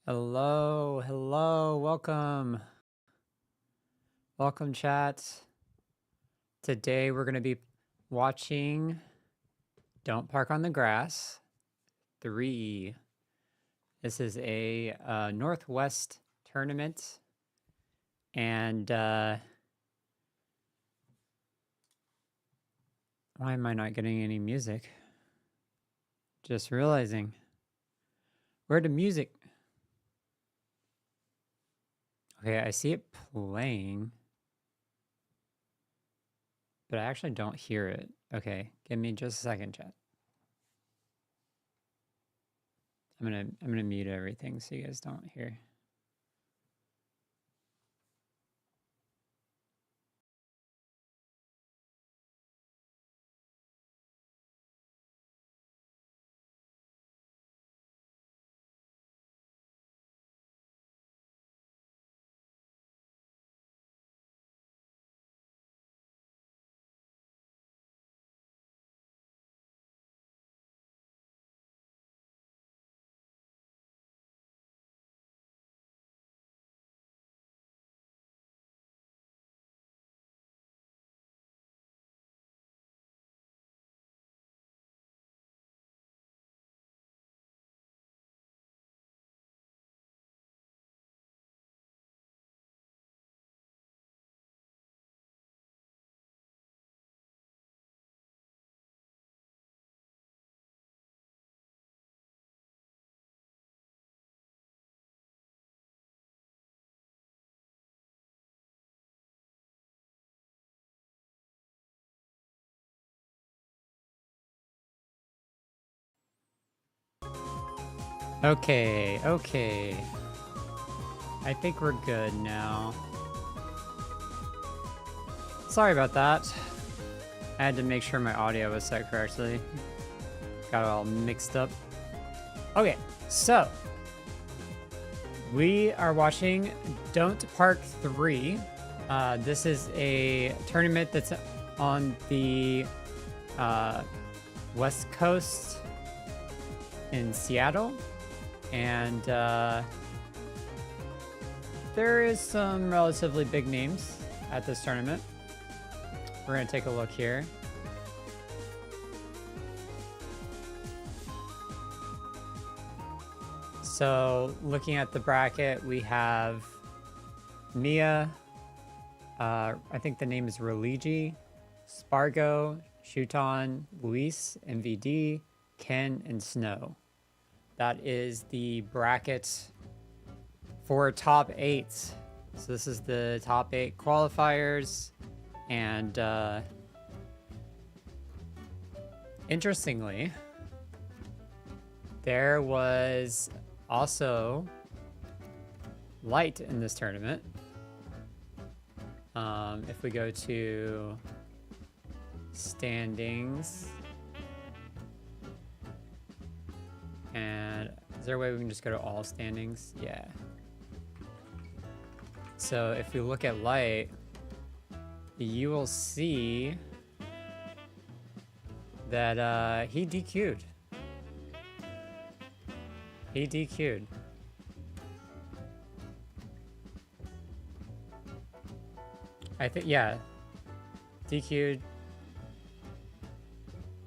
Hello, hello, welcome. Welcome, chat. Today we're going to be watching Don't Park on the Grass 3. This is a Northwest tournament. And why am I not getting any music? Just realizing. Where the music? Okay, I see it playing. But I actually don't hear it. Okay, give me just a second, chat. I'm gonna mute everything so you guys don't hear. Okay. I think we're good now. Sorry about that. I had to make sure my audio was set correctly. Got it all mixed up. Okay, so we are watching Don't Park 3. This is a tournament that's on the West Coast in Seattle. And there is some relatively big names at this tournament. We're going to take a look here. So looking at the bracket, we have Mia, I think the name is Religi, Spargo, Shuton, Luis, MVD, Ken, and Snow. That is the bracket for top 8. So this is the top 8 qualifiers. And interestingly, there was also light in this tournament. If we go to standings, and is there a way we can just go to all standings? Yeah. So if we look at light, you will see that he DQ'd. He DQ'd. I think, yeah. DQ'd.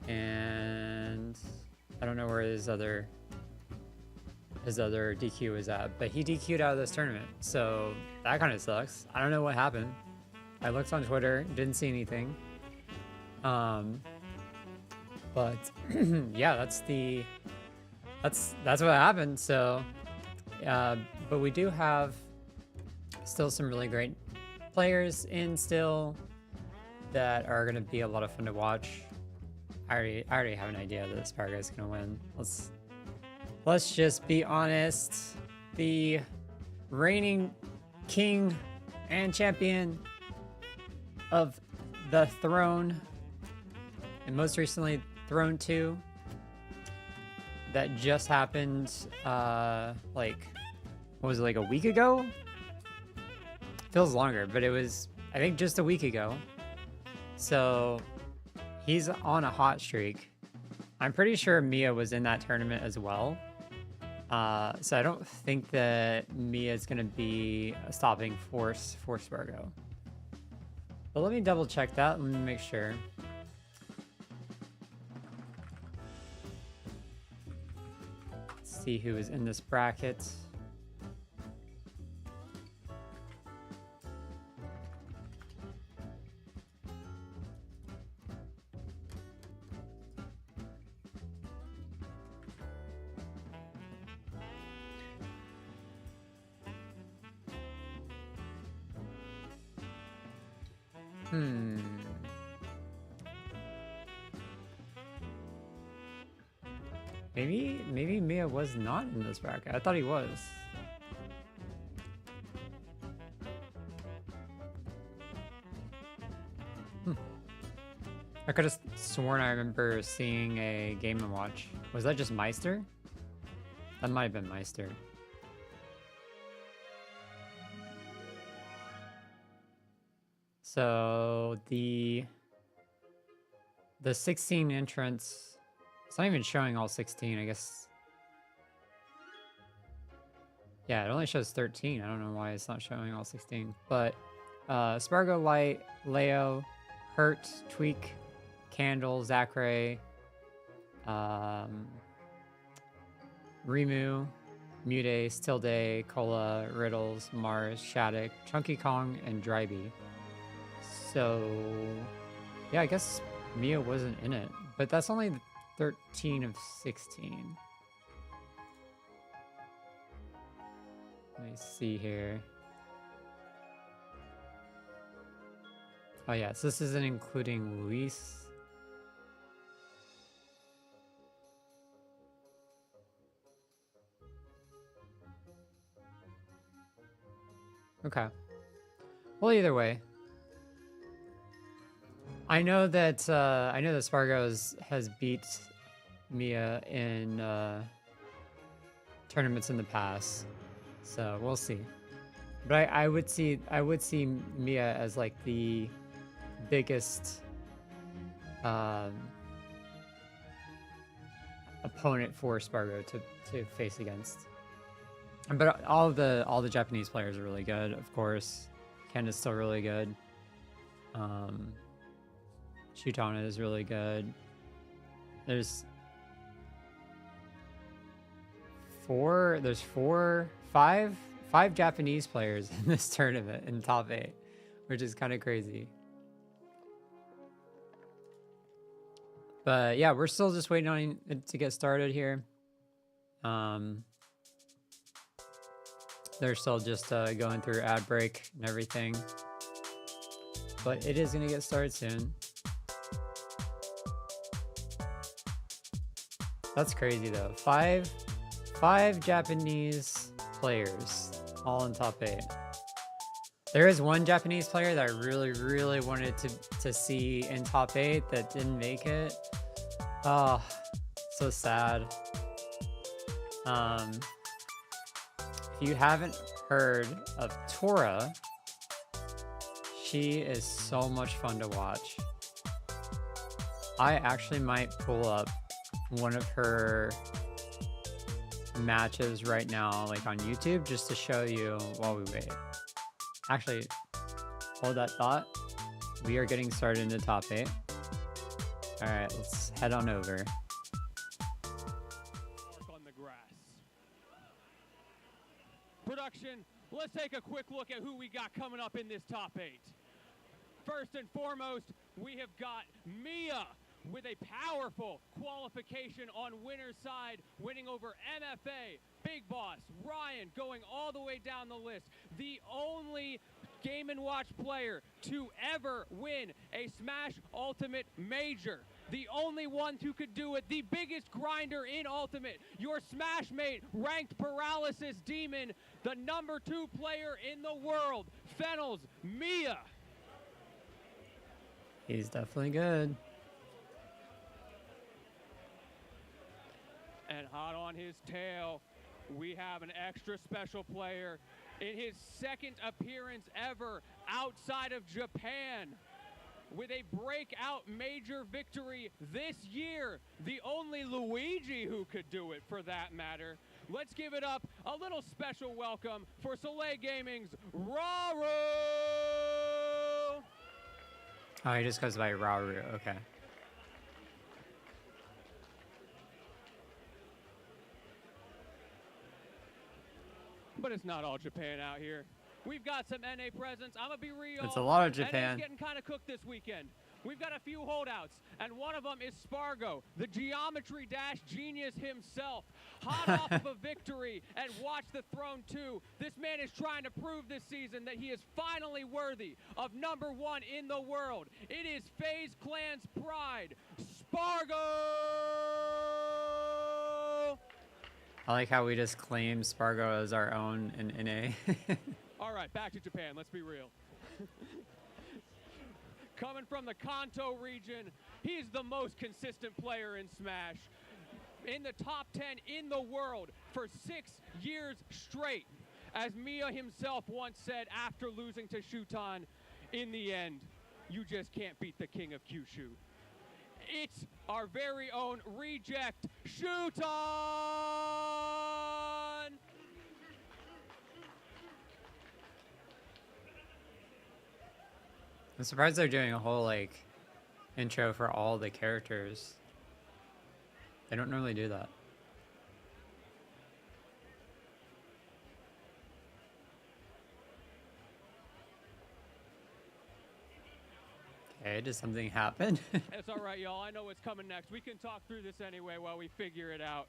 And I don't know where his other DQ was at, but he DQ'd out of this tournament. So that kind of sucks. I don't know what happened. I looked on Twitter, didn't see anything. But yeah, that's what happened. So, but we do have still some really great players in still that are going to be a lot of fun to watch. I already have an idea that Spargo is going to win. Let's just be honest. The reigning king and champion of the throne, and most recently Throne 2, that just happened like, what was it, like a week ago? Feels longer, but it was, I think, just a week ago. So he's on a hot streak. I'm pretty sure Mia was in that tournament as well. So I don't think that Mia is going to be a stopping force for Spargo. But let me double check that. Let me make sure. Let's see who is in this bracket. Maybe Mia was not in this bracket. I thought he was. I could have sworn I remember seeing a Game & Watch. Was that just Meister? That might have been Meister. So the 16 entrants, it's not even showing all 16, I guess. Yeah, it only shows 13. I don't know why it's not showing all 16. But Spargo, Light, Leo, Hurt, Tweak, Candle, Zachary, Rimu, Mude, Still Day, Cola, Riddles, Mars, Shattuck, Chunky Kong, and Dryby. So, yeah, I guess Mia wasn't in it. But that's only 13 of 16. Let me see here. Oh yeah, so this isn't including Luis. Okay. Well, either way, I know that Spargo has beat Mia in tournaments in the past, so we'll see. But I would see Mia as like the biggest opponent for Spargo to face against. But all the Japanese players are really good, of course. Ken is still really good. Shutana is really good. There's five Japanese players in this tournament in top 8, which is kind of crazy. But yeah, we're still just waiting on it to get started here. They're still just going through ad break and everything. But it is going to get started soon. That's crazy though. Five Japanese players all in top 8. There is one Japanese player that I really wanted to see in top 8 that didn't make it. Oh, so sad. If you haven't heard of Tora, she is so much fun to watch. I actually might pull up one of her matches right now, like on YouTube, just to show you while we wait. Actually, hold that thought. We are getting started in the top 8. All right, let's head on over. On the grass. Production, let's take a quick look at who we got coming up in this top 8. First and foremost, we have got Mia with a powerful qualification on winner's side, winning over MFA, Big Boss, Ryan, going all the way down the list. The only Game & Watch player to ever win a Smash Ultimate Major. The only one who could do it, the biggest grinder in Ultimate, your Smash mate, ranked Paralysis Demon, the number 2 player in the world, Fennels, Mia. He's definitely good. And hot on his tail, we have an extra special player in his second appearance ever outside of Japan. with a breakout major victory this year. The only Luigi who could do it, for that matter. Let's give it up, a little special welcome for Soleil Gaming's Raru! Oh, he just goes by Rauru. Okay. But it's not all Japan out here. We've got some NA presence. I'm going to be real. It's a lot of Japan. NA's getting kind of cooked this weekend. We've got a few holdouts, and one of them is Spargo, the Geometry Dash genius himself. Hot off of a victory at Watch the Throne 2. This man is trying to prove this season that he is finally worthy of #1 in the world. It is FaZe Clan's pride, Spargo! I like how we just claim Spargo as our own in NA. All right, back to Japan. Let's be real. Coming from the Kanto region, he's the most consistent player in Smash. In the top 10 in the world for 6 years straight. As Mia himself once said after losing to Shuton, in the end, you just can't beat the king of Kyushu. It's our very own reject, Shuton! I'm surprised they're doing a whole like intro for all the characters. They don't normally do that. Okay, did something happen? It's all right, y'all. I know what's coming next. We can talk through this anyway while we figure it out.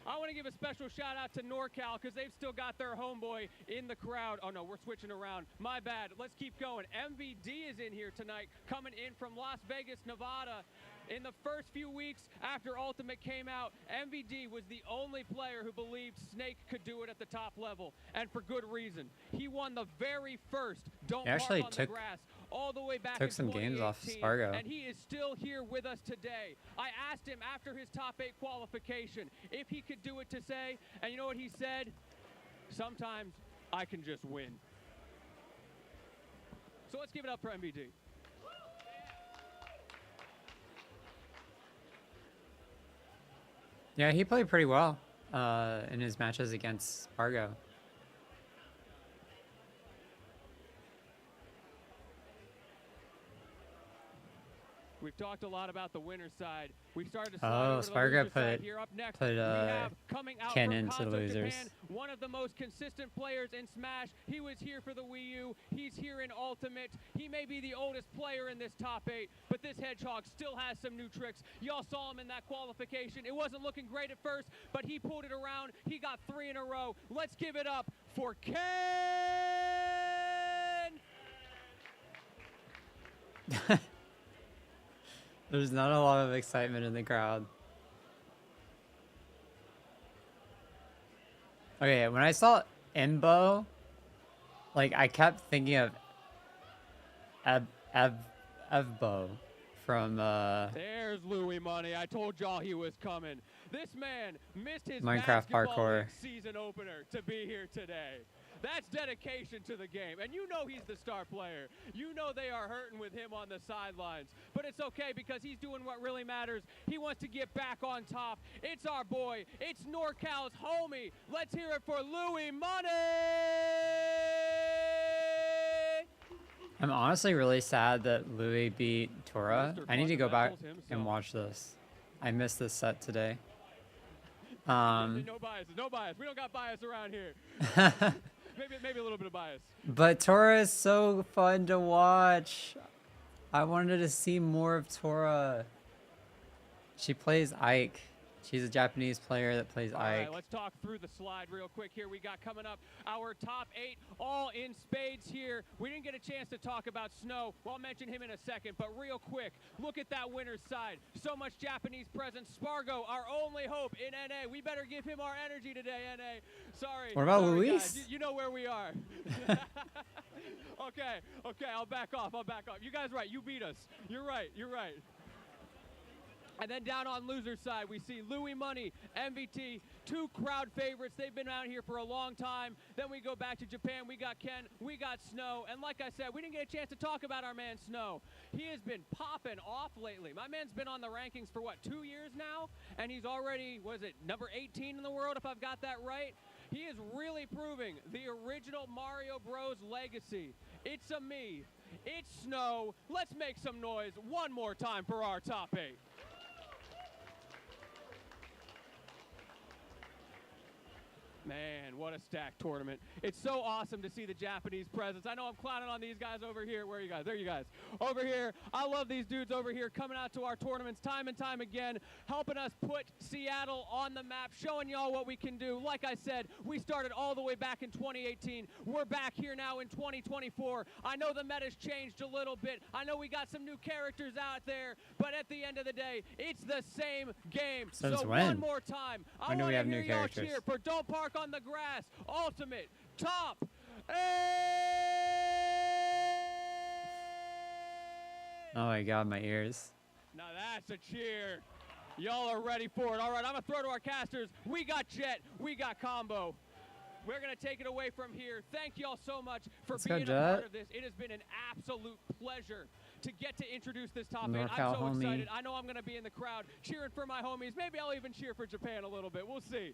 I want to give a special shout out to NorCal because they've still got their homeboy in the crowd. Oh no, we're switching around. My bad. Let's keep going. MVD is in here tonight, coming in from Las Vegas, Nevada. In the first few weeks after Ultimate came out, MVD was the only player who believed Snake could do it at the top level, and for good reason. He won the very first Don't He actually Mark on the Grass all the way back took in some games off 2018, Spargo. and he is still here with us today. I asked him after his top 8 qualification if he could do it to say, and you know what he said? Sometimes I can just win. So let's give it up for MVD. Yeah, he played pretty well in his matches against Spargo. We've talked a lot about the winner's side. We've started to Oh, over to the Spargo loser's side here. Up next, we have coming out Ken from into Kanto, losers. Japan, one of the most consistent players in Smash. He was here for the Wii U. He's here in Ultimate. He may be the oldest player in this top 8, but this Hedgehog still has some new tricks. Y'all saw him in that qualification. It wasn't looking great at first, but he pulled it around. He got 3 in a row. Let's give it up for Ken! There's not a lot of excitement in the crowd. Okay, when I saw Embo, like I kept thinking of Evbo from There's Louis Money. I told y'all he was coming. This man missed his Minecraft basketball Parkour. league season opener to be here today. That's dedication to the game. And you know he's the star player. You know they are hurting with him on the sidelines. But it's okay because he's doing what really matters. He wants to get back on top. It's our boy. It's NorCal's homie. Let's hear it for Louis Money! I'm honestly really sad that Louis beat Tora. Mr. I need to go back Fundamentals and himself. watch this. I missed this set today. No bias. No bias. We don't got bias around here. Maybe a little bit of bias. But Tora is so fun to watch. I wanted to see more of Tora. She plays Ike. She's a Japanese player that plays All Ike. right, let's talk through the slide real quick here. We got coming up our top 8 all in spades here. We didn't get a chance to talk about Snow. Well, I'll mention him in a second, but real quick, look at that winner's side. So much Japanese presence. Spargo, our only hope in NA. We better give him our energy today, NA. Sorry. What about Sorry, Luis? guys. You know where we are. Okay, I'll back off. You guys are right. You beat us. You're right. And then down on loser's side, we see Louis Money, MVT, 2 crowd favorites. They've been out here for a long time. Then we go back to Japan. We got Ken. We got Snow. And like I said, we didn't get a chance to talk about our man Snow. He has been popping off lately. My man's been on the rankings for, what, 2 years now? And he's already, what is it, number 18 in the world, if I've got that right? He is really proving the original Mario Bros. Legacy. It's a me. It's Snow. Let's make some noise one more time for our top 8. Man, what a stacked tournament. It's so awesome to see the Japanese presence. I know I'm clowning on these guys over here. Where are you guys? There you guys. Over here. I love these dudes over here coming out to our tournaments time and time again, helping us put Seattle on the map, showing y'all what we can do. Like I said, we started all the way back in 2018. We're back here now in 2024. I know the meta's changed a little bit. I know we got some new characters out there, but at the end of the day, it's the same game. Since so when? one more time, I When do want we to have hear new y'all characters? cheer for Don't Park on the Grass, Ultimate Top 8! Oh my god, my ears. Now that's a cheer. Y'all are ready for it. All right, I'm going to throw to our casters. We got Jet. We got Combo. We're going to take it away from here. Thank y'all so much for Let's go, being a part Jet. of this. It has been an absolute pleasure to get to introduce this top 8. NorCal I'm so homie. excited. I know I'm going to be in the crowd cheering for my homies. Maybe I'll even cheer for Japan a little bit. We'll see.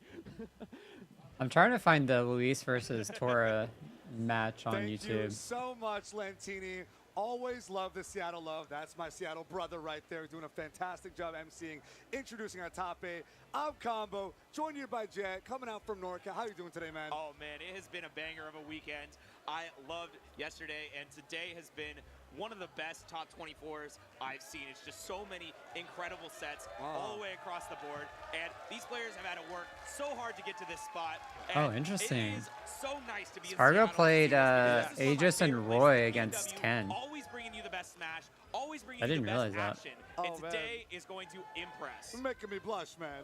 I'm trying to find the Luis versus Tora match on Thank you YouTube. so much, Lentini. Always love the Seattle love. That's my Seattle brother right there doing a fantastic job emceeing, introducing our top 8. I'm Combo, joined here by Jet, coming out from NorCal. How you doing today, man? Oh, man, it has been a banger of a weekend. I loved yesterday, and today has been one of the best top 24s I've seen. It's just so many incredible sets all the way across the board, and these players have had to work so hard to get to this spot. And Oh, interesting. It is so nice to be in Spargo Seattle played, to see this. This is one of my Aegis and favorite Roy places in against PW, Ken. Always bringing you the best smash, always bringing I you didn't the best realize that. action. Oh, and today is going to impress. You're making me blush, man.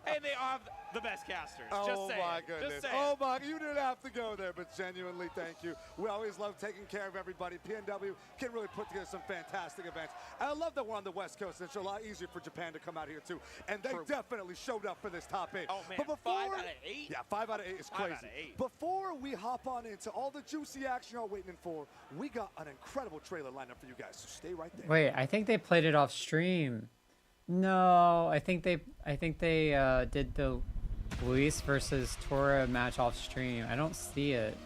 And they have the best casters. Oh Just saying. my Just goodness. saying. Oh my, you didn't have to go there, but genuinely thank you. We always love taking care of everybody. PNW can really put together some fantastic events. And I love that we're on the West Coast. It's a lot easier for Japan to come out here too. And they True. definitely showed up for this top 8. Oh, man, But before, 5 out of 8? Yeah, 5 out of 8 is 5 crazy. out of 8. Before we hop on into all the juicy action you're waiting for, we got an incredible trailer lined up for you guys. So stay right there. Wait, I think they played it off stream. No, I think they did the Luis versus Tora match off stream. I don't see it.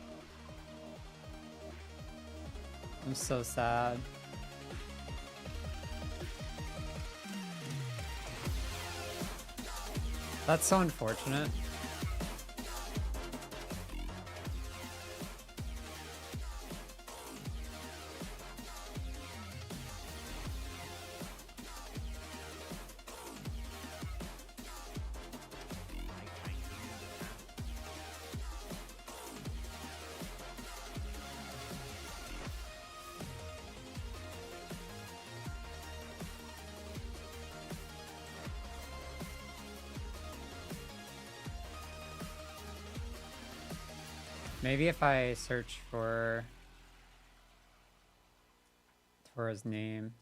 I'm so sad. That's so unfortunate. Maybe if I search for Tora's name.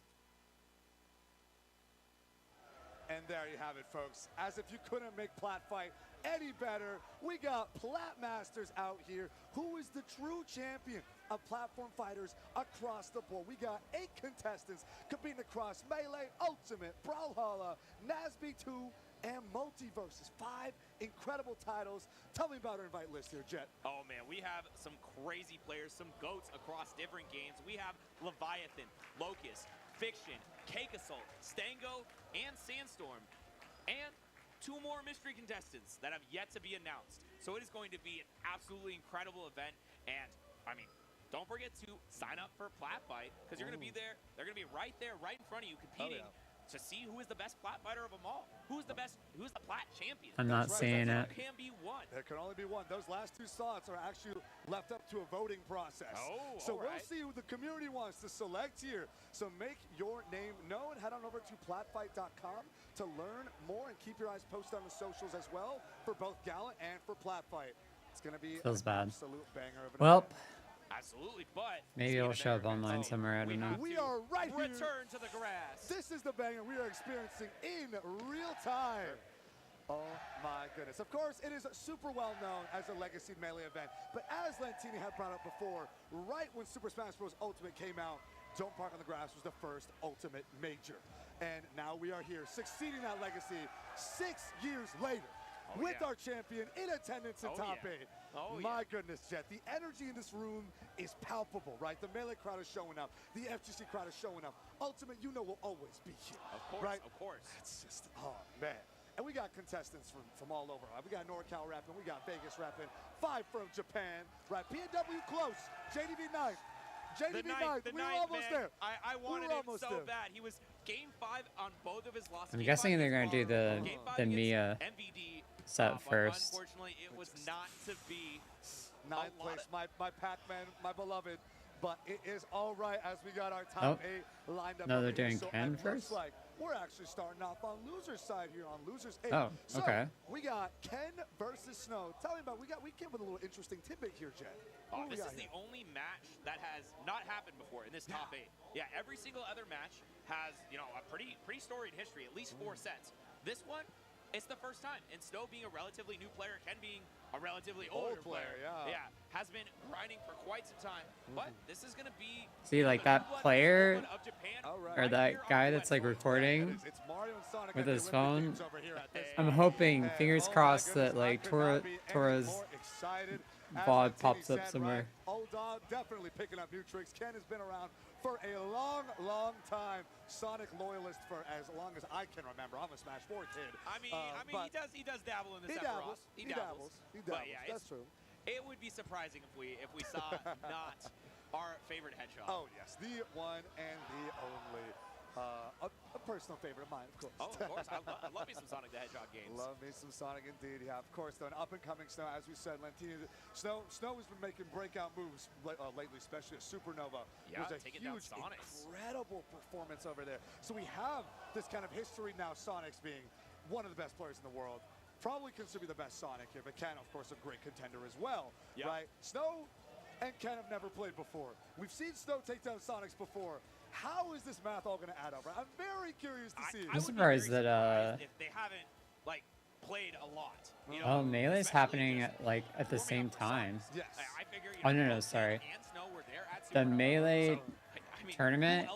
And there you have it, folks. As if you couldn't make Plat Fight any better, we got Plat Masters out here, who is the true champion of platform fighters across the board. We got 8 contestants competing across Melee, Ultimate, Brawlhalla, Nasby 2, and Multiverses. 5 incredible titles. Tell me about our invite list here, Jet. Oh man, we have some crazy players, some GOATs across different games. We have Leviathan, Locust, Fiction, Cake Assault, Stango, and Sandstorm. And 2 more mystery contestants that have yet to be announced. So it is going to be an absolutely incredible event. And, I mean, don't forget to sign up for Plat Fight, because you're going to be there. They're going to be right there, right in front of you, competing to see who is the best Plat fighter of them all. Who's the best, who's the Plat champion? I'm not That's right, seeing that's it. There can be one. There can only be one. Those last 2 slots are actually left up to a voting process. Oh, so all we'll right. see who the community wants to select here. So make your name known. Head on over to platfight.com to learn more and keep your eyes posted on the socials as well for both Gallant and for Plat Fight. It's going to be Feels an bad. absolute banger of an Well, event. Absolutely, but Maybe it'll show up online somewhere. I don't know. We are right here. Return to the grass. This is the banger we are experiencing in real time. Oh my goodness. Of course, it is super well known as a Legacy Melee event, but as Lantini had brought up before, right when Super Smash Bros. Ultimate came out, Don't Park on the Grass was the first Ultimate Major. And now we are here, succeeding that legacy 6 years later. With our champion in attendance in top 8. My goodness, Jet. The energy in this room is palpable, right? The Melee crowd is showing up. The FGC crowd is showing up. Ultimate, you know, will always be here. Of course, right? of course. It's just, oh, man. And we got contestants from all over. Right? We got NorCal rapping. We got Vegas rapping. 5 from Japan, right? PNW close. JDV 9th. JDV 9th. We were almost there. I wanted him so bad. He was game 5 on both of his losses. I'm guessing they're going to do the Mia MVD set first. Unfortunately, it was not to be. 9th place, my Pac-Man, my beloved. But it is all right as we got our top 8 lined up. No, they're doing so Ken it first? looks like we're actually starting off on loser's side here on loser's 8. Oh, okay. So we got Ken versus Snow. Tell me about we came with a little interesting tidbit here, Jen. This is the only match that has not happened before in this top 8. Yeah, every single other match has, you know, a pretty storied history, at least 4 sets. This one, it's the first time. And Snow being a relatively new player, Ken being a relatively older player, has been grinding for quite some time. But this is going to be... See, like that player or that guy that's like recording with his phone. I'm hoping, fingers crossed, that like Tora's VOD pops up somewhere. Old dog definitely picking up new tricks. Ken has been around for a long, long time. Sonic loyalist for as long as I can remember. I'm a Smash 4 kid. I mean, he does dabble in the Sephiroth. He dabbles. But yeah, that's true. It would be surprising if we saw not our favorite hedgehog. Oh yes, the one and the only. A personal favorite of mine, of course. Oh, of course. I love me some Sonic the Hedgehog games. Love me some Sonic indeed. Yeah, of course, though, an up-and-coming Snow, as we said, Lantini. Snow has been making breakout moves lately, especially at Supernova. Yeah, it was a huge, incredible performance over there. So we have this kind of history now, Sonic's being one of the best players in the world. Probably considered the best Sonic here, but Ken, of course, a great contender as well, right? Snow and Ken have never played before. We've seen Snow take down Sonics before. How is this math all going to add up? Right? I'm very curious to see. I'm surprised that if they haven't like played a lot. You know, oh, Melee's happening at the same time. Yes. I figure, oh no, sorry. The Melee tournament,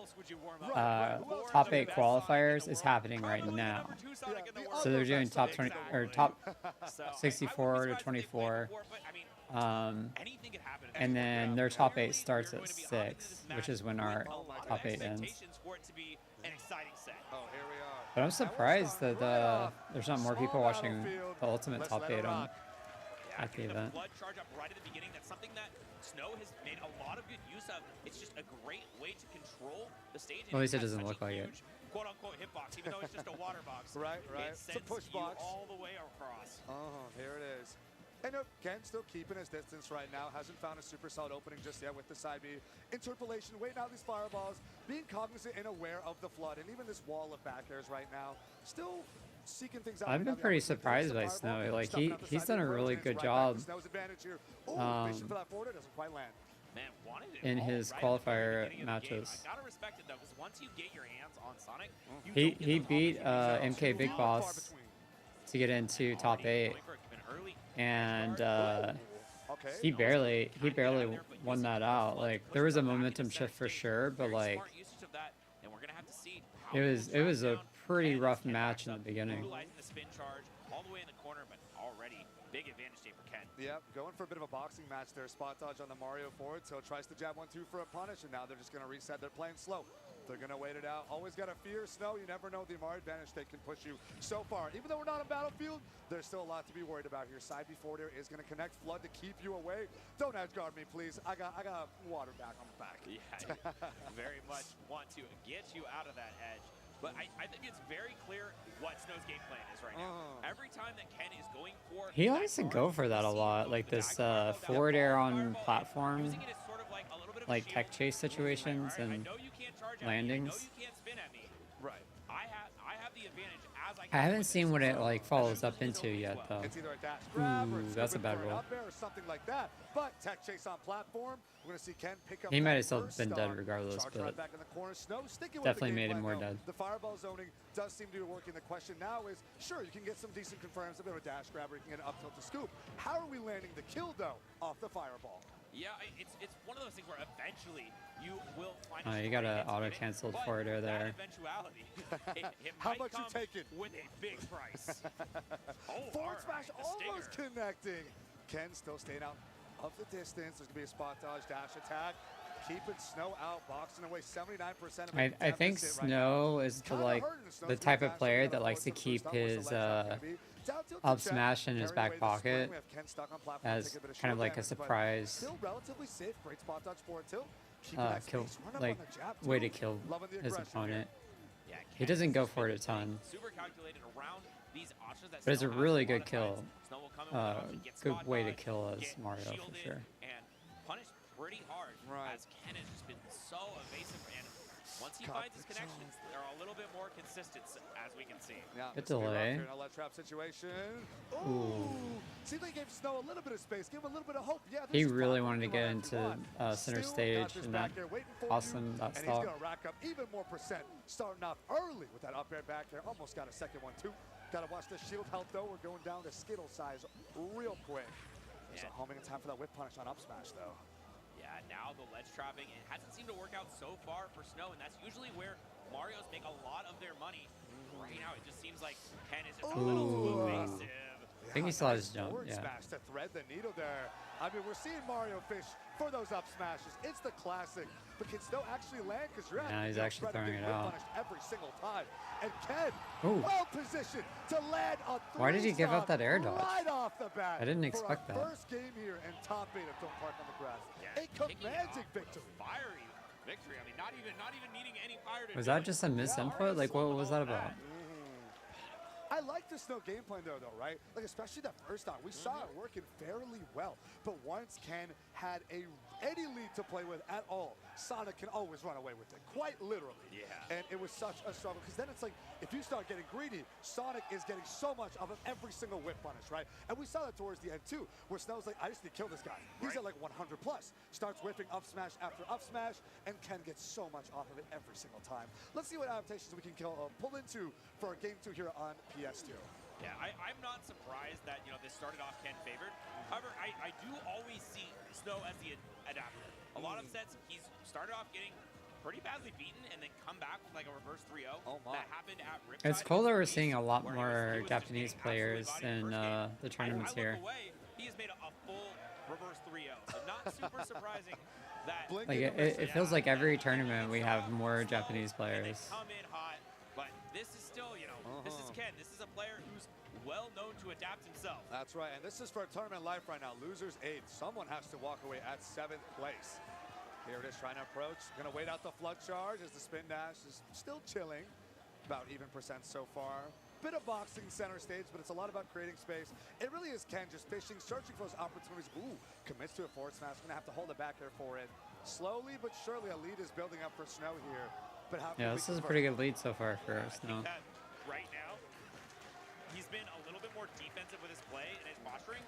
top 8 qualifiers is happening right now. So they're doing top 20 or top 64 to 24. And then their top 8 starts at 6, which is when our top 8 ends. But I'm surprised that there's not more people watching the Ultimate top 8 at the event. Blood charge up right at the beginning. That's something that Snow has made a lot of good use of. It's just a great way to control the stage. At least it doesn't look like it. "Quote unquote" hitbox, even though it's just a water box. Right. It sends it's a push box all the way across. Here it is. And Ken still keeping his distance right now. Hasn't found a super solid opening just yet with the side B. Interpolation, waiting out these fireballs, being cognizant and aware of the flood, and even this wall of back airs right now. Still seeking things out. I've been pretty surprised by Snow. Like he's done a really good job in his qualifier matches. I gotta respect it though, because once you get your hands on Sonic, he beat MK Big Boss to get into top 8, and he barely won that out. Like there was a momentum shift for sure, but like it was a pretty rough match in the beginning. Big advantage day for Ken. Yep, going for a bit of a boxing match there. Spot dodge on the Mario forward, so tries to jab 1-2 for a punish, and now they're just going to reset. They're playing slow. They're going to wait it out. Always got to fear Snow. You never know the Mario advantage they can push you so far. Even though we're not on Battlefield, there's still a lot to be worried about here. Side B forward air is going to connect. Flood to keep you away. Don't edge guard me, please. I got water back on the back. Yeah, very much want to get you out of that edge. But I think it's very clear what Snow's game plan is right now. Every time that Ken is going for... He likes to go for that a lot, like this forward air on platform, like tech chase situations and landings. Right. I have the advantage as I I haven't with seen this. what it So, like that follows should up really into help me as yet, well. though. It's either a dash grab or Ooh, it's that's a moving bad for an roll. up air or something like that. But tech chase on platform. We're going to see Ken pick up He might that have still first been dead stock. regardless, Charge but right back in the corner. Snow sticking definitely with the made game him plan, more though. dead. The fireball zoning does seem to be working. The question now is, sure, you can get some decent confirms, a bit of a dash grab, or you can get an up tilt to scoop. How are we landing the kill, though, off the fireball? Yeah, it's one of those things where eventually you will find. Oh, you got an auto canceled forwarder there. That eventuality, it How might much you come taking? with a big price. Forward smash the almost stinger. connecting. Ken still staying out of the distance. There's going to be a spot dodge, dash attack. Keeping Snow out, boxing away 79% of I think Snow is the type of player that likes to keep his up smash in his back pocket as kind of like a surprise Still relatively safe. Great spot dodge forward tilt. kill, like way to kill his opponent. Yeah, He Ken doesn't has go been for it a playing ton, super calculated around these options that but it's a Snow has really lot good of kill. times. Snow will come in with an option, get Good spot way to dodge, kill as get Mario for shielded, sure. and punished pretty hard. Right. As Ken has just been so evasive, and once he Got finds his the connections, they're a little bit more consistent, as we can see. Yeah, Good this will be rough delay. here in a let trap situation. Ooh. Seems like he gave Snow a little bit of space, give him a little bit of hope. Yeah, He this is really top wanted to right get if you into want. center Stu got stage this and back that there waiting for awesome you, that and he's stock. gonna rack up even more percent, starting off early with that up air back there. Almost got a second one too. Gotta watch the shield health though. We're going down to Skittle size real quick. So Yeah. homing in time for that whip punish on up smash though. Yeah, now the ledge trapping, it hasn't seemed to work out so far for Snow, and that's usually where Marios make a lot of their money. Right now, it just seems like Ken is just a little too Ooh. evasive. I think he saw his jump, Forward yeah. smash to thread the needle there. I mean, we're seeing Mario fish for those up smashes. It's the classic. But can Snow actually land? Because you're Yeah, he's actually throwing it out. every single time. And Ken, Ooh. well positioned to land a Why did he give up three-stock that air dodge? right off the bat? I didn't for expect our that. First game here in top 8 of Don't Park on the Grass. Yeah, A kicking it commanding off with a victory. Fiery victory. I mean, not even needing any fire to Was do that it. just a misinput? Like, what was that about? I like the Snow game plan though, right? Like especially that first time, we saw it working fairly well. But once Ken had any lead to play with at all, Sonic can always run away with it, quite literally. Yeah. And it was such a struggle because then it's like if you start getting greedy, Sonic is getting so much of him every single whip punish, right? And we saw that towards the end too, where Snow's like, I just need to kill this guy. He's Right. at like 100 plus. Starts whipping up smash after up smash, and Ken gets so much off of it every single time. Let's see what adaptations we can pull into for our game 2 here on PS2. Yeah, I'm not surprised that, this started off Ken favored. However, I do always see Snow as the adapter. A lot of sets, he's started off getting pretty badly beaten and then come back with like a reverse 3-0. Oh my. That happened at Riptide. It's cool that we're seeing a lot where more he was just Japanese getting players absolutely in bodied first game. the tournaments I here. look away, he has made a full reverse 3-0. So not super surprising that Blink Like, in the it feels like every tournament we have more Japanese and they players. come in hot, but this is still, this is Ken. This is a player who's well known to adapt himself. That's right, and this is for tournament life right now. Losers 8th. Someone has to walk away at 7th place. Here it is, trying to approach. Gonna wait out the flood charge as the spin dash is still chilling. About even percent so far. Bit of boxing center stage, but it's a lot about creating space. It really is Ken just fishing, searching for those opportunities. Ooh, commits to a forward smash. Gonna have to hold it back here for it. Slowly but surely, a lead is building up for Snow here. But how can Yeah, we this is a convert? pretty good lead so far for I Snow. think that right now, he's been a little bit more defensive with his play and his posturing,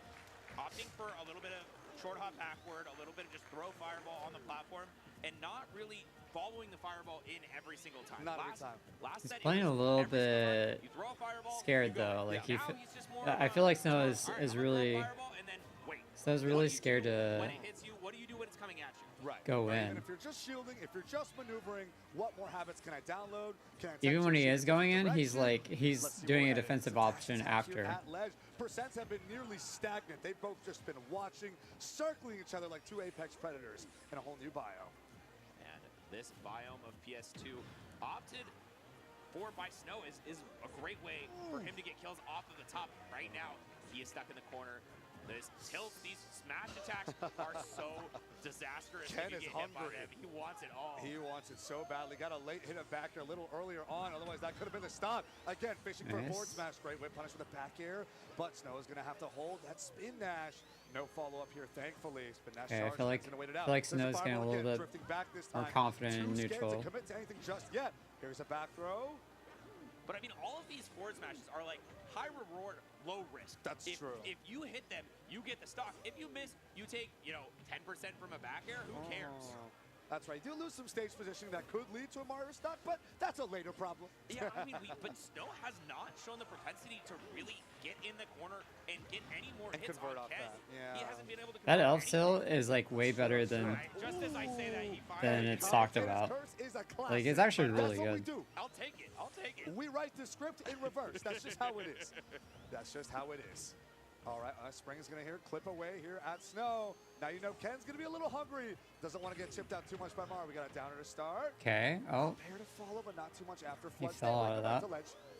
opting for a little bit of short hop backward, a little bit of just throw fireball on the platform, and not really following the fireball in every single time. Not every time. Last He's set, it playing was a little every single time. bit You throw a fireball, scared, you go. though. Like, Now he's just more I of feel a, like Snow is "All right, I'm gonna throw a really fireball and then wait." Snow's What really do you scared do to when it hits you? What do you do when it's coming at you? Right. go Right. in. And if you're just shielding, if you're just maneuvering, what more habits can I download? Can I Even when he text is you going in, he's direction? like Let's he's see doing where a we're at. defensive It's option attack after. here At ledge. Percents have been nearly stagnant. They've both just been watching, circling each other like two apex predators in a whole new bio. And this biome of PS2 opted for by Snow is a great way for him to get kills off of the top. Right now, he is stuck in the corner. These tilts, these smash attacks are so disastrous. Ken if you is get hit by hungry. them. He wants it all. He wants it so badly. Got a late hit of back there a little earlier on. Otherwise, that could have been the stop. Again, fishing for a Nice. forward smash. Great whip punish with a back air. But Snow is going to have to hold that spin dash. No follow-up here, thankfully. Spin dash Okay, I charge, feel like- Ken's gonna wait it I out. feel like There's Snow's getting a fireball little again, bit drifting back this more time. confident in Too scared neutral. to commit to anything just yet. Here's a back throw. But I mean, all of these forward smashes are like high reward, low risk. That's true. If you hit them, you get the stock. If you miss, you take, you know, 10% from a back air. Who cares? That's right. You do lose some stage positioning that could lead to a Mario stock, but that's a later problem. Yeah, I mean, but Snow has not shown the propensity to really get in the corner and get any more And hits convert on off Ken. that. Yeah. He hasn't been able to That convert elf still is like way better than Just as I say that, he it's talked about. Curse is a classic, Like, it's actually but really that's what good. we do. I'll take it. I'll take it. We write the script in reverse. That's just how it is. That's just how it is. All right, Spring's going to clip away here at Snow. Now you know Ken's going to be a little hungry. Doesn't want to get chipped out too much by Mar. We got a downer to start. Okay. Oh, Prepare to follow, but not too much after he flood. fell out of that.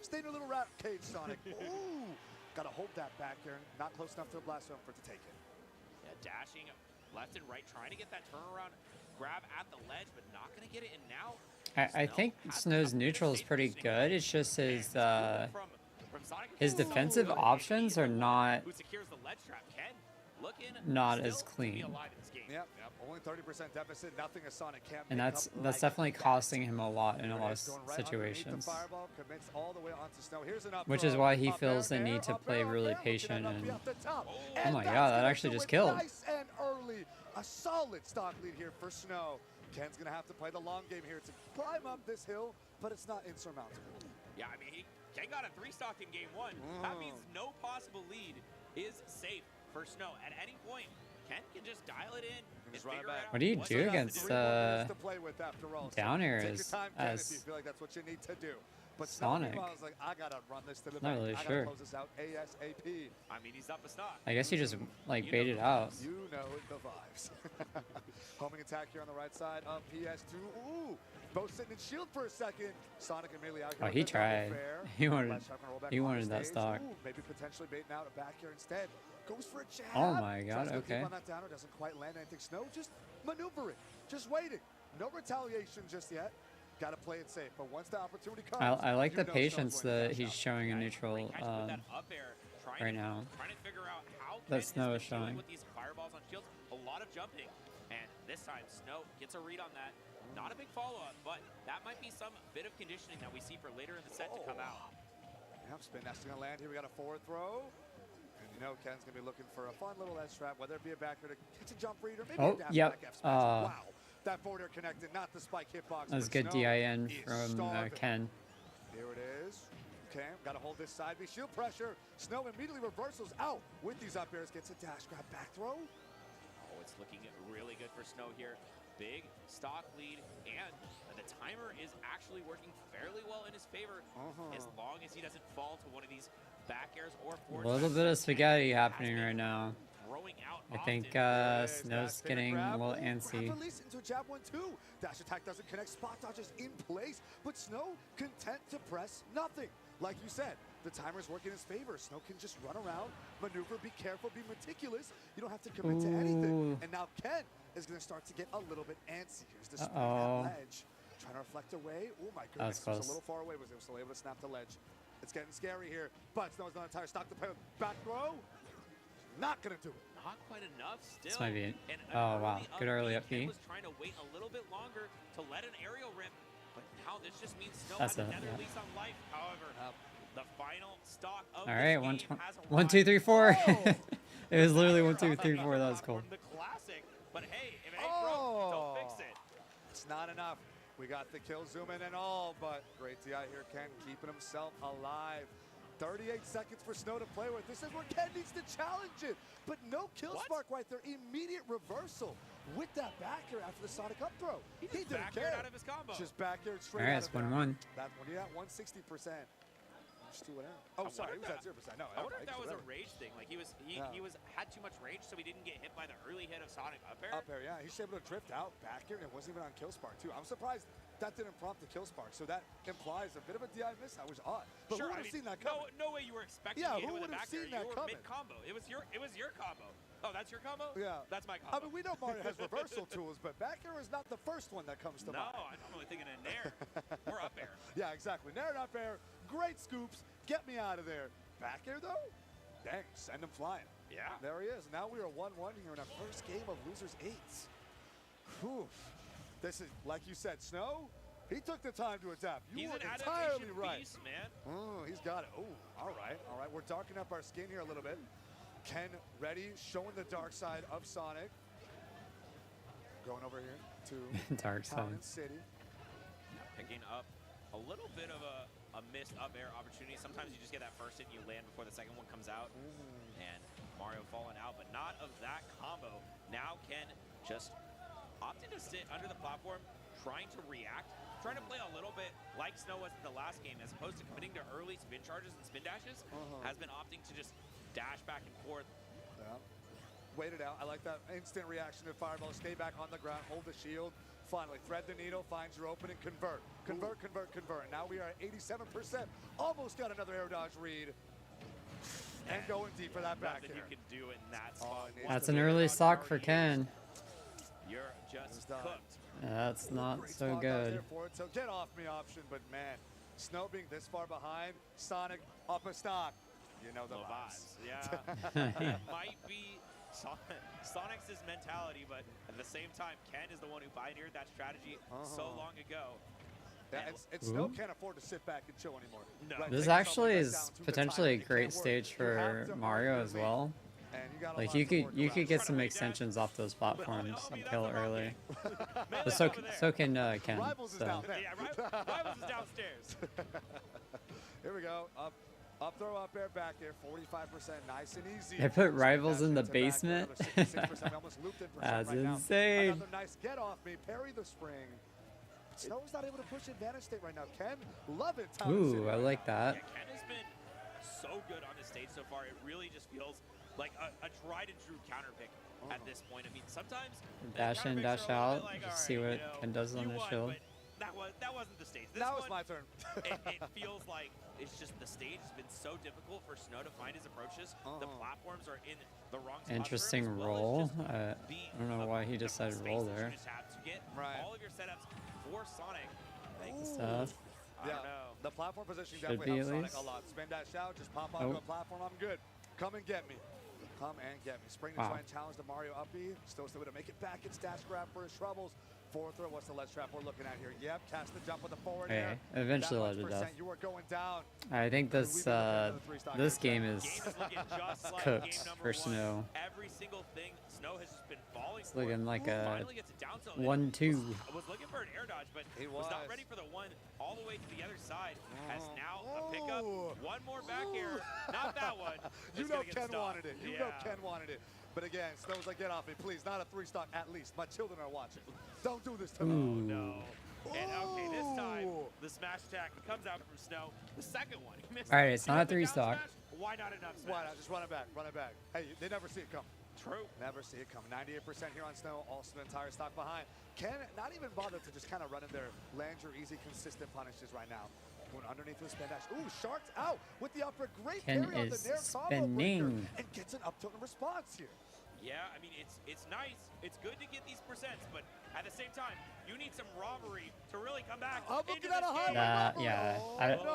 Stay in a little rat cage, Sonic. Ooh, got to hold that back there. Not close enough to the blast zone for it to take it. Yeah, dashing left and right, trying to get that turnaround grab at the ledge, but not going to get it. And now I think Snow's neutral is pretty good. It's just his his defensive options are not who secures the ledge trap. Ken looking not as still to be clean. alive in this game. Yep, only 30% deficit. Nothing a Sonic can't And make that's up definitely like costing him a lot in a lot of Going right underneath the situations. fireball, commits all the way onto Snow. Here's an up Which is throw. why he Up feels air, the need air, to up play air, up really air, looking patient at and up the top. Oh And my that's god, that gonna actually do just it killed. Nice and early. A solid stock lead here for Snow. Ken's gonna have to play the long game here to climb up this hill, but it's not insurmountable. Yeah, I mean, Ken got a 3-stock in game 1. That means no possible lead is safe for Snow. At any point, Ken can just dial it in and just run it figure back. out What do you what do he has to against, do. 3 more minutes to play with after all. down air take is your time, Ken, if you as feel like that's what you need to do. But Sonic. Snow, I was like, I gotta run this to the Not bank. really I sure. gotta close this out ASAP. I mean, he's up a stock. I guess he just like baited out. You know the vibes. Homing attack here on the right side of PS2. Ooh, both sitting in shield for a second. Sonic immediately out here. Oh, with he the double tried. fair. He wanted Left sharp gonna roll back he on wanted that stage. stock. Ooh, maybe potentially baiting out a back here instead. Goes for a jab. Oh my god, Tries to go deep okay. on that downer, doesn't quite land anything. Snow just maneuvering, just waiting. No retaliation just yet. Got to play it safe. But once the opportunity comes, I like you the know patience Snow's going to that cash he's out. showing in Yeah, neutral great catch with that up air, right now. Trying to figure out how That Ken Snow has is been dealing showing. with these fireballs on shields. A lot of jumping, and this time Snow gets a read on that. Not a big follow-up, but that might be some bit of conditioning that we see for later in the set to come out. Yep, spin that's going to land here. We got a forward throw. And you know Ken's going to be looking for a fun little edge trap, whether it be a backer to catch a jump read or maybe Oh, a dash yep. back F smash. Wow. That forward air connected, not the spike hitbox. That was but good Snow DIN is from starving. Ken. Here it is. Okay, got to hold this side. Be shield pressure. Snow immediately reversals out with these up airs. Gets a dash grab back throw. Oh, it's looking really good for Snow here. Big stock lead, and the timer is actually working fairly well in his favor as long as he doesn't fall to one of these back airs or forward A little smashes. bit of spaghetti Has happening been right now. throwing out I think often. Snow's getting a little antsy. Grab release into a jab 1-2. Dash attack doesn't connect. Spot dodges in place, but Snow content to press nothing. Like you said, the timer's working in his favor. Snow can just run around, maneuver, be careful, be meticulous. You don't have to commit to anything. Ooh. And now Ken is going to start to get a little bit antsy. Here's the spring Uh-oh. at ledge. Trying to reflect away. Oh my That was goodness, it was close. a little far away. Was still able to snap the ledge. It's getting scary here, but Snow's not entire stock to play with. Back throw. Not going to do it. Not quite enough still. This might be it. And an Oh, wow. Good early up Ken B. was trying to wait a little bit longer to let an aerial rip, but now this just means Snow That's has it, another yeah. lease on life. However, the final stock of All right, this game has 1, 2, 3, 4. Oh. It was literally 1, 2, 3, 4. That was cool. From the classic, but hey, if it ain't broke, don't fix it. It's not enough. We got the kill zoom in and all, but great DI here, Ken keeping himself alive. 38 seconds for Snow to play with. This is where Ken needs to challenge it, but no kill What? spark right there. Immediate reversal with that back air after the Sonic up throw. He just didn't back-aired care. out of his combo. Just back air straight All right, out it's of there. 1-1. That's when you're at 160%. Just do it out. Oh, I sorry, he was wonder at 0%. No, I wonder if okay, that was a whatever. rage thing. Like he had too much rage, so he didn't get hit by the early hit of Sonic up air. Up air, yeah. He's able to drift out back air, and it wasn't even on kill spark, too. I'm surprised that didn't prompt the kill spark. So that implies a bit of a DI miss. That was odd. But Sure, who would have seen that coming? No way you were expecting Yeah, to hit who with a would have back air. seen that You were coming? mid-combo. It was your combo. Oh, that's your combo? Yeah. That's my I combo. mean, we know Mario has reversal tools, but back air is not the first one that comes to No, mind. I'm normally thinking in Nair. We're up air. Yeah, exactly. Nair and up air, great scoops. Get me out of there. Back air, though? Dang, send him flying. Yeah. There he is. Now we are 1-1 here in our first game of Losers 8. Whew. This is, like you said, Snow, He took the time to adapt. You He's were an entirely adaptation right. beast, man. Oh, he's got it. Oh, all right, all right. We're darkening up our skin here a little bit. Ken ready, showing the dark side of Sonic. Going over here to Dark Town side. and City. Picking up a little bit of a missed up air opportunity. Sometimes you just get that first hit and you land before the second one comes out. And Mario falling out, but not of that combo. Now Ken just opting to sit under the platform, trying to react, trying to play a little bit like Snow was in the last game, as opposed to committing to early spin charges and spin dashes, has been opting to just dash back and forth. Yeah. Wait it out. I like that instant reaction to Fireball. Stay back on the ground, hold the shield. Finally, thread the needle, finds your opening, convert. Convert, convert, convert. And now we are at 87%. Almost got another air dodge read. And going deep for that back Nothing air. you can do in that spot. That's an early stock for Ken. You're just done. cooked. That's not Great so spot out good. there for it. So get off me option, but man, Snow being this far behind, Sonic up a stock. You know the The vibes. vibes. Yeah. It might be Sonic's mentality, but at the same time, Ken is the one who pioneered that strategy so long ago. Yeah, and Snow can't afford to sit back and chill anymore. No. Right, This take yourself actually back is down to the potentially a time. It great can't work. stage You have for to Mario argue as the well. and you got a Like lot you to could work you could around. get some Trying to extensions off those platforms Homie, uphill that's the wrong early. game. But Melee's so over there. so can Ken. Rivals is So. down there. Yeah, Rivals is downstairs. Here we go. Up throw, up air, back air, 45%, nice and easy. They put Rivals Spin in the dash into back air, basement? another 66%. We almost looped in for some That's right now. insane. Another nice get off me, parry the spring. Snow's not able to push advantage state right now. Ken, love it. Town City Ooh, I right like now. that. Yeah, Ken has been so good on this stage so far. It really just feels like a tried and true counter pick at this point. I mean, sometimes the Dash in, counter dash picks are a little out. bit like, Just all see right, what you know, Ken does on you the won, shield. but that wasn't the stage. This That was one, my turn. it feels like it's just the stage has been so difficult for Snow to find his approaches. The platforms are in the wrong spots for him, Interesting as well as roll. just I the don't know why he amount of decided space roll that there. You just have to get Right. all of your setups for Sonic. Stuff. I Yeah, don't know. the platform positioning Should definitely be helps at Sonic a least. lot. Spin dash out, just pop onto Oh. a platform, I'm good. Come and get me. Come and get me. Spring to Wow. try and challenge the Mario uppy. Still able to make it back. It's dash grab for his troubles. Forward throw, what's the ledge trap we're looking at here? Yep, cast the jump with the forward air. Hey, eventually That led to much death. percent, you are going down. I think We've this been looking at the three-stock this air game check. is Game is looking just like cooked game number for one. Snow. Every single thing Snow has just been falling It's for. looking like a Finally gets a down tilt. 1-2. Was looking for an air dodge, but He was not was. ready for the one all the way to the other side. Has Oh. now a pickup. Oh. One more back air. Not that one. You It's know gonna get Ken stopped. wanted it. You Yeah. know Ken wanted it. But again, Snow's like, get off me, please. Not a three-stock at least. My children are watching. Don't do this to me. Ooh. No. And okay, this time Ooh. the smash attack comes out from Snow. The second one, he missed. All right, it's He not a went the down three-stock. smash. Why not enough smash? Why not? Just run it back. Run it back. Hey, they never see it come. True. Never see it coming. 98% here on Snow. Also the entire stock behind. Ken not even bother to just kind of run in there. Land your easy, consistent punishes right now. Going underneath with spin dash. Ooh, Shark's out with the upper. Great Ken parry on the is Nair combo breaker. spinning. And gets an up tilt in response here. Yeah, I mean, it's nice. It's good to get these percents, but at the same time, you need some robbery to really come back I'm into looking this at a game. highlight. Yeah,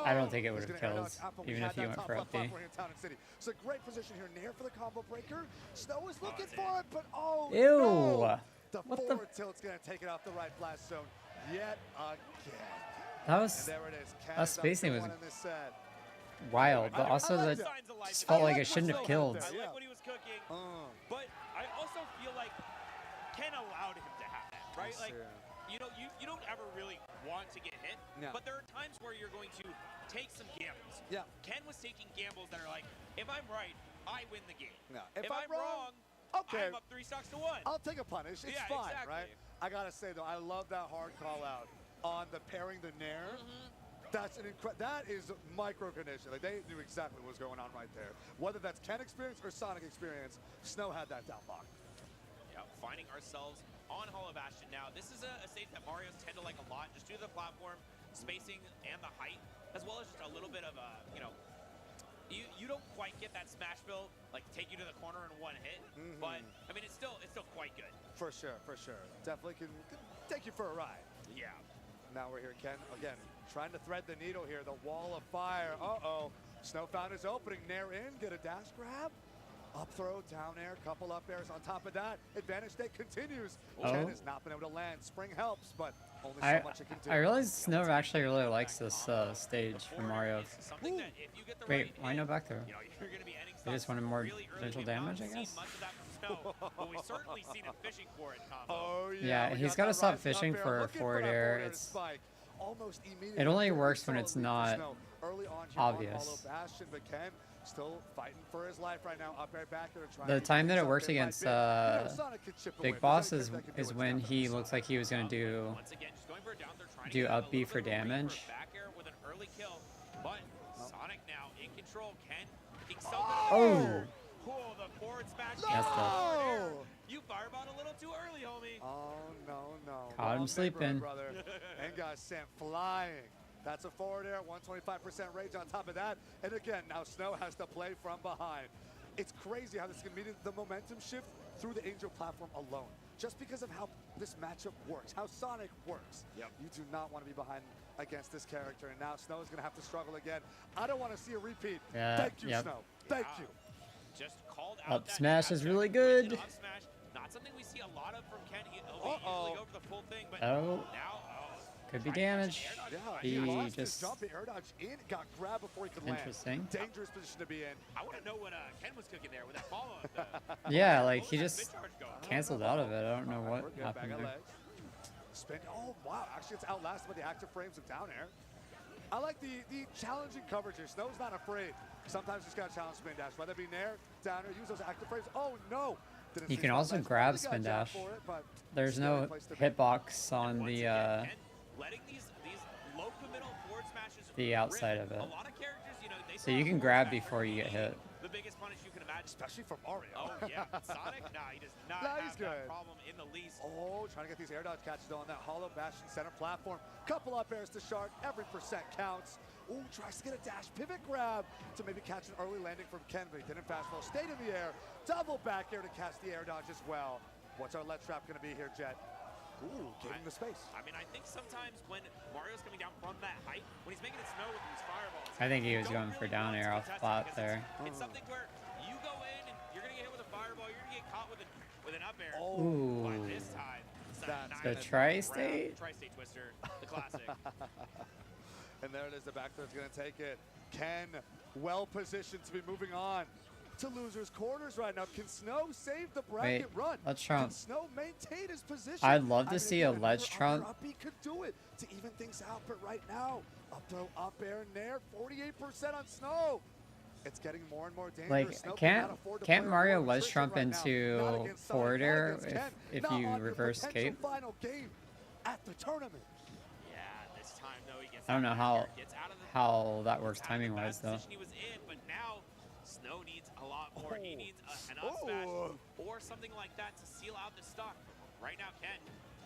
I don't think it would have killed, even if he went for up B. It's a great position here. Nair for the combo breaker. Snow is looking that's for it, but oh Ew. no. The What the- forward tilt's going to take it off the right blast zone yet again. That And was there it is. Ken that is up spacing 2-1 was in this set. wild, but I also like the that. Signs of life. just felt I like like it shouldn't myself have killed. out I there. like what he was cooking, Uh, but I also feel like Ken allowed him to have that, right? Yes, Like, sir. you don't ever really want to get hit, No. but there are times where you're going to take some gambles. Yeah. Ken was taking gambles that are like, if I'm right, I win the game. No. If I'm wrong, okay. I'm up 3 stocks to 1. I'll take a punish. It's Yeah, fine, exactly. right? I gotta say though, I love that hard call out on the pairing the Nair. That's an that is micro condition. Like they knew exactly what was going on right there. Whether that's Ken experience or Sonic experience, Snow had that down lock. Yeah, finding ourselves on Hall of Bastion now. This is a stage that Mario's tend to like a lot, just due to the platform, spacing, and the height, as well as just a little bit of a, you don't quite get that smash build, like take you to the corner in one hit, but I mean it's still quite good. For sure, for sure. Definitely can take you for a ride. Yeah. Now we're here, Ken, again, trying to thread the needle here. The wall of fire. Uh-oh. Snow found his opening. Nair in, get a dash grab. Up throw, down air, couple up airs on top of that. Advantage state continues. Oh. Ken has not been able to land. Spring helps, but only so much it can do. I realize Snow actually really likes this stage from Mario. Wait, why no back throw? They just wanted more potential damage, I guess? Oh, Yeah, he's got to stop fishing for forward air. It only works when it's not obvious. Still fighting for his life right now. Up air, back air, The time that it works against Big Boss is when he looks like he was going to do up B for damage. Oh! That's tough. You fireball a little too early, homie. Oh, no. Caught him sleeping. Brother. And got sent flying. That's a forward air, 125% rage on top of that. And again, now Snow has to play from behind. It's crazy how this can mean the momentum shift through the Angel platform alone. Just because of how this matchup works, how Sonic works. Yep. You do not want to be behind against this character. And now Snow is going to have to struggle again. I don't want to see a repeat. Yeah, Thank you, yep. Snow. Thank you. Just called out Up smash is really good. Up smash, not something we see a lot of from Ken. He'll usually go for the full thing, but Oh. now Could be damage. Yeah, He lost just... his jump, air dodge in, got grabbed before he could land. Interesting. Dangerous position to be in. I want to know what Ken was cooking there with that follow-up. Yeah, like he just canceled out of it. I don't know what happened Back there. legs. Spin. Oh, wow. Actually, it's outlasted by the active frames of down air. I like the challenging coverage here. Snow's not afraid. Sometimes just got to challenge spin dash. Whether it be nair, down air, use those active frames. Oh, no. Didn't You see can Snow also nice. grab Probably got spin jabbed dash. for it, but There's scary no place to be. hitbox on Once the again, Ken letting these low committal forward smashes the outside of it. A lot of characters, you know, they So you can grab before you get hit. The biggest punish you can imagine. Especially from Mario. Oh yeah, Sonic? Nah, he does not Nah, have he's that good. problem in the least. Oh, trying to get these air dodge catches on that hollow bastion center platform. Couple up airs to Shark. Every percent counts. Ooh, tries to get a dash pivot grab to maybe catch an early landing from Ken, but he didn't fast fall. Stayed in the air. Double back air to catch the air dodge as well. What's our ledge trap going to be here, Jet? Ooh, getting the space. I mean, I think sometimes when Mario's coming down from that height, when he's making it snow with these fireballs, I think he was you don't going for really down want air to off contest it flat because there. It's something where you go in and you're going to get hit with a fireball, you're going to get caught with an up air. Ooh. But this time, That's The tri-state? Tri-state twister, the classic. And there it is, the back throw's going to take it. Ken, well positioned to be moving on to losers' corners right now. Can Snow save the bracket run? Let's trump. Can Snow maintain his position? I'd love to I mean, see again, a ledge another trump. up he could do it to even things out, but right now, up throw, up air, nair, 48% on Snow. It's getting more and more dangerous. Like, Snow can't cannot afford to can't play Mario more ledge attrition trump right now. Not into against Sonic, forward not air against Ken, if not you on your reverse potential cape? final game at the tournament. Yeah, this time though he gets I don't know how gets out of the that works out of the timing wise bad though. position he was in, but now Snow needs a lot more. He needs an up smash or something like that to seal out the stock. Right now, Ken,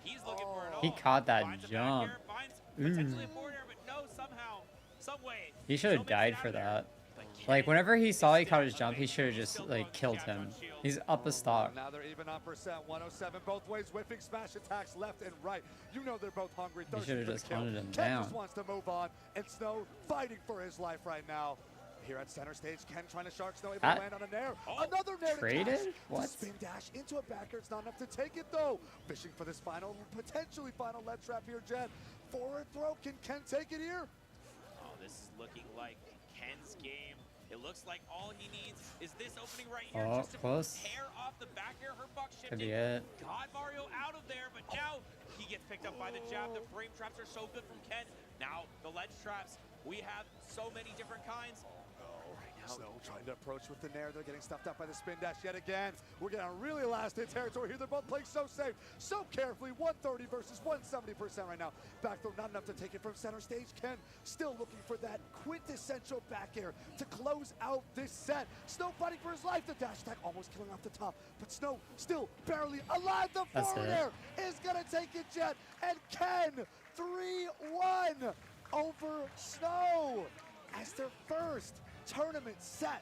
he's looking for it all. He caught that Finds a back jump. air, finds potentially a forward air, but no, somehow, some way. He should have Snow makes it died out for of there. that. But Like Ken whenever he is saw he still caught his jump, he amazing. should have just Still like going killed jabs him. on shield. He's up a stock. Now they're even on percent, 107 both ways, whipping smash attacks left and right. You know they're both hungry, He thirsty should have for the just kill. hunted him Ken down. just wants to move on, and Snow fighting for his life right now. Here at center stage, Ken trying to shark Snow, able to That land on a nair. Oh, Another nair to traded? catch. What? To spin dash into a backer. It's not enough to take it though. Fishing for this final, potentially final ledge trap here, Jet. Forward throw, can Ken take it here? Oh, this is looking like Ken's game. It looks like all he needs is this opening right here, Oh, just to close. tear off the back air. Her buck Could be shifted. it. Got Mario out of there, but now he gets picked up by the jab. The frame traps are so good from Ken. Now the ledge traps. We have so many different kinds. Snow trying to approach with the nair. They're getting stuffed up by the spin dash yet again. We're getting really last hit territory here. They're both playing so safe, so carefully. 130 versus 170% right now. Back throw not enough to take it from center stage. Ken still looking for that quintessential back air to close out this set. Snow fighting for his life. The dash attack almost killing off the top, but Snow still barely alive. The That's forward it. air is gonna take it, Jet, and Ken 3-1 over Snow as their first tournament set.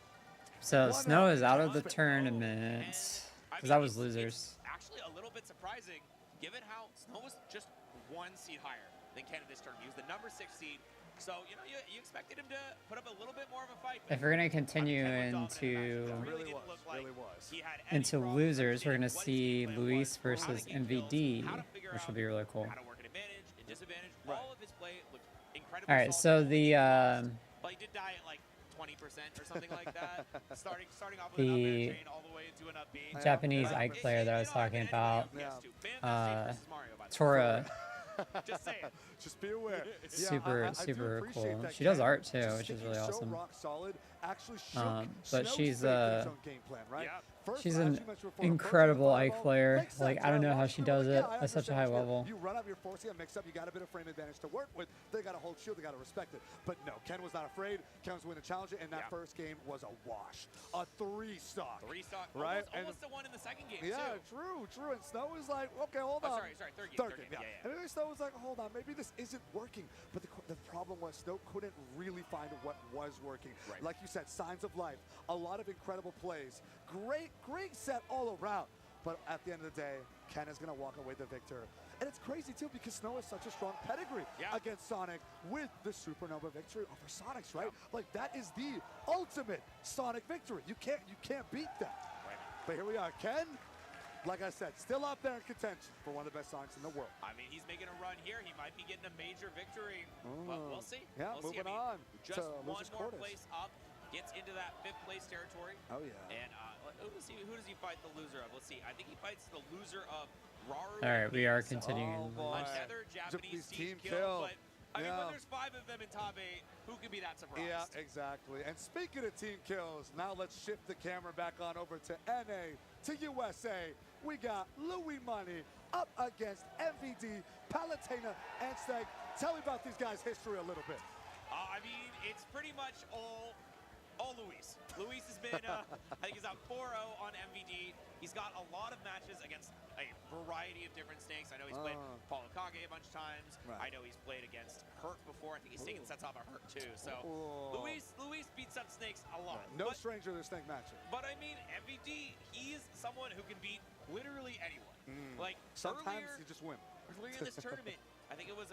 So 1-0 Snow is out of the tournament. tournament I because mean, that was it's losers. actually a little bit surprising, given how Snow was just 1 seed higher than Ken in this tournament. He was the number 6 seed. So, you know, you expected him to put up a little bit more of a fight. If we're gonna continue Ken was dominant in that into match. It Really didn't was, look like really was. he had any into problem losers, we're understanding gonna what his see game plan Luis was, how to versus get kills, MVD, how to figure which out will be really cool. how to work an advantage, a disadvantage. Right. All of his play looked incredibly All right, solid. so the But he did die at like 20% or something like that. starting off with The an up air chain all the way into an up B. Japanese Yeah. Ike player that I was talking about, Yeah. Tora, Just saying. Just be aware. super I do super appreciate cool. that She does Ken, art too, just which is sticking really so awesome. rock solid, actually shook But Snow's she's, faith in his own game plan, right? Yeah. First, She's as an you mentioned before, incredible approaching the Ike fireball player. makes Like, sense. I don't know how watched she it, does like, it yeah, I at such a understand high what you're level. doing. You run up, you're forcing a mix-up, you got a bit of frame advantage to work with. They got to hold shield, they got to respect it. But no, Ken was not afraid. Ken was winning the challenge, and that first game was a wash. A 3-stock. 3-stock. Right? Almost the one in the second game, Yeah, too. true. And Snow was like, okay, hold Oh, on. sorry, third game. Third game, yeah. And maybe Snow was like, hold on, maybe this isn't working. But the problem was Snow couldn't really find what was working. Right. Like you said, signs of life, a lot of incredible plays. Great set all around. But at the end of the day, Ken is going to walk away the victor. And it's crazy, too, because Snow has such a strong pedigree against Sonic with the Supernova victory over Sonic's, right? Like, that is the ultimate Sonic victory. You can't beat that. Right. But here we are. Ken, like I said, still up there in contention for one of the best Sonics in the world. I mean, he's making a run here. He might be getting a major victory. But we'll see. Yeah, we'll see. moving on Just to one losers' more quarters. place up. Gets into that 5th place territory. Oh, yeah. And who does he fight the loser of? Let's see. I think he fights the loser of Raru. All right, we are So, continuing. Oh, boy. another Japanese team kill. kill. But I mean, when Yeah. there's 5 of them in top 8, who can be that surprised? Yeah, exactly. And speaking of team kills, now let's shift the camera back on over to NA, to USA. We got Louis Money up against MVD, Palutena, and Steg. Tell me about these guys' history a little bit. I mean, it's pretty much all Luis. Luis has been, I think he's out 4-0 on MVD. He's got a lot of matches against a variety of different snakes. I know he's played Paulo Kage a bunch of times. Right. I know he's played against Hurt before. I think he's taken sets off of Hurt too. So Ooh. Luis beats up snakes a lot. No But- stranger to the snake matchup. But I mean, MVD, he's someone who can beat literally anyone. Like Sometimes earlier, you just win. earlier in this tournament, I think it was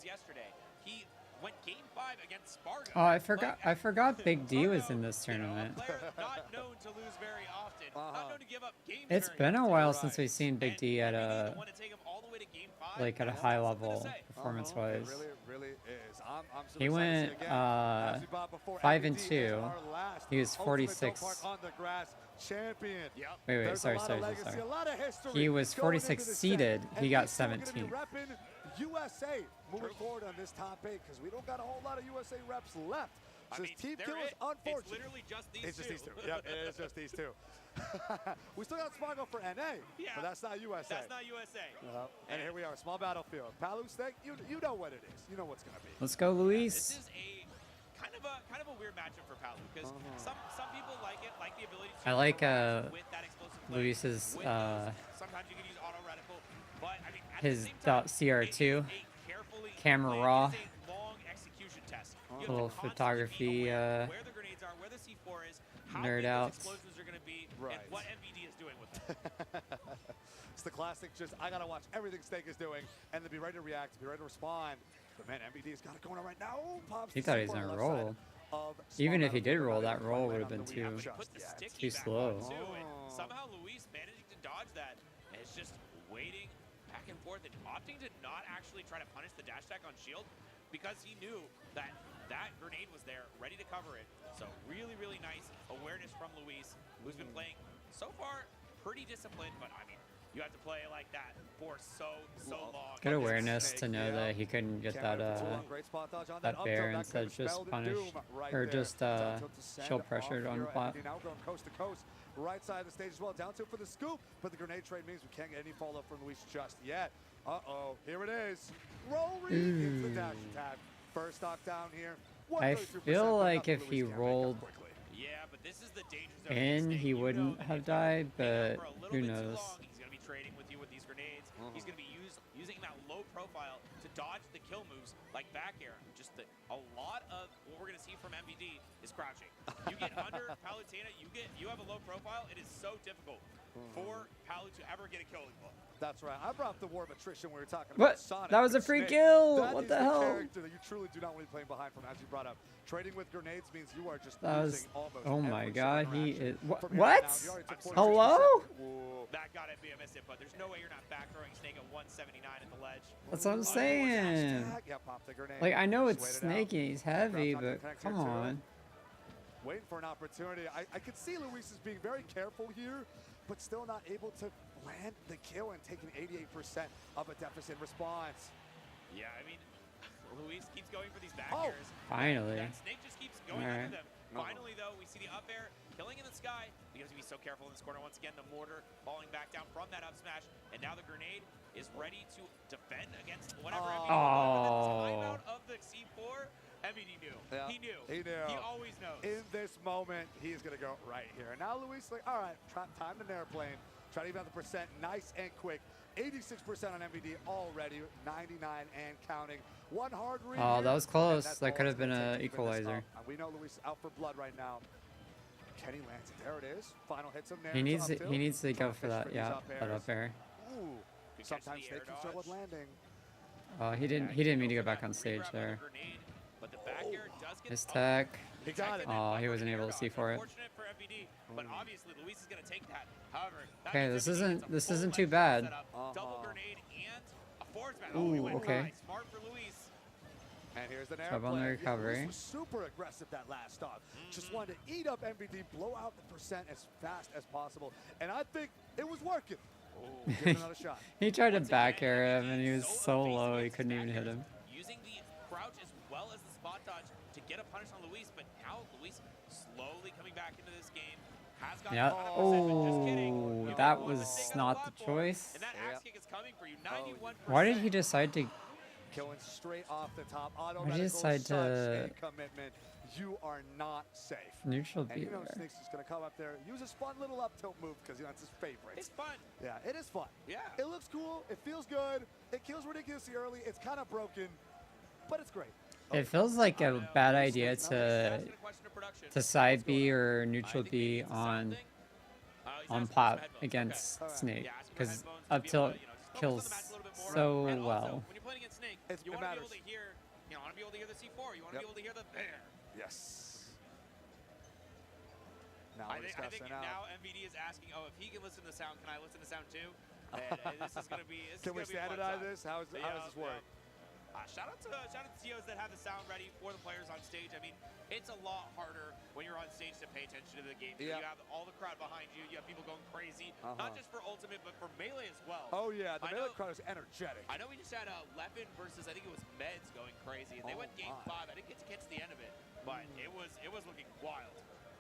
yesterday. He went Game 5 against Spargo. Oh, I forgot. Like, I forgot Big D was in Spargo, this tournament. You know, a player not known to lose very often, not known to give up games It's very been a often. while since we've seen Big And D at MVD, a the one to take him all the way to Game 5, like at a that's high something to level say. performance-wise. It really is. I'm super He excited to see went it again. As we bought before, 5 and MVD is 2. our last He was Ultimate 46. Go Park on the grass champion. Yep. Wait, There's sorry. a lot of legacy, a lot of history He was going 46 into this seeded. set. He And got these two are gonna be 17th. repping USA moving forward on this top 8 because we don't got a whole lot of USA reps left. I So mean, this team they're kill is it. unfortunate. It's literally just these It's two. just these two. Yep, it is just these two. We still got Spargo for NA, Yeah. but that's not USA. That's not USA. And here we are, small battlefield. Palu Snake, you know what it is. You know what's gonna be. Let's go, This Luis. is a kind of a weird matchup for Palu because some people like it, like the ability to I like with that explosive play, Luis's with those- sometimes you can use auto reticle, but I mean at his the same time, .cr2 it is a carefully camera planned- raw. it is a long execution test. You have to Little constantly be photography, aware of where the grenades are, where the C4 is, how nerd big out. those explosives are going to be, Right. and what MVD is doing with them. It's the classic, just I gotta watch everything Snake is doing and then be ready to react, be ready to respond. But man, MVD's got it going on right now. Oh, pops He the thought he was C4 on gonna the left roll. side of Even small if he did battlefield. roll, that Right roll on would have the been Louis too- But he just put the yet. sticky Too back slow. on too, and Oh. somehow Luis managing to dodge that. And it's just waiting back and forth and opting to not actually try to punish the dash attack on shield because he knew that that grenade was there, ready to cover it. So really, really nice awareness from Luis, who's been playing so far pretty disciplined, but I mean, you have to play like that for so long. Good Like awareness Snake, to know yeah. that he couldn't get Can't that wait for too long. Great spot dodge on that up bear tilt. instead could've just spelled punish doom right or there. just Down tilt to send shield off pressured on here. plot. MVD now going coast to coast. Right side of the stage as well. Down tilt for the scoop, but the grenade trade means we can't get any follow-up from Luis just yet. Uh-oh, here it is. Roll read into the dash attack. First stock down here. I 132%, feel but like nothing if he Luis can't make up rolled quickly. Yeah, but this is the danger zone. in, Snake. he You know wouldn't that have if you died, hang out but for a little who bit too knows? long, he's going to be trading with you with these grenades. He's going to be using that low profile to dodge the kill moves like back air. Just a lot lot of what we're going to see from MVD is crouching. You get under Palutena, you have a low profile. It is so difficult for Palu to ever get a killing blow. That's right. I brought up the war of attrition when we were talking What? about Sonic. That was a but free Snake, kill. that What is the hell? character that you truly do not want to be playing behind from, as you brought up. Trading with grenades means you are just That was. losing almost Oh my every God. single He interaction. is. From here on What? out, you already took 46%. Hello? Whoa. That got to be a miss hit, but there's no way you're not back throwing Snake at 179 at the ledge. That's what I'm saying. Yeah, pop the grenade. Like, I know it's Just wait it Snake out. and he's heavy, Drops onto but the connector come too. on. Waiting for an opportunity. I could see Luis is being very careful here, but still not able to land the kill and taking 88% of a deficit response. Yeah, I mean, Luis keeps going for these back Oh. airs. Finally. That Snake just keeps going Alright. under them. Finally, though, we see the up air killing in the sky. He has to be so careful in this corner. Once again, the mortar falling back down from that up smash, and now the grenade is ready to defend against whatever. Oh. Timeout of the C4. MVD knew. Yeah, He knew. he knew. He always knows. In this moment, he's going to go right here. And now Luis like, all right, time to airplane. Try to even out the percent. Nice and quick. 86% on MVD already. 99 and counting. One hard read. Oh, that was close. And that's That all could it's have been gonna an take to finish this equalizer. up. We know Luis is out for blood right now. Kenny lands it. There it is. Final hits him there. He needs Up to, tilt. he needs to Trying go for fish that. these Yeah, up that airs. up air. Ooh. Good catch Sometimes the they air can struggle with dodge. landing. He Yeah, didn't mean to go go for back that on stage regrab on the there. grenade, but the back air does get His up. tech. He got it. Oh, he wasn't Air able to dodge. see for it. Unfortunate for MVD, but obviously Luis is going to take that. However, that Okay, means this MVD isn't- gets a this full isn't too ledge bad. setup, double grenade and a forward smash. Ooh, he went okay. high. Smart for Luis. And here's an Job airplane. on the Yeah, recovery. Luis was super aggressive that last stop. Just wanted to eat up MVD, blow out the percent as fast as possible. And I think it was working. Oh, give it another shot. He tried to Once back again, air him, MVD and he was so so evasive low he against couldn't his even back hit airs, him. Using the crouch as well as the spot dodge to get a punish on Luis, but now Luis slowly coming back into this game. Has got Yeah. the 100%, but just kidding. Oh, You that made one was mistake on not the platform, choice. And that axe kick is coming for you. 91%. Why did he decide to? Killing straight off the top. Auto Why did he medical, decide such a to- commitment. You are not safe. Neutral And you know beaver. Snake's just going to come up there, use his fun little up tilt move because that's his favorite. It's fun. Yeah, it is fun. Yeah. It looks cool. It feels good. It kills ridiculously early. It's kind of broken, but it's great. It feels like a bad idea That's to gonna question of production. side B or I neutral think B maybe it's the sound on thing. He's asking for some plat headphones. against Okay. Snake Yeah, asking for because headphones to up be able tilt to, just focus on kills the match a little bit more. so And also, well. when you're playing against Snake, It you want to be able matters. to hear, want to be able to hear the C4. You want to be able to hear the bear. Yes. Now I we're think discussing now MVD is asking, oh, if he can listen to sound, can I listen to sound too? And this is going to be. Can we standardize this? How does this work? Shout out to TOs that have the sound ready for the players on stage. I mean, it's a lot harder when you're on stage to pay attention to the game. Yeah. You have all the crowd behind you. You have people going crazy, not just for Ultimate, but for Melee as well. Oh yeah, the I melee know- crowd is energetic. I know we just had Leffen versus I think it was Meds going crazy, and they Oh went game my. 5. I didn't get to catch the end of it, but it was looking wild.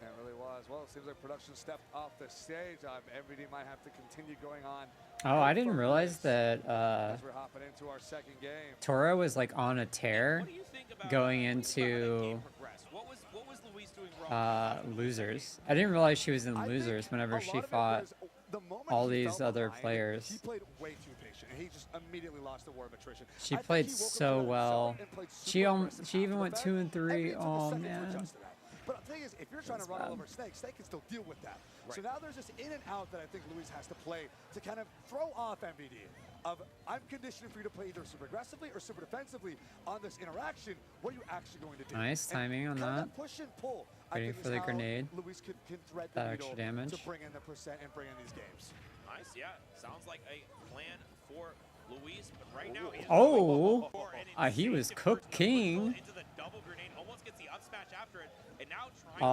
It really was. Well, it seems like production stepped off the stage. MVD might have to continue going on. Oh, I didn't realize that As we're hopping into our second game. Tora was like on a tear What do you think about going what do you think about how that game into progressed? What was Luis doing wrong? losers. I didn't realize she was in I think losers whenever a she lot of it fought was the moment all he these fell other behind, players. He played way too patient, and he just immediately lost the war of attrition. She I think played he woke up to so that himself well. and played She super aggressive she even after went the 2 and fact. 3. MVD took a Oh second to man. adjust to that. But the thing is, if you're trying to That's run all bad. over Snake, Snake can still deal with that. So Right. now there's this in and out that I think Luis has to play to kind of throw off MVD. Of I'm conditioning for you to play either super aggressively or super defensively on this interaction. What are you actually going to do? Nice And timing on kind that. of push and pull. Waiting I think for is the how grenade. Luis can thread That the extra needle damage. to bring in the percent and bring in these games. Nice, yeah. Sounds like a plan for Luis, but right now he is Oh, for an he was insane cooked conversion. king. Into the double grenade, almost gets the up smash after it, and now trying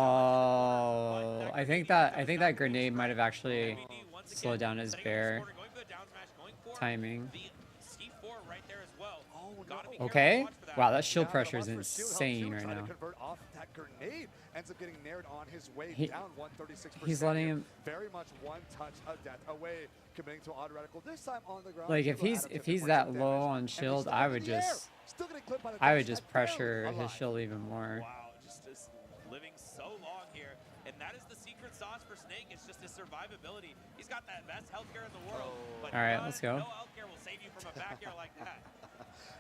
Oh, I think that grenade might have actually MVD once again slowed down his setting up bear corner, going for the down smash, going for timing. the C4 right there as well. Oh, Gotta be no. careful, Okay. watch for that. Wow, that shield Now, pressure is the one for shield helps insane too, right trying to now. convert off that grenade. Ends up getting nared on his way He- down 136%. he's letting here. him- Very much one touch of death away, committing to auto reticle. This time on the ground. Like if Shield he's added if 50 he's points that of low damage, on and he's shield, still I in would the air. just Still getting clipped by the I would damage just side, barely pressure his alive. shield even more. Wow, just living so long here. And that is the secret sauce for Snake. It's just his survivability. He's got that best healthcare in the world. But All right, none- let's go. No healthcare will save you from a back air like that.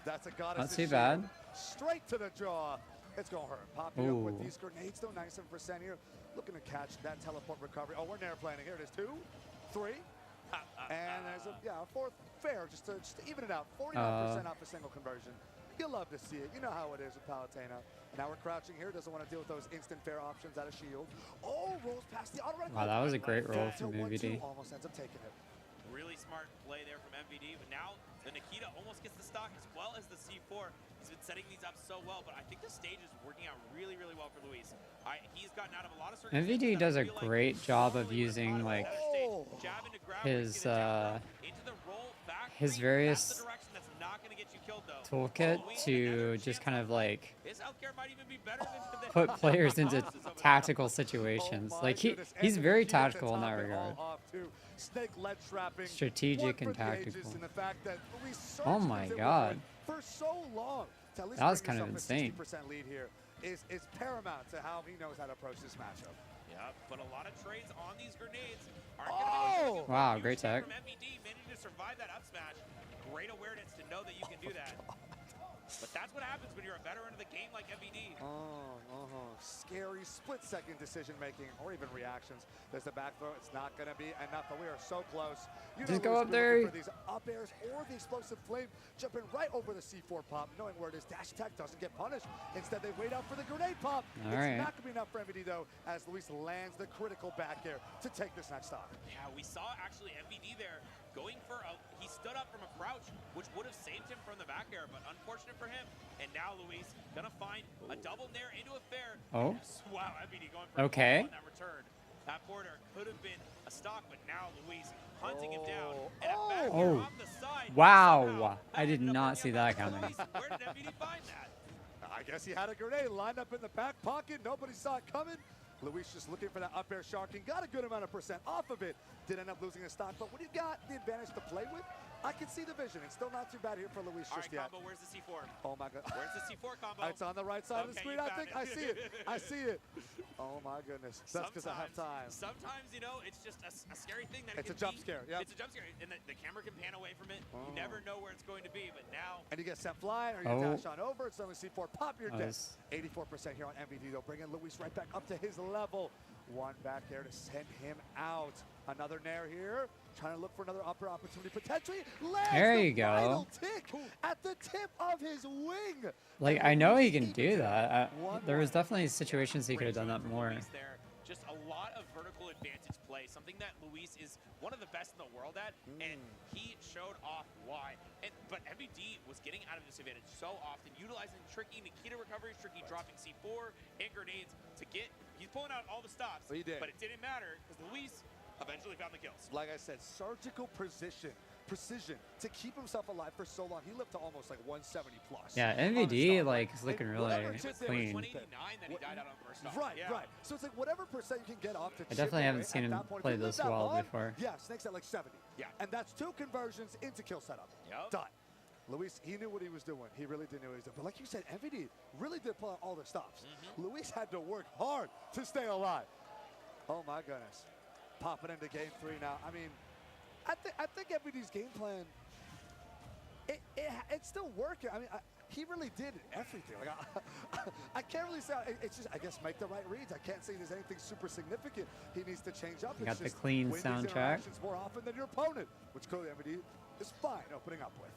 That's a goddess. Not too shield. bad. Straight to the jaw. it's going to hurt. Popping up with Ooh. these grenades, though, 97% here. Looking to catch that teleport recovery. Oh, we're nair planning. Here it is, 2, 3. And there's a fourth fair, just to even it out. 49% off a single conversion. You'll love to see it. You know how it is with Palutena. Now we're crouching here. Doesn't want to deal with those instant fair options out of shield. Oh, rolls past the auto. Wow, that was a great roll from MVD. Almost ends up taking it. Really smart play there from MVD, but now the Nikita almost gets the stock as well as the C4. He's been setting these up so well, but I think the stage is working out really, really well for Luis. He's gotten out of a lot of circumstances. MVD does a I feel like great job of normally using would like jab into grab where he's his gonna jab into the roll back his three. various That's the direction that's not gonna get you killed, though. toolkit Luis, to another just chance kind of on play. like His healthcare might even be better than put players into bosses over there. tactical situations. Oh like my goodness. he's And very Nikita to tactical in top that it regard. all off, too. Snake lead trapping. Strategic One and for the ages, tactical. and the fact that Luis surged Oh my into it God. for so long. To at least That was bring kind of yourself a insane. 60% lead here is paramount to how he knows how to approach this matchup. Yeah, but a lot of trades on these grenades aren't Oh! going to be Wow, great tech. from MVD, managing to survive that up smash. Great awareness to know that you can do that. But that's what happens when you're a veteran of the game like MVD. Scary split-second decision-making or even reactions. There's the back throw. It's not going to be enough, but we are so close. You Just know go Luis up been there. looking for these up airs or the explosive flame, jumping right over the C4 pop, knowing where it is. Dash attack doesn't get punished. Instead, they wait out for the grenade pop. All It's right. not going to be enough for MVD, though, as Luis lands the critical back air to take this next stock. Yeah, we saw actually MVD there going for a, he stood up from a crouch, which would have saved him from the back air, but unfortunate for him. And now Luis gonna find a double nair into a fair. Oh. Wow, MVD going for Okay. a on that return. That border could have been a stock, but now Luis hunting him down. And a back air Oh. off the side. Wow. Somehow, I did ended up not working see out that for coming. Luis. Where did MVD find that? I guess he had a grenade lined up in the back pocket. Nobody saw it coming. Luis just looking for that up air sharking. Got a good amount of percent off of it. Did end up losing a stock, but when you got the advantage to play with, I can see the vision. It's still not too bad here for Luis All just right, yet. combo, where's the C4? Oh my God. Where's the C4 combo? It's on the right side of the Okay, screen. you I found think it. I see it. I see it. Oh my goodness. That's because I have time. Sometimes, you know, it's just a scary thing that It's it a can jump be. scare, yep. It's a jump scare, and the camera can pan away from it. Oh. You never know where it's going to be, but now And you get sent flying or you Oh. dash on over. It's only C4. Pop your dead. Nice. 84% here on MVD, though. Bringing Luis right back up to his level. One back there to send him out. Another nair here. Trying to look for another upper opportunity. Potentially lands There the you go. final tick at the tip of his wing. Like And I know he Luis can evens do it. that. There was 1-1. definitely situations he could have done that more. Luis there, just a lot of vertical advantage play, something that Luis is one of the best in the world at, and he showed off why. But MVD was getting out of this advantage so often, utilizing tricky Nikita recoveries, tricky dropping C4 and grenades to get. He's pulling out all the stops, He did. but it didn't matter because Luis eventually found the kills. Like I said, surgical precision to keep himself alive for so long. He lived to almost like 170 plus. Yeah, on his MVD stock. like is looking And really whatever It was clean. 189 that he died out on first off. Right, Yeah. right. So it's like whatever percent you can get off to I definitely chip haven't away seen at him that point. play If you live this that well long, before. Yeah, Snake's at like 70. Yeah. And that's 2 conversions into kill setup. Yep. Done. Luis, he knew what he was doing. He really did know what he was doing. But like you said, MVD really did pull out all the stops. Luis had to work hard to stay alive. Oh my goodness. Popping into game 3 now. I mean, I think MVD's game plan, it's still working. I mean, he really did everything. Like I can't really say. It's just, I guess, make the right reads. I can't say there's anything super significant he needs to change up. You It's got the just clean win these soundtrack. interactions more often than your opponent, which clearly MVD is fine opening up with.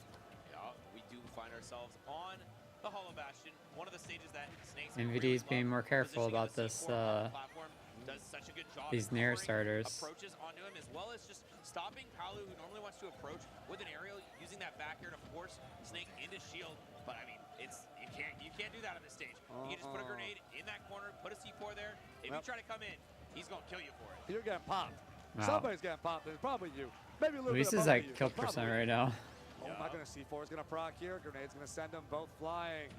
Yeah, we do find ourselves on the Hollow Bastion, one of the stages that Snake's MVD is being more careful about this, platform does such a good job these of nair covering starters. approaches onto him, as well as just stopping Palu, who normally wants to approach with an aerial, using that back air to force Snake into shield. But I mean, you can't do that on this stage. You can just put a grenade in that corner, put a C4 there. If you try to come in, he's gonna kill you for it. You're getting popped. Wow. Somebody's getting popped. It's probably you. Maybe a little Luis bit is above at you, kill but percent probably. right now. Oh my goodness, C4 is gonna proc here. Grenade's gonna send them both flying.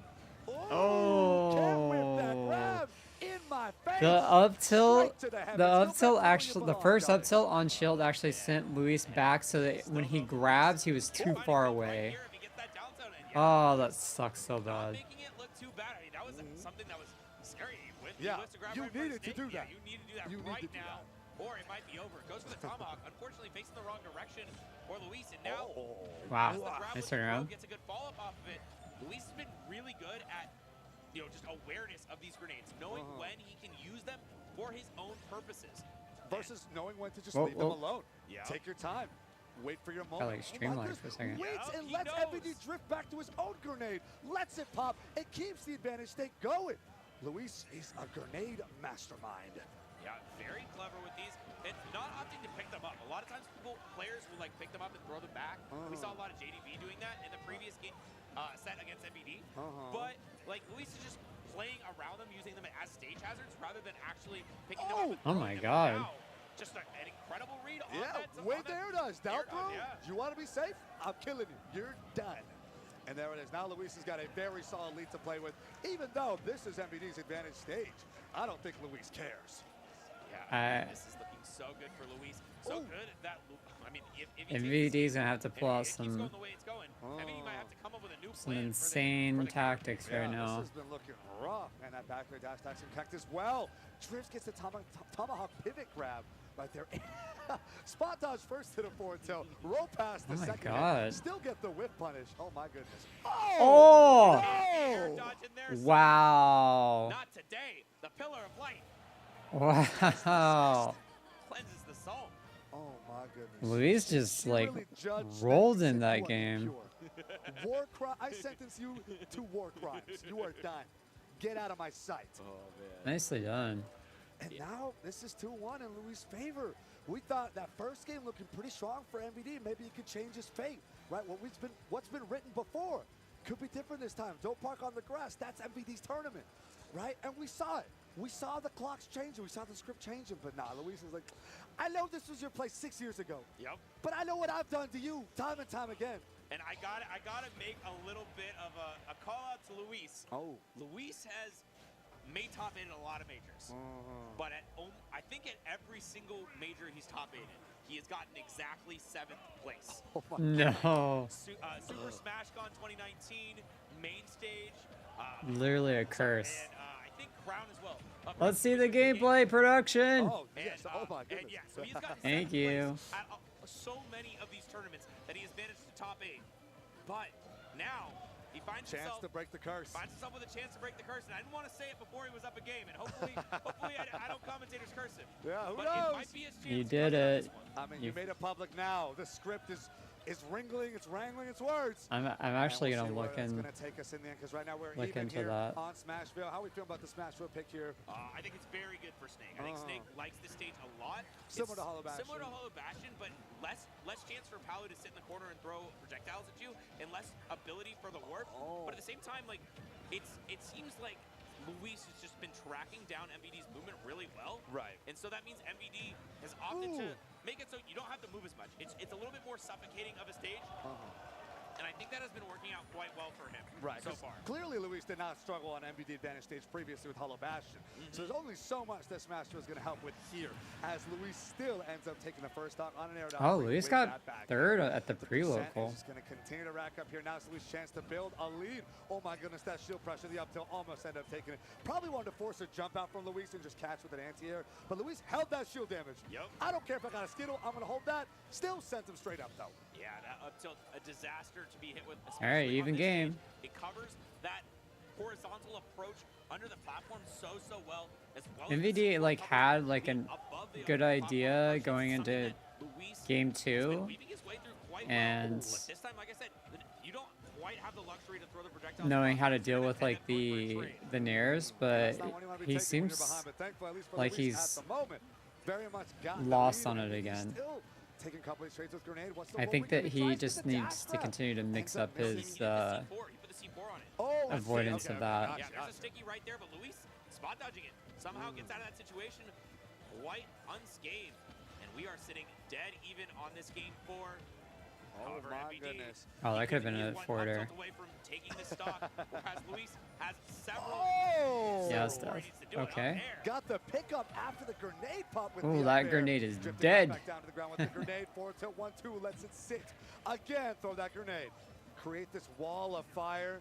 Oh. Can't whip that grab in my face. The up tilt, Straight to the heavens. the Go up back to tilt where you actually, the belong, first up guys. tilt on shield actually sent Luis back so that when he grabs, he was too far away. Right here, if he gets that down zone in. Oh, that sucks so Not bad. making it look too bad. I mean, that was something that was scary. Yeah, to grab you right in front of needed to Snake. do Yeah, that. you need to do that You need right to do now, or it might be over. Goes for the tomahawk. Unfortunately, facing the wrong direction for Luis, and now Wow, as the grab nice with the turnaround. throw gets a good follow-up off of it. Luis has been really good at, just awareness of these grenades, knowing when he can use them for his own purposes. Versus knowing when to just Whoa, leave them whoa. alone. Yeah. Take your time. Wait for your Got moment. like streamlined for a second. Waits Yeah, and he lets knows. MVD drift back to his own grenade. Lets it pop. It keeps the advantage state going. Luis is a grenade mastermind. Yeah, very clever with these. It's not opting to pick them up. A lot of times players will like pick them up and throw them back. We saw a lot of JDB doing that in the previous game set against MVD. But like Luis is just playing around them, using them as stage hazards rather than actually picking them up and Oh throwing my them God. down. Just an incredible read on Yeah, that. wait there does. Down air throw. dodge, yeah. You want to be safe? I'm killing you. You're done. And there it is. Now Luis has got a very solid lead to play with, even though this is MVD's advantage stage. I don't think Luis cares. Yeah, this is looking so good for Luis. So good that, I mean, if he MVD's gonna have to pull out keeps some going the way it's going, MVD might have to come up with a new plan insane for the tactics right This now. has been looking rough. And that back air dash attacks Impact as well. Drift gets the tomahawk pivot grab right there. Spot dodge first to the forward tilt. Roll past the Oh my second. God. Hit. Still get the whip punish. Oh my goodness. Oh! air No! dodge in there. Wow. Not today. The pillar of light Wow. cleanses the soul. Oh my goodness. Luis just She like really judged rolled that. He in said, that "You are game. impure. War crime. I sentence you to war crimes. You are done. Get out of my sight. Nicely done. And now this is 2-1 in Luis' favor. We thought that first game looking pretty strong for MVD. Maybe he could change his fate, right? What's been written before could be different this time. Don't park on the grass. That's MVD's tournament, right? And we saw it. We saw the clocks changing. We saw the script changing. But nah, Luis is like, I know this was your place 6 years ago. Yep. But I know what I've done to you time and time again. And I gotta make a little bit of a call out to Luis. Oh. Luis has made top 8 in a lot of majors, but I think at every single major he's top 8 in, he has gotten exactly 7th place. Oh my No. Super Smash Con 2019, main stage. Literally a curse. And I think Crown as well. Let's see the gameplay production. Oh, yes. Oh my goodness. And yeah, so he's got Thank 7th you. place at so many of these tournaments that he has managed to top 8. But now he finds Chance himself to break the curse. finds himself with a chance to break the curse, and I didn't want to say it before he was up a game, and hopefully I don't commentators curse him. Yeah, who But knows? it might be his chance. You to did curse on it. this one. I mean, you made it public now. The script is wrangling, it's wrangling its words. I'm actually And gonna we'll look see where it's in. gonna take us in the end, because right now we're look even into here that. on Smashville. How we feel about the Smashville pick here? I think it's very good for Snake. I think Snake likes this stage a lot. Similar It's to Hollow Bastion. Similar to Hollow Bastion, but less chance for Palu to sit in the corner and throw projectiles at you, and less ability for the warp. But at the same time, like it seems like Luis has just been tracking down MVD's movement really well. Right. And so that means MVD has opted to make it so you don't have to move as much. It's a little bit more suffocating of a stage. And I think that has been working out quite well for him so 'cause far. Clearly, Luis did not struggle on MVD advantage stage previously with Hollow Bastion. So there's only so much that Smashville is going to help with here, as Luis still ends up taking the first stock on an air down. Oh, three Luis with got that back. third at the The pre-local. percentage is going to continue to rack up here. Now it's Luis' chance to build a lead. Oh my goodness, that shield pressure, the up tilt almost ended up taking it. Probably wanted to force a jump out from Luis and just catch with an anti-air, but Luis held that shield damage. Yep. I don't care if I got a Skittle, I'm going to hold that. Still sent him straight up though. Yeah, that up tilt, a disaster to be hit with. All right, especially on even this game. stage. It covers that horizontal approach under the platform so well, as well. MVD as like coverage had like a above the good platform idea approach. going It's something into that Luis game has been 2, weaving his way through quite and well. But this time, like I said, you don't quite have the luxury to throw the projectiles. knowing across how to the deal screen with and like then going for a trade. the nairs, but That's not when you wanna be he taken when you're seems behind, but thankfully, at least for like Luis he's at the moment, very much got the lost lead, on and it he's again. still taking a couple of trades with grenade. What's the I roll think we that do? he tries with just the needs dash to grab. continue to mix Ends up up missing. his He put the C4 on it. Oh, I see. avoidance Okay, of okay, that. gotcha, Yeah, there's a gotcha. sticky right there, but Luis spot dodging it. Somehow gets out of that situation quite unscathed. And we are sitting dead even on this game 4. Oh However, my MVD, goodness. Oh, that he could have been is a one forward up air. tilt away from taking the stock, whereas Luis has several. Oh! Yeah, before stuff. he needs to do it up Okay. there. Got the pickup after the grenade pop with Ooh, the that up air. grenade is Drifting dead. Back down to the ground with the grenade. Forward tilt 1-2 lets it sit. Again, throw that grenade. Create this wall of fire.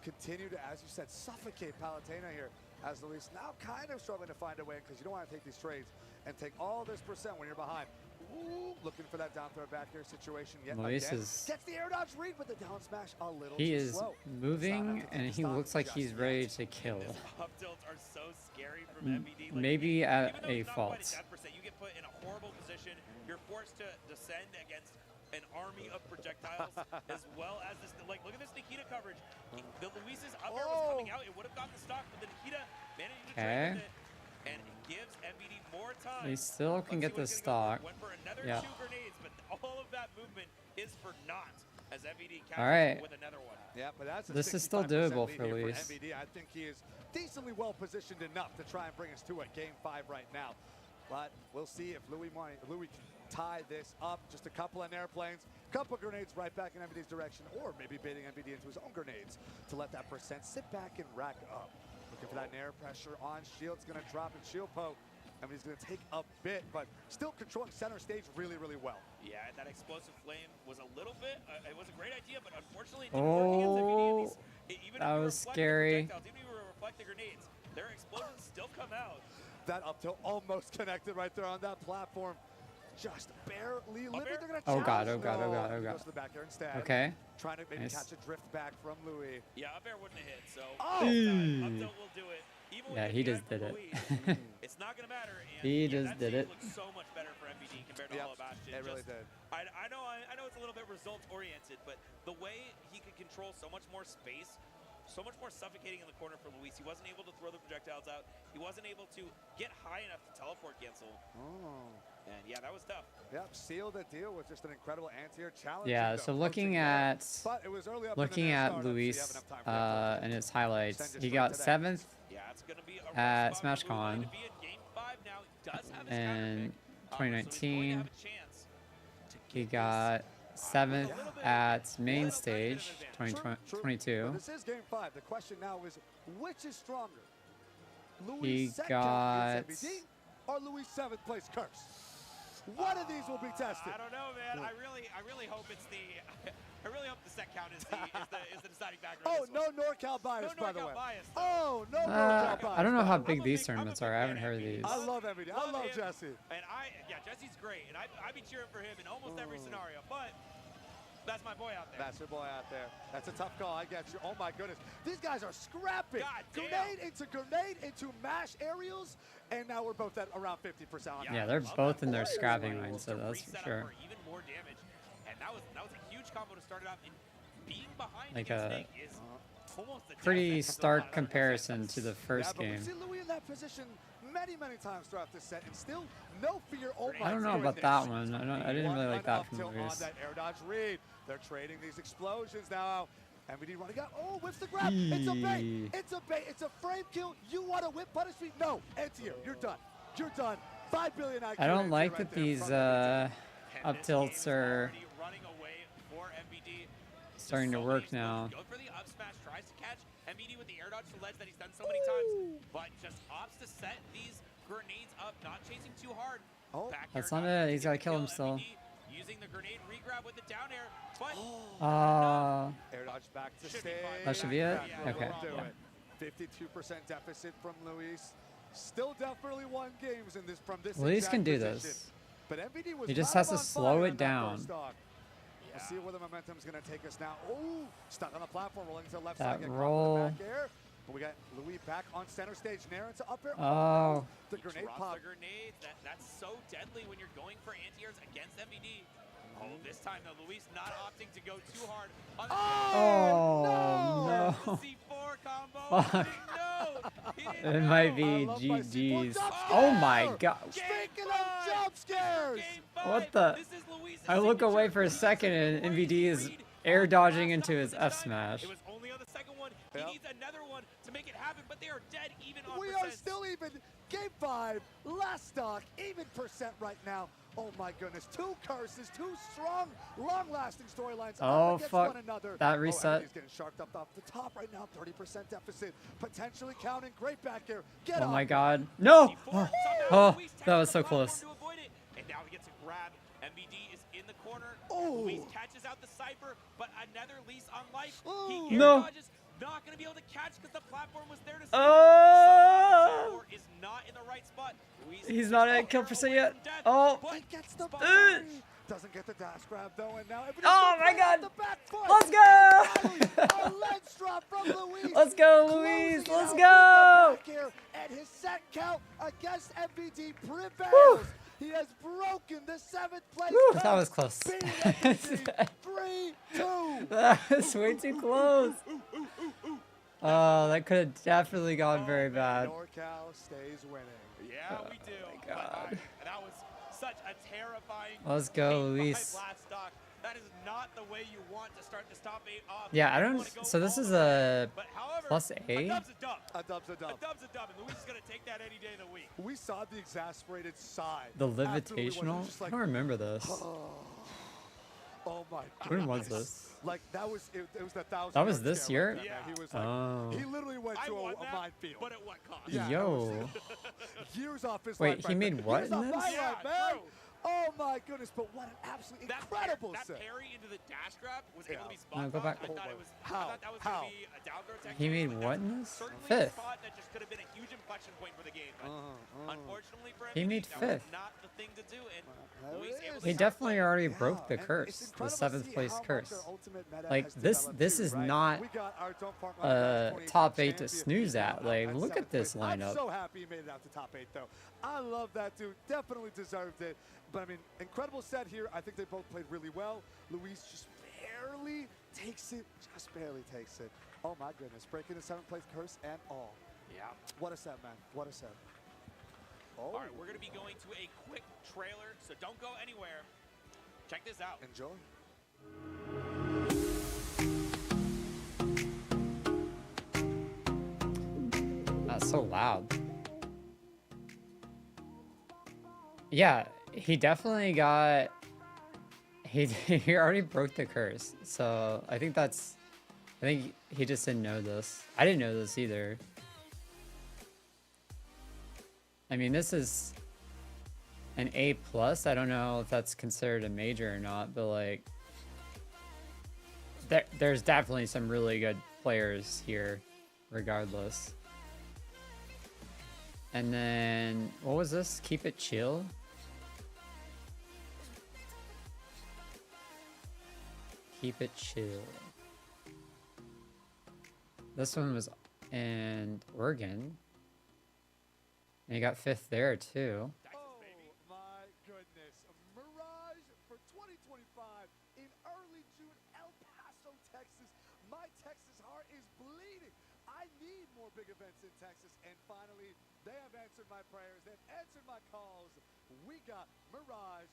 Continue to, as you said, suffocate Palutena here. As Luis now kind of struggling to find a way, because you don't want to take these trades and take all this percent when you're behind. Ooh, looking for that down throw back here situation yet Luis again. is- Gets the air dodge read, but the down smash a little He too is slow. moving, and he looks like he's ready to kill. Up tilts are so scary from MVD. Like, Maybe even at though a he's not quite fault. at 10%, you get put in a horrible position. You're forced to descend against an army of projectiles, as well as this. Like, look at this Nikita coverage. The Luis's up air was coming out. It would have gotten the stock, but the Nikita managed to trade with it, and it gives MVD more time. He still can get the stock. Went for another Yeah. 2 grenades, but all of that movement is for naught as MVD catches All right. with another one. Yeah, but that's a This is still 65% doable lead for here Luis. MVD. I think he is decently well positioned enough to try and bring us to a game 5 right now. But we'll see if Louis can tie this up. Just a couple of airplanes, couple grenades right back in MVD's direction, or maybe baiting MVD into his own grenades to let that percent sit back and rack up. Looking for that air pressure on shield. It's going to drop and shield poke. MVD's going to take a bit, but still controlling center stage really, really well. Yeah, that explosive flame was a little bit. It was a great idea, but unfortunately, it didn't work against MVD. Even that if you was reflect the scary. projectiles, even if you reflect the grenades, their explosions still come out. That up tilt almost connected right there on that platform. Just barely living. They're gonna Oh God, challenge. oh God, oh God, No, oh he God. goes to the back air instead. Okay. Trying to maybe Nice. catch a drift back from Louis. Yeah, up air wouldn't have hit, so Oh! up tilt will do it. Even with Yeah, the he DI just from did it. Louis, it's not gonna matter. And He yeah, just that did stage it. looks so much better for MVD compared to Yep, Hollow Bastion. it really Just- did. I know it's a little bit results oriented, but the way he could control so much more space, so much more suffocating in the corner for Luis. He wasn't able to throw the projectiles out. He wasn't able to get high enough to teleport cancel. Oh. And yeah, that was tough. Yep, sealed the deal with just an incredible anti-air challenge. Yeah, so looking at But it was early up in the looking near at startup, so you have Luis enough time for that to and his highlights, Send he it got straight to that. 7th Yeah, it's gonna be a rough at spot for Louis SmashCon to be in game 5 now. He does have his in counterpick, so he's going to 2019. have a chance to He get got 7th at main stage, True, true. 2022. But this is game 5. The question now is, which is stronger? Louis He second got- against MVD or Louis 7th place curse? One of these will be tested. I don't know, man. I really hope it's the. I really hope the set count is the deciding factor. Oh, in this one. no NorCal bias, No by the NorCal way. bias, though. Oh, no NorCal bias. I don't know how by the way. big these tournaments are. I haven't heard of these. I love MVD. I love him. Jesse. And Jesse's great, and I'd be cheering for him in almost every scenario. But that's my boy out there. That's your boy out there. That's a tough call. I get you. Oh, my goodness. These guys are scrapping. God damn. Grenade into mash aerials, and now we're both at around 50% on Yeah, that. they're love both that in their play. scrapping Able lane, to so that's for reset up sure. for even more damage, and that was a huge combo to start it off. And being behind Like against a Snake is almost a Pretty death sentence. stark comparison to the Yeah, first but game. we've seen Louis in that position many, many times throughout this set, and still no fear. Oh my I don't know about goodness. that one. I didn't really like that from One up Luis. tilt on that air dodge read. They're trading these explosions now. MVD running out. Oh, whips the grab. It's a bait. Eee. It's a bait. It's a frame kill. You want to whip punish me? No. Anti-air. You're done. You're done. 5 billion IQ. I don't anti-air like right that there these from MVD. And up this tilts game is are already running away for MVD. starting to So work many now. explosions. Goes for the up smash, tries to catch MVD with the air dodge to ledge that he's done so many times, but just opts to set these grenades up, not chasing too hard. Oh. Back That's air not dodge it. He's to gotta kill him still. MVD using the grenade regrab with the down air, but Air dodge back to Should be stage. fine. That should be it? Yeah, Okay, we'll do yeah. it. 52% deficit from Luis. Still definitely won games in this from this. Luis exact can do position. this. But MVD was He just kind has of to on slow fire it in that down. first stock. We'll see where the momentum's going to take us now. Oh, stuck on the platform, rolling to the left That side. Get caught with the roll. back air. But we got Louis back on center stage. Nair into up air. Oh. The grenade drops pop. the grenades. That's so deadly when you're going for anti-airs against MVD. Oh, this time though, Luis not opting to go too hard on the Oh, The no. C4 combo. Fuck. He didn't know. It might be I love my C4 GG's. jump Oh scare. my god. Speaking of jump scares. Game What 5. the? This is Luis's I look signature. away for a He needs second and MVD is read air on the dodging last into up his this F time. smash. It was only on the second one. Yep. He needs another one to make it happen, but they are dead even on We are still even. Game 5, last stock, even percent right now. Oh my goodness, 2 curses, 2 strong, long-lasting storylines Oh, up against fuck. one another. That reset. He's getting sharked up off the top right now, 30% deficit, potentially counting. Great back air. Get Oh off. my god. No! C4, somehow Oh, Luis that was taps so the platform close. to avoid it, and now he gets a grab. MVD is in the corner. Oh. Luis catches out the Cypher, but another lease on life. Ooh. He air No. dodges, not going to be able to catch because the platform was there to save Oh! Sandor is not in the right spot. Luis He's is not just at kill a hair percent away yet. from death, Oh. but He gets the Spot- berry. Doesn't get the dash grab though, and now everybody's Oh gonna my play on God. the back foot. Let's And go. finally, a ledge drop from Luis. Let's go, Closing Luis. it Let's out go. with the back air, and his set count against MVD prevails. He has broken the 7th place. Whew, that curse, was close. beating MVD 3-2. That was way too close. Oh, that could have definitely gone very bad. NorCal stays winning. Yeah, we do. my God. That was such a terrifying. Let's go, 8-5 Luis. last stock. That is not the way you want to start this top 8 off. Yeah, I You don't. wanna go So this all is the way. a But however, plus a A. dub's a dub. A dub's a A dub. dub's a dub, and Luis is going to take that any day of the week. We saw the exasperated side. The after we won. It was Levitational. just I like, don't remember this. oh my god. When was this? Like that was it was the 1,000. That was yard this scale year? right there, man. He was like, Oh. he literally went I to won a that, minefield. but at what cost? Yeah, Yo. Years off his Wait, life he right made there. what Years in off this? my Yeah, life, man. true. Oh my goodness, but what an absolutely incredible that set. parry into the dash grab was able to be Yeah. spot No, go on. back. I thought it was. How? I thought that was How? going to be a down throw technique. He made but what that's in this? certainly a Fifth. spot that just could have been a huge inflection point for the game. But unfortunately for him, He made that fifth. was not the thing to do. And There Luis it able is. to He stop definitely playing. already Yeah, broke the and it's curse, the incredible to 7th see place how much curse. our ultimate meta Like has this developed this too, is right? not We got our Don't Park Live 28 top 8 to champion. snooze at. Like At look at 7th this place. I'm lineup. so happy he made it out to top 8 though. I love that dude. Definitely deserved it. But I mean, incredible set here. I think they both played really well. Luis just barely takes it. Just barely takes it. Oh my goodness. Breaking the 7th place curse and all. Yeah. What a set, man. What a set. Oh. All right, we're going to be going to a quick trailer, so don't go anywhere. Check this out. Enjoy. That's so loud. Yeah, he definitely got. He already broke the curse, so I think that's. I think he just didn't know this. I didn't know this either. I mean, this is an A plus. I don't know if that's considered a major or not, but like, there's definitely some really good players here, regardless. And then, what was this? Keep it chill? Keep it chill. This one was in Oregon. And he got 5th there, too. Oh my goodness. Mirage for 2025 in early June, El Paso, Texas. My Texas heart is bleeding. I need more big events in Texas. And finally, they have answered my prayers. They've answered my calls. We got Mirage.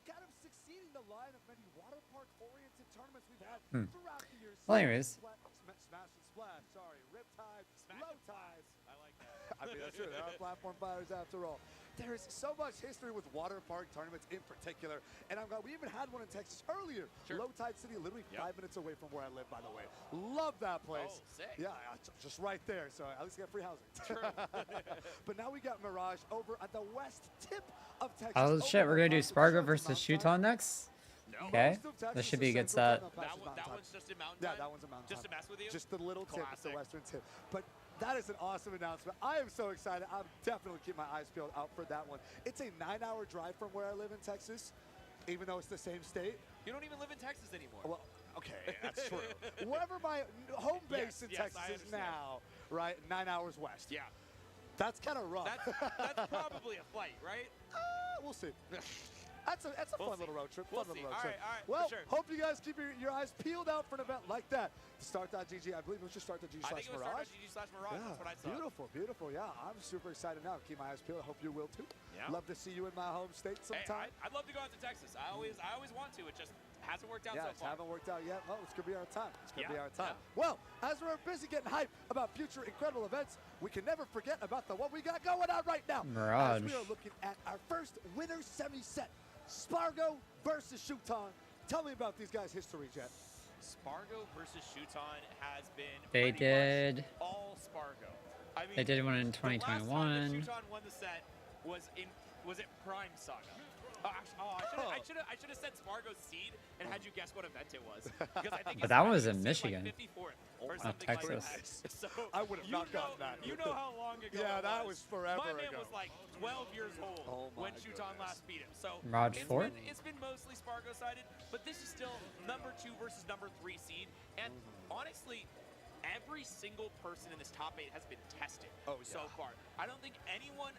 Kind of succeeding the line of many water park-oriented tournaments we've had throughout the years. Well, anyways. Smash and splash. Sorry. Riptide. Smash Low and tide. I like that. I mean, that's true. There are platform fighters after all. There is so much history with water park tournaments in particular. And I'm glad we even had one in Texas earlier. Sure. Low Tide City, literally Yep. 5 minutes away from where I live, by the way. Love that place. Oh, sick. Yeah, just right there. So at least get free housing. True. But now we got Mirage over at the west tip of Texas. Oh over shit, we're gonna at do Mountain Spargo Mountain versus Mountain Shuton next? No. Okay. Most of Texas This should be a is good central set. Mountain That, Time, one, that Mountain one's just a mountain Yeah, time? that one's a mountain Just to time. mess with you? Just the little tip, it's the Classic. western tip. But that is an awesome announcement. I am so excited. I'm definitely keep my eyes peeled out for that one. It's a 9-hour drive from where I live in Texas, even though it's the same state. You don't even live in Texas anymore. Well, okay, that's true. Wherever my home base Yes, in yes, Texas I is understand. now, right, 9 hours west. Yeah. That's kind of rough. That's probably a flight, right? We'll see. That's a We'll fun see. little road trip. We'll Fun see. little road All trip. right, all right, for Well, sure. hope you guys keep your eyes peeled out for an event like that. Start.gg, I believe it was just Start.gg I think slash it was Mirage. start.gg/Mirage. Yeah, That's what I saw. beautiful, beautiful. Yeah, I'm super excited now. Keep my eyes peeled. I hope you will too. Yeah. Love to see you in my home state Hey, sometime. I'd love to go out to Texas. I always want to. It just hasn't worked out Yeah, so it far. haven't worked out yet. Well, it's going to be our time. It's going to Yeah, be our time. yeah. Well, as we're busy getting hyped about future incredible events, we can never forget about the one we got going on right now. Mirage. As we are looking at our first winner semi-set, Spargo versus Shuton. Tell me about these guys' history, Jet. Spargo versus Shuton has been They pretty did. much all Spargo. I mean, They did one in the last time that 2021. Shuton won the set was at Prime Saga. I should have said Spargo's seed and had you guess what event it was. Because I think But it's that like was in 54th Michigan. or Not something like Texas. that. So I would have not gotten that. You know how long ago Yeah, it that was forever My man ago. was like 12 years old Oh my when Shuton goodness. last beat him. So Rod it's Fort? been mostly Spargo-sided, but this is still number 2 versus number 3 seed. And honestly, every single person in this top 8 has been tested so far. I don't think anyone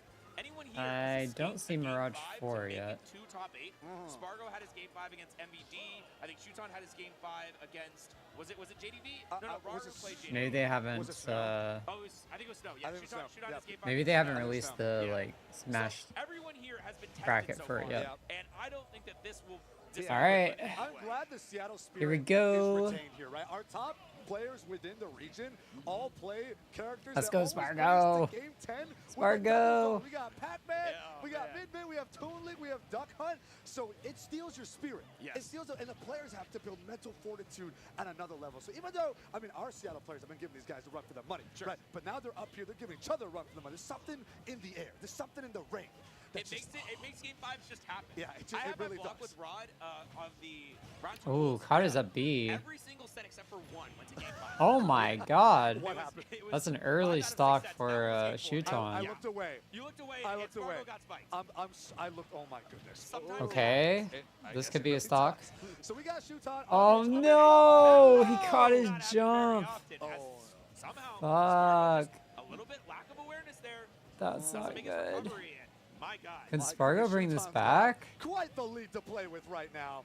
here I has don't escaped see a game Mirage 5 to 4 make yet. it 2 top 8. Spargo had his game 5 against MVD. I think Shuton had his game 5 against was it JDV? No, Robert played JDV. Maybe they haven't. I think it was Snow. Yeah, Shuton has game 5 Maybe they against haven't Snow. released the Yeah. like Smash. So everyone here has been tested bracket so for it far, yet. and I don't think that this will. All right. I'm glad the Seattle Spirit Here we go. is retained here, right? Our top players within the region all play characters. Let's that go, always Spargo. release to Game 10 with a Spargo. double vote. We got Pac-Man, we got man. Midman, we have Toon League, we have Duck Hunt. So it steals your spirit. Yes. It steals, and the players have to build mental fortitude at another level. So even though, I mean, our Seattle players have been giving these guys a run for their money, right? But now they're up here, they're giving each other a run for the money. There's something in the air. There's something in the ring. It makes game 5s just happen. Yeah, I have it really my block does. with Rod on the round 2 Oh, rules. how does that be? Every single set except for one went to game 5. Oh my God. What happened? That's an 5 early out of 6 stock sets. for That was game 4. I Shuton. looked away. You looked away I and looked Spargo away. got spiked. I looked. Oh my goodness. Sometimes Okay. I This guess could it be a really stock. does. So we got Shuton. Oh on the no! He caught his Not happening very jump. often, as somehow Fuck. a little bit lack of awareness there. That's Doesn't not make his good. recovery, and my God. Can My Spargo goodness, bring this Shuton's got back? Quite the lead to play with right now.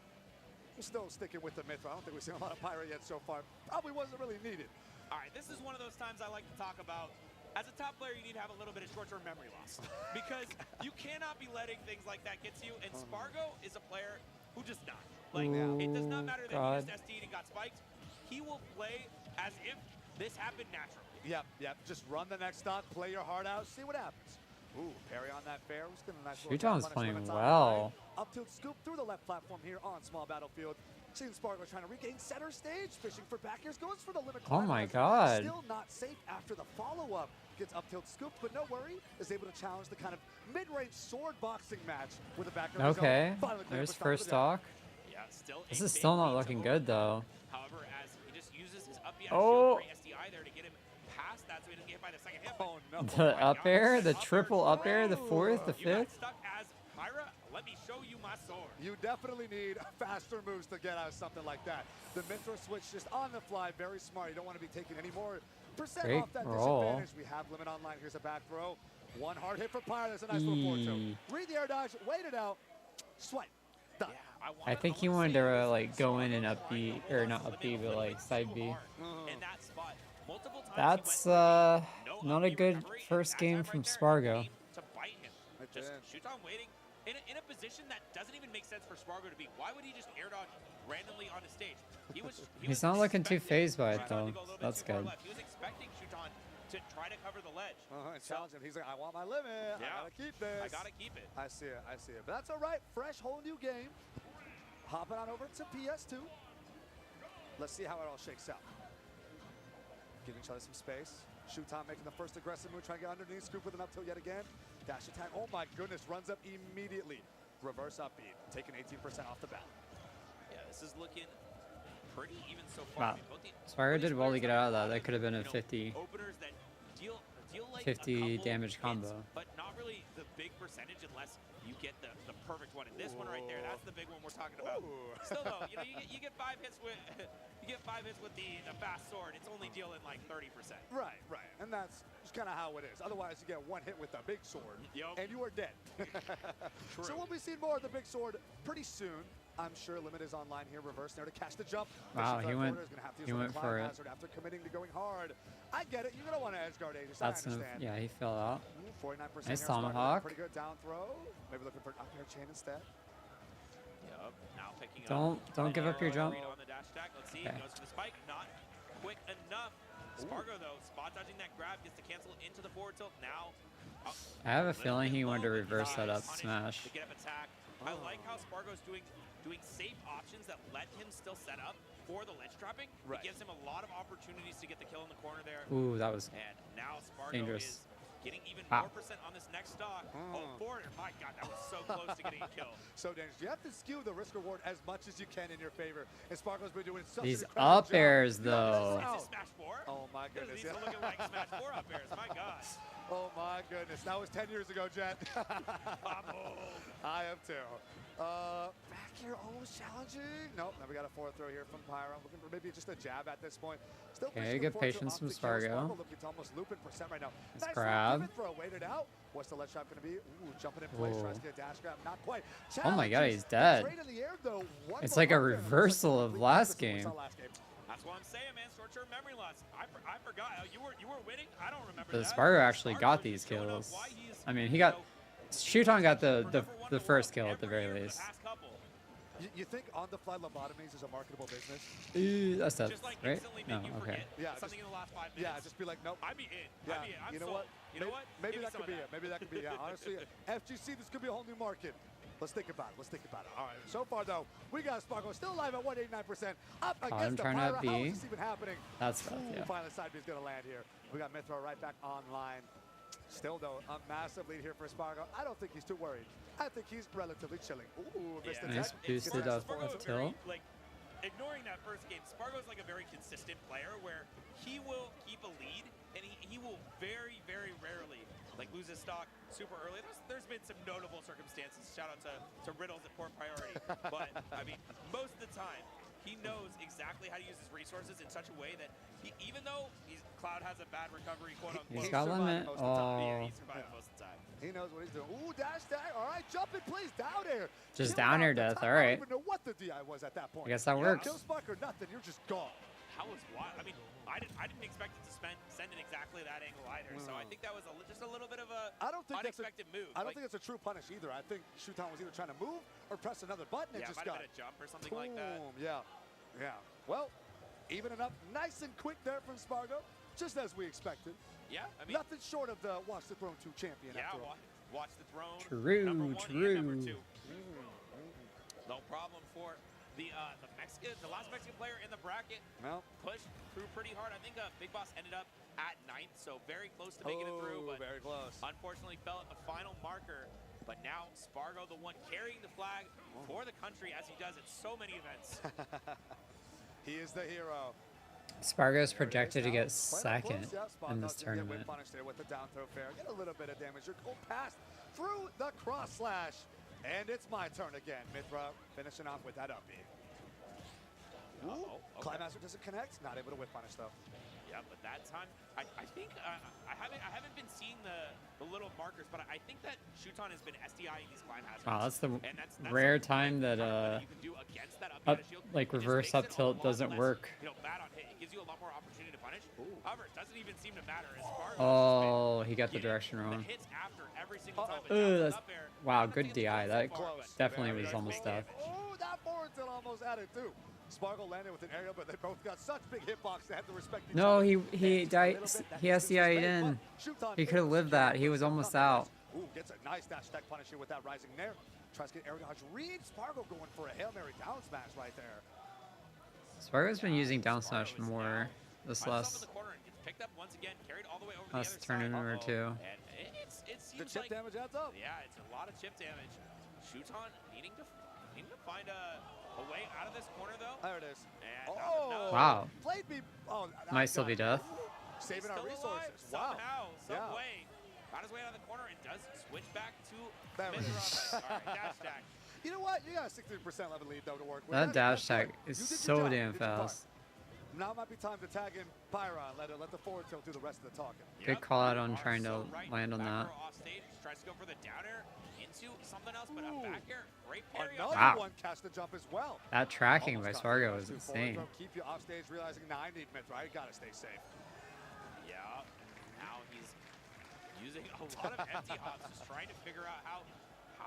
We're still sticking with the Mithra. I don't think we've seen a lot of Pyro yet so far. Probably wasn't really needed. All right, this is one of those times I like to talk about. As a top player, you need to have a little bit of short-term memory loss because you cannot be letting things like that get to you. And Spargo is a player who does not. Like, it does not matter that he God. just SD'd and got spiked. He will play as if this happened naturally. Yep. Just run the next stock, play your heart out, see what happens. Ooh, parry on that fair. We're getting a nice little Shuton's punish playing limits on well. line. Up tilt scoop through the left platform here on small battlefield. Seeing Spargo trying to regain center stage, fishing for back airs, goes for the limit. Oh my climb. God. Still not safe after the follow-up. Gets up tilt scoop, but no worry, is able to challenge the kind of mid-range sword boxing match with a back air. Okay. Finally clear There's up the first top stock. Yeah, still This a is big still not lead to looking open. good though. However, as he just uses his up Oh. shield for SDI there to get him past that so he doesn't get hit by the second hit. Oh no. The up air, the triple up air, the fourth, the You got fifth. stuck as Pyra. Let me show you my sword. You definitely need faster moves to get out of something like that. The Mithra switch just on the fly, very smart. You don't want to be taking any more percent Great off that roll. disadvantage. We have limit online. Here's a back throw. One hard hit for Pyre. There's a nice little forward Eee. tilt. Read the air dodge, wait it out, swipe. Done. I think he wanted to like go in and up B, or not up B, but like side B. In that spot. Multiple times That's he went not a good first game from Spargo. to bite him. Just shoot on waiting in a position that doesn't even make sense for Spargo to be. Why would he just air dodge randomly on the stage? He's not looking too phased by it Shuton though. to go a little bit That's too far good. left. He was expecting Shuton to try to cover the ledge. And challenge him. He's like, I want my limit. I Yeah. gotta keep this. I gotta keep it. I see it. But that's all right. Fresh, whole new game. Hopping on over to PS2. Let's see how it all shakes out. Giving each other some space. Shuton making the first aggressive move, trying to get underneath. Scoop with an up tilt yet again. Dash attack. Oh my goodness. Runs up immediately. Reverse up beat. Taking 18% off the bat. Yeah, this is looking pretty even so far. Wow. I mean, both Spargo both these did well to players get have out of that. lot That could have been a you know, 50. openers that deal like 50 a couple damage hits, combo. but not really the big percentage unless you get the perfect one. And this one right there, that's the big one we're talking about. Ooh. Still though, you get 5 hits with the fast sword. It's only dealing like 30%. Right. And that's just kind of how it is. Otherwise, you get one hit with the big sword, Yup. and you are dead. So we'll be seeing more of the big sword pretty soon. I'm sure Limit is online here. Reverse there to catch the jump. Wow, Fishes he that went- corner is gonna have to use he the went climb for it. hazard after committing to going hard. I get it. You're going to want to edge guard Aegis. That's I gonna, understand. yeah, he fell out. 49% Nice here. tomahawk. Pretty good down throw. Maybe looking for an up air chain instead. Yep. Now picking Don't give up your jump. Read on the dash attack. Let's see. Okay. Goes for the spike. Not quick enough. Spargo though, spot dodging that grab, gets to cancel into the forward tilt. Now. I have a feeling he wanted to low, but reverse that up punished smash. to get up attack. I like how Spargo's doing safe options that let him still set up for the ledge trapping. Right. It gives him a lot of opportunities to get the kill in the corner there. Ooh, that was And now Spargo dangerous. is getting even Wow. more percent on this next stock. Oh, forward. My God, that was so close to getting a kill. So dangerous. You have to skew the risk reward as much as you can in your favor. And Spargo's been doing such These an incredible up job. airs, You though. know, Is this Smash 4? Oh my goodness. These are looking like Smash 4 up airs. My God. Oh my goodness. That was 10 years ago, Jet. I am too. Back here almost challenging. Nope, now we got a forward throw here from Pyro. Looking for maybe just a jab at this point. Still Okay, pushing the good forward throw patience off from to kill Spargo. Spargo. Looking to almost looping percent right now. Nice Nice grab. little pivot throw, waited out. What's the lead shot going to be? Ooh, jumping in place, Ooh. tries to get a dash grab. Not quite. Oh my God, Challenges. he's dead. Trade in the air, though. One It's more like a up there. Looks reversal the of complete last opposite of what we game. saw last game. That's what I'm saying, man. Short-term memory loss. I forgot. You were winning. I don't remember The that. Spargo actually Spargo got is these showing up kills. why he's, I mean, he you got know, Shuton got the number one in the first world kill at the every very year for least. the past couple. You think on-the-fly lobotomies is a marketable business? Ooh, that's tough, Just like right? instantly No, make you okay. forget Yeah, something in the last 5 minutes. Yeah, just be like, nope. I'd be in. Yeah, I'd be in. I'm you know sold. what? You know what? Maybe Give me that some could of be it. Maybe that could be it. Honestly, FGC, this could be a whole new market. Let's think about it. Let's think about it. All right. So far, though, we got Spargo still alive at 189%. Up him against the trying Pyro. to How be. is this even happening? That's tough, Ooh, yeah. finally, side B is going to land here. We got Mithra right back online. Still, though, a massive lead here for Spargo. I don't think he's too worried. I think he's relatively chilling. Ooh, missed the Nice tech. boosted Gets up the Spargo forward. tilt. like, ignoring that first game, Spargo's like a very consistent player where he will keep a lead and he will very, very rarely like lose his stock super early. There's been some notable circumstances. Shout out to Riddles at Port Priority. But I mean, most of the time, he knows exactly how to use his resources in such a way that even though Cloud has a bad recovery, quote unquote. He's got limit. most of the time. Yeah, Oh, he's surviving most of the time. He knows what he's doing. Ooh, dash tag. All right, jump in, please. Down air. Just Kill down out air the death, top. all right. I don't even know what the DI was at that point. I guess that Yeah, works. Kill Spark or nothing. You're just gone. How was wild. I mean, I didn't expect it to send in exactly that angle either. So I think that was just a little bit of a I don't think unexpected move. I don't think it's a true punish either. I think Shuton was either trying to move or press another button and yeah, just might got have been a jump or something like that. boom. Yeah, yeah. Well, even enough, nice and quick there from Spargo, just as we expected. Yeah, I mean, Nothing short of the Watch the Throne 2 champion. yeah, after all. watch the throne. True, number 1 and number 2. true. No problem for the last Mexican player in the bracket. Well, Pushed through pretty hard. I think Big Boss ended up at 9th, so very close to making it through, but very close. unfortunately fell at the final marker. But now Spargo, the one carrying the flag for the country, as he does at so many events. He is the hero. Spargo's projected to get Quite up second close. Yeah, Spargo's in this gonna get tournament. whip punished there with the down throw fair. Get a little bit of damage. You're go past through the cross slash. And it's my turn again. Mithra finishing off with that up B. Ooh, Okay. Climaster doesn't connect. Not able to whip punish though. Yeah, but that time, I think I haven't been seeing the little markers, but I think that Shuton has been SDIing these climb hazards. Wow, that's the And that's rare something time that you can do against that up, shield. like It just reverse makes up it a tilt lot doesn't less, work. Bad on hit. It gives you a lot more opportunity to punish. However, it doesn't even seem to matter. As Spargo Oh, he got the getting direction wrong. The hits after every single time. Uh-oh. it jumps That's, up air. wow, I don't good think it's DI. so That far, Close. but definitely Very was nice almost big death. Oh, that forward tilt almost added too. Spargo landed with an aerial, but they both got such big hitbox they had to respect each No, other. he And just a died. little bit, that He distance SDI'd made, in. but Shuton He could have able to lived secure that. it He with was some almost confidence. out. Ooh, gets a nice dash tech punish here with that rising there. Tries to get air dodge. Reed Spargo going for a Hail Mary down smash right there. Spargo's been using down smash more this Finds himself in last the corner and gets picked up once again, carried all the way over to the other last side. tournament or two. And it The seems chip like damage adds up. yeah, it's a lot of chip damage. Shuton needing to find a way out of this corner though. There it is. And Oh, Wow. Played me. Oh, that Might still got be it. death. Saving our Still resources. alive, Wow. Somehow, some Yeah. way. Found his way out of the corner and does switch back to There it is. Mithra. All right, dash attack. You know what? You got a 60% level lead though to work with. That dash That's tag good. is You did your so job. You damn did your part. fast. Now might be time to tag in Pyron. Let the forward tilt do the rest of the talking. Good call out on you are trying to so right. land on Back that. row off stage, tries to go for the down air into something else, but a back air. Great parry. Another Wow. one cast the jump as well. That tracking by Almost got the Spargo rush is through forward insane. throw. Keep you off stage, realizing now I need Mithra. I gotta stay safe. Yeah. Now he's using a lot of empty hops, just trying to figure out how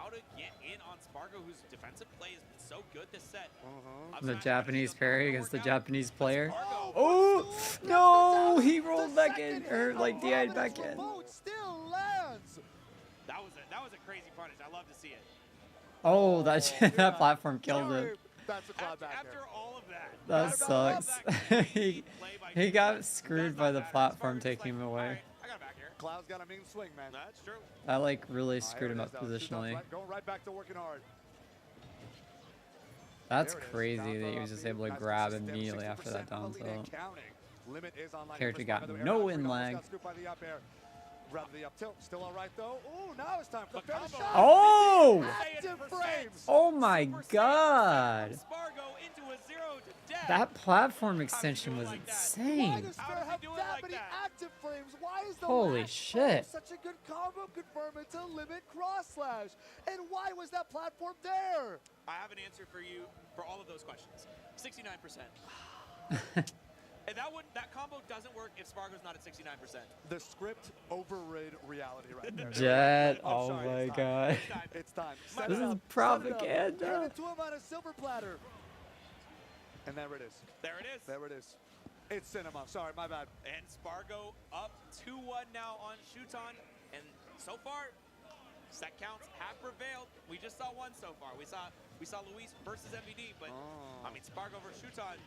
to get in on Spargo, whose defensive play has been so good this set. Up The smash Japanese punish, parry don't against the work out. Japanese player. Spargo. Oh no! He rolled back in, or like DI'd back in. Boat still lands. That was a crazy punish. I love to see it. Oh, that yeah. that platform killed Sorry, him. That's a cloud back After there. all of that. That After sucks. all of that he play by he Spargo, got does screwed not by the matter. platform Spargo's taking him like, away. "All right, I got him back here." Cloud's got a mean swing, man. That's true. That like really Ah, screwed here him it up is, though. Shuton's positionally. going right back to working hard. That's There it is. crazy Down that he throw was up just the able to guy's grab consistent, immediately after that 60% down lead and tilt. counting. Limit is online Character for got Spargo. The no air win dodge lag. got scooped by the up air. Rather the up tilt. Still all right though. Ooh, now it's time for the fair combo. shot. Oh! Active frames. Oh my Super save god! from Spargo into a 0 to death. That platform extension was like that? Why insane. does How Fair does he have do it that like many that? active frames? Why is the Holy last shit. frame such a good combo? Confirm it to limit cross slash. And why was that platform there? I have an answer for you for all of those questions. 69%. And that combo doesn't work if Spargo's not at 69%. The script overrid reality right there. Jet, I'm oh sorry, my it's time. god. It's time. My Set This it is up, propaganda. Hand it to him on a silver platter. And there it is. There it is. There it is. It's cinema. Sorry, my bad. And Spargo up 2-1 now on Shuton. And so far, set counts have prevailed. We just saw one so far. We saw Luis versus MVD, but I mean Spargo versus Shuton,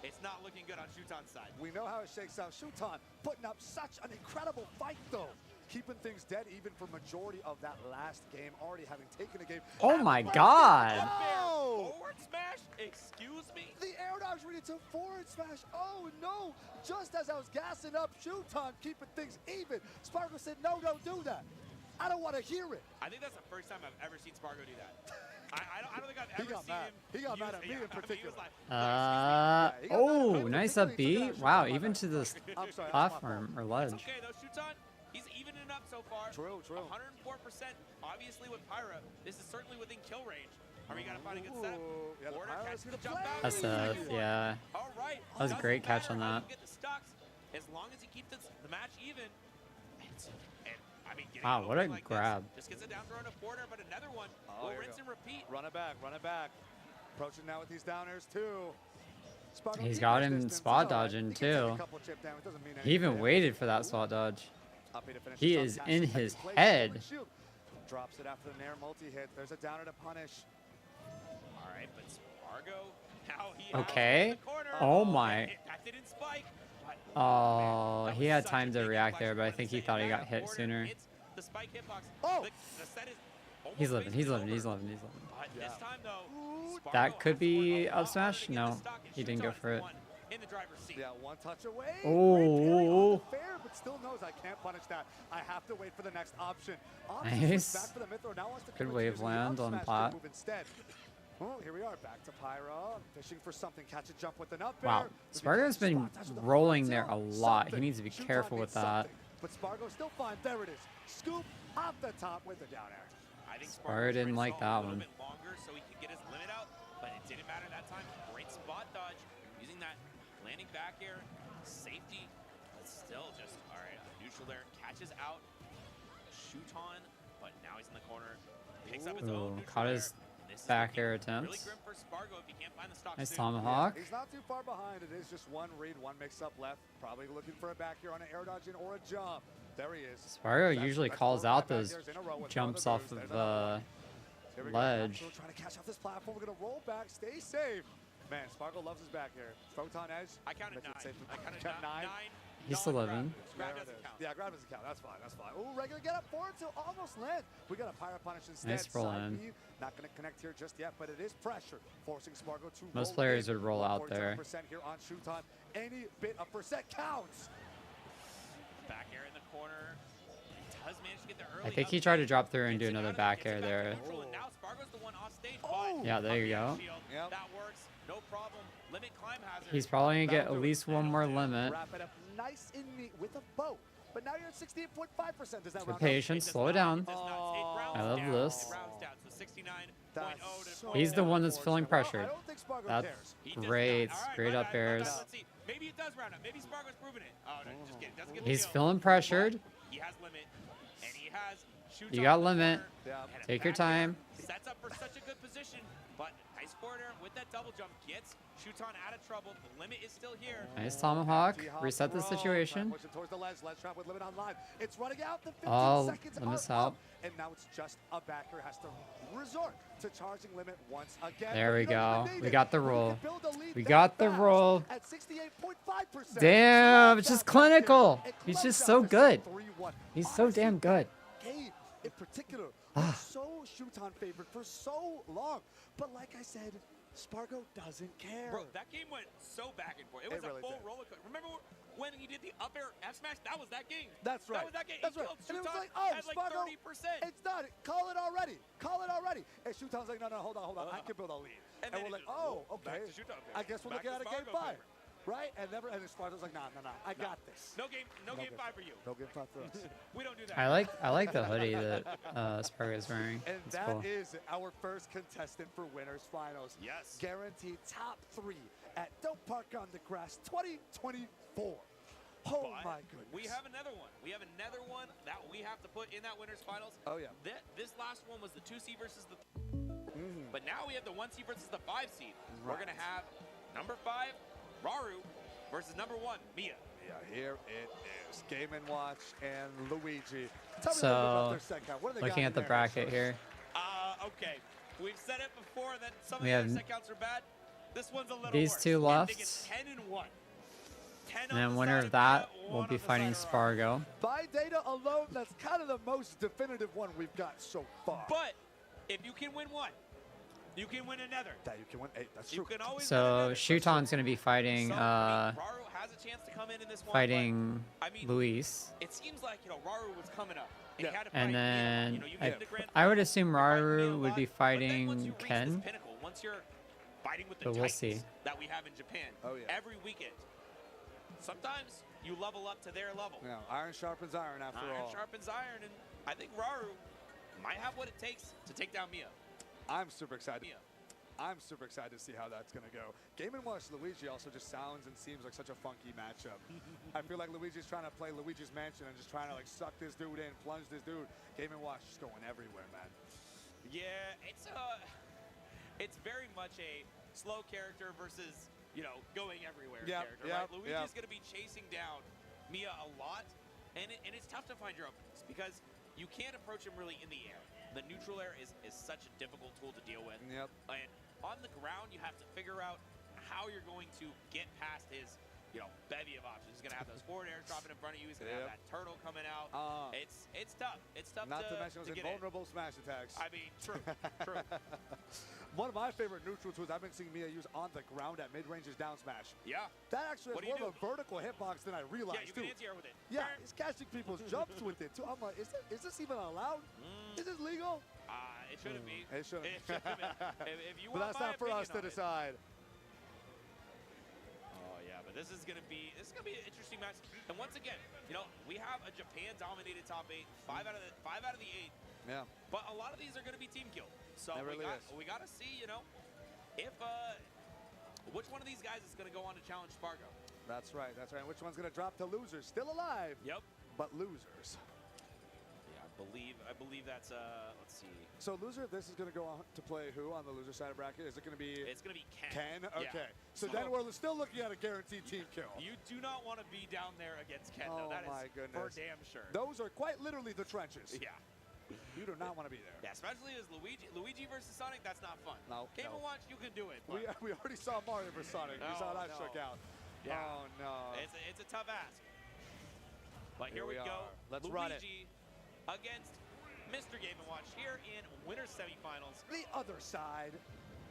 it's not looking good on Shuton's side. We know how it shakes out. Shuton putting up such an incredible fight, though. Keeping things dead even for majority of that last game. Already having taken a game. Oh my god! Oh! Forward smash? Excuse me? The air dodge ready to forward smash. Oh no! Just as I was gassing up, Shuton keeping things even. Spargo said, no, don't do that. I don't want to hear it. I think that's the first time I've ever seen Spargo do that. I don't think I've He ever got seen mad. him. He got mad use- at me yeah, in I mean, he particular. was like, he got mad Oh, at me nice in up particular. B. Wow, even to this I'm sorry, that's my platform or it's ledge. okay though, Shuton, he's evening it up so far. True, true. 104%, obviously with Pyra. This is certainly within kill range. Are we gonna find a good setup? Ooh, yeah, the Order Pyra's catches gonna the jump play. out. That's Second one. yeah. All right. That was a great Doesn't catch on matter how that. you get the stocks, as long as you keep the match even. And I mean, getting Wow, it what a over like grab. This, just gets it down throw in a corner, but another one Oh, will here we rinse go. and repeat. Run it back, run it back. Approaching now with these downers too. Spargo He's keeping got his him distance. spot It's all right. dodging, He can take a too. couple chip damage, doesn't mean He even anything. waited for that spot dodge. Up here to finish He this up. is Cash in takes his place, head. forward shield. Drops it after the Nair multi-hit. There's a downer to punish. All right, but Spargo, now he has Okay. it in the corner. Oh my. That didn't spike. But, Oh, that he was had such time a to big react there, inflection but I point think to he say thought he that got hit order sooner. hits the spike hitbox. Oh! The set is almost He's living, he's basically living, he's over. living, he's living. But Yeah. this time though, Ooh, Spargo That could has to work be a up lot smash? harder to get the No, stock, and he didn't go Shuton's for the it. one in the driver's seat. Yeah, one touch away. Oh. Great parry on the fair, but still knows I can't punish that. I have to wait for the next option. Option Nice. switch back for the Mythro. Now wants to Good commit wave using the land up on smash pot. move instead. Well, here we are, back to Pyra, fishing for something. Catch a jump with an up Wow, air. Spargo's been rolling there a lot. He needs to be Shuton careful needs with that. something, but Spargo's still fine. There it is. Scoop off the top with the down air. I think Spargo Spargo didn't like a that little one. bit longer so he could get his limit out, but it didn't matter that time. Great spot dodge, using that landing back air, safety, but still just all right. Neutral there, catches out, Shuton, but now he's in the corner, picks up his Ooh, own neutral caught his air. This is back looking air really attempts. grim for Spargo if he can't find the stock Nice soon. tomahawk. He's not too far behind. It is just one read, one mix-up left. Probably looking for a back here on an air dodge or a jump. There he is. Spargo That's- usually that's calls 4 out back those airs in a row with jumps no off boost. of There's another one. Here we go. ledge. Maxwell trying to catch off this platform. We're gonna roll back. Stay safe. Man, Spargo loves his back here. Photon edge. I counted Makes it 9. safe. I counted Count 9. 9. He's still non-grab living. moves. Grab There it doesn't is. count. Yeah, grab doesn't count. That's fine. That's fine. Ooh, regular get up forward to almost land. We got a Pyra punish instead. Nice roll Side in. B, not going to connect here just yet, but it is pressure forcing Spargo to Most roll players in. would roll out there. 147% here on Shuton. Any bit of percent counts. Back air in the corner. Does manage to get the early I think he up tried to stage. drop through and Gets do it another out of back gets air it back to there. neutral, and now Spargo's the one off stage. Oh. Yeah, there you Up go. shield. Yep. That works. No problem. Limit climb hazard. He's probably gonna get That'll at do it. least one more limit. Wrap it up nice and neat with a bow. But now you're at 68.5%. Does that For round patience, It does slow it not. down. It does not. It rounds I love down. this. It rounds down. So 69.0 That's to so He's the one that's unfortunate. feeling Well, pressured. I don't think Spargo That's cares. He does great. not. All right, Straight my up bad, my bad. airs. Let's see. Maybe it does round up. Maybe Spargo's proven it. Oh, no, just kidding. Doesn't get the He's kill. feeling pressured. He has limit, and he has shoots You on got the limit. corner, Yeah. and a Take your back air time. Sets up for such a good position, but nice forward air with that double jump gets Shuton out of trouble. The limit is still here. Nice tomahawk. T-hop Reset the throw. Try situation. pushing towards the ledge. Ledge trap with limit online. It's running out. The 15 Oh, seconds the are mishap. up. And now it's just a backer has to resort to charging limit once again. There But we you don't even go. need We it. got the When you roll. can build a lead We that got the fast roll. At 68.5%. Damn, Love it's just that right there. clinical. It He's closed just out so to good. 3-1. He's so damn good. Game in particular was so Shuton favored for so long. But like I said, Spargo doesn't care. Bro, that game went so back and forth. It was really a full did. roller coaster. Remember when he did the up air F smash? That was that game. That's right. That was that game. That's he right. killed And it was Shuton like, oh, at like Spargo, 30%. it's done. Call it already. Call it already. And Shuton's like, no, hold on. I can build a lead. And And then we're it like, just, oh, back okay. to Shuton I guess we're Back looking to at a game Spargo 5. favor. Right? And Spargo's like, nah, I got this. No game game. 5 for you. No game 5 for us. We don't do that. I like the hoodie that Spargo is wearing. And It's that cool. is our first contestant for Winners Finals. Yes. Guaranteed top 3 at Don't Park on the Grass 2024. Oh But my goodness. we have another one. We have another one that we have to put in that winners finals. Oh, yeah. This last one was the 2 seed versus the. But now we have the 1 seed versus the 5 seed. We're Right. gonna have number 5, Raru, versus number 1, Mia. Yeah, here it is. Game & Watch and Luigi. Tell me a little bit about So, their set count. What do they looking got at the in there? bracket here, Okay. We've said it before that some of We the other have set counts are bad. This one's a little these worse. two I think left. it's 10 and 1. 10 and on then the winner side of that Mia, will 1 be on the fighting side of Raru. Spargo. By data alone, that's kind of the most definitive one we've got so far. But if you can win one, you can win another. That you can win 8. That's You true. can always win So another. Shuton's gonna be fighting So, I mean, Raru has a chance to come in this one. fighting but, I mean, Luis, it seems like Raru was coming up. And Yeah. he had to fight and Mia. then You get into grand I would finals, assume you're fighting Mia a Raru would lot, be but then once you fighting reach this Ken. pinnacle, once you're fighting with the But we'll Titans see. that we have in Japan Oh, yeah. every weekend, sometimes you level up to their level. Yeah, iron sharpens iron after Iron all. sharpens iron, and I think Raru might have what it takes to take down Mia. I'm super excited. Mia. I'm super excited to see how that's going to go. Game & Watch Luigi also just sounds and seems like such a funky matchup. I feel like Luigi's trying to play Luigi's Mansion and just trying to like suck this dude in, plunge this dude. Game & Watch just going everywhere, man. Yeah, it's very much a slow character versus going everywhere character. Right? Luigi's going to be chasing down Mia a lot, and it's tough to find your opponents because you can't approach him really in the air. The neutral air is such a difficult tool to deal with. Yep. And on the ground, you have to figure out how you're going to get past his bevy of options. He's going to have those forward airs dropping in front of you. He's going to have that turtle coming out. It's tough. It's tough Not to mention to those get invulnerable smash attacks. I mean, true, true. One of my favorite neutral tools I've been seeing Mia use on the ground at mid-range is down smash. Yeah. That actually What has do you more of a vertical hitbox than I Yeah, realized, you too. can anti-air with it. Yeah, he's catching people's jumps with it, too. I'm like, is this even allowed? Is this legal? It shouldn't be. It shouldn't. If you But want that's my not for us opinion to on it. decide. Oh yeah, but this is gonna be an interesting match. And once again, we have a Japan-dominated top 8, 5 out of the 8. Yeah. But a lot of these are gonna be team kill. So It really is. we gotta see, if which one of these guys is gonna go on to challenge Spargo. That's right. That's right. And which one's going to drop to losers? Still alive, Yep. but losers. Yeah, I believe that's let's see. So loser, this is going to go on to play who on the loser side of bracket? Is it going to be It's gonna be Ken. Ken? Yeah. Okay. So then we're still looking at a guaranteed team kill. You do not want to be down there against Ken, Oh though. That is my for goodness. damn sure. Those are quite literally the trenches. Yeah. You do not want to be there. Yeah, especially as Luigi versus Sonic, that's not fun. No, Game no. & Watch, you can do it. We but already saw Mario vs. Sonic. We saw No, that no. shook out. Yeah. Oh, no. it's a tough ask. But here we Here we go. are. Let's run it. Luigi against Mr. Game & Watch here in winners semifinals. The other side,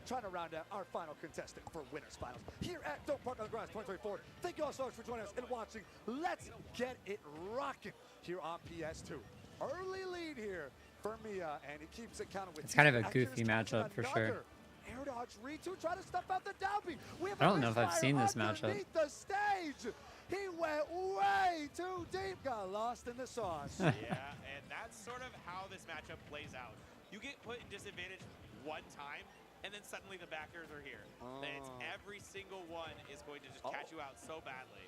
trying to round out our final contestant for Winners Finals here at Don't Park on the Grass 2024. Thank you all so much for joining us and watching. Let's get it rocking here on PS2. Early lead here for Mia, and he keeps it counted with It's kind of a Actually, goofy this time matchup for another sure. Air dodge Ritu trying to stuff out the down B. We have I a don't know if I've misfire seen this matchup. underneath the stage. He went way too deep, got lost in the sauce. Yeah, and that's sort of how this matchup plays out. You get put in disadvantage one time, and then suddenly the backers are here. It's every single one is going to just catch you out so badly.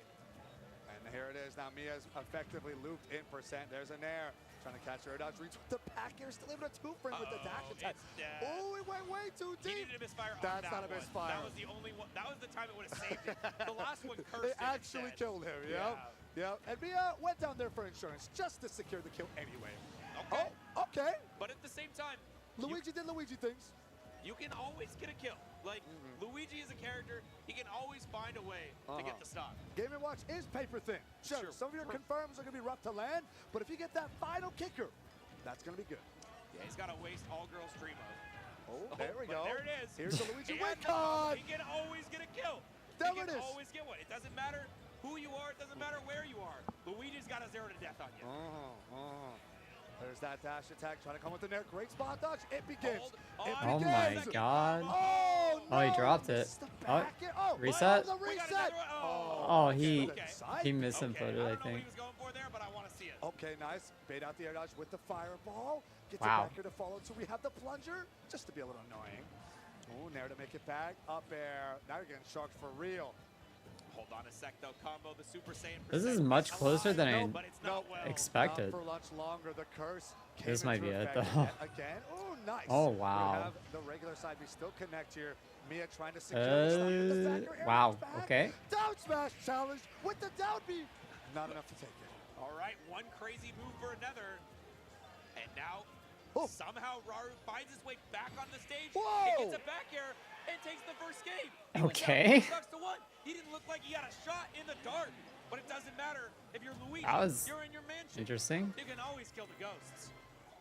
And here it is. Now Mia's effectively looped in percent. There's an air. Trying to catch her dodge reach with the back air. Still able to two-frame with the dash attack. Oh, it went way too He deep. needed a misfire on That's that not a one. misfire. That was the only one. That was the time it would have saved it. The last one cursed It him actually instead. killed him. Yep. Yep. And Mia went down there for insurance just to secure the kill anyway. Okay. Oh, okay. But at the same time, Luigi did Luigi things. you can always get a kill. Like, Luigi is a character he can always find a way to get the stock. Game & Watch is paper thin. Sure, some of your confirms are going to be rough to land, but if you get that final kicker, that's going to be good. Yeah, he's got to waste all girls dream of. Oh, there we go. There it is. Here's the Luigi win And con. he can always get a kill. There he it can is. always get one. It doesn't matter who you are. It doesn't matter where you are. Luigi's got a 0 to death on you. There's that dash attack trying to come with the nair. Great spot dodge. It begins. Hold It on. Oh my begins. god. Oh, no. Oh, he dropped it. Missed the Oh, back air. Oh, reset? The We got reset. another- Oh, he Okay. misinputted, I I don't know what think. he was going for there, but I want to see it. Okay, nice. Bait out the air dodge with the fireball. Gets Wow. it back here to follow. So we have the plunger, just to be a little annoying. Oh, nair to make it back. Up air. Now you're getting shocked for real. Hold on a sec, though. Combo the Super Saiyan. This is percent much alive. closer than No, I but it's not well. expected. Not for lunch longer. The curse. This came might be into it, effect though. Again. Oh, nice. Oh, We wow. have the regular side. We still connect here. Mia trying to secure the stop with the back air. Wow, Air back. okay. Down smash challenge with the down B. Not enough to take it. All right, one crazy move for another. And now, somehow, Raru finds his way back on the stage. Whoa! He gets a back air and takes the first game. He went down Okay. 2-1. He didn't look like he had a shot in the dark. But it doesn't matter. If you're Luigi, That was you're in your mansion. Interesting. You can always kill the ghosts.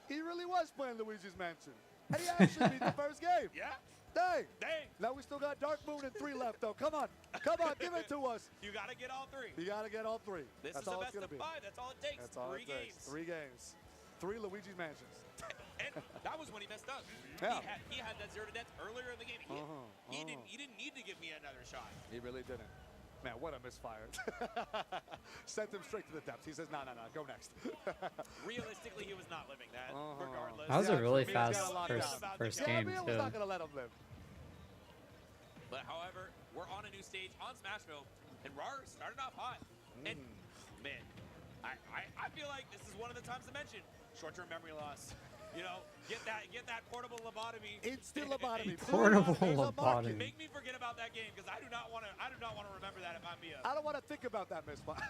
He really was playing Luigi's Mansion. And he actually beat the first game. Yeah? Dang. Dang. Now we still got Dark Moon and 3 left, though. Come on. Come on. Give it to us. You got to get all three. You got to get all 3. This That's is a all best it's of going to be. 5. That's all it takes. That's all Three it takes. games. 3 games. 3 Luigi's Mansions. And that was when he messed up. Yeah. He had that 0 to death earlier in the game. He didn't need to give me another shot. He really didn't. Man, what a misfire. Sent him straight to the depths. He says, no, go next. Realistically, he was not living that, regardless. That was a really Mia's got fast a lot first down. game, Mia was too. not going to let him live. But however, we're on a new stage on Smashville, and Raru started off hot. And man, I feel like this is one of the times to mention short-term memory loss. You know, get that portable lobotomy. Instant lobotomy. Portable There's a market. lobotomy. Make me forget about that game because I do not want to remember that if I'm Mia. I don't want to think about that misfire.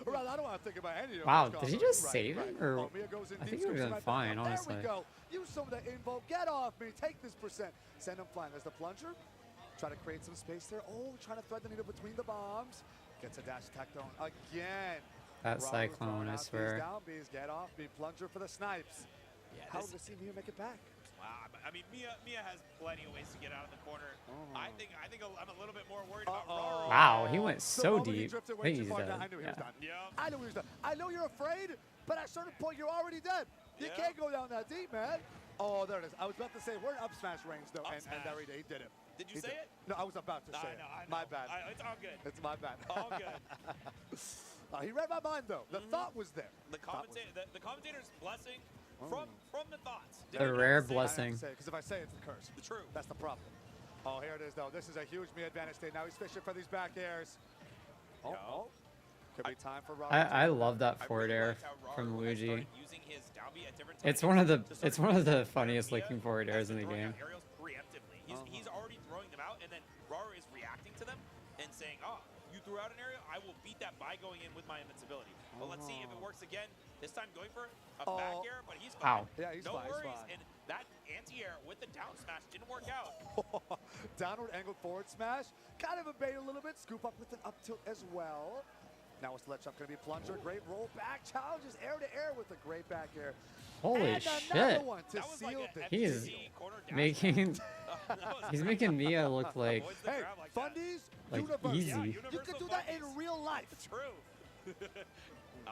Or rather, I don't want to think about any of Wow, those did he calls. just save it, or- Oh, Mia goes in I deep, think he would've scoops been right back fine, up. honestly. There we go. Use some of that info. Get off me. Take this percent. Send him flying. There's the plunger. Try to create some space there. Oh, trying to thread the needle between the bombs. Gets a dash attack thrown again. That Raru cyclone, throwing I out these swear. Down Bs. Get off me. Plunger for the snipes. Yeah, How this- did we see Mia make it back? Wow, I mean, Mia has plenty of ways to get out of the corner. I think I'm a little bit more worried about Raru. Wow, he went The so moment he deep. drifted I way think too he's far dead. down, I knew he was Yeah. done. Yep. I knew he was done. I know you're afraid, but at a certain point, you're already dead. You Yeah. can't go down that deep, man. Oh, there it is. I was about to say, we're in up smash range, though, Up and smash. there he did. He did it. Did you He say did it? No, I was about to say I it. know, I know. My bad. It's all good. It's my bad. All good. He read my mind, though. The thought was there. The commentator's blessing from the thoughts. A rare I blessing. have to say, because if I say it, it's the curse. The true. That's the problem. Oh, here it is, though. This is a huge Mia advantage state. Now he's fishing for these back airs. Oh. Could be time for Robert. I love that I forward really air liked how Raru from has Luigi. started using his down B at different It's timings one of the to sort it's one of the prepare funniest Mia looking forward as airs in he's the throwing game. out aerials preemptively. He's already throwing them out, and then Raru is reacting to them and saying, "Oh, you threw out an aerial. I will beat that by going in with my invincibility." But let's see if it works again. This time going for a back air, but he's fine. Wow. Yeah, he's no fine, he's worries. fine. And that anti-air with the down smash didn't work out. Downward angled forward smash. Kind of evade a little bit. Scoop up with an up tilt as well. Now it's let up going to be plunger. Great roll back. Challenges air to air with a great back air. Holy and shit. another one to That was like seal a the He's FTC corner down making smash. That was he's great. making Mia look like Avoids the Hey, grab like that. fundies, like universal. easy. Yeah, You universal can do that in fundies. real life. True. Oh,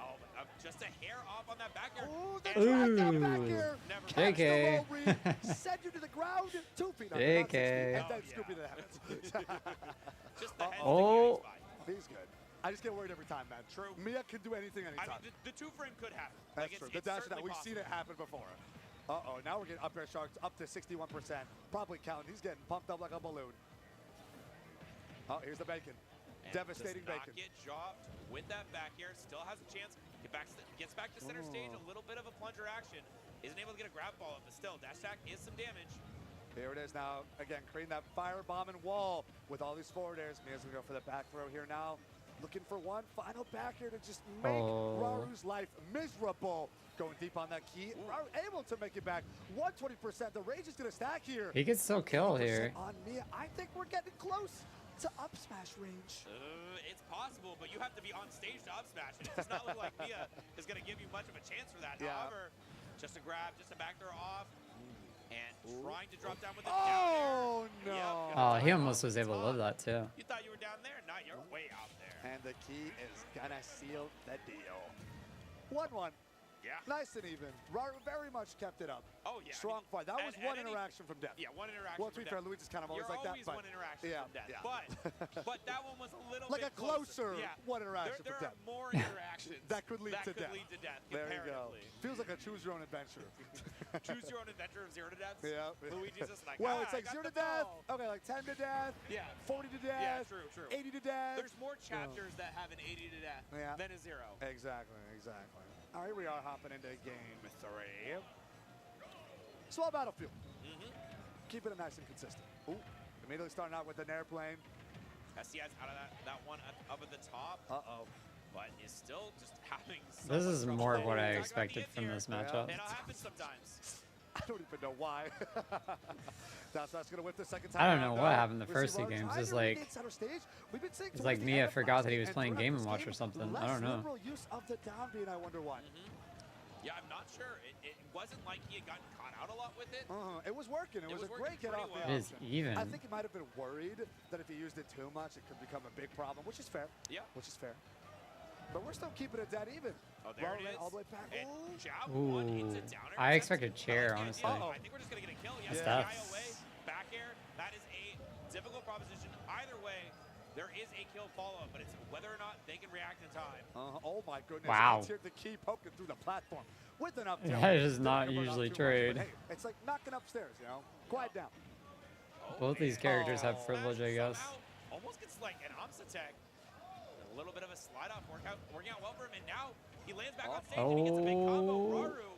just a hair off on that back air. Oh, the And drag down back Ooh. air. Never Catch mind. the JK. low read, send you to the ground, 2 feet under, not 60, JK. and then Oh, scoop you to the heavens. Just the head Oh. sticking out his He's good. I just get worried every time, man. True. Mia can do anything I anytime. mean, the two frame could happen. That's Like, true. it's The dash certainly that we've seen it happen before. Uh-oh, now we're getting up air sharks up to 61%. Probably counting. He's getting pumped up like a balloon. Oh, here's the bacon. And Devastating does not bacon. get dropped with that back air. Still has a chance. Gets back to center stage. A little bit of a plunger action. Isn't able to get a grab ball up, but still, dash attack is some damage. Here it is now. Again, creating that firebomb and wall with all these forward airs. Mia's going to go for the back throw here now. Looking for one final back air to just make Raru's life miserable. Going deep on that key. Raru able to make it back. 120%. The rage is going to stack here. He could still kill here. 100% on Mia. I think we're getting close to up smash range? It's possible, but you have to be on stage to up smash it. It does not look like Mia is going to give you much of a chance for that. Yeah. However, just a grab, just a back throw off, and trying to drop down with a Oh, down air. no. Yep, Oh, he gonna almost top was the able to top. live that too. You thought you were down there? Not you're way out there. And the key is gonna seal the deal. 1-1. Yeah. Nice and even. Raru very much kept it up. Oh, yeah. Strong fight. That was and one any- interaction from death. Yeah, one interaction. Well, to be from fair, death. Luigi's kind of always You're like that. always But one interaction yeah, from death. yeah. But that one was a little Like bit a closer Yeah. one interaction There from are death. more interactions That could lead to death. lead to death. There you go. comparatively. Feels like a choose your own adventure. Choose your own adventure of 0 to death. Yeah. Luigi's just like, Well, "Ah, it's I like got 0 to the death. ball." Okay, like 10 to death. Yeah. 40 to Yeah, death. true. 80 to death. There's more chapters that have an 80 to death Yeah. than a 0. Exactly. All right, we are hopping into game 3. Small battlefield. Keeping it nice and consistent. Ooh, immediately starting out with an airplane. SCI's out of that one up at the top, Uh-oh. but is still just having so This much is trouble. more of what We I talked about expected the from anti-air. this matchup. It'll happen sometimes. I don't even know why. That's gonna whip the second time. I don't know around, what though. happened the We first see two Raru games. trying It's to like- regain center stage. We've been seeing It's towards like the Mia end of forgot last that he game was and playing throughout Game this & Watch or game, something. I less don't know. liberal use of the down beat, I wonder why. Yeah, I'm not sure. It wasn't like he had gotten caught out a lot with it. It was working. It was a was great working get off pretty the It is option. even. I think he might have been worried that if he used it too much, it could become a big problem, which is fair. Yeah. Which is fair. But we're still keeping it dead even. Oh, there Raru it ran is. all the way back. And Ooh. jab one into Ooh. down air. I attempt. expected chair, I like the idea. honestly. I think we're just going to get a kill. Yes, Yeah. guy That's- away, back air. That is a difficult proposition. Either way, there is a kill follow-up, but it's whether or not they can react in time. Oh my goodness. Wow. It's here the key poking through the platform with an up That is Didn't not come around usually too much, but trade. hey, it's like knocking upstairs, you know? Quiet down. Both these and characters have Oh. privilege, I guess. somehow almost gets like an Omsa tech. A little bit of a slide off working out well for him, and now he lands back on stage and he gets a big combo. Oh. Raru,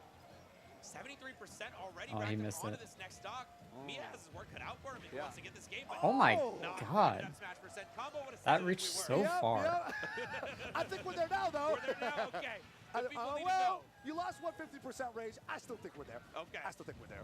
73% already. Oh, he racked up missed onto it. this next stock. Mia has his work cut out for him if he Yeah. wants to get this game. But Oh my not god. that smash percent combo would have That said reached we so were. Yep, far. yep. I think we're there now, though. We're there now. Okay. The people need to well, know. you lost 150% range. I still think we're there. Okay. I still think we're there.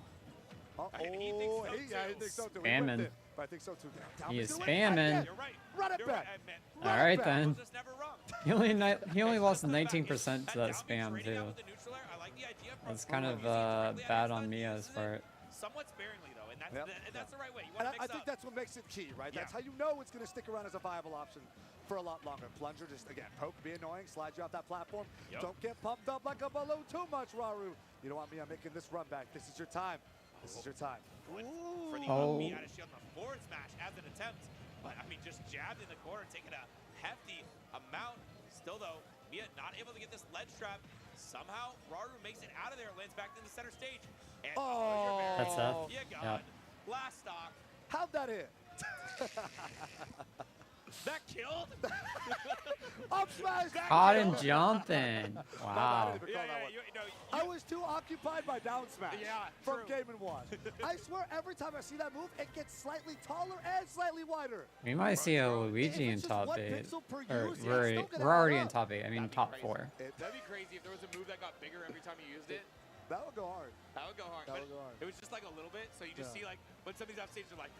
And he thinks so, yeah, he too. thinks so too. Spamming. He whipped it, but I think so too. Down He we is do it. spamming. You're right. Run it You're back. Right, man. Run All it right back. then. Just never wrong. He only lost That's the fact. 19% to that down B spam trading out too. with the neutral air, I like the idea from That's kind Raru of using it directly at bad his on stun. He Mia's uses it part. Somewhat sparingly though, and that's Yep. and that's the right way. You And want to I mix think up. that's what makes it key, right? That's Yeah. how you know it's going to stick around as a viable option for a lot longer. Plunger, just again, poke, be annoying, slide you off that platform. Yep. Don't get pumped up like a balloon too much, Raru. You don't want me making this run back. This is your time. This is your time. Went for the Oh. up B out of shield on the forward smash as an attempt. But I mean, just jabbed in the corner, taking a hefty amount. Still though, Mia not able to get this ledge trap. Somehow, Raru makes it out of there, lands back into center stage. And Oh. you're That's married. tough. You Yeah. gone. Last stock. How'd that hit? That killed? Up smash! Caught him jumping. Wow. I didn't even call that one. you, I was too occupied by down smash Yeah, from true. Game & Watch. I swear every time I see that move, it gets slightly taller and slightly wider. We might see a If Luigi in it's just top one 8. pixel per Or use, yeah, it's we're still gonna we're already add in up. top 8. I mean That'd be top crazy. 4. That'd be crazy if there was a move that got bigger every time you used it. That would go hard. That would go hard. That But would go hard. it was just like a little bit, so you just Yeah. see like when somebody's off stage, they're like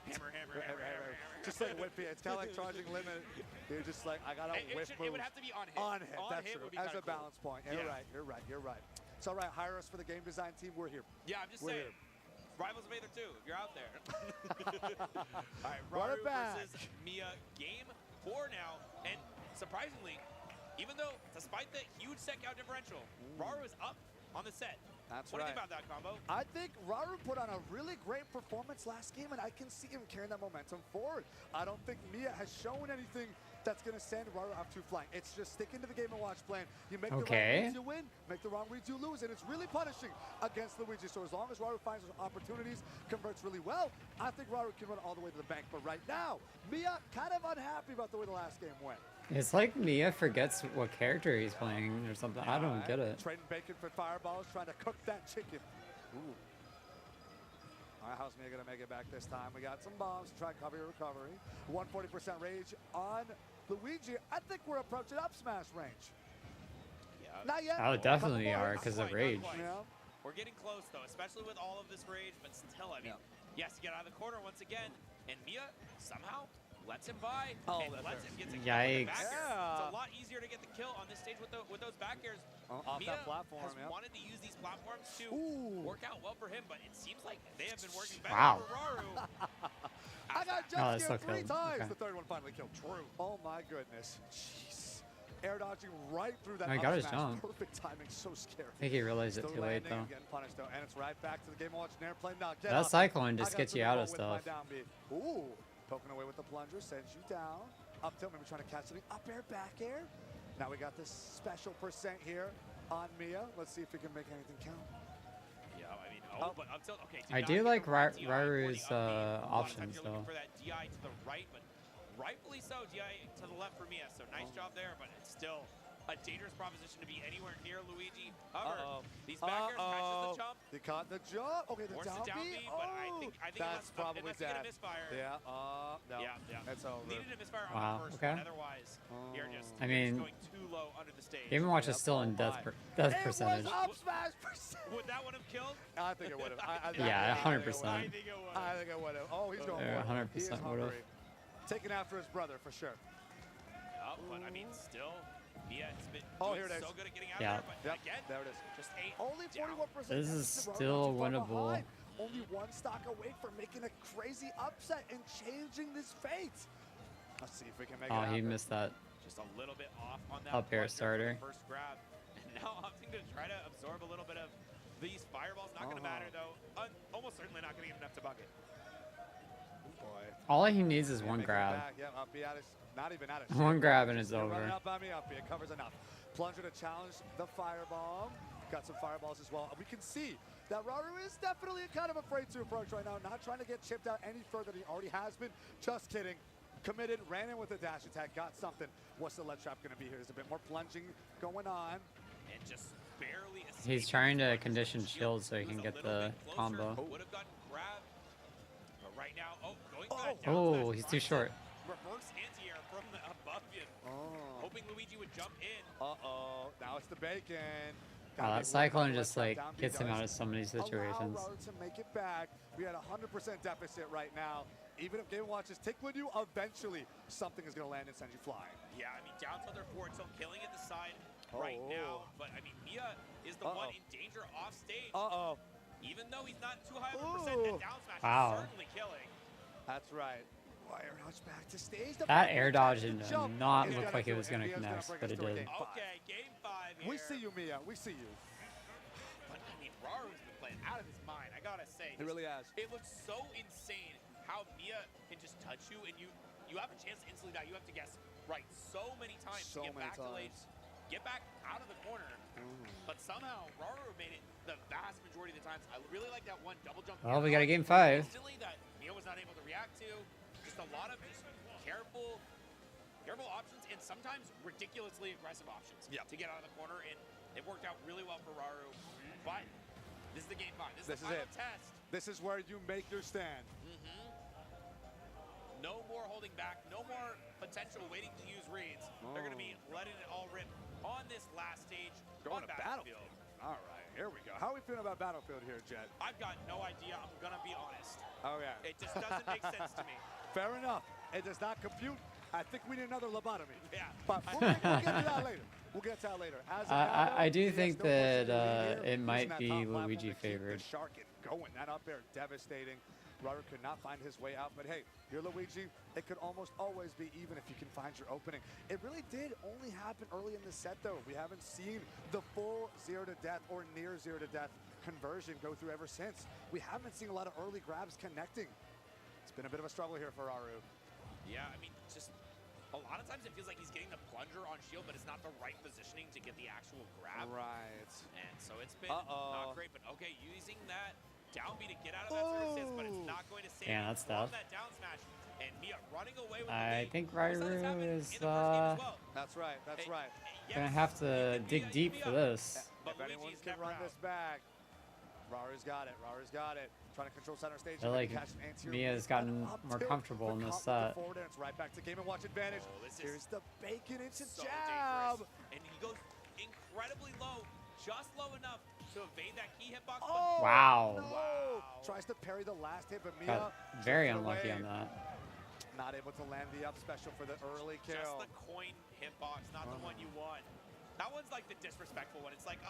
hammer, hammer, hammer, hammer, hammer. Just like whipping. It's kind of like charging limit. You're just like, I got to whip It moves. would have to be on hit. On hit, that's hit true. would be As kinda a cool. balance point. You're Yeah. right, you're right, you're right. It's all right, hire us for the game design team. We're here. Yeah, I'm just We're saying. here. Rivals of Aether 2, if you're out there. All right, Run it Raru back. versus Mia. Game 4 now. And surprisingly, even though, despite the huge set count differential, Raru is up on the set. That's What do you right. think about that combo? I think Raru put on a really great performance last game, and I can see him carrying that momentum forward. I don't think Mia has shown anything that's going to send Raru off to flying. It's just sticking to the Game & Watch plan. You make the right Okay. reads, you win. Make the wrong reads, you lose. And it's really punishing against Luigi. So as long as Raru finds those opportunities, converts really well, I think Raru can run all the way to the bank. But right now, Mia kind of unhappy about the way the last game went. It's like Mia forgets what character he's playing or something. I don't get it. Trading bacon for fireballs, trying to cook that chicken. Ooh. All right, how's Mia gonna make it back this time? We got some bombs to try and cover your recovery. 140% rage on Luigi. I think we're approaching up smash range. Yeah. Not yet. Oh, definitely Couple more are hits. because of Not rage. quite. Yeah. We're getting close, though, especially with all of this rage, but still, I mean, yes, get out of the corner once again, and Mia somehow lets him by, Oh, and that's lets right. him get the kill with the back air. Yeah. It's a lot easier to get the kill on this stage with those back airs. Off Mia that platform, has yeah. wanted to use these platforms to Ooh. work out well for him, but it seems like they have been working better Wow. for Raru. I got Oh, that's jump so scared 3 cool. times. Okay. The third one finally killed. True. Oh my goodness. Jeez. Air dodging right through that. Oh, he up got his smash. jump. Perfect timing. So scary. I think he realized it Still too late landing though. and getting punished though, and it's right back to the game watching airplane now. Get That up. cyclone just I got gets to you the out wall of with my stuff. down beat. Ooh, poking away with the plunger sends you down. Up tilt, maybe trying to catch something. Up air, back air. Now we got this special percent here on Mia. Let's see if we can make anything count. Yeah, I mean, but until okay. I do like Raru's options you're though. looking for that DI to the right, but rightfully so, DI to the left for Mia. So nice job there, but it's still a dangerous proposition to be anywhere near Luigi. However, these back airs catches the jump. He caught the jump. Okay, the Forced down the down B. B, but I think That's probably unless you get dead. a misfire. Yeah. No. Yeah. That's over. Needed a misfire on Wow, the first okay. one. Otherwise, you're just I mean, going too low under the stage. Game & Watch is still in death It percentage. was up smash percent. Would that one have killed? I think it would have. Yeah, 100%. I think it would. I think it would have. Oh, he's going Yeah, for it. 100% He is would've. hungry. Taking after his brother for sure. But I mean, still, Mia has been Here it is. so good at getting out Yeah. of there. But again, There it is. just eight. Only 41%. This is deficit, still Raru not too far winnable. behind. Only one stock away from making a crazy upset and changing this fate. Let's see if we can make it Oh, he happen. missed that. Just a little bit off on that Up air plunger for starter. the first grab. And now opting to try to absorb a little bit of these fireballs. Not going to matter, though. Almost certainly not going to get enough to bucket. Boy. All he needs is Yeah, one make it grab. back. Yeah, up B out of, not even out of One shit. grab and it's Still over. running up on me, up B. It covers enough. Plunger to challenge the fireball. Got some fireballs as well. We can see that Raru is definitely kind of afraid to approach right now. Not trying to get chipped out any further than he already has been. Just kidding. Committed, ran in with a dash attack, got something. What's the lead trap going to be here? There's a bit more plunging going on. And just barely He's trying to condition shield so he can get the combo. Would have gotten grabbed. But right now, going for that down Oh, smash, he's too finds short. a reverse anti-air from above him. Hoping Luigi would jump in. Now it's the bacon. Wow, that cyclone just like gets him out of so many situations. Allow Raru to make it back. We had a 100% deficit right now. Even if Game Watch is tickling you, eventually something is going to land and send you flying. Yeah, I mean, down tilted forward tilt killing at the side right now. But I mean, Mia is the one in danger off stage. Even though he's not too high of a percent, that down smash is certainly killing. That's right. Air dodge back to stage. That air dodge did not look like it was going to connect, but it did. Okay, game 5 here. We see you, Mia. We see you. But I mean, Raru's been playing out of his mind. I gotta say, He really has. It looks so insane how Mia can just touch you and you have a chance to instantly die. You have to guess right so many times to get back to lane, get back out of the corner. But somehow Raru made it the vast majority of the times. I really like that one double jump. Well, we got a game 5. Instantly that Mia was not able to react to. Just a lot of just careful options and sometimes ridiculously aggressive options to get out of the corner, and it worked out really well for Raru. But this is the game 5. This is the final test. This is where you make your stand. No more holding back. No more potential waiting to use reads. They're going to be letting it all rip on this last stage. Going on to Battlefield. All right, here we go. How are we feeling about Battlefield here, Jet? I've got no idea. I'm going to be honest. Oh, yeah. It just doesn't make sense to me. Fair enough. It does not compute. I think we need another lobotomy. Yeah. But we'll get to that later. We'll get to that later. As of now, I do he has think no that fortune lead here. it might Using that be top platform Luigi to keep favored. The shark going. That up air, devastating. Raru could not find his way out, but hey, you're Luigi. It could almost always be even if you can find your opening. It really did only happen early in the set, though. We haven't seen the full 0 to death or near 0 to death conversion go through ever since. We haven't seen a lot of early grabs connecting. It's been a bit of a struggle here for Raru. Yeah, I mean, just a lot of times it feels like he's getting the plunger on shield, but it's not the right positioning to get the actual grab. Right. And so it's been not great, but okay, using that down B to get out of that sort of assist, but it's not going to save Yeah, that's from tough. that down smash. And Mia running away with the I lead. think We saw this happen Raru in is the first game as well. That's right. That's right. Yes, gonna have to dig deep for this. But If anyone Luigi's can never run out. this back, Raru's got it. Raru's got it. Trying to control center stage. I feel like catch an anterior Mia's lead, gotten up more tilt, comfortable in but this caught with the set. forward, and it's right back to Game & Watch advantage. Oh, this is Here's the bacon into so jab. dangerous. And he goes incredibly low, just low enough to evade that key hitbox. Oh, Wow. no. Wow. Tries to parry the last hit, but Mia Got very took it unlucky away. on that. Not able to land the up special for the early kill. Just the coin hitbox, not the one you want. That one's like the disrespectful one. It's like,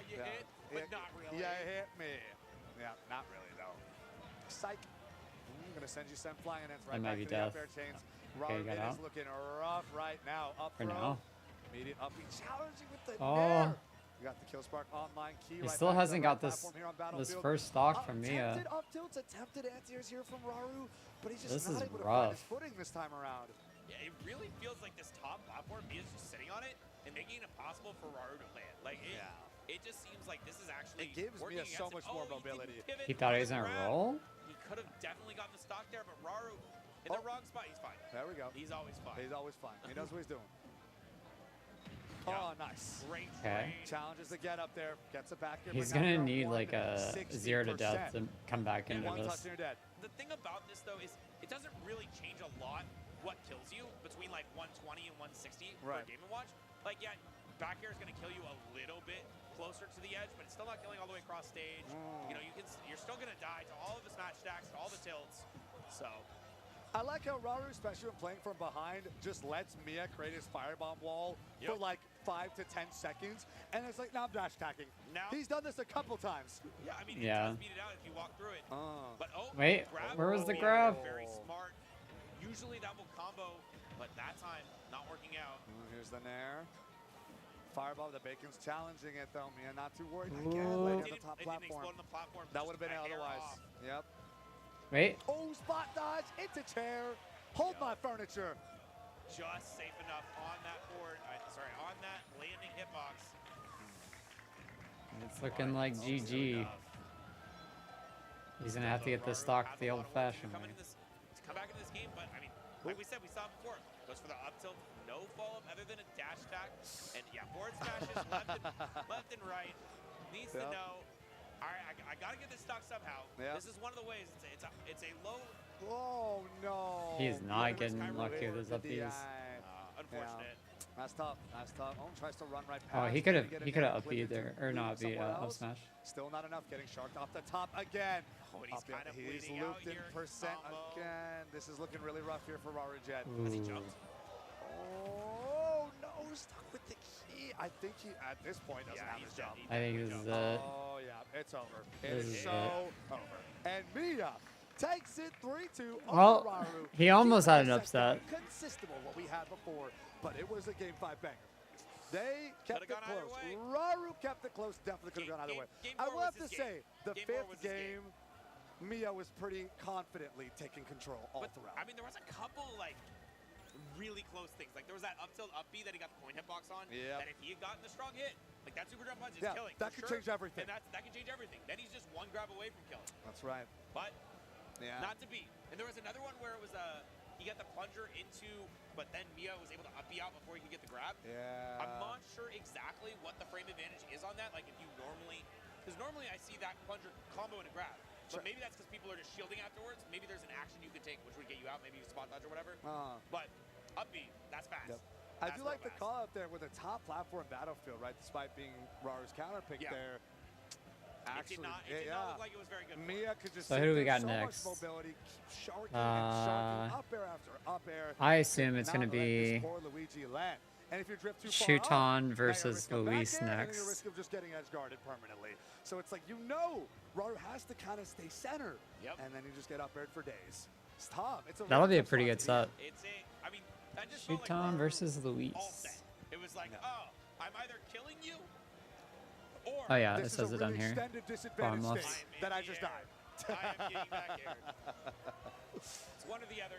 you hit, but not really. Yeah, hit me. Yeah, not really though. Psych. I'm gonna send you some flying ends right back to the up air chains. Raru is looking rough right now. Up For throw. now. Immediate up beat, challenging with the Oh. nair. We got the kill spark online key. He right still back to hasn't the got right this platform here on this Battlefield. first stock from Mia. Attempted up tilts, attempted anti-airs here from Raru, but he's just This not is able to find his rough. footing this time around. Yeah, it really feels like this top platform is just sitting on it and making it impossible for Raru to land. Like, it just seems like this is actually It gives working Mia so against much him. more Oh, mobility. didn't pivot He thought he was for the gonna grab. roll. He could have definitely gotten the stock there, but Raru in the wrong spot. He's fine. There we go. He's always fine. He's always fine. He knows what he's doing. Oh, nice. Great Okay. trade. Challenges to get up there. Gets it back here. He's but now gonna we're need like a 60%. 0 to death to come back into One touch this. and you're dead. The thing about this though is it doesn't really change a lot what kills you between like 120 and 160 Right. for Game & Watch. Like, yeah, back air is going to kill you a little bit closer to the edge, but it's still not killing all the way across stage. You know, you're still going to die to all of the smash stacks, to all the tilts. So I like how Raru, especially when playing from behind, just lets Mia create his firebomb wall for like 5 to 10 seconds, and it's like, now I'm dash attacking. Now He's done this a couple times. yeah, I mean, it Yeah. does beat it out if you walk through it. But Wait, grab where was the will be grab? Very smart. Usually that will combo, but that time not working out. Here's the nair. Fireball, the Bacon's challenging it though. Mia not too worried. Ooh. Again, landing on the It top didn't explode platform. on the platform. That just would have been a hair otherwise. off. Yep. Wait. Oh, spot dodge into chair. Hold my furniture. Just safe enough on that board. On that landing hitbox. It's looking like GG. He's gonna have to get this stock the old-fashioned way. To come back into this game, but I mean, like we said, we saw it before. Goes for the up tilt, no follow up other than a dash attack, and yeah, board smashes left and right. Needs to know. All right, I gotta get this stock somehow. Yep. This is one of the ways. It's a low. Oh no. He's not getting Skyrim lucky with his The up Bs. DI. Unfortunate. That's tough. That's tough. Oh, tries to run right Oh, past. he could have up B B there, or not up B, up smash. Still not enough. Getting sharked off the top again. Oh, and he's Up in- kind of he's bleeding out looped in here. percent Combo. again. This is looking really rough here for Raru Jet. Has he Ooh. jumped? Oh no, stuck with the key. I think he at this point doesn't have he's his dead. job. I think this is it. Oh yeah, it's over. It This is is so over. And Mia takes it 3-2 Well, over Raru. he almost had an Keeping the upset. second consistent with what we had before, but it was a game 5 banger. They kept it Could've gone either close. way. Raru kept it close. Definitely could have gone either way. Game I four will have was to his say, the Game four was fifth his game. game, Mia was pretty confidently taking control all But, throughout. I mean, there was a couple like really close things. Like there was that up tilt up B that he got the coin hitbox on. Yep. That if he had gotten the strong hit, like that super jump punch is Yeah, killing. that for could sure. change everything. And that can change everything. Then he's just one grab away from killing. That's right. But Yeah. not to be. And there was another one where it was he got the plunger into, but then Mia was able to up B out before he could get the grab. Yeah. I'm not sure exactly what the frame advantage is on that. Like if you normally, because normally I see that plunger combo and a grab. Sure. But maybe that's because people are just shielding afterwards. Maybe there's an action you could take which would get you out. Maybe you spot dodge or whatever. But up B, that's fast. Yep. I That's do like real the fast. call out there with a top platform battlefield, right? Despite being Raru's counter pick Yeah. there. Actually, It did not look like it was very good. Mia could just So sit who do we there, got so next? much mobility, keep sharking and sharking, up air after up air. I assume it's Not gonna let this be poor Luigi land. And if you drift too far Shuton up, now you're versus risk of back Luis in, and then next. you're risk of just getting edge guarded permanently. So it's like, you know, Raru has to kind of stay center. Yep. And then you just get up aired for days. It's tough. It's a That'll really be a tough pretty spot good to be in. set. It's a, I mean, that just felt like Shuton Raru versus all Luis. set. It was like, oh, I'm either killing you or Oh yeah, it This says is it a on really here. extended disadvantage Farm state left. I'm in that I the just air. died. I am getting back here. It's one or the other.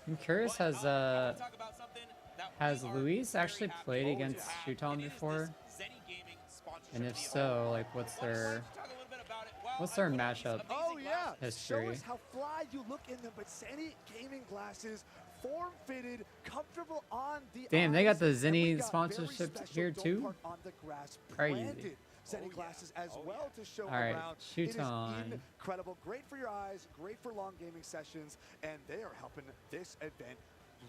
I'm curious, But has I wanna talk about something that has we are Luis very actually happy played to against have, Shuton and it is before? this Zenny Gaming sponsorship And if deal. so, like what's Why don't their you talk a little bit about it? Well, what's I their put on these mashup? amazing Oh yeah, glasses. history? show us how fly you look in them. But Zenny gaming glasses, form-fitted, comfortable on the Damn, they got eyes, the and we Zenny got sponsorships very special here Don't too? Park on the grass Crazy. branded Zenny glasses as well to show All right, around. shoot It is on. incredible, great for your eyes, great for long gaming sessions, and they are helping this event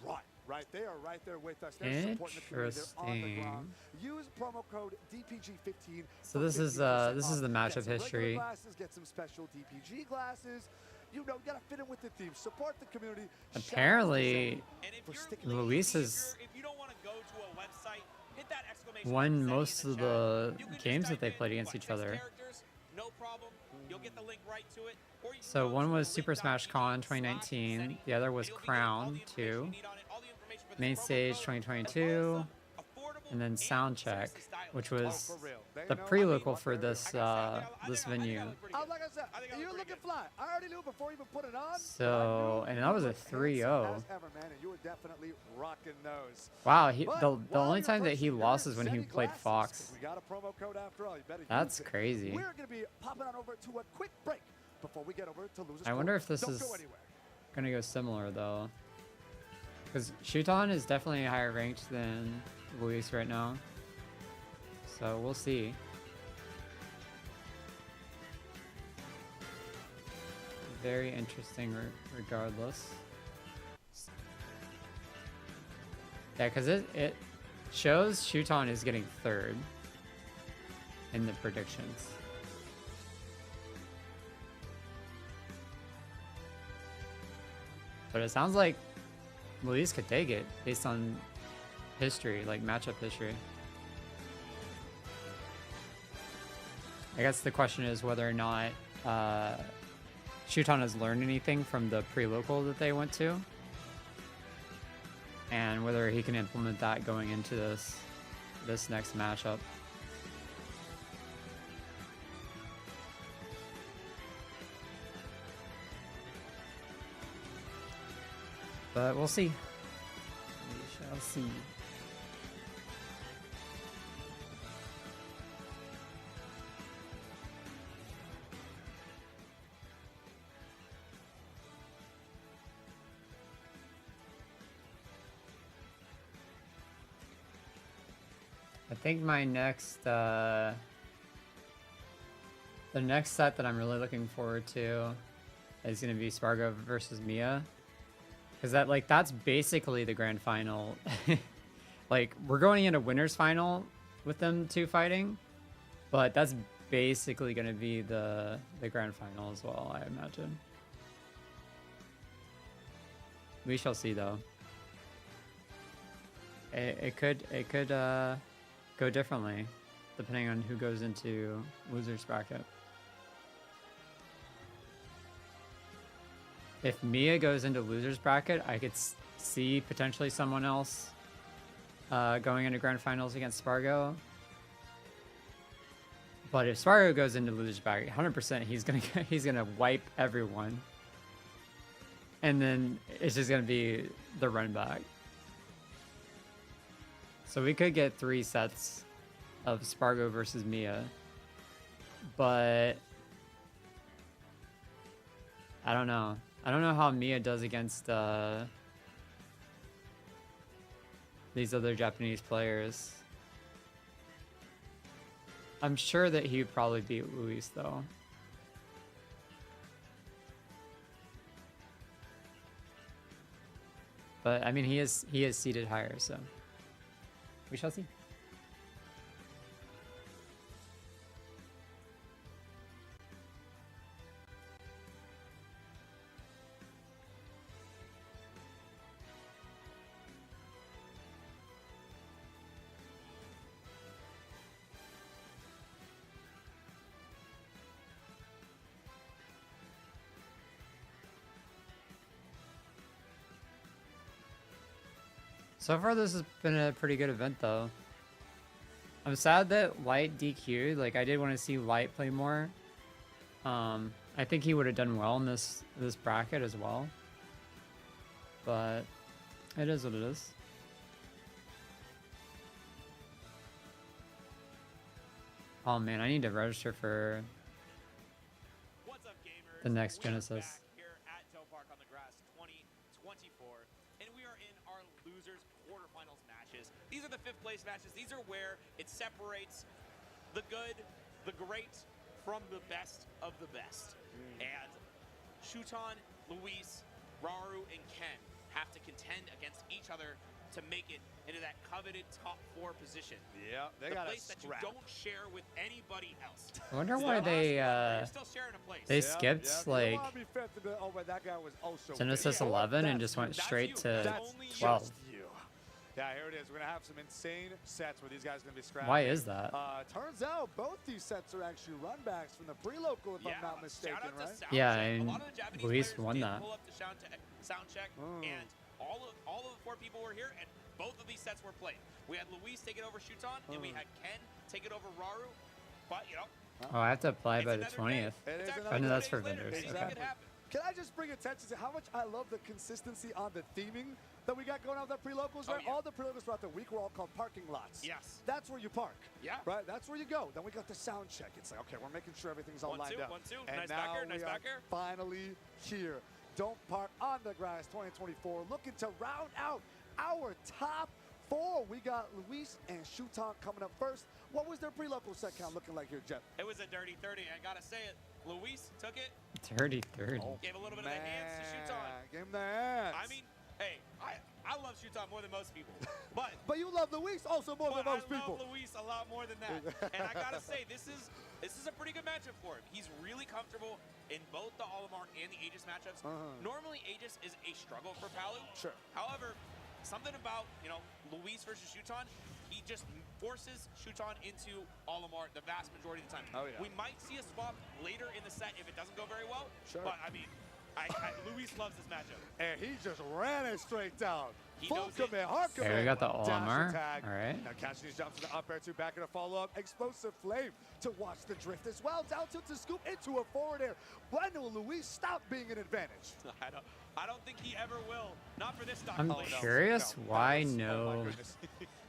run. Right, they are right there with us. They're supporting the community. They're on the ground. Use promo code DPG15. So this is the matchup Get some regular history. Glasses, get some special DPG glasses. you know, you gotta fit in with the theme, support the community. Apparently, And if you're Luis lazy, has if you don't want to go to a website, hit that exclamation won mark, Zenny, most in of chat. the You can just games that type they in, played against what, each 6 other. characters? No problem. You'll get the link right to it. Or you can So go one to was Super Smash Con link.gg/Zenny, 2019, the other was and you'll be getting all Crown the information 2, you need on it, all the information for this Main promo Stage code, as well as 2022, some affordable and then and Soundcheck, seriously stylish which Oh, was for real. They the know pre-local what for they're this doing. this venue. Like I said, you're looking fly. I already knew before you even put it on. So, and that was a 3-0. As ever, man, and you were definitely rocking those. Wow, But the while only you're time that he pushing lost your is when he Zenny played glasses, Fox. We got a promo code after all. You better That's use it. crazy. We're going to be popping on over to a quick break before we get over to Losers I wonder Corner. if this Don't is go anywhere. gonna go similar though, because Shuton is definitely higher ranked than Luis right now. So we'll see. Very interesting regardless. Yeah, because it shows Shuton is getting third in the predictions. But it sounds like Luis could take it based on history, like matchup history. I guess the question is whether or not Shuton has learned anything from the pre-local that they went to, and whether he can implement that going into this next matchup. But we'll see. We shall see. I think my next, the next set that I'm really looking forward to is going to be Spargo versus Mia. Because that's basically the grand final. Like, we're going into winners final with them two fighting, but that's basically going to be the grand final as well, I imagine. We shall see, though. It could go differently depending on who goes into losers bracket. If Mia goes into losers bracket, I could see potentially someone else going into grand finals against Spargo. But if Spargo goes into losers bracket, 100% he's gonna wipe everyone, and then it's just gonna be the run back. So we could get 3 sets of Spargo versus Mia, but I don't know. I don't know how Mia does against these other Japanese players. I'm sure that he would probably beat Luis though. But I mean, he is seated higher, so we shall see. So far, this has been a pretty good event, though. I'm sad that Light DQ'd. Like, I did want to see Light play more. I think he would have done well in this bracket as well. But it is what it is. Oh man, I need to register for What's up, gamers? the next We are Genesis. back here at Doe Park on the Grass 2024, and we are in our losers quarterfinals matches. These are the 5th place matches. These are where it separates the good, the great, from the best of the best. And Shuton, Luis, Raru, and Ken have to contend against each other to make it into that coveted top 4 position. Yeah, they The got a place that you scrap. don't share with anybody else. I wonder So why the they last one, you're still sharing a place. they Yep, skipped yep. You like don't wanna be fifth, but oh, but that guy was also Genesis big. 11 and That's just went you. That's straight you. to That's only you. 12. just you. Yeah, here it is. We're gonna have some insane sets where these guys are gonna be scrapping. Why is that? Turns out both these sets are actually run backs from the pre-local, if I'm not mistaken, shout out to right? sound Yeah, check. and a lot of the Japanese Luis players won did that. pull up to sound check, and all of the 4 people were here, and both of these sets were played. We had Luis take it over Shuton, and we had Ken take it over Raru. But you know, Oh, I have to apply it's by the another 20th. day. It It's is actually another I know 2 that's days for later. vendors. Anything Okay. could happen. Can I just bring attention to how much I love the consistency on the theming that we got going on with the pre-locals, right? yeah. All the pre-locals throughout the week were all called parking lots. Yes. That's where you park. Yeah. Right? That's where you go. Then we got the sound check. It's like, okay, we're making sure everything's all 1-2, lined up. 1-2. And Nice now back air, nice we are back air. finally here. Don't Park on the Grass 2024. Looking to round out our top 4. We got Luis and Shuton coming up first. What was their pre-local set count looking like here, Jeff? It was a dirty 30. I gotta say it. Luis took it, 30-30. gave a little bit of the hands to Shuton. Give him the hands. I mean, hey, I love Shuton more than most people, but But you love Luis also more than most I people. love Luis a lot more than that. And I gotta say, this is a pretty good matchup for him. He's really comfortable in both the Olimar and the Aegis matchups. Normally, Aegis is a struggle for Palu. Sure. However, something about, Luis versus Shuton, he just forces Shuton into Olimar the vast majority of the time. Oh, yeah. We might see a swap later in the set if it doesn't go very well. Sure. But, I mean, Luis loves this matchup. And he just ran it straight down. He Full knows it. commit, hard commit. Okay, we got the Dash Olimar. attack. All right. Now catching these jumps to the up air, 2 back in a follow-up. Explosive flame to watch the drift as well. Down tilt to scoop into a forward air. When will Luis stop being an advantage? I don't think he ever will. Not for this stock. I'm play. curious why Oh, my no goodness.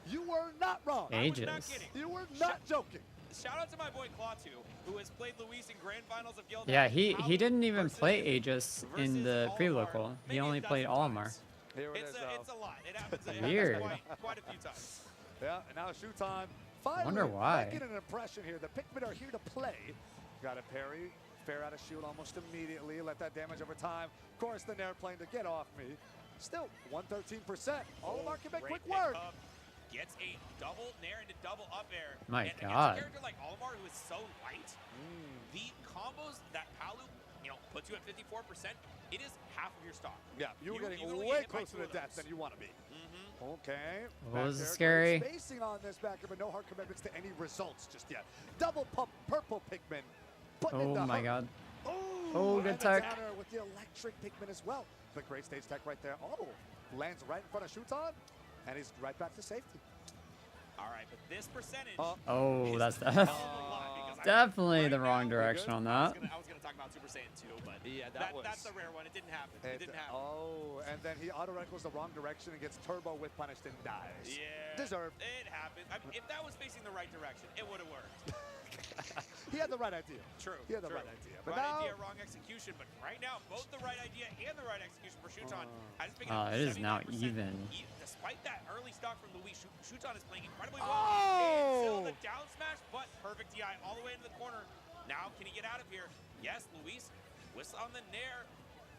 You were not wrong. I was not Aegis. kidding. You were not joking. Shout out to my boy Clawtu, who has played Luis in grand finals of Guild. Yeah, he Palu didn't even versus- play Aegis in versus the Olimar pre-local. He maybe only a played dozen Olimar. times. Here it It's is, a though. lot. It happens, Weird. quite a few times. Yeah, and now Shuton finally Wonder why. making an impression here. The Pikmin are here to play. Got a parry, fair out of shield almost immediately. Let that damage over time. Of course, the Nair plane to get off me. Still, 113%. Olimar can make Great quick work. pickup. Gets a double Nair into double up air. My and against God. a character like Olimar, who is so light, the combos that Palu, puts you at 54%, it is half of your stock. Yeah, you were getting can only way hit by closer 2 to of death those. than you want to be. Okay. What was Back scary? there, great spacing on this backer, but no hard commitments to any results just yet. Double pump, purple Pikmin. Putting in Oh the my hook. god. Oh, good and the tech. downer with the electric Pikmin as well. The great stage tech right there. Oh, lands right in front of Shuton, and he's right back to safety. All right, but this percentage. Oh, is that's a hell of a lot, because definitely right the wrong now, direction on I that. was gonna talk about Super Saiyan 2, but Yeah, that's a rare one. It didn't happen. It didn't happen. Oh, and then he auto-reticles the wrong direction and gets turbo with punished and dies. Yeah. Deserved. It happened. I mean, if that was facing the right direction, it would have worked. He had the right idea. True. He had the true. right idea. But Right now, idea, wrong execution. But right now, both the right idea and the right execution for Shuton. It is now even. Despite that early stock from Luis, Shuton is playing incredibly well. Oh! Until the down smash, but perfect DI all the way into the corner. Now, can he get out of here? Yes, Luis. Whistle on the Nair.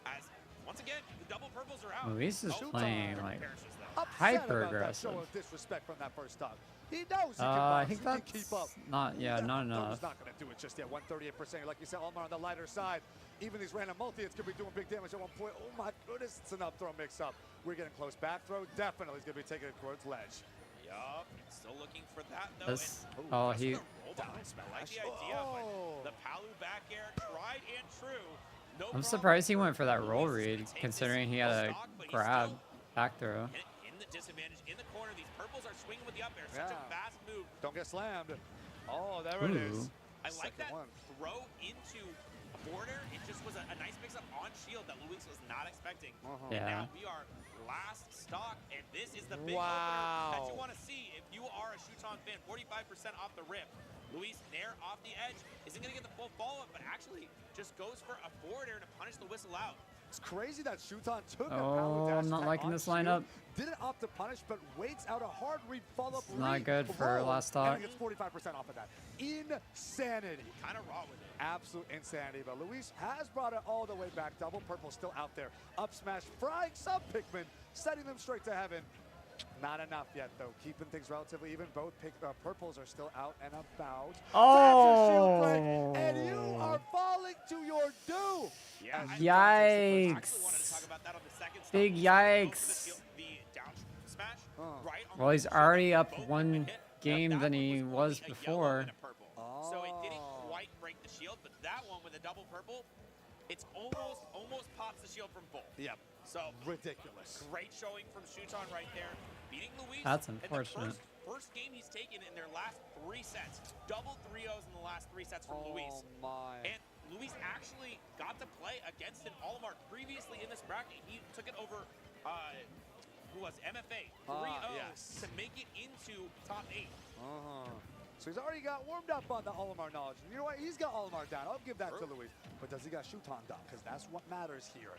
As once again, the double purples are out. Luis is Oh, playing Shuton like perishes, though. upset hyper about that aggressive. show of disrespect from that first stock. He knows he can I bounce, think he can that's keep up. not He's enough. not going to do it just yet. 138%. Like you said, Olimar on the lighter side. Even these random multi-hits could be doing big damage at one point. Oh my goodness, it's an up throw mix-up. We're getting close. Back throw definitely is going to be taking it towards ledge. Yup, still looking for that though. This, And, oh, that's he, the roll behind. I like the idea, Oh. but the Palu back air, tried and true. No I'm problem. surprised he went for that roll Luis is read, gonna take considering this he had a stock, but he's grab still back throw. in the disadvantage in the corner. These purples are swinging with the up air. Such a Yeah. fast move. Don't get slammed. Oh, there it is. Ooh. I like Second that one. throw into a border. It just was a nice mix-up on shield that Luis was not expecting. Yeah. Now we are last stock, and this is the big Wow. opener that you want to see if you are a Shuton fan. 45% off the rip. Luis Nair off the edge. Isn't going to get the full follow-up, but actually just goes for a forward air to punish the whistle out. It's crazy that Shuton took a Oh, power dash I'm not attack liking on this shield, lineup. Didn't opt to punish, but waits out a hard read follow-up. Not good for last stock. And gets 45% off of that. Insanity. Kind of raw with it. Absolute insanity. But Luis has brought it all the way back. Double purple still out there. Up smash, frying some Pikmin, setting them straight to heaven. Not enough yet, though. Keeping things relatively even. Both purples are still out and about. Oh! That's a shield break, and you are falling to your doom. Yeah, Yikes. I actually wanted to talk about that on the second stop. Big He's gonna go for yikes. the down smash right on Well, the he's shield. already up Both one have been hit. game That than one he only was a yellow before. and a purple. So it didn't quite break the shield, but that one with a double purple, it's almost pops the shield from full. Yep. So Ridiculous. great showing from Shuton right there, beating Luis. That's in the unfortunate. first game he's taken in their last 3 sets. Double 3-0s in the last 3 sets from Luis. Oh my. And Luis actually got to play against an Olimar previously in this bracket. He took it over, who was MFA 3-0 yes. to make it into top 8. So he's already got warmed up on the Olimar knowledge. And you know what? He's got Olimar down. I'll give that to Luis. But does he got Shuton down? Because that's what matters here.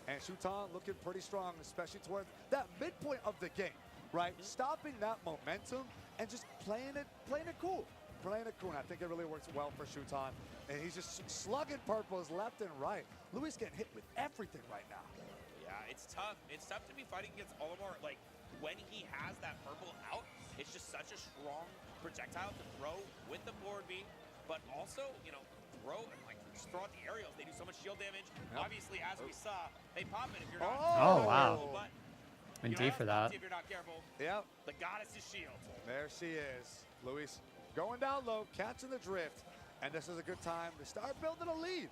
And Shuton looking pretty strong, especially toward that midpoint of the game, right? Stopping that momentum and just playing it cool. Playing it cool. And I think it really works well for Shuton. And he's just slugging purples left and right. Luis getting hit with everything right now. Yeah, it's tough. It's tough to be fighting against Olimar. Like, when he has that purple out, it's just such a strong projectile to throw with the forward B, but also, you know, throw and like just throw out the aerials. They do so much shield damage. Yep. Obviously, as we saw, they pop it if you're not Oh, wow. careful, but And you D know, for that. if you're not careful. Yep. The goddess is shield. There she is. Luis going down low, catching the drift. And this is a good time to start building a lead.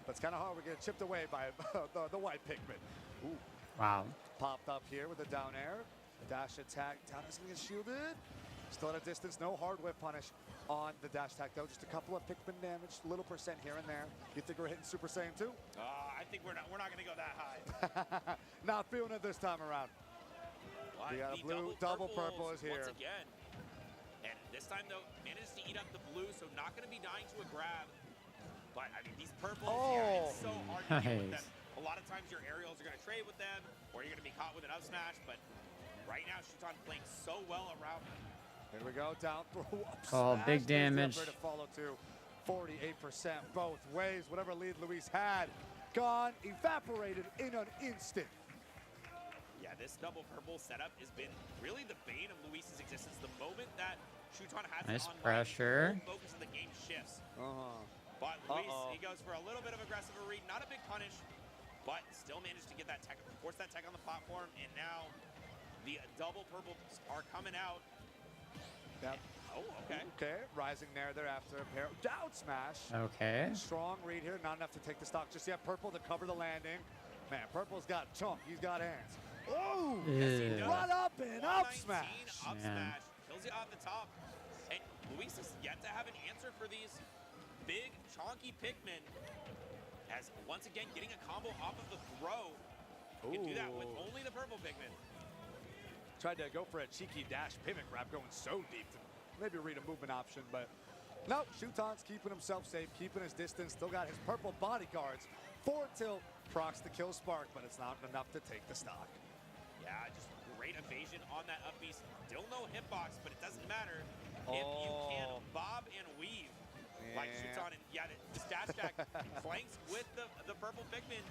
But it's kind of hard. We're getting chipped away by the white Pikmin. Ooh. Wow. Popped up here with a down air. Dash attack. Down is going to get shielded. Still at a distance. No hard whip punish on the dash attack, though. Just a couple of Pikmin damage. Little percent here and there. You think we're hitting Super Saiyan 2? I think we're not going to go that high. Not feeling it this time around. But We got a the blue, double purple is here. Once again. And this time, though, manages to eat up the blue, so not going to be dying to a grab. But, I mean, these purples, yeah, it's so hard to deal with them. A lot of times your aerials are going to trade with them, or you're going to be caught with an up smash, but right now, Shuton playing so well around them. Here we go, down throw. Oh, big damage. To follow to 48% both ways. Whatever lead Luis had, gone, evaporated in an instant. Yeah, this double purple setup has been really the bane of Luis's existence. The moment that Shuton has Nice it online, pressure. the whole focus of the game shifts. But Luis, he goes for a little bit of aggressive read, not a big punish, but still managed to get that tech, force that tech on the platform, and now the double purples are coming out. Yep. Oh, okay. Okay, rising there thereafter. Down smash. Okay. Strong read here, not enough to take the stock just yet. Purple to cover the landing. Man, Purple's got chunk, he's got hands. Oh, Ew. right up and up smash. Up Man. smash, kills you off the top. And Luis is yet to have an answer for these big, chonky Pikmin. As once again, getting a combo off of the throw. You can do that with only the purple Pikmin. Tried to go for a cheeky dash pivot grab, going so deep to maybe read a movement option, but no, Shuton's keeping himself safe, keeping his distance, still got his purple bodyguards. Forward tilt, procs the kill spark, but it's not enough to take the stock. Yeah, just great evasion on that up B. Still no hitbox, but it doesn't matter if you can bob and weave like Shuton. And yeah, this dash attack flanks with the purple Pikmin.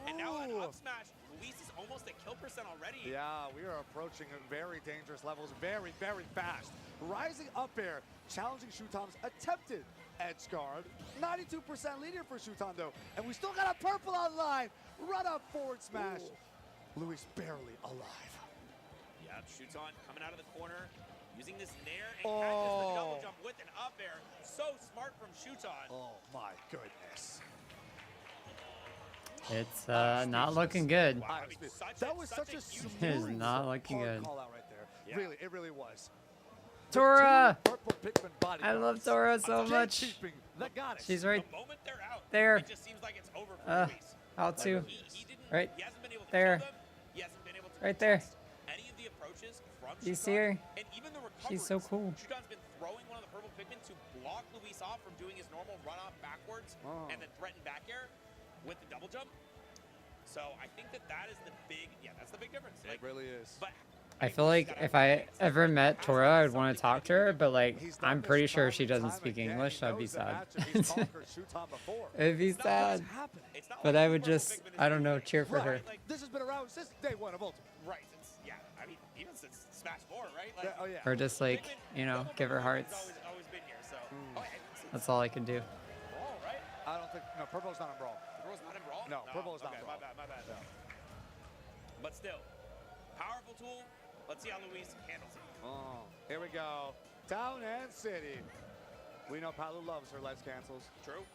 And now an up smash. Luis is almost at kill percent already. Yeah, we are approaching very dangerous levels very, very fast. Rising up air, challenging Shuton's attempted edge guard. 92% lead here for Shuton, though. And we still got a purple online. Run up forward smash. Luis barely alive. Yeah, Shuton coming out of the corner, using this nair and catches the double jump with an up air. So smart from Shuton. Oh my goodness. It's not looking good. Wow, I mean, That was such a huge It is smooth, not looking hard good. call out right there. Yeah. Really, it really was. Tora! Purple Pikmin body I love guards. Tora so much. Gatekeeping the goddess. She's right The moment they're out, there. it just seems like it's over for Luis. How to? He didn't, Right he hasn't been able to there. kill them. He hasn't been able to Right there. contest any of the approaches from You Shuton. see her? And even the recoveries. She's so cool. Shuton's been throwing one of the purple Pikmin to block Luis off from doing his normal run off backwards and then threaten back air with the double jump. So I think that is the big, that's the big difference. It really is. But I feel like if I ever met Tora, I would want to talk to her, but like, I'm pretty sure she doesn't speak English, so I'd be sad. It'd be sad. But I would just, I don't know, cheer for her. This has been around since day one of Ultimate. Right. I mean, even since Smash 4, right? Like, Yeah, oh yeah. Or just like, Pikmin, you know, double give her purple Pikmin's hearts. always been here. So, oh, yeah, since That's all I can do. Brawl, right? I don't think no. Purple's not in Brawl. Purple's not in Brawl? No, Purple is not okay, Brawl. my bad. But still, powerful tool. Let's see how Luis handles it. Oh, here we go. Town and City. We know Palu loves her life cancels. True.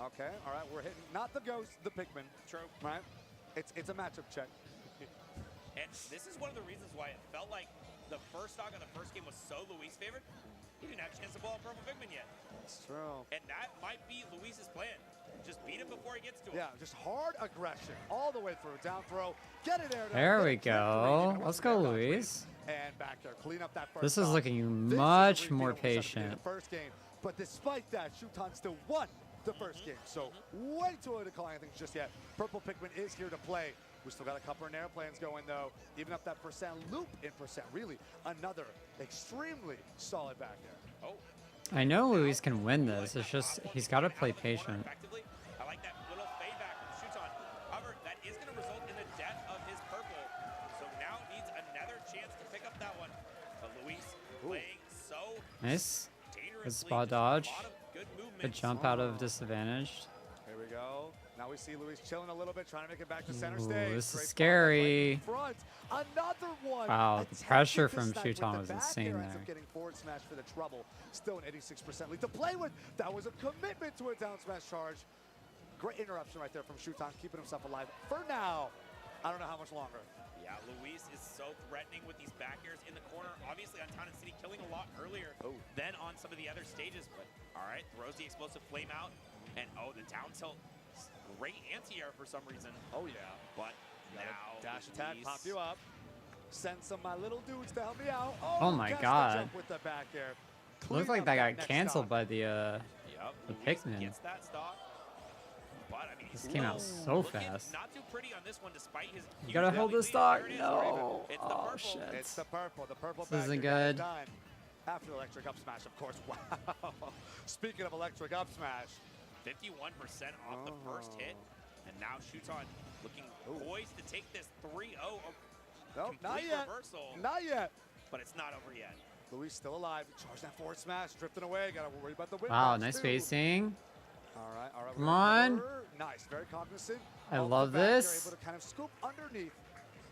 Okay, all right, we're hitting not the ghost, the Pikmin. True. Right? It's a matchup check. And this is one of the reasons why it felt like the first stock of the first game was so Luis favored. He didn't have a chance to blow up Purple Pikmin yet. That's true. And that might be Luis's plan. Just beat him before he gets to him. Yeah, just hard aggression all the way through. Down throw, get it air. There we go. Let's go, Luis. And back there, clean up that first. This is stock. looking This is much what we more beat him when we said at the beginning patient. of the first game, but despite that, Shuton still won the first game. So way too early to call anything just yet. Purple Pikmin is here to play. We still got a couple of airplanes going though. Even up that percent loop in percent. Really, another extremely solid back there. Oh. I know Luis can win this. It's just he's got to play patient. Effectively. I like that little fade back from Shuton. However, that is going to result in the death of his purple. So now needs another chance to pick up that one. But Luis playing so Nice. dangerously. Good spot Just a dodge. lot of good movements. Good jump out of disadvantaged. Here we go. Now we see Luis chilling a little bit, trying to make it back to center Ooh, stage. this is Great spot scary. right in front. Another one. Wow, the Attempted pressure to from snipe with Shuton the was back insane air, ends there. up getting forward smash for the trouble. Still an 86% lead to play with. That was a commitment to a down smash charge. Great interruption right there from Shuton, keeping himself alive for now. I don't know how much longer. Yeah, Luis is so threatening with these back airs in the corner. Obviously on Town and City, killing a lot earlier than on some of the other stages. But all right, throws the explosive flame out. And oh, the down tilt. Great anti-air for some reason. Oh yeah. But now Dash attack, Luis- pop you up. Send some of my little dudes to help me out. Oh my gets the God. jump with the back air. Looks Clean like up that got next canceled stock. by the Yep, the Luis Pikmin. gets that stock. But I mean, This he's came out still so looking fast. Not too pretty on this one, despite his. You huge gotta hold early this lead. stock. There it is, No. It's the Oh purple. shit. It's the purple. The purple This isn't back air good. done. After the electric up smash, of course. Wow. Speaking of electric up smash. 51% off the first hit. And now Shuton looking poised to take this 3-0. Nope, not Complete yet. reversal. Not yet. But it's not over yet. Luis still alive. Charge that forward smash. Drifting away. Gotta worry about the win. Wow, box, nice too. spacing. All right, all right. Come on. Nice. Very cognizant. I of the love back air, this. Able to kind of scoop underneath.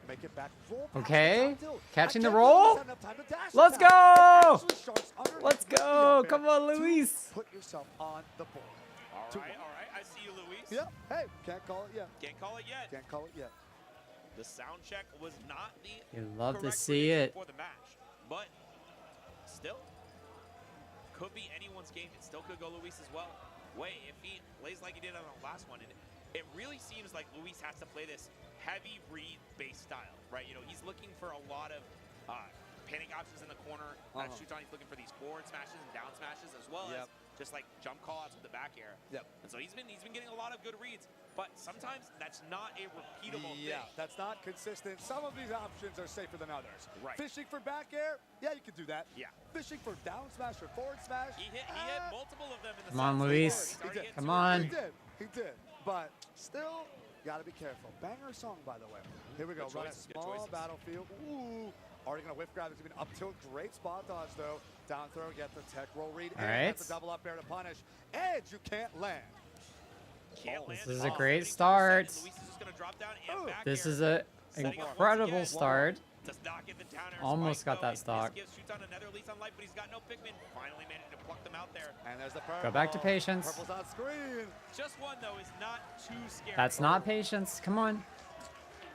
Make it back. Roll past Okay, the top tilt. catching I the can't believe roll. he's had enough time to dash Let's attack. go. Actually sharks underneath Let's with the go. up air Come on, to Luis. Put yourself on the board. All 2-1. right. I see you, Luis. Yep. Hey, can't call it yet. Can't call it yet. Can't call it yet. The sound check was not the You love to correct see prediction it. for the match, but still could be anyone's game. It still could go Luis as well. Wait, if he plays like he did on the last one, and it really seems like Luis has to play this heavy read-based style, right? You know, he's looking for a lot of panic options in the corner. Shuton, he's looking for these forward smashes and down smashes, as well as just like jump call-outs with the back air. Yep. And so he's been getting a lot of good reads, but sometimes that's not a repeatable thing. That's not consistent. Some of these options are safer than others. Right. Fishing for back air, yeah, you can do that. Yeah. Fishing for down smash or forward smash, He hit multiple of them in the Come on, set. Luis. He's already hit Come 2 or on. 3. He did. But still, gotta be careful. Banger song, by the way. Here we go. Good Run a choices, good small choices. battlefield. Ooh. Already gonna whiff grab. It's even up tilt. Great spot dodge though. Down throw, get the tech roll read. All and right. that's a double up air to punish. Edge, you can't land. Can't land. This is a Oh, great getting to the set, start. and Luis is just gonna drop down and back This air. is a Setting up once incredible again. start. Does not get the down air Almost spike, got that though. stock. This gives Shuton another lease on life, but he's got no Pikmin. Finally managed to pluck them out there. And there's the purple. Go back to patience. Purple's on screen. Just one though is not too scary. That's not patience. Come on.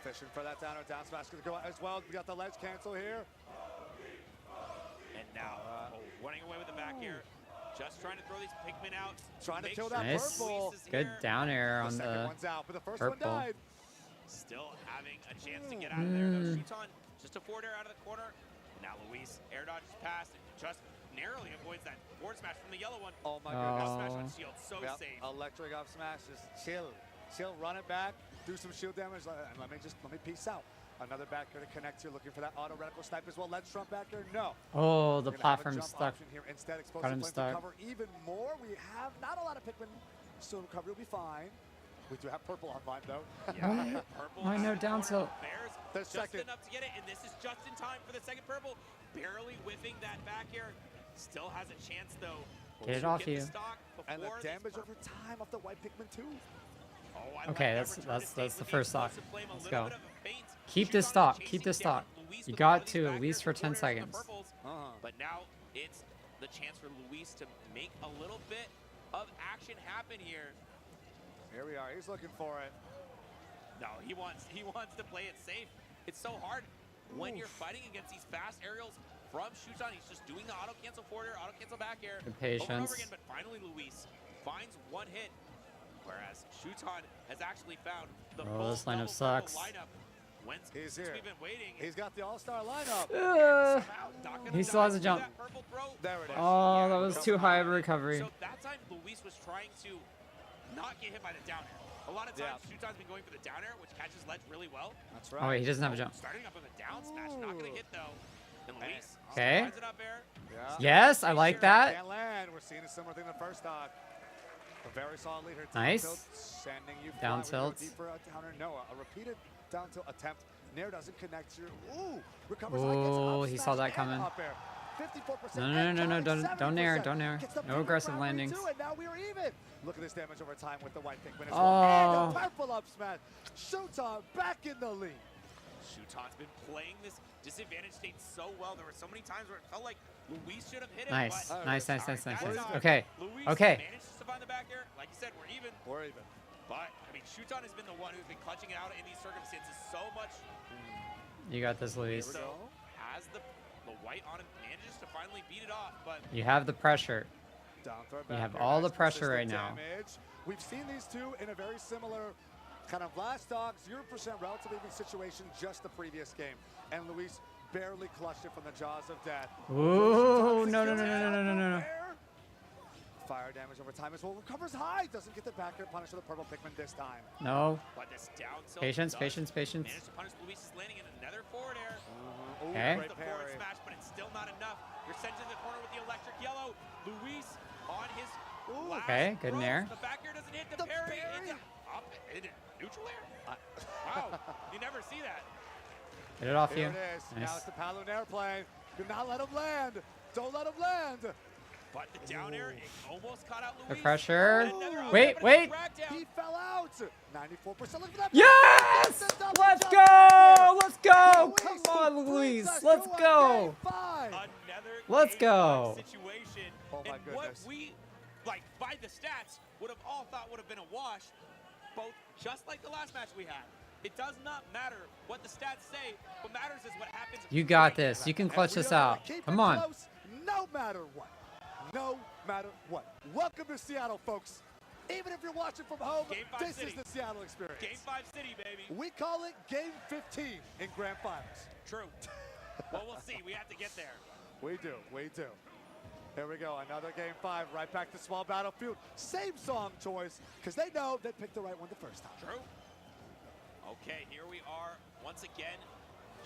Fishing for that down or down smash. Gonna go out as well. We got the ledge cancel here. And now running away with the back air. Just trying to throw these Pikmin out. Trying to Make kill sure that Nice. purple. Luis is Good here. down air The on second the one's out, but the first one purple. died. Still having a chance to get out of there though. Shuton just a forward air out of the corner. Now Luis air dodges past and just narrowly avoids that forward smash from the yellow one. Oh my Now goodness. smash Oh. on shield, so Yep, safe. electric up smash, just chill, run it back, do some shield damage, and let me peace out. Another back here to connect here, looking for that auto reticle snipe as well. Let's trump back there, no. Oh, the We're gonna have a platform jump stuck. option here instead. Explosive Got him flame to stuck. cover even more. We have not a lot of Pikmin, so recovery will be fine. We do have purple online though. Yeah, purple Why no has down corner tilt? Bears. The just second. enough to get it, and this is just in time for the second purple. Barely whiffing that back air. Still has a chance, though. Get it to off the you. stock And the before these damage purple- over time of the white Pikmin too. Oh, I Okay, like that's that return to state the with first stock. explosive flame, a Let's little go. bit of a feint. Keep Shuton this is stock. chasing Keep this down stock. Luis You with a lot got of these to back at least airs for and 10 corners and the seconds. purples. But now it's the chance for Luis to make a little bit of action happen here. Here we are. He's looking for it. No, he wants to play it safe. It's so hard when you're fighting against these fast aerials from Shuton. He's just doing the auto cancel forward air, auto cancel back air Good over and patience. over again. But finally, Luis finds one hit, whereas Shuton has actually found the Oh, full this lineup double purple sucks. lineup. He's Since here. we've been waiting. He's got the all-star lineup. Uh, Somehow not gonna he still has a dive jump. through that purple throw. There it is. Oh, that was too high of a recovery. So that time, Luis was trying to not get hit by the down air. A lot of times, Shuton's been going for the down air, which catches ledge really well. That's Oh right. wait, he doesn't have a jump. Starting up on the down smash, not gonna hit though. And Luis Okay. slides it up air. Yeah. Yes, I like that. Can't land. We're seeing a similar thing in the first stock. A very solid lead here. Nice. Down tilt, sending you Down fly. We go tilt. deeper downer. Noah, a repeated down tilt attempt. Nair doesn't connect here. Ooh, recovers high, gets Ooh, up he smash saw that and coming. up air. 54%. No, and no, Tonic don't nair, 70%. don't nair. Gets the No purple aggressive primary landings. too, and now we are even. Look at this damage over time with the white Pikmin as Oh. well. And the purple up smash. Shuton back in the lead. Shuton's been playing this disadvantage state so well. There were so many times where it felt like Luis should have hit it. Nice, but nice, nice, all nice, right, nice, that's nice. how Okay, Luis okay. managed to find the back air. Like you said, we're even. We're even. But I mean, Shuton has been the one who's been clutching it out in these circumstances so much. You got this, Luis. So as the white on him manages to finally beat it off, but You have the pressure. Down throw You back have here, all the nice pressure right consistent now. damage. We've seen these two in a very similar kind of last stock, 0% relatively even situation just the previous game. And Luis barely clutched it from the jaws of death. Ooh, no, no, no, no, no, no, no, no. Fire damage over time as well. Recovers high. Doesn't get the back air punish with the purple Pikmin this time. No. but this down tilt Patience, does patience, patience. manage to punish Luis's landing in another forward air. Ooh, Okay. great The forward parry. smash, but it's still not enough. You're sent to the corner with the electric yellow. Luis on his last Okay, good in throw. there. The back air doesn't hit the, The parry. parry. Into, up into neutral air. Wow, you never see that. Get it off Here you. it is. Now Nice. it's the Paloon airplane. Do not let him land. Don't let him land. But the down air, it almost caught out Luis. The pressure. And another up Wait, air, but wait. it's dragged down. He fell out. 94%. Look at that. Yes! The double Let's jump go! back there. Let's go! Luis Come on, brings Luis. us Let's to a go! game 5. Another Let's game go. 5 situation. Oh my and what goodness. we, like, by the stats, would have all thought would have been a wash, both just like the last match we had. It does not matter what the stats say. What matters is what happens. You got right this. now. You can And clutch we this are gonna out. keep Come it on. close, no matter what. No matter what. Welcome to Seattle, folks. Even if you're watching from home, Game 5 this City. is the Seattle experience. Game 5 City, baby. We call it Game 15 in Grand Finals. True. Well, we'll see. We have to get there. We do. We do. Here we go. Another Game 5. Right back to Small Battlefield. Same song choice, because they know they picked the right one the first time. True. Okay, here we are once again.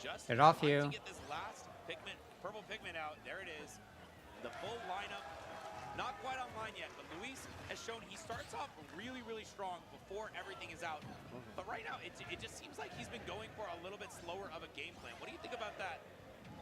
Just Get off trying you. to get this last Pikmin, purple Pikmin out. There it is. The full lineup. Not quite online yet, but Luis has shown he starts off really, really strong before everything is out. But right now, it just seems like he's been going for a little bit slower of a game plan. What do you think about that,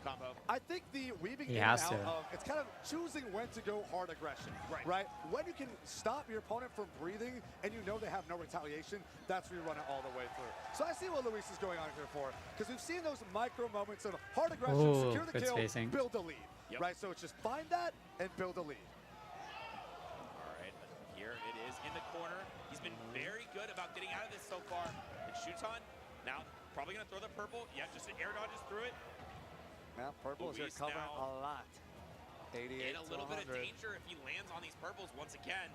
Combo? I think the weaving He in and has out to. of, it's kind of choosing when to go hard aggression, right? When you can stop your opponent from breathing and you know they have no retaliation, that's where you run it all the way through. So I see what Luis is going on here for, because we've seen those micro moments of hard aggression, Ooh, secure the good kill, spacing. build a lead, Yep. right? So it's just find that and build a lead. All right, here it is in the corner. He's been very good about getting out of this so far. And Shuton now probably going to throw the purple. Yeah, just an air dodges through it. Now Purple is here Luis covering now a lot. 88 In a to little bit of 100. danger if he lands on these purples once again.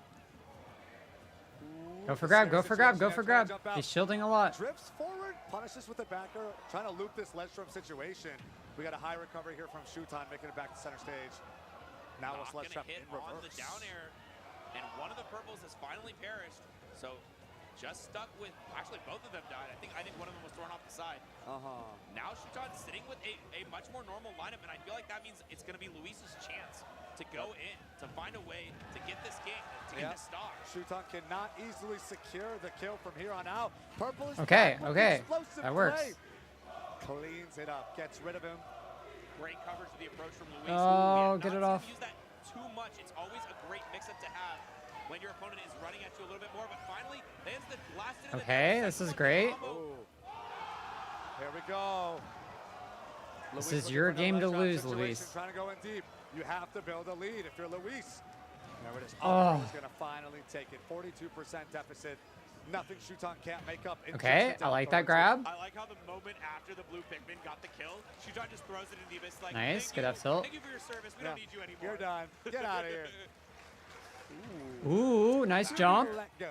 Ooh, Go for the grab, same go for grab, go situation. for He's trying grab. to jump out. He's shielding a lot. Drifts forward, punishes with the backer, trying to loop this ledge from situation. We got a high recovery here from Shuton, making it back to center stage. Now Not let's let gonna trap in hit on the reverse. down air. And one of the purples has finally perished. So just stuck with, actually both of them died. I think one of them was thrown off the side. Now Shuton sitting with a much more normal lineup, and I feel like that means it's going to be Luis's chance to go in, to find a way to get this game, to get this stock. Shuton cannot easily secure the kill from here on out. Purple is Okay, back with okay. explosive That works. play. cleans it up, gets rid of him. Great coverage of the approach from Luis. Oh, get it off. Use that too much. It's always a great mix-up to have when your opponent is running at you a little bit more. But finally, lands the last in Okay, this is great. Ooh. Here we go. This Luis is your looking for game to another lose, situation, Luis. Trying to go in deep. You have to build a lead if you're Luis. There it is. Oh. He's going to finally take it. 42% deficit. Nothing Shuton can't make up. Okay, I like that grab. I like how the moment after the blue Pikmin got the kill, Shuton just throws it in deep. It's like, Nice, thank good you. up tilt. Thank you for your service. We don't need you anymore. You're done. Get out of here. Ooh, nice jump. Let go.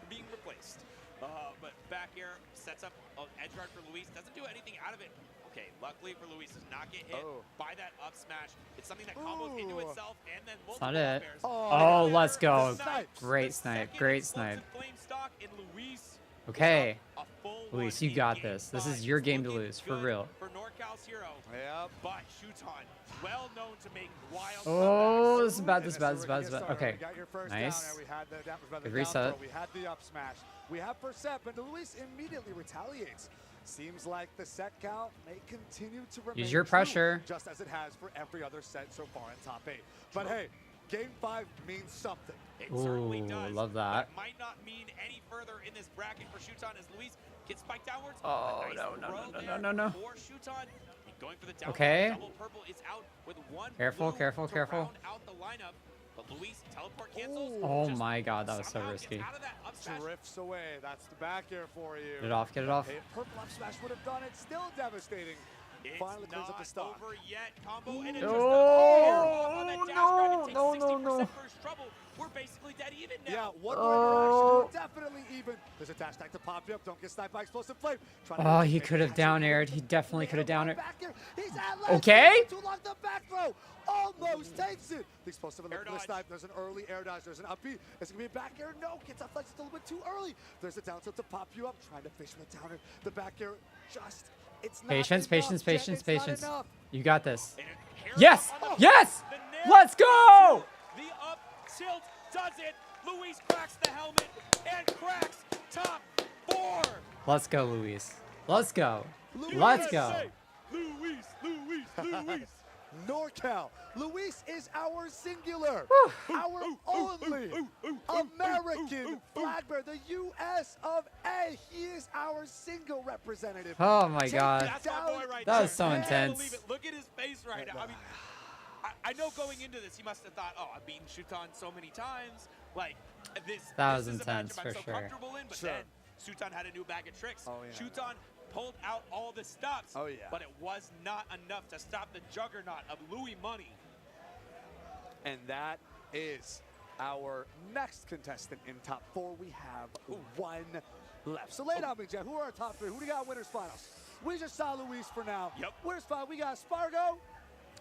Being replaced. But back here sets up an edge guard for Luis. Doesn't do anything out of it. Okay, luckily for Luis, does not get hit by that up smash. It's something that combos into itself and then multiple not it. pairs. Oh, let's go. The snipe. Great The snipe. second Great explosive snipe. flame stock in Luis. Okay. A full Luis, one you in got game this. This 5. is your It's game to looking lose, for good real. For NorCal's hero. Yep. But Shuton, well known to make wild Oh, comebacks. this is bad, And this is bad, is this is where bad, we this is get bad. started. Okay. We got your first Nice. down, and we had that was by the Good down reset. throw. We had the up smash. We have first set, but Luis immediately retaliates. Seems like the set count may continue to remain Use your true, pressure. just as it has for every other set so far in top 8. But hey, game 5 means something. It certainly Ooh, does. love But that. it might not mean any further in this bracket for Shuton as Luis gets spiked downwards. Oh, A nice no, no, throw no, no, there no, no. For Shuton, going for the down. Okay. Double purple is out with one. Careful, blue careful, to careful. round out the lineup. But Luis teleport cancels. Oh just my god, that was so somehow gets risky. out of that up smash. Drifts away. That's the back air for you. Get it off, get it off. A purple up smash would have done it. Still devastating. It's Finally cleans up not the stock. over yet. Combo and it No, just on that dash grab. It takes no, no, 60% no. for his trouble. We're basically dead even Yeah, now. one Oh. more interaction, we're definitely even. There's a dash tag to pop you up. Don't get sniped by explosive flame. Oh, he could have down aired. He definitely could have down aired. Back air. He's at last. Okay. Too long. The back throw almost takes it. The explosive Air the dodge. snipe. There's an early air dodge. There's an up B. It's gonna be a back air. No, gets up flex. It's a little bit too early. There's a down tilt to pop you up. Trying to fish with the downer. The back air just. It's not Patience, enough, patience, Jet. patience, It's not patience. enough. You got this. And hair Yes! on the Yes! hook. The nair Let's go! The up tilt does it. Luis cracks the helmet and cracks top 4. Let's go, Luis. Let's go. Let's go. Luis. NorCal. Luis is our singular, our only American flag bearer, the U.S. of A. He is our single representative. Oh my Take god. That's my boy right That there. was so I can't intense. believe it. Look at his face right now. I mean, I know going into this, he must have thought, oh, I've beaten Shuton so many times. Like, That this was is a intense matchup for I'm so sure. comfortable in. But Sure. then Shuton had a new bag of tricks. Oh, yeah. Shuton pulled out all the stops. Oh, yeah. But it was not enough to stop the juggernaut of Louis Money. And that is our next contestant in top 4. We have one left. So lay down, Big Jet. Who are our top 3? Who do you got winners finals? We just saw Luis for now. Yep. Winners final. We got Spargo.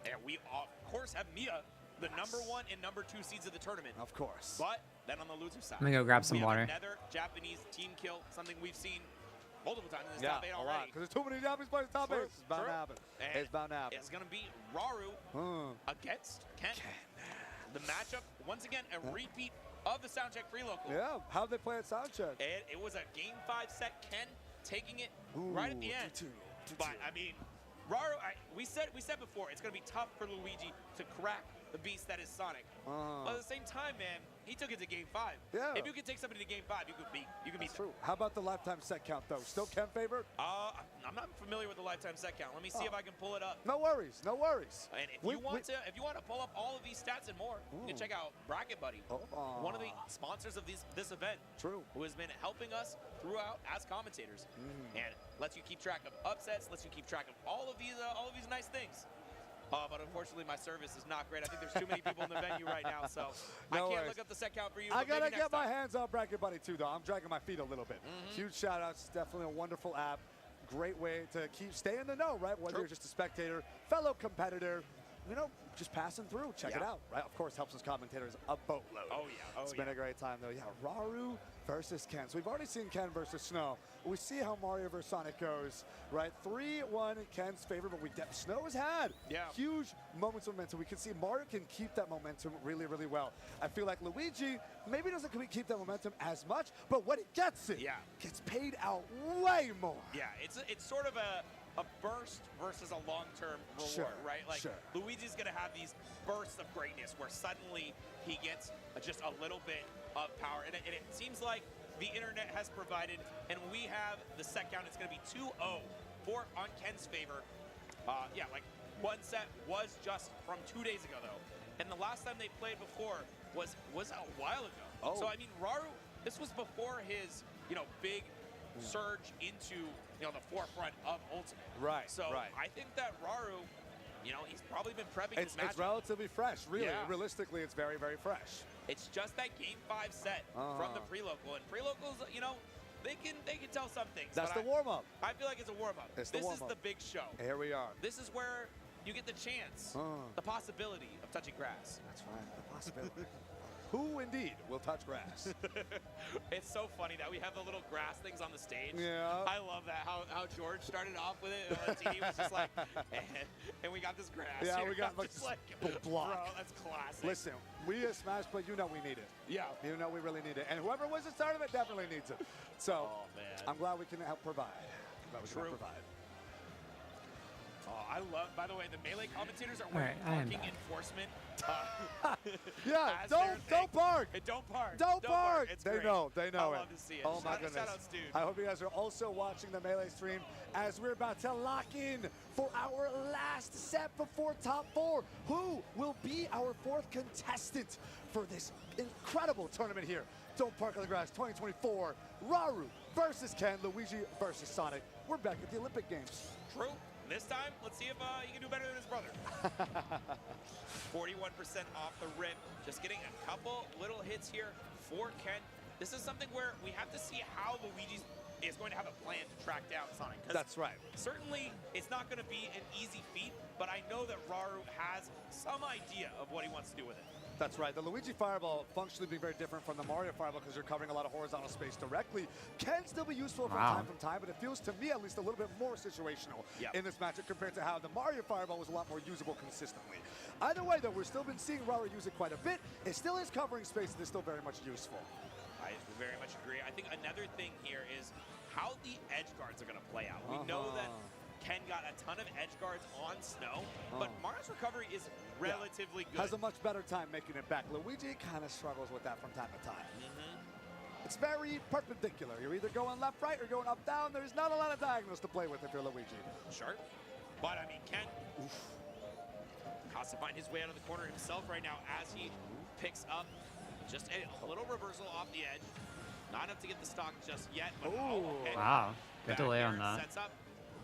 And we, of course, have Mia, the number 1 and number 2 seeds of the tournament. Of course. But then on the loser side, I'm gonna go grab some we have water. another Japanese team kill, something we've seen multiple times in this Yeah, top 8 a lot. already. Because there's too many Japanese players in top 8. True, It's bound true. to happen. And It's bound to happen. It's going to be Raru against Ken. The matchup, once again, a repeat of the Soundcheck free local. Yeah. How'd they play at Soundcheck? And it was a game 5 set, Ken taking it right at the end. 2-2. But I mean, Raru, we said before, it's going to be tough for Luigi to crack the beast that is Sonic. But at the same time, man, he took it to game 5. Yeah. If you could take somebody to game 5, you could beat That's them. true. How about the lifetime set count, though? Still Ken favorite? I'm not familiar with the lifetime set count. Let me see if I can pull it up. No worries. No worries. And if you want to pull up all of these stats and more, you can check out Bracket Buddy, one of the sponsors of this event. True. Who has been helping us throughout as commentators, and lets you keep track of upsets, lets you keep track of all of these nice things. But unfortunately, my service is not great. I think there's too many people in the venue right now, so I can't look up the set count for you. I but maybe gotta next get my time. hands on Bracket Buddy too, though. I'm dragging my feet a little bit. Huge shout outs. Definitely a wonderful app. Great way to stay in the know, right? Whether True. you're just a spectator, fellow competitor, you know, just passing through. Check it out, right? Of course, helps his commentators a boatload. Oh, yeah. It's been a great time, though. Yeah, Raru versus Ken. So we've already seen Ken versus Snow. We see how Mario versus Sonic goes, right? 3-1 in Ken's favor, but Snow has had huge moments of momentum. We can see Mario can keep that momentum really, really well. I feel like Luigi maybe doesn't keep that momentum as much, but when he gets it, gets paid out way more. Yeah, it's sort of a burst versus a long-term reward, right? Like, Luigi's going to have these bursts of greatness where suddenly he gets just a little bit of power. And it seems like the internet has provided, and we have the set count. It's going to be 2-0 on Ken's favor. Yeah, like one set was just from 2 days ago, though. And the last time they played before was a while ago. So, I mean, Raru, this was before his, big surge into, the forefront of Ultimate. Right, So I think that Raru, he's probably been prepping his match. It's relatively fresh, really. Realistically, it's very, very fresh. It's just that Game 5 set from the pre-local. And pre-locals, they can tell some things. That's the warm-up. I feel like it's a warm-up. This is the big show. Here we are. This is where you get the chance, the possibility of touching grass. That's right, the possibility. Who indeed will touch grass? It's so funny that we have the little grass things on the stage. Yeah. I love that, how George started off with it. He was just like, and we got this grass. Yeah, here. we got like block. Bro, that's classic. Listen, we as Smash Play, we need it. Yeah. We really need it. And whoever wins the tournament definitely needs it. So, I'm glad we can help provide. Oh, I love, by the way, the Melee commentators are wearing parking enforcement. Don't park. Don't park. Don't park. It's They great. know it. I love to see it. Oh my goodness. Shoutouts, dude. I hope you guys are also watching the Melee stream as we're about to lock in for our last set before top 4. Who will be our 4th contestant for this incredible tournament here? Don't Park on the Grass 2024. Raru versus Ken, Luigi versus Sonic. We're back at the Olympic Games. True. This time, let's see if he can do better than his brother. 41% off the rip. Just getting a couple little hits here for Ken. This is something where we have to see how Luigi is going to have a plan to track down Sonic. That's right. Certainly, it's not going to be an easy feat, but I know that Raru has some idea of what he wants to do with it. That's right. The Luigi Fireball functionally being very different from the Mario Fireball because you're covering a lot of horizontal space directly. Can still be useful from time, but it feels to me at least a little bit more situational in this matchup compared to how the Mario Fireball was a lot more usable consistently. Either way, though, we've still been seeing Raru use it quite a bit. It still is covering space and it's still very much useful. I very much agree. I think another thing here is how the edge guards are going to play out. We know that Ken got a ton of edge guards on Snow, but Mario's recovery is relatively good. Has a much better time making it back. Luigi kind of struggles with that from time to time. It's very perpendicular. You're either going left, right, or going up, down. There's not a lot of diagonals to play with if you're Luigi. Sure. But, I mean, Ken has to find his way out of the corner himself right now as he picks up just a little reversal off the edge. Not enough to get the stock just yet. But wow. Good delay on that. Sets up.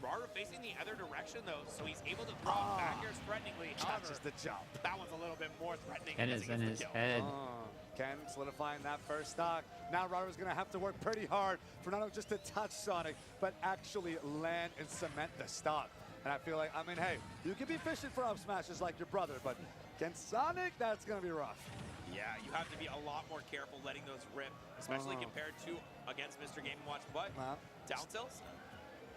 Raru facing the other direction, though, so he's able to throw back airs threateningly. However, catches the jump. That one's a little bit more threatening. Ken is in his head. Ken solidifying that first stock. Now Raru's going to have to work pretty hard for not only just to touch Sonic, but actually land and cement the stock. And I feel like, I mean, hey, you can be fishing for up smashes like your brother, but against Sonic, that's going to be rough. Yeah, you have to be a lot more careful letting those rip, especially compared to against Mr. Game & Watch. But down tilts,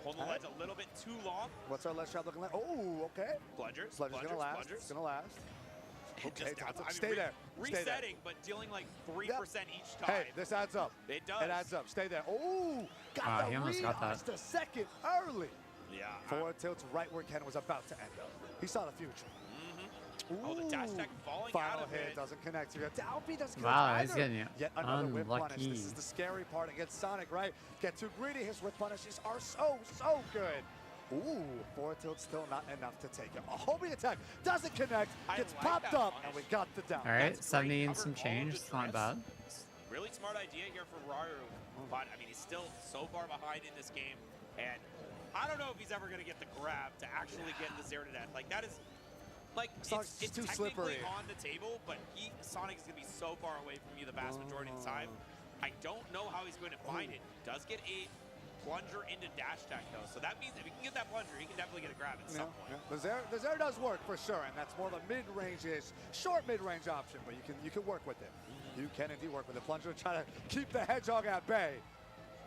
hold the ledge a little bit too long. What's our ledge trap looking like? Oh, okay. Plungers. Plunger's going to last. It's going to last. Okay, stay there. Resetting, but dealing like 3% each time. Hey, this adds up. It does. It adds up. Stay there. Oh, got he almost got that. Just a second early. Yeah. Forward tilts right where Ken was about to end up. He saw the future. Oh, the dash attack falling Final out of hit it. Doesn't connect to you. Down B doesn't connect Wow, either. he's getting Yet another whip punish. unlucky. This is the scary part against Sonic, right? Get too greedy. His whip punishes are so good. Ooh, forward tilt still not enough to take it. A homing attack doesn't connect. Gets popped up, and we got the down. All right, That's 70 great. and some Covered all change. the It's not drifts. bad. Really smart idea here for Raru, but I mean he's still so far behind in this game, and I don't know if he's ever going to get the grab to actually get the 0 to death. Like that is, like it's too technically slippery. on the table, but Sonic is going to be so far away from you the vast majority of the time. I don't know how he's going to find it. Does get a plunger into dash attack though. So that means if he can get that plunger, he can definitely get a grab at some point. The Zaire does work for sure, and that's more of a mid-range-ish, short mid-range option, but you can work with it. You can indeed work with the plunger, try to keep the Hedgehog at bay.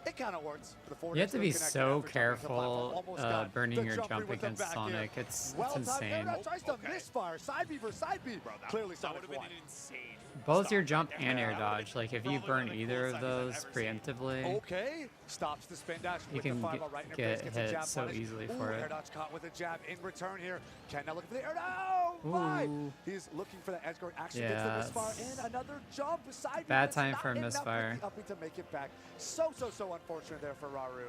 It kind of works. For the forward You have to be connected so after jumping to the platform. careful Almost got burning the your jump jump with the against back Sonic. air. It's Well insane. timed. Tries to Okay. misfire. Side B for side B. Bro, Clearly that would Sonic have been won. an insane. Both stop your right jump there. and air That would've dodge. been Like if you probably burn one of the either of coolest I've those ever seen. preemptively, Okay, stops the spin dash You with can the 5 get- right in her get face, gets a hit jab so punish. easily Ooh, for it. air dodge caught with a jab in return here. Ken now looking for the air. No! Why? Ooh. He's looking for the edge guard. Actually Yeah, gets the misfire it's- and another jump beside B, Bad but it's time not for a enough with misfire. the uppy to make it back. So unfortunate there for Raru.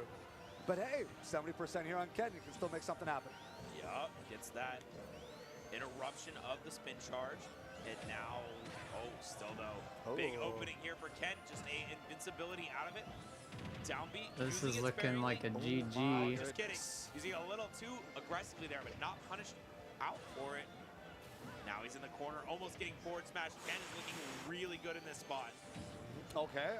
But hey, 70% here on Ken. You can still make something happen. Yup, gets that interruption of the spin charge. And now, still though, big Oh. opening here for Ken. Just a invincibility out of it. Downbeat. This using is it looking like a sparingly. GG. Just kidding. Using it a little too aggressively there, but not punished out for it. Now he's in the corner, almost getting forward smash. Ken is looking really good in this spot. Okay.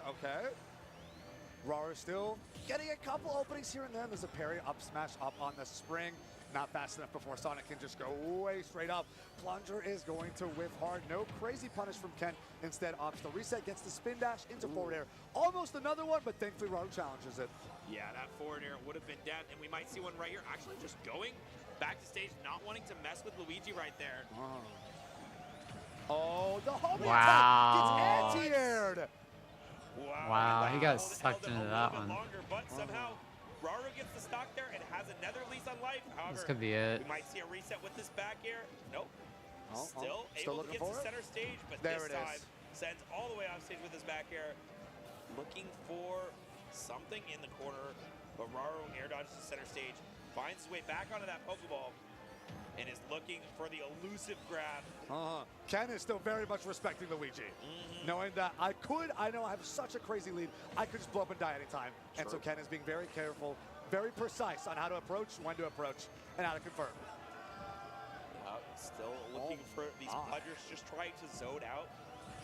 Raru still getting a couple openings here and there. There's a parry up smash up on the spring. Not fast enough before Sonic can just go way straight up. Plunger is going to whiff hard. No crazy punish from Ken. Instead opts the reset, gets the spin dash into forward air. Almost another one, but thankfully Raru challenges it. Yeah, that forward air would have been death, and we might see one right here. Actually, just going back to stage, not wanting to mess with Luigi right there. Oh, the homing Wow. attack gets anti-aired. Wow, he got Held it sucked a into little that bit one. Longer, but somehow Raru gets the stock there and has another lease on life. However, This could be it. we might see a reset with this back air. Nope. Still able to looking get for to it? center stage, but There this it time is. sends all the way off stage with his back air. Looking for something in the corner, but Raru air dodges to center stage, finds his way back onto that Pokeball, and is looking for the elusive grab. Ken is still very much respecting Luigi. Knowing that I know I have such a crazy lead, I could just blow up and die anytime. And so Ken is being very careful, very precise on how to approach, when to approach, and how to confirm. Still looking for these plungers, just trying to zone out,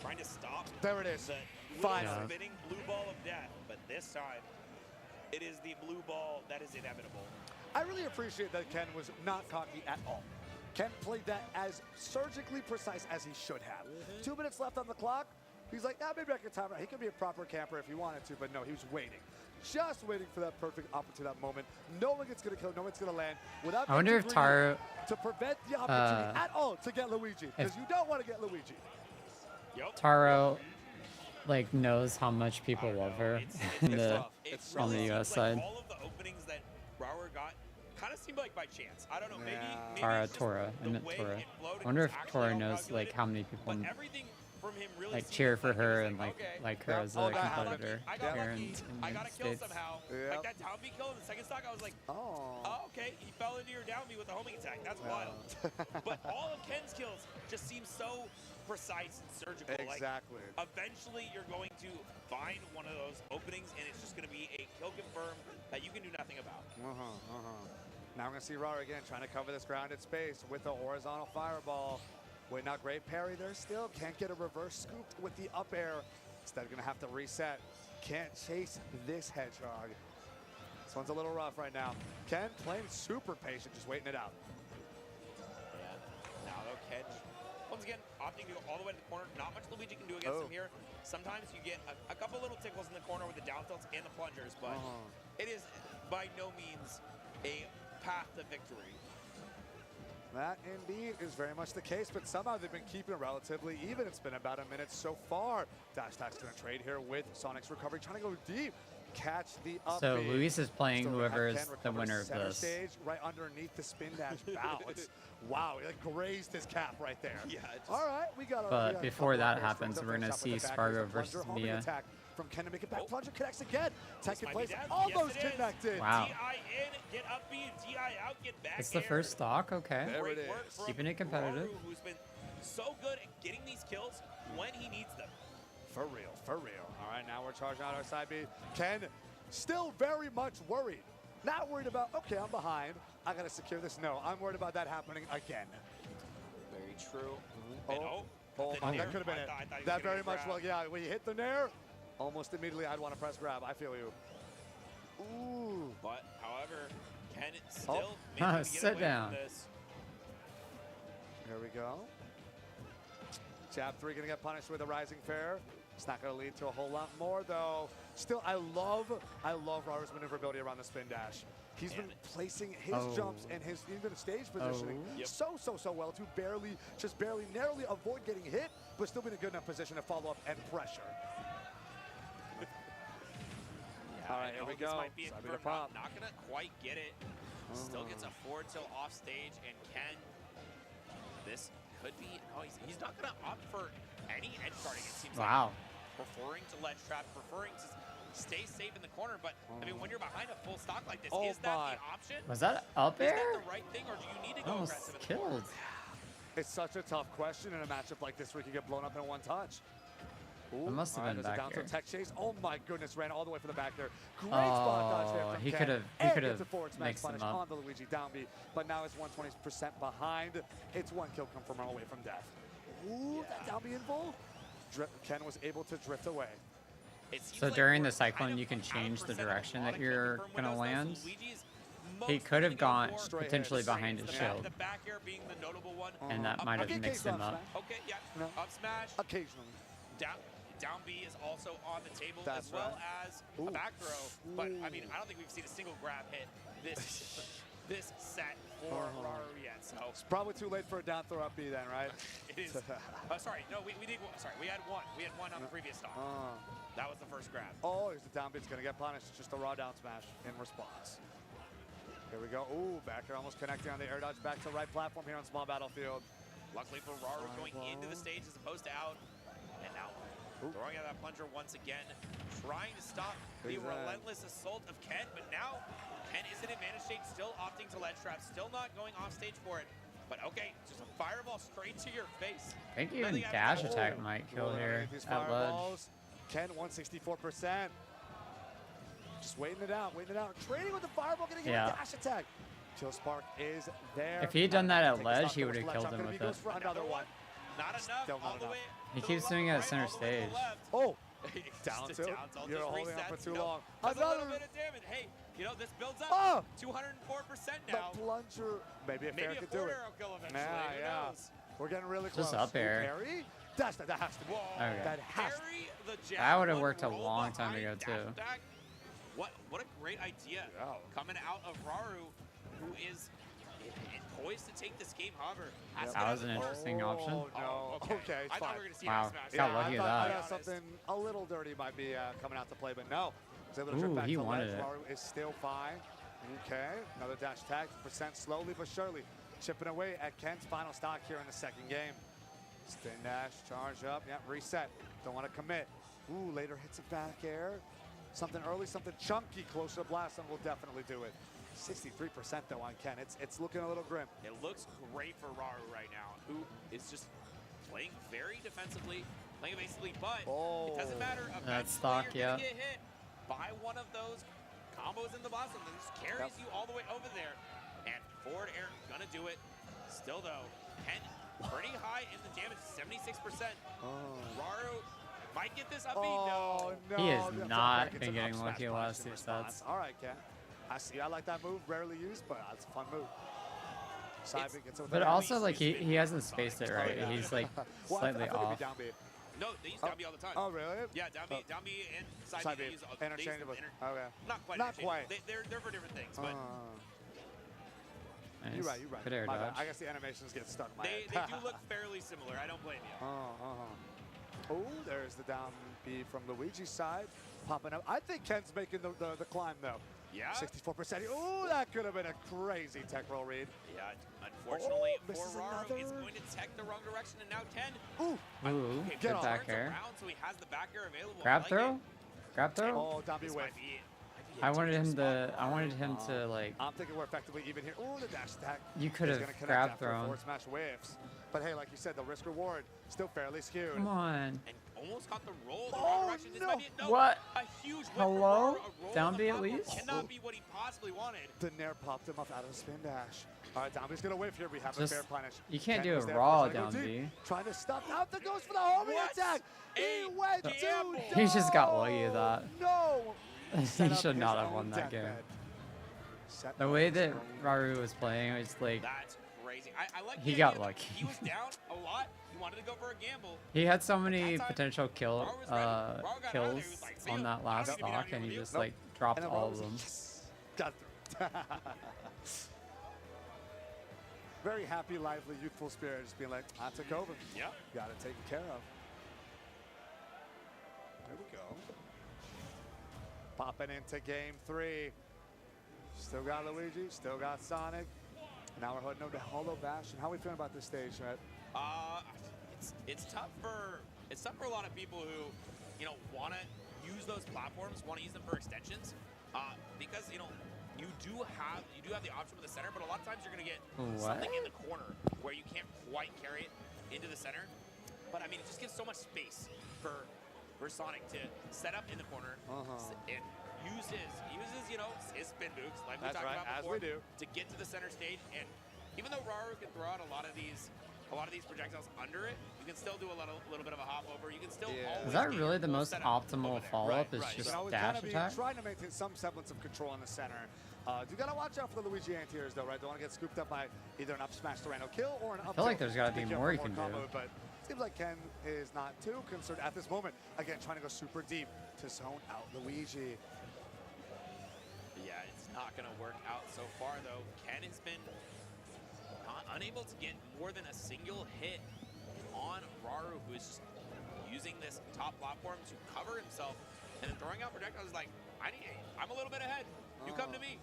trying to stop. There it is. The Finally. spinning blue ball of death, but this time it is the blue ball that is inevitable. I really appreciate that Ken was not cocky at all. Ken played that as surgically precise as he should have. 2 minutes left on the clock. He's like, maybe I can time it. He could be a proper camper if he wanted to, but no, he was waiting. Just waiting for that perfect opportunity, that moment. Knowing it's going to kill, knowing it's going to land. Without I wonder being if too Taro, greedy to prevent the opportunity at all to get Luigi, because you don't want to get Luigi. Taro, like knows how much people love her in the, tough. It on the really US seems like side. all of the openings that Brower got kind of seemed like by chance. I don't know, maybe Tara, it's just Tora, I the meant way Tora. it flowed I wonder and if it was Tora actually all knows like calculated, how many people but everything from him really like seemed cheer for like he was her like, and okay, like her as all a that happened. competitor I got here lucky. I in got the a kill States. somehow. Yep. Like that down B kill in the second stock, I was like, Oh. oh, okay, he fell into your down B with a homing attack. That's wild. But all of Ken's kills just seem so precise and surgical. Exactly. Like, eventually, you're going to find one of those openings, and it's just going to be a kill confirm that you can do nothing about. Now we're going to see Raru again trying to cover this grounded space with the horizontal fireball. Wait, not great parry there still. Can't get a reverse scoop with the up air. Instead, going to have to reset. Can't chase this Hedgehog. This one's a little rough right now. Ken playing super patient, just waiting it out. Yeah. Now, though, Ken, once again, opting to go all the way to the corner. Not much Luigi can do against him here. Sometimes you get a couple little tickles in the corner with the down tilts and the plungers, but it is by no means a path to victory. That indeed is very much the case, but somehow they've been keeping it relatively even. It's been about a minute so far. Dash Attack's going to trade here with Sonic's recovery, trying to go deep. Catch the up. So Luis is playing Still whoever Ken is the recover winner of center this. stage, right underneath the spin dash bow. Wow, he like grazed his cap right there. Yeah. All right, we got. But before that happens, we're gonna see Spargo versus Mia. From Ken to make it back. Plunger connects again. Taking might place. be dead. Almost Yes, it is. connected. Wow. DI in, get up B, DI out, get back It's the air. first stock, okay. There Great it work is. from Keeping it competitive. Raru, who's been so good at getting these kills when he needs them. For real, for real. All right, now we're charging out our side B. Ken, still very much worried. Not worried about, okay, I'm behind. I got to secure this. No, I'm worried about that happening again. Very true. That could have been it. That very much, well, yeah, when you hit the nair, almost immediately I'd want to press grab. I feel you. Ooh. But, however, Ken still managed to get Sit away down. from this. Here we go. Jab 3 gonna get punished with a rising fair. It's not gonna lead to a whole lot more though. Still, I love Raru's maneuverability around the spin dash. He's been placing his jumps and his even stage positioning so well to barely, narrowly avoid getting hit, but still be in a good enough position to follow up and pressure. All right, here we go. This might be The pop. not gonna quite get it. Still gets a forward tilt off stage, and Ken, this could be, no, he's not gonna opt for any edge guarding, it seems Wow. like. Preferring to ledge trap, preferring to stay safe in the corner, but I mean, when you're behind a full stock like this, is that the option? Was that up Is air? that the right thing, or do you need to go Almost aggressive in the corner? killed. It's such a tough question in a matchup like this where you can get blown up in one touch. Ooh, It must have all right, been there's a back down here. throw tech chase. Oh my goodness, ran all the way from the back there. Great spot dodge there from he Ken. could've- he And could've gets a forward smash mixed them punish up. on the Luigi down B, but now it's 120% behind. It's one kill come from away from death. Ooh, that down B in full. Ken was able to drift away. It seems So like during we're the cyclone, kind of you can change the 100% of direction a that lot of you're confirmed gonna windows, though, land. so Luigi's He most could have likely gone for straight potentially hits. behind his the shield, The back air being the notable one. and that might have Okay, mixed case him up up. smash. Okay, yeah. No. Up smash. Occasionally. Down B is also on the table, That's as well right. as Ooh. a back throw. But I mean, I don't think we've seen a single grab hit this set for Raru yet. So It's probably too late for a down throw up B then, right? it is. Sorry, no, we did. Sorry, we had one. We had one on the previous stock. That was the first grab. Oh, here's the down B. It's going to get punished. Just a raw down smash in response. Here we go. Ooh, back air almost connecting on the air dodge back to right platform here on small battlefield. Luckily for Raru, going into the stage as opposed to out. And now throwing out that plunger once again, trying to stop the relentless assault of Ken. But now Ken is in advantage state, still opting to ledge trap, still not going off stage for it. But okay, just a fireball straight to your face. I think even Nothing dash happens. attack might kill here These at ledge. fireballs. Ken 164%. Just waiting it out, Trading with the fireball, getting a dash attack. Chill Spark is there. If he had done that at Take a ledge, stock he towards would have the killed left. him He with goes it. for another one. Not enough, Still not all the enough. way. He to keeps the doing it right, at center all the way to the stage. left. Oh, Just down a tilt. down tilt, You're just holding on for resets, too you know, long. does a little Another. bit of damage. Hey, you know, this builds up. Oh! 204% The now. plunger. Maybe a fair Maybe a could do forward it. arrow kill eventually. Yeah, Who yeah. knows? We're getting really close. Just up air. Parry? That has to be. Whoa. Okay. That has to Parry the jab, That would have one worked a roll long time ago, behind dash too. attack. What a great idea coming out of Raru, who is poised to take this game. However, has That to was an have- interesting option. Oh, no. Okay, it's I thought fine. we were going to see Wow. that smash. Got lucky I with thought that. something a little dirty might be coming out to play, but no. Was able to trip Ooh, back he to wanted ledge. it. Maru is still fine. Okay, another dash tag. Percent slowly but surely chipping away at Ken's final stock here in the second game. Spin dash, charge up, yep, reset. Don't want to commit. Ooh, later hits of back air. Something early, something chunky close to the blast, and will definitely do it. 63% though on Ken. It's looking a little grim. It looks great for Raru right now, who is just playing very defensively, playing evasively, but it doesn't matter. That's Eventually stock, you're gonna yeah. get hit by one of those combos in the bottom that just carries you all the way over there. And forward air gonna do it. Still though, Ken pretty high in the damage, 76%. Raru might get this up B. Oh, no. He has That's not okay. It's been an getting up lucky smash last punish in two response. sets. All right, Ken. I see. I like that move. Rarely used, but it's a fun move. Side B gets over But there. also, like, he hasn't spaced it right. yeah. He's, like, Well, slightly I thought he'd be off. down B. No, they use down B all the time. Oh, really? Yeah, down B and side, Side B. B. They use, they use them Interchangeable. Okay. not quite. Not interchangeable. quite. They're for different things, but Nice. You're right. You're right. Good air My bad. dodge. I guess the animations get stuck in my they head. do look fairly similar. I don't blame you. Oh, there's the down B from Luigi's side. Popping up. I think Ken's making the climb, though. Yeah. 64%. Ooh, that could have been a crazy tech roll read. Yeah, unfortunately for misses Raru, another. it's going to tech the wrong direction, and now Ken. Ooh. Ooh, Okay, good off. back turns air. around, so he has the back air available. Grab I like throw? it. Grab throw? Oh, down B This whiff. might be I wanted him dangerous to. I wanted him to like. I'm thinking we're effectively even here. Ooh, the dash attack. You could is have gonna connect grab after a thrown. forward smash whiffs. But hey, like you said, the risk reward still fairly skewed. Come on. And almost caught the roll in the Oh, wrong direction. This no. might be no, What? A huge whip Hello? from Raru, a roll Down on the B at platform least? Cannot be what he possibly wanted. The Nair popped him up out of the spin dash. All right, down B's gonna whiff here. We have Just- a fair punish. you can't Ken do was a there raw first, trying to down go deep, B. Trying to stuff out the goes for the homing What? attack. He A went too gamble. He just got lucky low. with that. No. set up should his not have own won that game. deathbed. Set The up way his that own- Raru was playing, it was like That's crazy. I like He the got idea that lucky. He was down a lot. He wanted to go for a gamble. he had so many that time, potential Raru was ready. Raru got out of there, he kills was like, "See on ya. that I last don't need to be down stock, here and with he you." just Nope. like dropped And then all Rose, of them. yes, got through. Very happy, lively, youthful spirit, just being like, I took over. Yeah. Got it taken care of. There we go. Popping into game 3. Still got Luigi, still got Sonic. Now we're heading over to Hollow Bastion. How are we feeling about this stage, right? It's tough for a lot of people who, want to use those platforms, want to use them for extensions, because you do have the option with the center, but a lot of times you're going to get something in the corner where you can't quite carry it into the center. But I mean, it just gives so much space for Sonic to set up in the corner and use his spin moves like we That's talked right, about as before we do. to get to the center stage. And even though Raru can throw out a lot of these projectiles under it, you can still do a little bit of a hop over. You can still always Is that get really your the full most setup optimal over there. follow-up? Is Right. just You know, it's dash gonna be attack? trying to maintain some semblance of control in the center. You gotta watch out for the Luigi anti-airs though, right? Don't want to get scooped up by either an up smash Tyranno kill or an up. feel like there's gotta be more you can do. But seems like Ken is not too concerned at this moment. Again, trying to go super deep to zone out Luigi. Yeah, it's not going to work out so far, though. Ken has been unable to get more than a single hit on Raru, who is just using this top platform to cover himself and then throwing out projectiles. Like, I'm a little bit ahead. You come to me.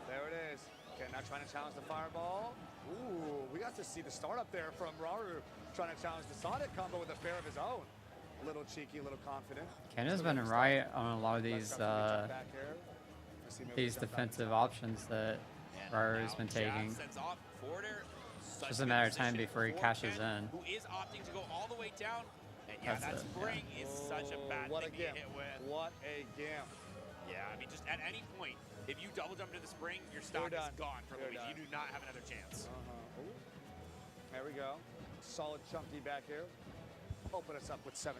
There it is. Okay, now trying to challenge the fireball. Ooh, we got to see the startup there from Raru trying to challenge the Sonic combo with a fair of his own. A little cheeky, a little confident. Ken has been right on a lot of these defensive options that Raru's been taking. It's just a matter of time before he cashes in. Who is opting to go all the way down. And yeah, That's that it, spring is such a bad what thing a to get gimp. hit with. What a gimp. Yeah, I mean, just at any point, if you double jump to the spring, your stock is gone for You're Luigi. done. You do not have another chance. Ooh. There we go. Solid chunky back here. Open us up with 17%.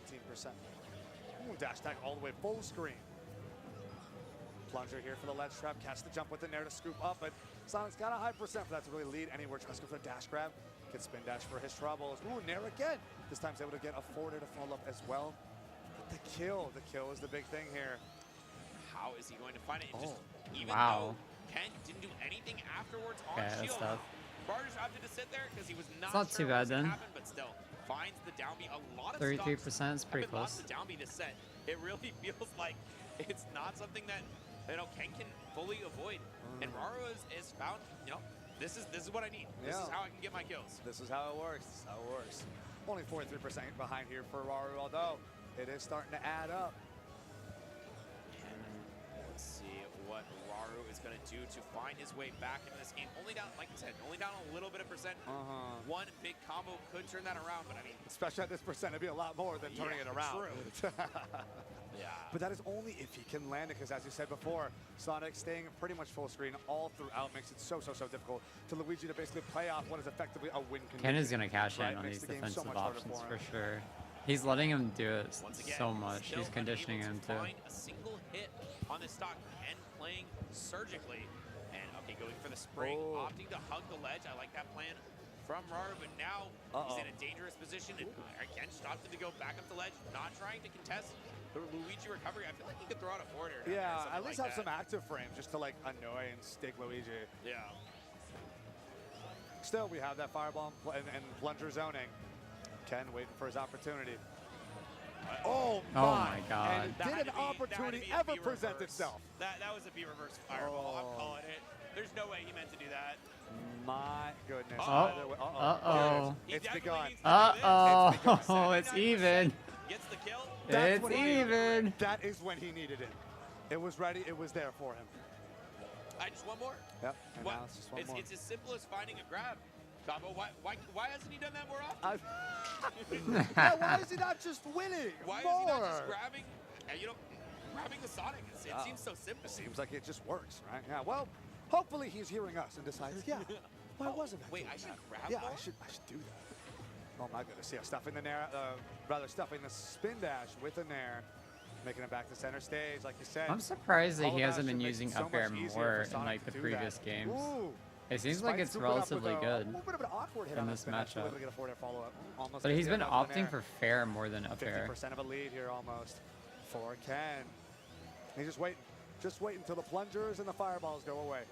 Ooh, dash tag all the way full screen. Plunger here for the ledge trap. Catch the jump with the nair to scoop up, but Sonic's got a high percent for that to really lead anywhere. Tries to go for a dash grab. Gets spin dash for his troubles. Ooh, nair again. This time he's able to get a forwarder to follow up as well. But the kill is the big thing here. How is he going to find it? Even Wow. though Ken didn't do anything afterwards on Okay, that's shield, tough. Raru just opted to sit there because he was not, not sure too what was bad gonna then. happen, but still finds the down B. A lot of 33% is pretty lost close. the down B this set. It really feels like it's not something that Ken can fully avoid. And Raru has found, this is what I need. This is how I can get my kills. This is how it works. This is how it works. Only 43% behind here for Raru, although it is starting to add up. Let's see what Raru is going to do to find his way back into this game. Only down, like I said, only down a little bit of percent. One big combo could turn that around, but I mean, Especially at this percent, it'd be a lot more than turning it around. True. Yeah. But that is only if he can land it, because as you said before, Sonic staying pretty much full screen all throughout makes it so difficult to Luigi to basically play off what is effectively a win condition. Ken is going to cash in on Makes these the game so defensive much harder options for him. for sure. He's letting him do it Once again, so much. still He's conditioning him unable to. find a single hit on this stock and playing surgically. And okay, going for the spring, opting to hug the ledge. I like that plan from Raru, but now he's in a dangerous position. And again, just opted to go back up the ledge, not trying to contest the Luigi recovery. I feel like he could throw out a forward air. Yeah, at least have some active frames just to like annoy and stick Luigi. Yeah. Still, we have that fireball and plunger zoning. Ken waiting for his opportunity. Oh my God. And did an opportunity ever present itself? That was a B reverse fireball. I'm calling it. There's no way he meant to do that. My goodness. Uh-oh. It's begun. Uh-oh. It's even. Gets the kill. That's It's when he- even. That is when he needed it. It was ready. It was there for him. I just one more. Yep. And now it's just one more. It's as simple as finding a grab. Combo. Why hasn't he done that more often? Yeah, why is he not just winning? Why more? is he not just grabbing? Grabbing the Sonic. It seems so simple. It seems like it just works, right? Yeah. Well, hopefully he's hearing us and decides, yeah. Why wasn't I? Wait, doing I should that? grab Yeah, more? I should do that. Oh my goodness! Yeah, stuffing the nair, stuffing the spin dash with a nair. Making it back to center stage, like you said. I'm surprised that he Calabash hasn't been makes it using so up air much easier more for in Sonic like to the do previous that. games. Ooh. It seems Despite like it's scooping up with relatively a good little bit of an awkward hit in on this that spin, actually, matchup. able to get a forward air follow-up. Almost But gets he's the been other one opting there. for fair more than up air. 50% of a lead here almost for Ken. He's just waiting until the plungers and the fireballs go away.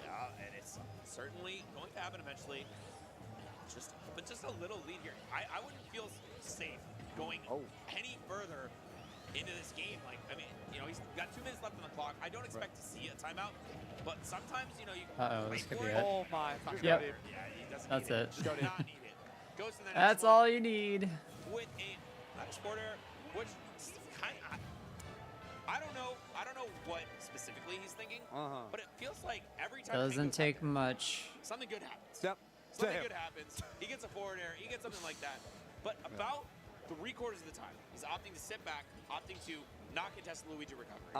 Yeah, and it's certainly going to happen eventually. But just a little lead here. I wouldn't feel safe going any further into this game. Like, I mean, you know, he's got 2 minutes left on the clock. I don't expect to see a timeout, but sometimes, you know, you This could for be it. it. Oh my. Yep. Yeah, he doesn't That's need it. Does not need it. Goes to the next That's one all you need. with a nice forward air, which kind of, I don't know what specifically he's thinking, but it feels like every time Doesn't take much. something good happens. Yep. Something good happens. He gets a forward air. He gets something like that. But about 3/4 of the time, he's opting to sit back, opting to not contest the Luigi recovery.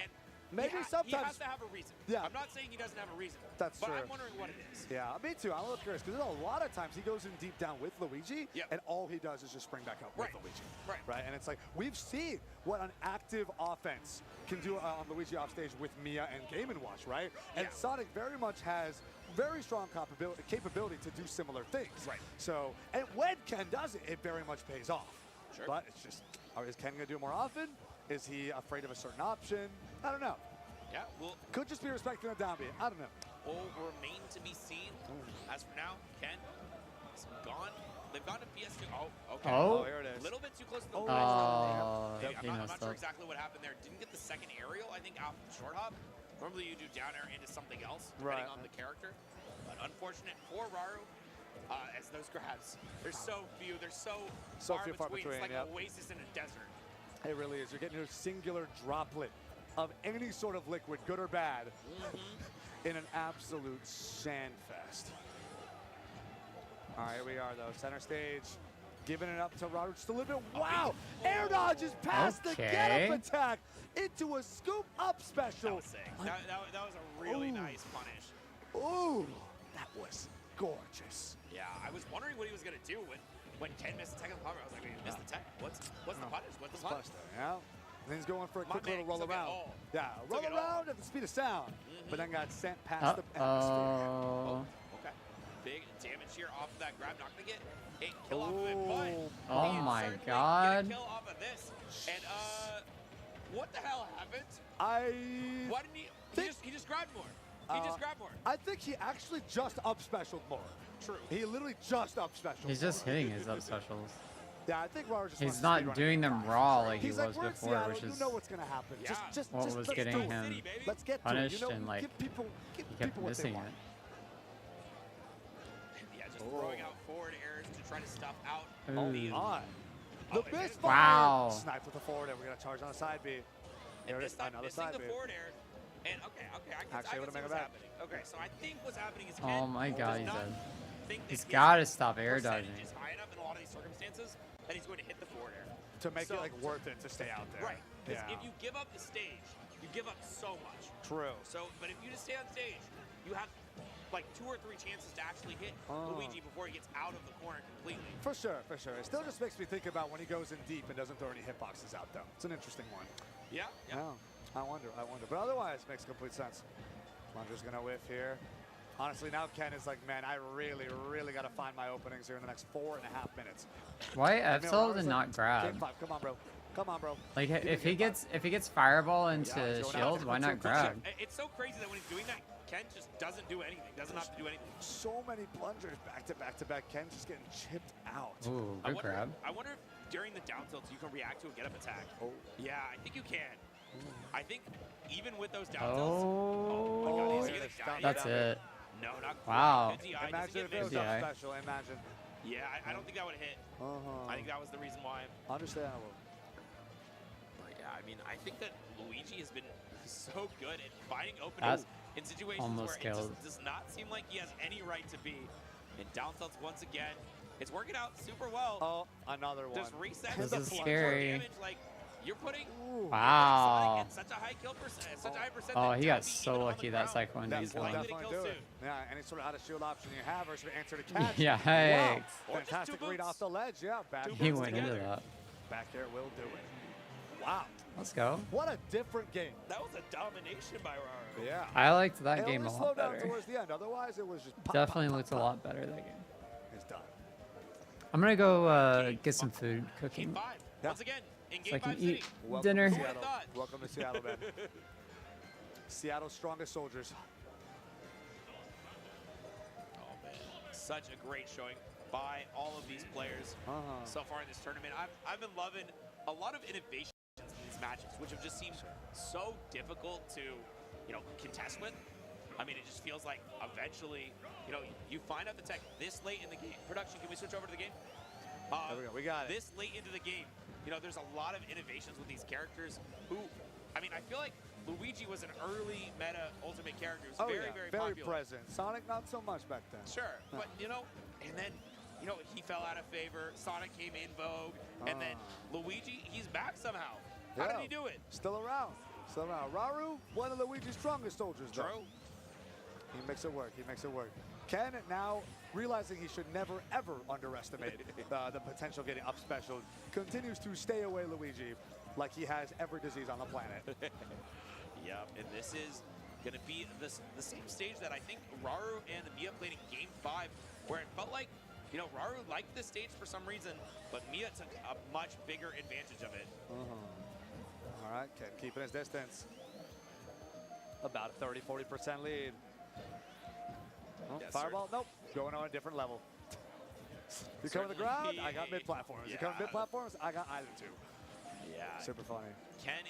And Maybe he sometimes. has to have a reason. Yeah. I'm not saying he doesn't have a reason. That's but true. I'm wondering what it is. Yeah, me too. I'm a little curious because there's a lot of times he goes in deep down with Luigi, and all he does is just spring back up with Luigi. Right. And it's like we've seen what an active offense can do on Luigi off stage with Mia and Game & Watch, right? And Sonic very much has very strong capability to do similar things. Right. So, and when Ken does it, it very much pays off. Sure. But it's just, is Ken going to do it more often? Is he afraid of a certain option? I don't know. Yeah, well, Could just be respecting the down B. I don't know. will remain to be seen. As for now, Ken is gone. They've gone to PS2. Oh, okay. Oh. Here it A is. little bit too close to the Oh, ledge. he I'm messed not sure up. exactly what happened there. Didn't get the second aerial, I think, out from short hop. Normally you do down air into something else, depending on the character. But unfortunate for Raru, as those grabs, there's so few. There's so far between. It's like an oasis in a desert. It really is. You're getting a singular droplet of any sort of liquid, good or bad, in an absolute sandfest. All right, here we are, though. Center stage, giving it up to Roderick just a little bit. Wow! Air dodges past the get-up attack into a scoop-up special. That was sick. That was a really nice punish. Ooh, that was gorgeous. Yeah, I was wondering what he was going to do when Ken missed the tech on the pump. I was like, wait, he missed the tech. What's the punish? What's the punish? Yeah. And then he's going for a quick little roll around. Yeah, roll Took it around all. at the speed of sound, but then got sent past the atmosphere. Okay. Big damage here off of that grab. Not going to get a kill off of it, but Oh he my certainly God. Get a kill off of this. And what the hell happened? Why didn't he just grabbed more. He just grabbed more. I think he actually just up specialed more. True. He literally just up specialed. He's just hitting his up specials. Yeah, I think Robert just He's wants to not speedrun doing it. them raw like he He's was like, we're in before, Seattle, which is you know what's gonna happen. Yeah. Just what was let's getting do it. him Let's get punished to it. You know, and like give people he kept what they missing want. it. Yeah, just throwing out forward airs to try to stuff out Ooh. The and misfire. Wow. Sniped with the forward air. We're gonna charge on the side B. There And it is. this time Another missing side the B. forward air. And I can Actually, see able to make what's it back. happening. Okay, so I think what's happening is Oh my Ken God, does he's not dead. think that He's his got to stop air percentage dodging. is high enough in a lot of these circumstances that he's going to hit the forward air. To make it So- like worth it to stay out there. Right. Because Yeah. if you give up the stage, you give up so much. True. So, but if you just stay on stage, you have like 2 or 3 chances to actually hit Luigi before he gets out of the corner completely. For sure, for sure. It still just makes me think about when he goes in deep and doesn't throw any hitboxes out, though. It's an interesting one. Yeah. Yeah. I wonder. But otherwise, makes complete sense. Plunger's gonna whiff here. Honestly, now Ken is like, man, I really, really got to find my openings here in the next 4.5 minutes. Why I mean, F-Sol Lara's did like, not grab? Game 5. Come on, bro. Come on, bro. Like Give me if he game gets fireball he's into going out shield, there why for not two grab? It's so crazy that when he's doing that, Ken just doesn't do anything. Doesn't have to do anything. So many plungers back to back to back. Ken's just getting chipped out. Ooh, good grab. I wonder if during the down tilts you can react to a get-up attack. Oh. Yeah, I think you can. I think even with those down Oh. tilts. Oh, he's yeah, gonna stop die. That's it. No, not quite. Wow. Good DI, doesn't Imagine get if it was mixed up DI. special. Imagine. Yeah, I don't think that would have hit. I think that was the reason why. Understandable. But yeah, I mean, I think that Luigi has been so good at finding openings in situations almost where it killed. just does not seem like he has any right to be. And down tilts once again. It's working out super well. Oh, another one. Just reset This the is more scary. damage. Like, you're putting Wow. Sonic at such a high kill percent, such a high percent. Oh, that he they'll got be so even on the lucky that ground. cyclone That he's will going. definitely kill do soon. it. Yeah, any sort of out of shield option you have or sort of answer to catch. Yeah, Wow. yikes. Or just Fantastic two read boots. off the ledge. Yeah, back Two He boots went into together. that. back air will do it. wow. Let's go. What a different game. That was a domination by Raro. Yeah. I liked that It game a only lot slowed down better. towards the end. Otherwise, it was just pop, Definitely pop, looked pop, a pop. lot better that game. It's done. I'm gonna go get some food Game cooking. 5. Yeah. Once again, in So I Game can 5 eat City. Welcome dinner. To Who would've Seattle. thought? Welcome to Seattle, man. Seattle's strongest soldiers. Oh, man. Such a great showing by all of these players so far in this tournament. I've been loving a lot of innovations in these matches, which have just seemed so difficult to, contest with. I mean, it just feels like eventually, you find out the tech this late in the game. Production, can we switch over to the game? There we go. We got it. This late into the game, there's a lot of innovations with these characters who, I mean, I feel like Luigi was an early meta ultimate character. It was very very popular. present. Sonic, not so much back then. Sure, but and then he fell out of favor. Sonic came in vogue, and then Luigi, he's back somehow. How did he do it? Still around. Still around. Raru, one of Luigi's strongest soldiers, though. True. He makes it work. He makes it work. Ken now realizing he should never ever underestimate the potential getting up special, continues to stay away Luigi like he has every disease on the planet. Yeah, and this is going to be the same stage that I think Raru and Mia played in Game 5, where it felt like, Raru liked this stage for some reason, but Mia took a much bigger advantage of it. All right, Ken keeping his distance. About a 30-40% lead. Oh, Yes, fireball? Nope. Going on a different level. You come to the ground, I got mid-platforms. You come to mid-platforms, I got island 2. Yeah. Super funny. Ken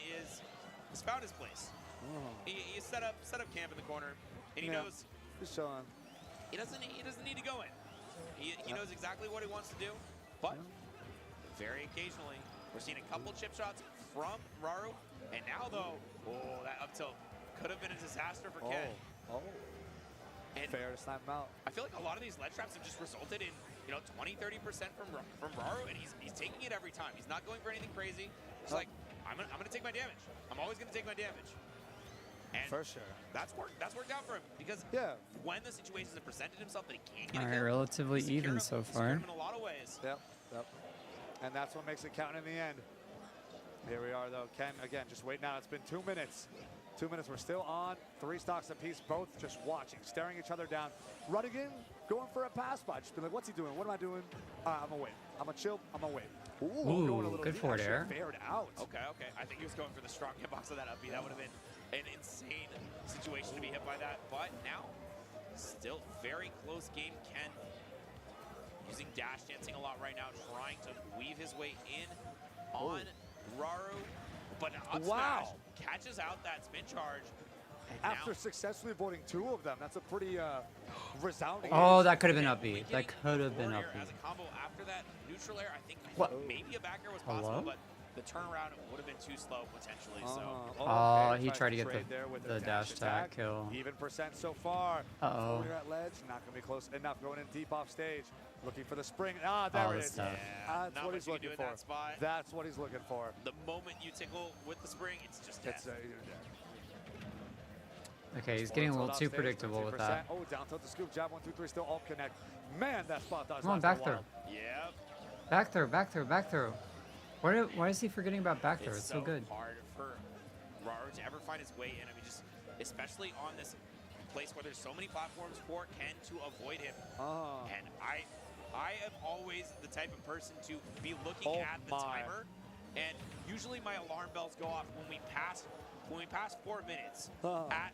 has found his place. He set up camp in the corner, and he knows Just showing. he doesn't need to go in. He knows exactly what he wants to do, but very occasionally we're seeing a couple chip shots from Raru, and now though, that up tilt could have been a disaster for Ken. And Fair to snipe him out. I feel like a lot of these ledge traps have just resulted in 20-30% from Raru, and he's taking it every time. He's not going for anything crazy. He's like, I'm gonna take my damage. I'm always gonna take my damage. And For sure. that's worked out for him because when the situations have presented himself that he can't get a kill, Relatively he's secured even him- so he's secured far. him in a lot of ways. Yep. And that's what makes it count in the end. Here we are, though. Ken, again, just wait now. It's been 2 minutes. 2 minutes. We're still on. 3 stocks apiece, both just watching, staring each other down. Running in, going for a pass by. Just be like, what's he doing? What am I doing? I'm going to wait. I'm going to chill. I'm going to wait. Ooh, going a little good deep. forward Actually air. Fared out. Okay. I think he was going for the strong hitbox of that up B. That would have been an insane situation to be hit by that. But now, still very close game. Ken using dash dancing a lot right now, trying to weave his way in on Raru. But an up smash catches out that spin charge. And After now, successfully avoiding 2 of them, that's a pretty resounding. Oh, that could have been up we B. get That could have been forward up air B. as a combo after that neutral air. I think What? maybe a back air was Hello? possible, but the turnaround would have been too slow potentially. So. Oh, he Tries tried to get trade there with the dash attack kill. Even percent so far. Uh-oh. We're at ledge, not gonna be close enough. Going in deep off stage, looking for the spring. Ah, there it that's is. tough. That's Not what much he's you can do looking in for. that spot. That's what he's looking for. The moment you tickle with the spring, it's just death. It's Okay, he's getting a little too predictable with that. Oh, down tilt the scoop, jab 1, 2, 3, still all connect. Man, that spot does. Come on, last back a throw. while. Yep. Back throw, back throw, back throw. Why is he forgetting about back throw? It's so good. hard for Raru to ever find his way in. I mean, just especially on this place where there's so many platforms for Ken to avoid him. And I am always the type of person to be looking at the timer, and usually my alarm bells go off when we pass 4 minutes at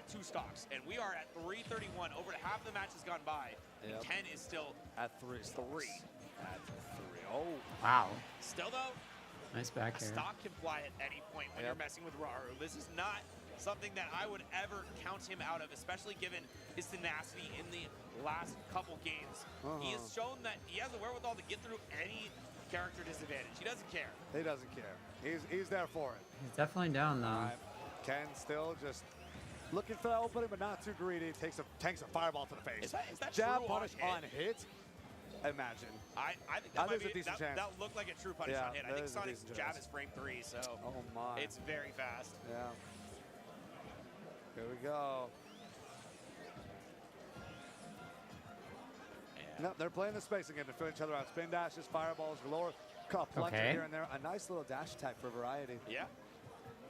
2 stocks, and we are at 3:31. Over half the match has gone by, and Ken is still at 3. At 3. Oh, Wow. Still though, Nice back a air. stock can fly at any point when you're messing with Raru. This is not something that I would ever count him out of, especially given his tenacity in the last couple games. He has shown that he has the wherewithal to get through any character disadvantage. He doesn't care. he doesn't care. He's there for it. He's definitely down though. All right. Ken still just looking for that opening, but not too greedy. Tanks a fireball to the face. Is that jab true punish on on hit? Imagine. I think That that is might a be, decent chance. that looked like a true punish Yeah, on hit. I that think is a Sonic's decent jab chance. is frame 3, so Oh my. it's very fast. Yeah. Here we go. No, they're playing the space again to fill each other out. Spin dashes, fireballs galore. Caught plunger Okay. here and there. A nice little dash attack for variety. Yeah.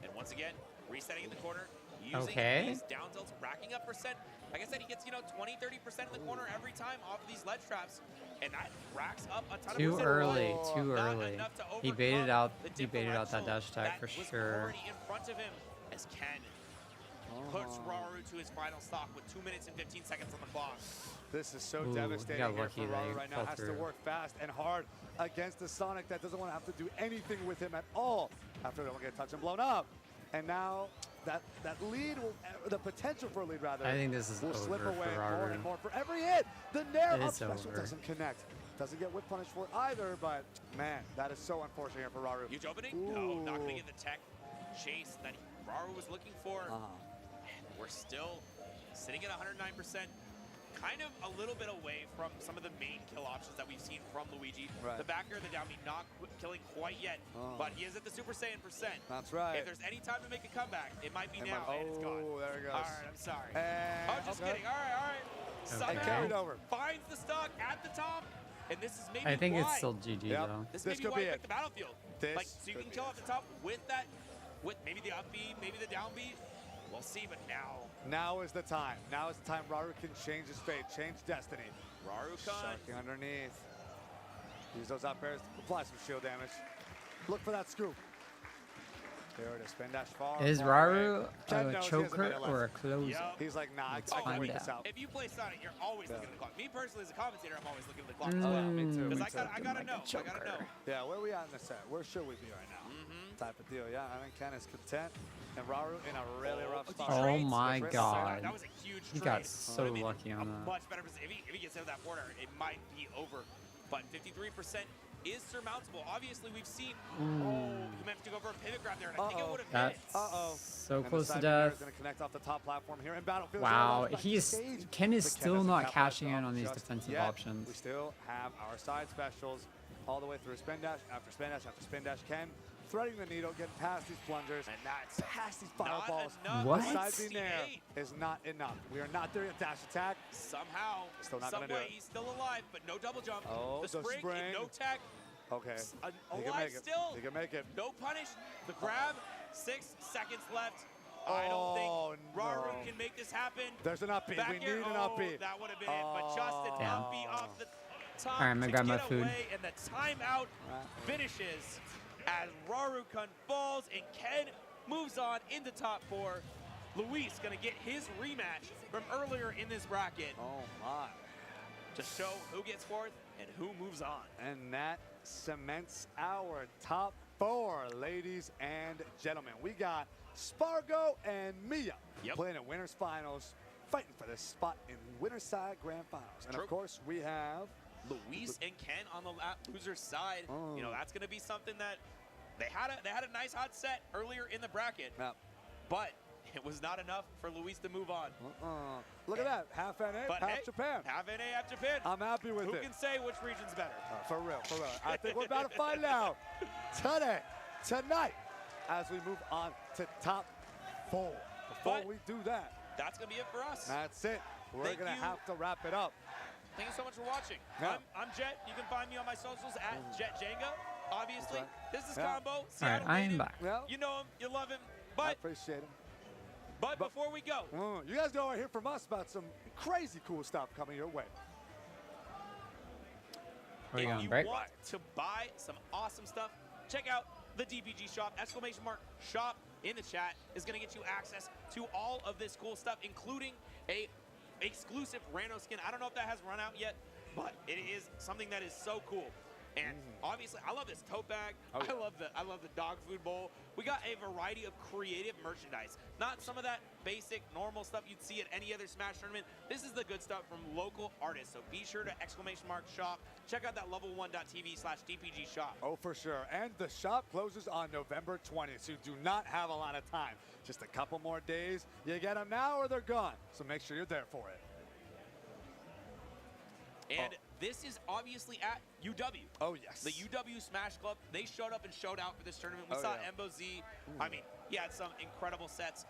And once again, resetting in the corner, using Okay. these down tilts, racking up percent. Like I said, he gets, 20, 30% in the corner every time off of these ledge traps. And that racks up a ton of Too percent. early, too Not early. enough to He baited overcome out. the He baited out that differential dash attack for that was sure. already in front of him as Ken puts Rauru to his final stock with 2 minutes and 15 seconds on the clock. This is so Ooh, he devastating got here lucky for that Rauru he right now. fell Has to through. work fast and hard against the Sonic that doesn't want to have to do anything with him at all after they'll get touched and blown up. And now that lead, the potential for a lead rather, I think this is will slip over away for more Rauru. and more for every hit. The Nair up It's special over. doesn't connect. Doesn't get whip punish for it either, but man, that is so unfortunate here for Rauru. Huge opening? No, not going to Ooh. get the tech chase that Rauru was looking for. And we're still sitting at 109%. Kind of a little bit away from some of the main kill options that we've seen from Luigi. Right. The back air, the down B, not killing quite yet, but he is at the Super Saiyan percent. That's right. If there's any time to make a comeback, it might be And now, my- and it's gone. oh, there it goes. All right, I'm sorry. And Oh, just okay. kidding. All right. Somehow carried over. finds the stock at the top, and this is maybe I think why. it's still GG Yep. though. This, This may be could why be you it. picked the battlefield. This Like, so you could can be kill it. at the top with that, with maybe the up B, maybe the down B. We'll see, but Now is the time. Now is the time Rauru can change his fate, change destiny. Rauru-kun. Sharking underneath. Use those up airs, apply some shield damage. Look for that scoop. There it is, spin dash far. Is far Rauru away. Ken a knows he has choker minute left. or a closer? Yep. He's like, nah, Let's I can find wait out. this out. If you play Sonic, you're always Yeah. looking at the clock. Me personally, as a commentator, I'm always looking at the clock as well. Yeah, me too. Because Me I too. gotta know. I gotta know. choker. Yeah, where are we at in the set? Where should we be right now? Type of deal. Yeah, I think Ken is content, and Rauru in a really rough spot. Oh Trades. my Trades. God. That was a huge He trade. got so Would've been lucky on a that. much better position. If he gets into that border, it might be over. But 53% is surmountable. Obviously, we've seen. Oh, he meant to go for a pivot grab there, and I think it would have hit it. That's so And the close to side mirror is death. going to connect off the top platform here in Battlefield. Wow, Back to he's stage. Ken is But still doesn't not capitalize cashing in on these just defensive yet. options. We still have our side specials all the way through spin dash after spin dash after spin dash. Ken threading the needle, getting past these plungers, And that's past these not fireballs. enough. What? Side B nair 68. is not enough. We are not there yet. Dash attack. Somehow, Still not gonna some do way, it. he's still alive, but no double jump. Oh, the the spring, spring. and no tech. Okay. He can Alive make it. still. He can make it. No punish. The grab. 6 seconds left. I don't Oh, think Rauru no. can make this happen. There's an up B. Back We need air, an up B. that would have been it, but just an Damn. up B off the top All right, I'm gonna to grab my get food. away, and the timeout finishes as Rauru-kun falls and Ken moves on into top 4. Luis gonna get his rematch from earlier in this bracket Oh, my. to show who gets 4th and who moves on. And that cements our top 4, ladies and gentlemen. We got Spargo and Mia Yep. playing at Winners Finals, fighting for this spot in Winners Side Grand Finals. And True. of course, we have Luis and Ken on the loser side. Oh. You know, that's going to be something that they had a nice hot set earlier in the bracket, but it was not enough for Luis to move on. Look at that, half NA, But half hey, Japan. half NA, half Japan. I'm happy with Who it. can say which region's better? For real, for real. I think we're about to find out tonight, as we move on to top 4. Before But- we do that, That's going to be it for us. that's it. We're Thank gonna you. have to wrap it up. Thank you so much for watching. Yeah. I'm Jet. You can find me on my socials at JetJenga. Obviously, That's this is Yeah. Combo. All right, Seattle I am native. back. Yeah. You know him, you love him. I But appreciate it. before we go, You guys know I hear from us about some crazy cool stuff coming your way. Are we if going you break? want to buy some awesome stuff, check out the DPG shop. !shop in the chat is going to get you access to all of this cool stuff, including a exclusive Rano skin. I don't know if that has run out yet, but it is something that is so cool. And obviously, I love this tote bag. Oh, yeah. I love the dog food bowl. We got a variety of creative merchandise. Not some of that basic, normal stuff you'd see at any other Smash tournament. This is the good stuff from local artists. So be sure to !shop. Check out that level1.tv/DPG shop. Oh, for sure. And the shop closes on November 20th, so you do not have a lot of time. Just a couple more days. You get them now or they're gone. So make sure you're there for it. And this is obviously at UW. Oh, yes. The UW Smash Club, they showed up and showed out for this tournament. We Oh, saw yeah. Embo Z. I mean, he had some incredible sets.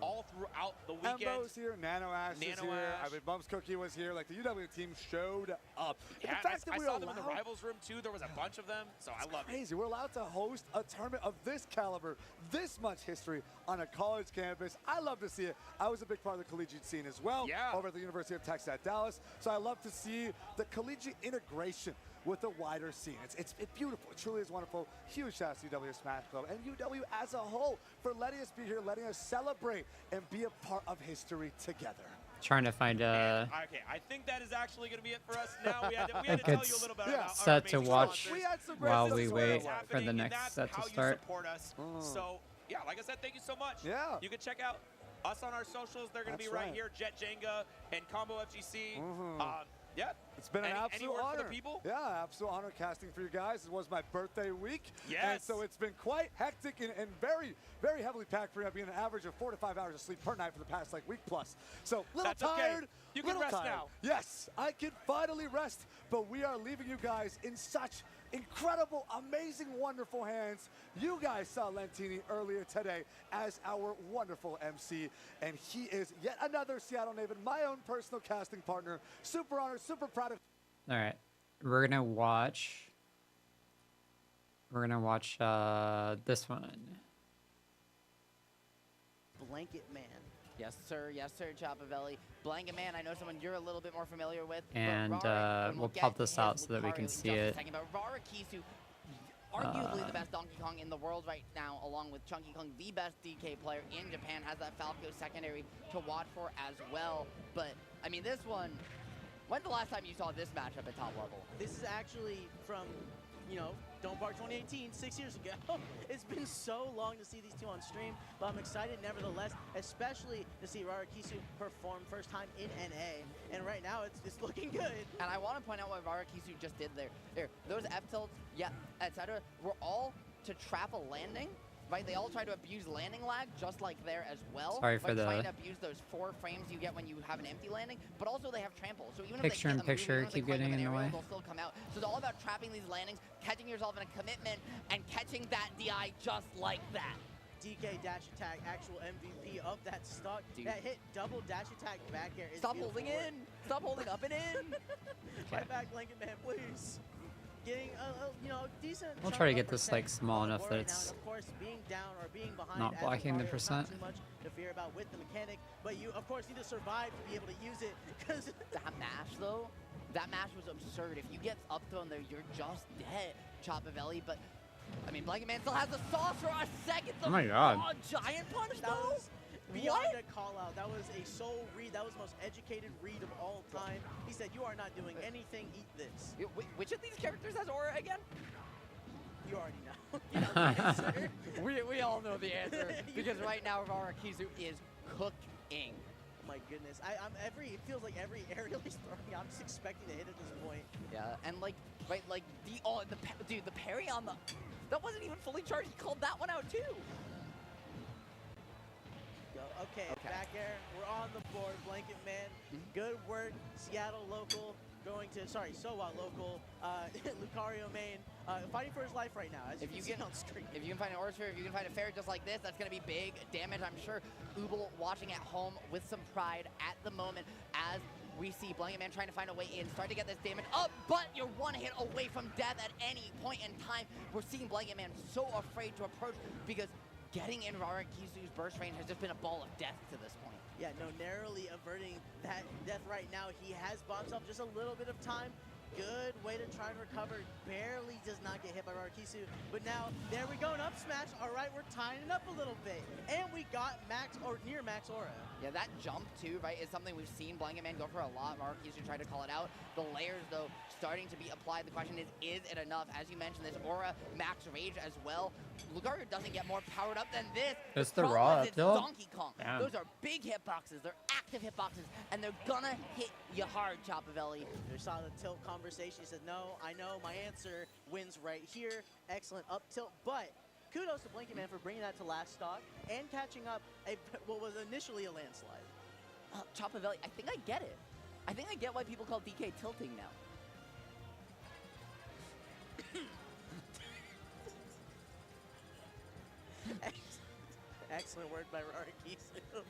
all throughout the weekend. Embo's here, Nano Ash is Nano here. Ash. I mean, Bumps Cookie was here. Like, the UW team showed up. Yeah, And the fact that I we saw are them in the allowed- rivals room too. There was a bunch of them, so I love it. Crazy. We're allowed to host a tournament of this caliber, this much history on a college campus. I love to see it. I was a big part of the collegiate scene as well over at the University of Texas at Dallas. So I love to see the collegiate integration with the wider scene. It's beautiful. It truly is wonderful. Huge shout out to UW Smash Club and UW as a whole for letting us be here, letting us celebrate and be a part of history together. Trying to find a Okay, I think that is actually going to be it for us now. We had to tell you a little bit about our set to amazing watch sponsors. We had some great while stuff we as wait well. for the And next that's set how to you start. support us. So, yeah, like I said, thank you so much. Yeah. You can check out us on our socials. They're going to be That's right right. here, Jet Jenga and Combo FGC. Yeah. It's been an Any absolute word honor. for the people? Yeah, absolute honor casting for you guys. It was my birthday week. And Yes. so it's been quite hectic and very, very heavily packed for me. I've been an average of 4 to 5 hours of sleep per night for the past week plus. So little That's okay. tired. You can little rest tired. now. Yes, I can finally rest. But we are leaving you guys in such incredible, amazing, wonderful hands. You guys saw Lentini earlier today as our wonderful MC, and he is yet another Seattle Naven, my own personal casting partner. Super honored, super proud of. All right, we're gonna watch. This one. Blanket Man. Yes, sir, Chopavelli. Blanket Man, I know someone you're a little bit more familiar with. but And, Rara, and we'll get pop this to his out so that we can Lucario see in just a it. second, but Rara Kisu, arguably the best Donkey Kong in the world right now, along with Chunky Kong, the best DK player in Japan, has that Falco secondary to watch for as well. But, I mean, this one, when's the last time you saw this matchup at top level? This is actually from, Dome Park 2018, 6 years ago. It's been so long to see these two on stream, but I'm excited nevertheless, especially to see Rara Kisu perform first time in NA. And right now, it's looking good. And I want to point out what Rara Kisu just did there. Those F-tilts, yeah, etc., were all to trap a landing. Right, they all try to abuse landing lag, just like there as well. Sorry for the trying to abuse those 4 frames you get when you have an empty landing, but also they have trample. So even Picture if in they hit a picture move, even if they keep climb getting up an in the aerial, way. they'll still come out. So it's all about trapping these landings, catching yourself in a commitment, and catching that DI just like that. DK dash attack, actual MVP of that stock. Dude. That hit double dash attack back air is Stop beautiful holding work. in. Stop holding up and in. Right back, Blanket Man, please. Getting decent. We'll chunk try to of get this, percent small on the enough board that right now, it's and of course, being down or being behind not as blocking the Lucario, percent. Not too much to fear about with the mechanic, but you of course need to survive to be able to use it. Because That mash, though, that mash was absurd. If you get up thrown there, you're just dead, Chopavelli. But, I mean, Blanket Man still has the sauce for a second. Oh my God. Oh, giant punch, that though? was beyond What? a call out. That was a soul read. That was the most educated read of all time. He said, "You are not doing anything. Eat this." Which of these characters has aura again? You already know. You know the answer. we all know the answer because right now Rara Kisu is cooking. Oh my goodness. It feels like every aerial he's throwing, I'm just expecting to hit at this point. Yeah, and the parry on the that wasn't even fully charged. He called that one out too. Okay, back air. We're on the board. Blanket Man. Good work. Seattle local. Going to, SoWa local. Lucario main. Fighting for his life right now, as If you you can see get on screen. If you can find an aura sphere, if you can find a fair just like this, that's going to be big damage. I'm sure Ubel watching at home with some pride at the moment as we see Blanket Man trying to find a way in, start to get this damage up, but you're one hit away from death at any point in time. We're seeing Blanket Man so afraid to approach because getting in Rara Kisu's burst range has just been a ball of death to this point. Yeah, no, narrowly averting that death right now. He has bought himself just a little bit of time. Good way to try and recover. Barely does not get hit by Rarakisu. But now, there we go, an up smash. All right, we're tying it up a little bit. And we got near max aura. Yeah, that jump too, right, is something we've seen Blanket Man go for a lot. Rarakisu tried to call it out. The layers, though, starting to be applied. The question is it enough? As you mentioned, this aura max rage as well. Lucario doesn't get more powered up than this. It's the problem raw is it's uphill. Donkey Kong. Damn. Those are big hitboxes. They're active hitboxes, and they're gonna hit you hard, Chopavelli. We saw the tilt conversation. He said, no, I know my answer wins right here. Excellent up tilt, but kudos to Blanket Man for bringing that to last stock and catching up what was initially a landslide. Chopavelli, I think I get it. I think I get why people call DK tilting now. excellent word by Rarikisu.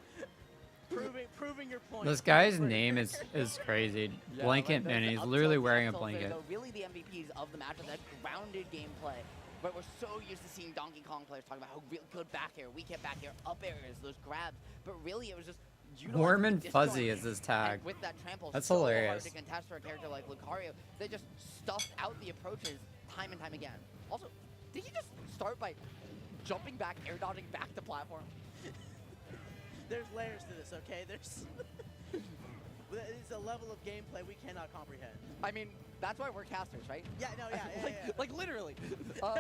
proving your point. This guy's name is crazy. Yeah, Blanket like, man. those He's up literally tilts, wearing a up tilts there, blanket. though, really the MVPs of the match are that grounded gameplay. But we're so used to seeing Donkey Kong players talk about how real good back air, weak hit back air, up airs, those grabs. But really, it was just Warm and utilizing the fuzzy disjoint is his and tag. with that trample, That's so hilarious. hard to contest for a character like Lucario. They just stuffed out the approaches time and time again. Also, did he just start by jumping back, air dodging back to platform? There's layers to this, okay? There's it's a level of gameplay we cannot comprehend. I mean, that's why we're casters, right? Yeah, no, yeah, like, yeah. like literally. Or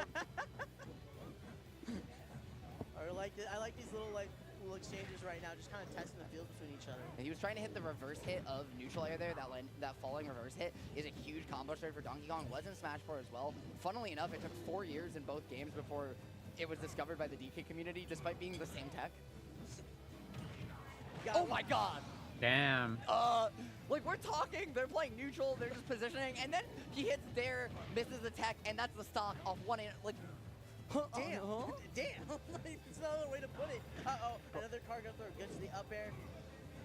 I like these little exchanges right now, just kind of testing the field between each other. And he was trying to hit the reverse hit of neutral air there. That falling reverse hit is a huge combo start for Donkey Kong. Was in Smash 4 as well. Funnily enough, it took 4 years in both games before it was discovered by the DK community, despite being the same tech. Oh my god! Damn. Like we're talking, they're playing neutral, they're just positioning, and then he hits there, misses the tech, and that's the stock off one in, like, Damn, damn. It's no other way to put it. Uh-oh, another cargo throw gets the up air.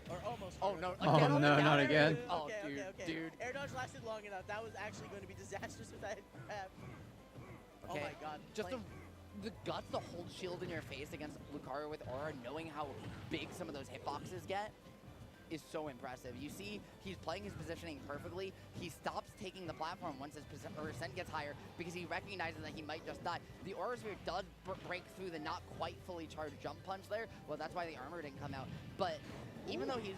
Or almost. oh no, Oh, again on the no, down not air? again. Oh, Okay. dude. Air dodge lasted long enough. That was actually going to be disastrous if that had grabbed. Okay. Oh my god. Just the guts to hold shield in your face against Lucario with aura, knowing how big some of those hitboxes get, is so impressive. You see, he's playing his positioning perfectly. He stops taking the platform once his percent gets higher because he recognizes that he might just die. The Aura Sphere does break through the not quite fully charged jump punch there. Well, that's why the armor didn't come out. But even though he's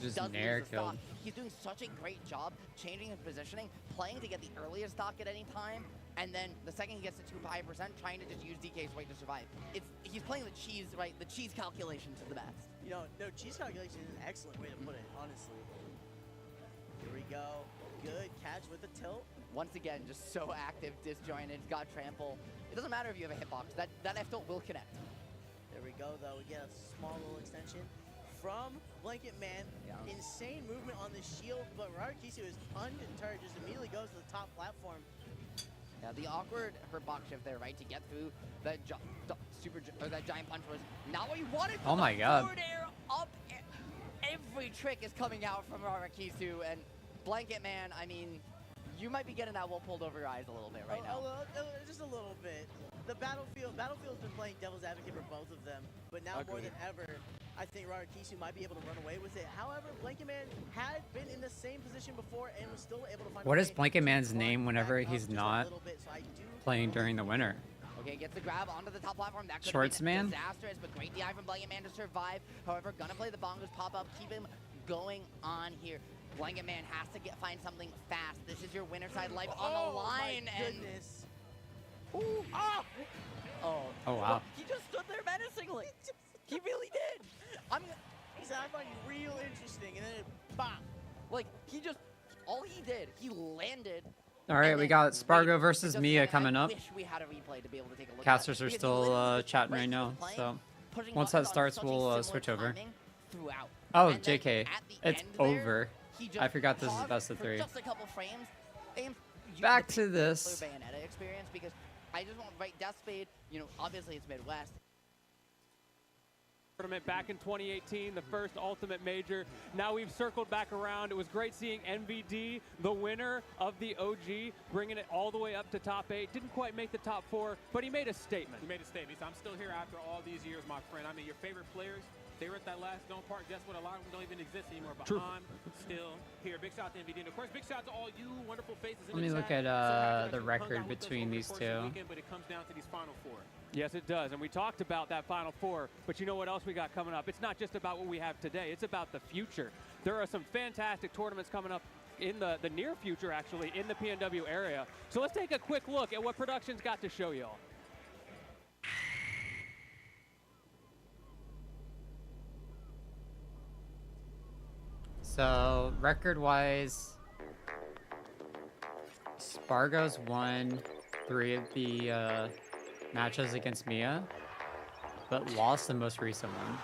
Just does nair lose the stock, killed. he's doing such a great job changing his positioning, playing to get the earliest stock at any time, and then the second he gets to too high percent, trying to just use DK's weight to survive. He's playing the cheese, right? The cheese calculation to the best. You know, no, cheese calculation is an excellent way to put it, honestly. Here we go. Good catch with the tilt. Once again, just so active, disjointed, got trample. It doesn't matter if you have a hitbox. That F tilt will connect. There we go, though. We get a small little extension from Blanket Man. Yeah. Insane movement on the shield, but Rarikisu is undeterred, just immediately goes to the top platform. Yeah, the awkward hitbox shift there, right, to get through that that giant punch was not what you wanted. Oh my god. Forward air, up air. Every trick is coming out from Rarikisu, and Blanket Man, I mean, you might be getting that wool pulled over your eyes a little bit right now. Just a little bit. The Battlefield's been playing devil's advocate for both of them, but now more than ever, I think Rarikisu might be able to run away with it. However, Blanket Man had been in the same position before and was still able to find a What way is Blanket to Man's run name back whenever up he's just a not little bit, so I do playing during the winter? Okay, gets the grab onto the top platform. That could Shorts have been man? disastrous, but great DI from Blanket Man to survive. However, gonna play the bongos pop up, keep him going on here. Blanket Man has to find something fast. This is your winner side life on the line, my and goodness. ooh, ah! Oh wow. He just stood there menacingly. He really did. He said, I find you real interesting, and then it bop. Like, all he did, he landed. All right, and we then got waited. Spargo versus Just Mia saying, coming I up. wish we had a replay to be able to take a look Casters at are it, because still literally chatting right right now, playing, so pushing once buttons that on starts, such a we'll similar switch over. timing throughout. Oh, And then JK, at the it's end there, over. he just I forgot this is paused best of for 3. Just a couple frames. And used Back the to big this. Bayonetta experience, because I just want Death Spade. You know, obviously it's Midwest. Tournament back in 2018, the first Ultimate Major. Now we've circled back around. It was great seeing MVD, the winner of the OG, bringing it all the way up to top 8. Didn't quite make the top 4, but he made a statement. He made a statement. He said, I'm still here after all these years, my friend. I mean, your favorite players, they were at that last Dome Park. Guess what? A lot of them don't even exist anymore, but True. I'm still here. Big shout out to MVD. And of course, big shout out to all you wonderful faces in Let me the look chat. at, So happy that the you hung record out with us between over the these course of the two. weekend, but it comes down to these Final Four. Yes, it does, and we talked about that Final Four, but you know what else we got coming up? It's not just about what we have today, it's about the future. There are some fantastic tournaments coming up in the near future, actually, in the PNW area. So let's take a quick look at what production's got to show y'all. So, record-wise, Spargo's won 3 of the matches against Mia, but lost the most recent one.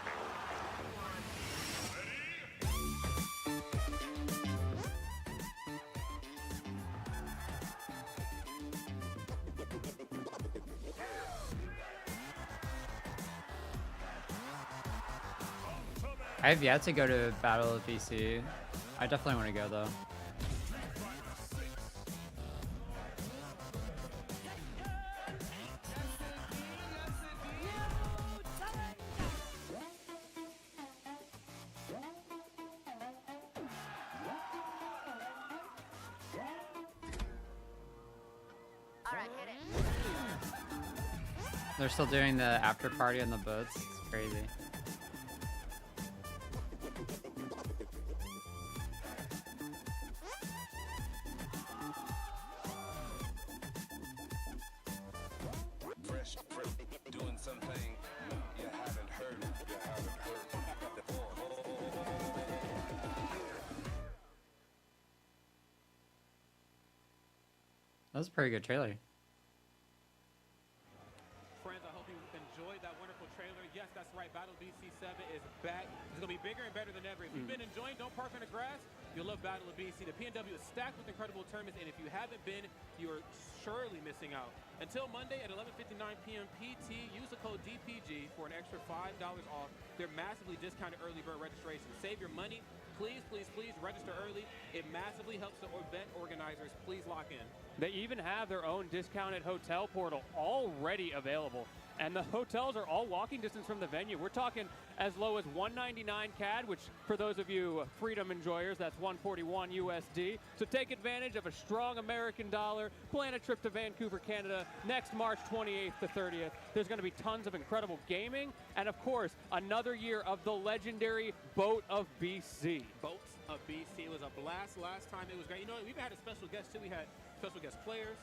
I have yet to go to Battle of BC. I definitely want to go though. They're still doing the after party on the boats. It's crazy. Doing something you haven't heard. That was a pretty good trailer. Friends, I hope you enjoyed that wonderful trailer. Yes, that's right. Battle BC7 is back. It's going to be bigger and better than ever. If you've been enjoying Don't Park on the Grass, you'll love Battle of BC. The PNW is stacked with incredible tournaments, and if you haven't been, you're surely missing out. Until Monday at 11:59 p.m. PT, use the code DPG for an extra $5 off their massively discounted early bird registration. Save your money. Please, please, please register early. It massively helps the event organizers. Please lock in. They even have their own discounted hotel portal already available. And the hotels are all walking distance from the venue. We're talking as low as $199 CAD, which for those of you freedom enjoyers, that's $141 USD. So take advantage of a strong American dollar. Plan a trip to Vancouver, Canada next March 28th to 30th. There's going to be tons of incredible gaming. And of course, another year of the legendary Boat of BC. Boats of BC. It was a blast last time. It was great. You know, we even had a special guest too. We had special guest players,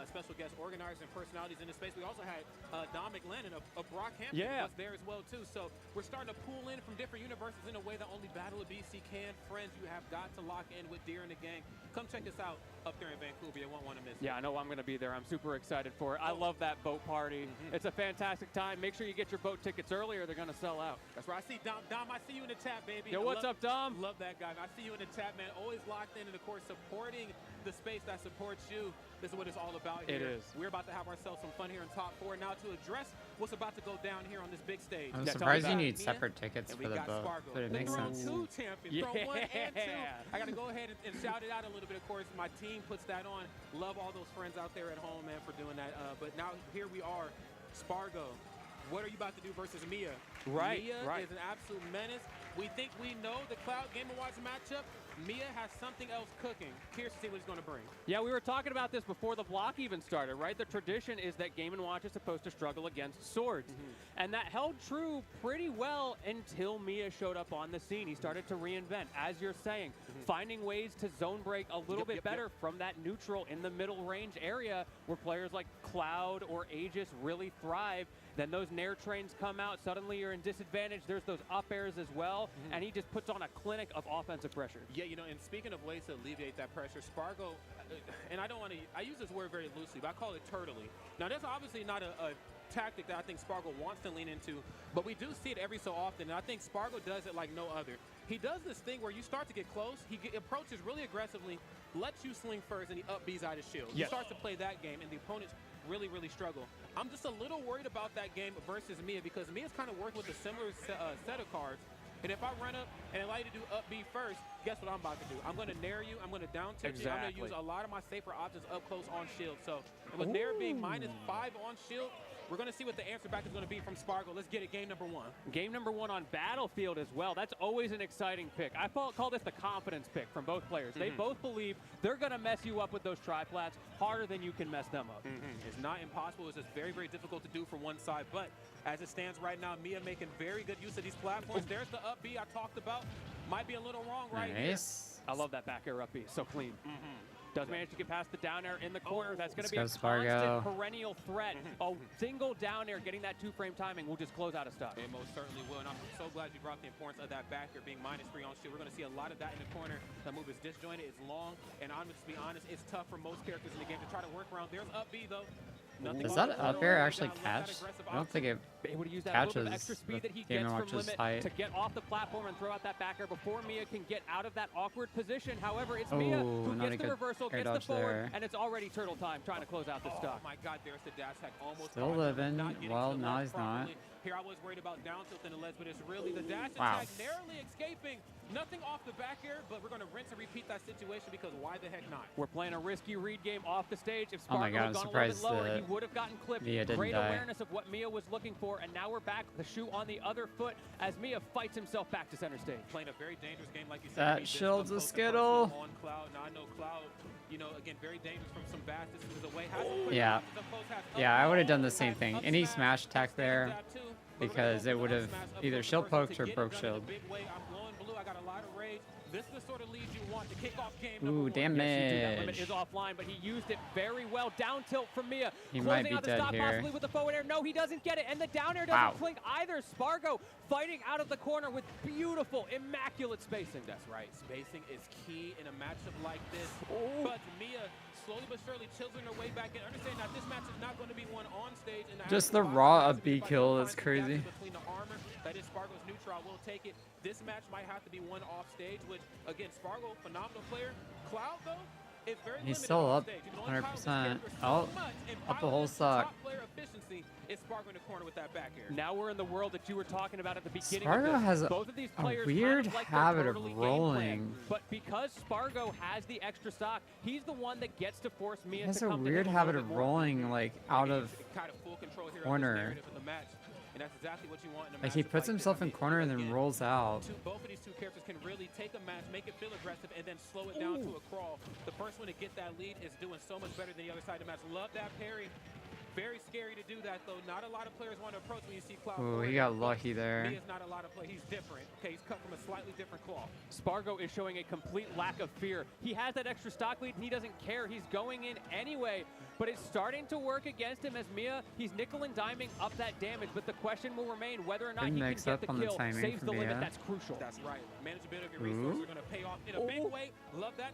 special guest organizers and personalities in the space. We also had Dom McLennan of Brockhampton was there as well too. So we're starting to pull in from different universes in a way that only Battle of BC can. Friends, you have got to lock in with Deer and the gang. Come check us out up there in Vancouver. You won't want to miss it. Yeah, I know I'm going to be there. I'm super excited for it. I love that boat party. It's a fantastic time. Make sure you get your boat tickets early or they're going to sell out. That's right. I see Dom. Dom, I see you in the chat, baby. Yo, what's up, Dom? Love that guy. I see you in the chat, man. Always locked in and, of course, supporting the space that supports you. This is what it's all about here. It is. We're about to have ourselves some fun here in Top 4. Now to address what's about to go down here on this big stage. I'm surprised you need separate tickets for the boat, but it makes sense. Throw 2 champion. Throw 1 and 2. I got to go ahead and shout it out a little bit, of course. My team puts that on. Love all those friends out there at home, man, for doing that. But now here we are, Spargo. What are you about to do versus Mia? Mia is an absolute menace. We think we know the Cloud Game & Watch matchup. Mia has something else cooking. Curious to see what he's going to bring. Yeah, we were talking about this before the block even started, right? The tradition is that Game & Watch is supposed to struggle against swords. And that held true pretty well until Mia showed up on the scene. He started to reinvent, as you're saying, finding ways to zone break a little bit better from that neutral in the middle range area where players like Cloud or Aegis really thrive. Then those Nair trains come out. Suddenly you're in disadvantage. There's those up airs as well. And he just puts on a clinic of offensive pressure. Yeah, you know, and speaking of ways to alleviate that pressure, Spargo, and I don't want to, I use this word very loosely, but I call it turtly. Now, that's obviously not a tactic that I think Spargo wants to lean into, but we do see it every so often, and I think Spargo does it like no other. He does this thing where you start to get close, he approaches really aggressively, lets you swing first, and he up B's out his shield. He starts to play that game, and the opponents really, really struggle. I'm just a little worried about that game versus Mia because Mia's kind of working with a similar set of cards. And if I run up and allow you to do up B first, guess what I'm about to do? I'm going to nair you. I'm going to down tilt you. I'm going to use a lot of my safer options up close on shield. So with Nair being -5 on shield, we're going to see what the answer back is going to be from Spargo. Let's get it. Game number 1. Game number 1 on Battlefield as well. That's always an exciting pick. I call this the confidence pick from both players. They both believe they're going to mess you up with those triplats harder than you can mess them up. It's not impossible. It's just very, very difficult to do from one side. But as it stands right now, Mia making very good use of these platforms. There's the up B I talked about. Might be a little wrong right here. I love that back air up B. So clean. Does manage to get past the down air in the corner. That's going to be a constant perennial threat. A single down air getting that 2-frame timing will just close out of stock. It most certainly will. And I'm so glad you brought the importance of that back air being -3 on shield. We're going to see a lot of that in the corner. That move is disjointed, it's long, and I'm just be honest, it's tough for most characters in the game to try to work around. There's up B though. Does that up air actually catch? I don't think it Able to use that little bit of catches extra speed with that he Game gets & from Watch's Limit height. to get off the platform and throw out that back air before Mia can get out of that awkward position. However, it's Mia who not gets a the good reversal, air gets the dodge forward, there. and it's already turtle time trying to close out the Oh stock. my God, there's the dash hack almost. Still caught him, living. not getting to Well, the now ledge he's not. properly. Here I was worried about down tilt in the ledge, but it's really the dash Wow. attack narrowly escaping. Nothing off the back air, but we're going to rinse and repeat that situation because why the heck not? We're playing a risky read game off the stage. If Oh my Spargo God, had I'm gone a little bit surprised lower, he that would have gotten clipped. Mia didn't Great die. awareness of what Mia was looking for, and now we're back. The shoe on the other foot as Mia fights himself back to center stage. Playing a very dangerous game, like you said. That to be this shield's a up close and Skittle. personal on Cloud. Now I know Cloud, you know, again, very dangerous from some bad distances away. Has some quick Yeah. options up close, has up Yeah, I would have done the smash, same thing. up Any smash, smash attack up there, jab too. But because it up would have smash, up either close shield and personal poked to or get it broke done in a shield. big way. I'm glowing blue. I got a lot of rage. This is the sort of lead you want to kick off game Ooh, number one. damage. That limit is offline, but he used it very well. Down tilt from Mia. He Closing might be out the dead stop here. possibly with the forward air. No, he doesn't get it, and the down air doesn't Wow. clink either. Spargo fighting out of the corner with beautiful, immaculate spacing. That's right. Spacing is key in a matchup like this. Oh. But Mia slowly but surely chiseling her way back in. Understand that this match is not going to be won on stage. And Just actual the boxing raw match, up if B anybody kill, can that's find some gaps crazy. Between the armor, that is Spargo's neutral. I will take it. This match might have to be won off stage, which, again, Spargo, phenomenal player. Cloud, though, is very He's limited still on up stage. You can only pilot this 100%. character so Oh, much, and up a piloting whole this to stock. top player efficiency is Spargo in the corner with that back air. Now we're in the world that you were talking about at the beginning Spargo of this. has Both of these a players weird kind of like their habit of totally game plan. rolling. But because Spargo has the extra stock, he's the one that gets to force Mia He has to a come weird to him a habit little of bit more. rolling like out of kind of full control here corner. of this narrative in the match. And that's exactly what you want in a like he matchup puts like himself this. in corner and then Again, rolls out. both of these two characters can really take a match, make it feel aggressive, and then slow it down to a crawl. The first one to get that lead is doing so much better than the other side of the match. Love that parry. Very scary to do that, though. Not a lot of players want to approach when you see Cloud. Ooh, forward he air, got but lucky there. He is not a lot of play. He's different. Okay, he's cut from a slightly different cloth. Spargo is showing a complete lack of fear. He has that extra stock lead, and he doesn't care. He's going in anyway, but it's starting to work against him as Mia, he's nickel and diming up that damage, but the question will remain whether or not Good he can mix get up the on the kill, timing saves from the limit. Mia. That's crucial. That's right. Manageability of your resources are going to pay off in a big way. Love that.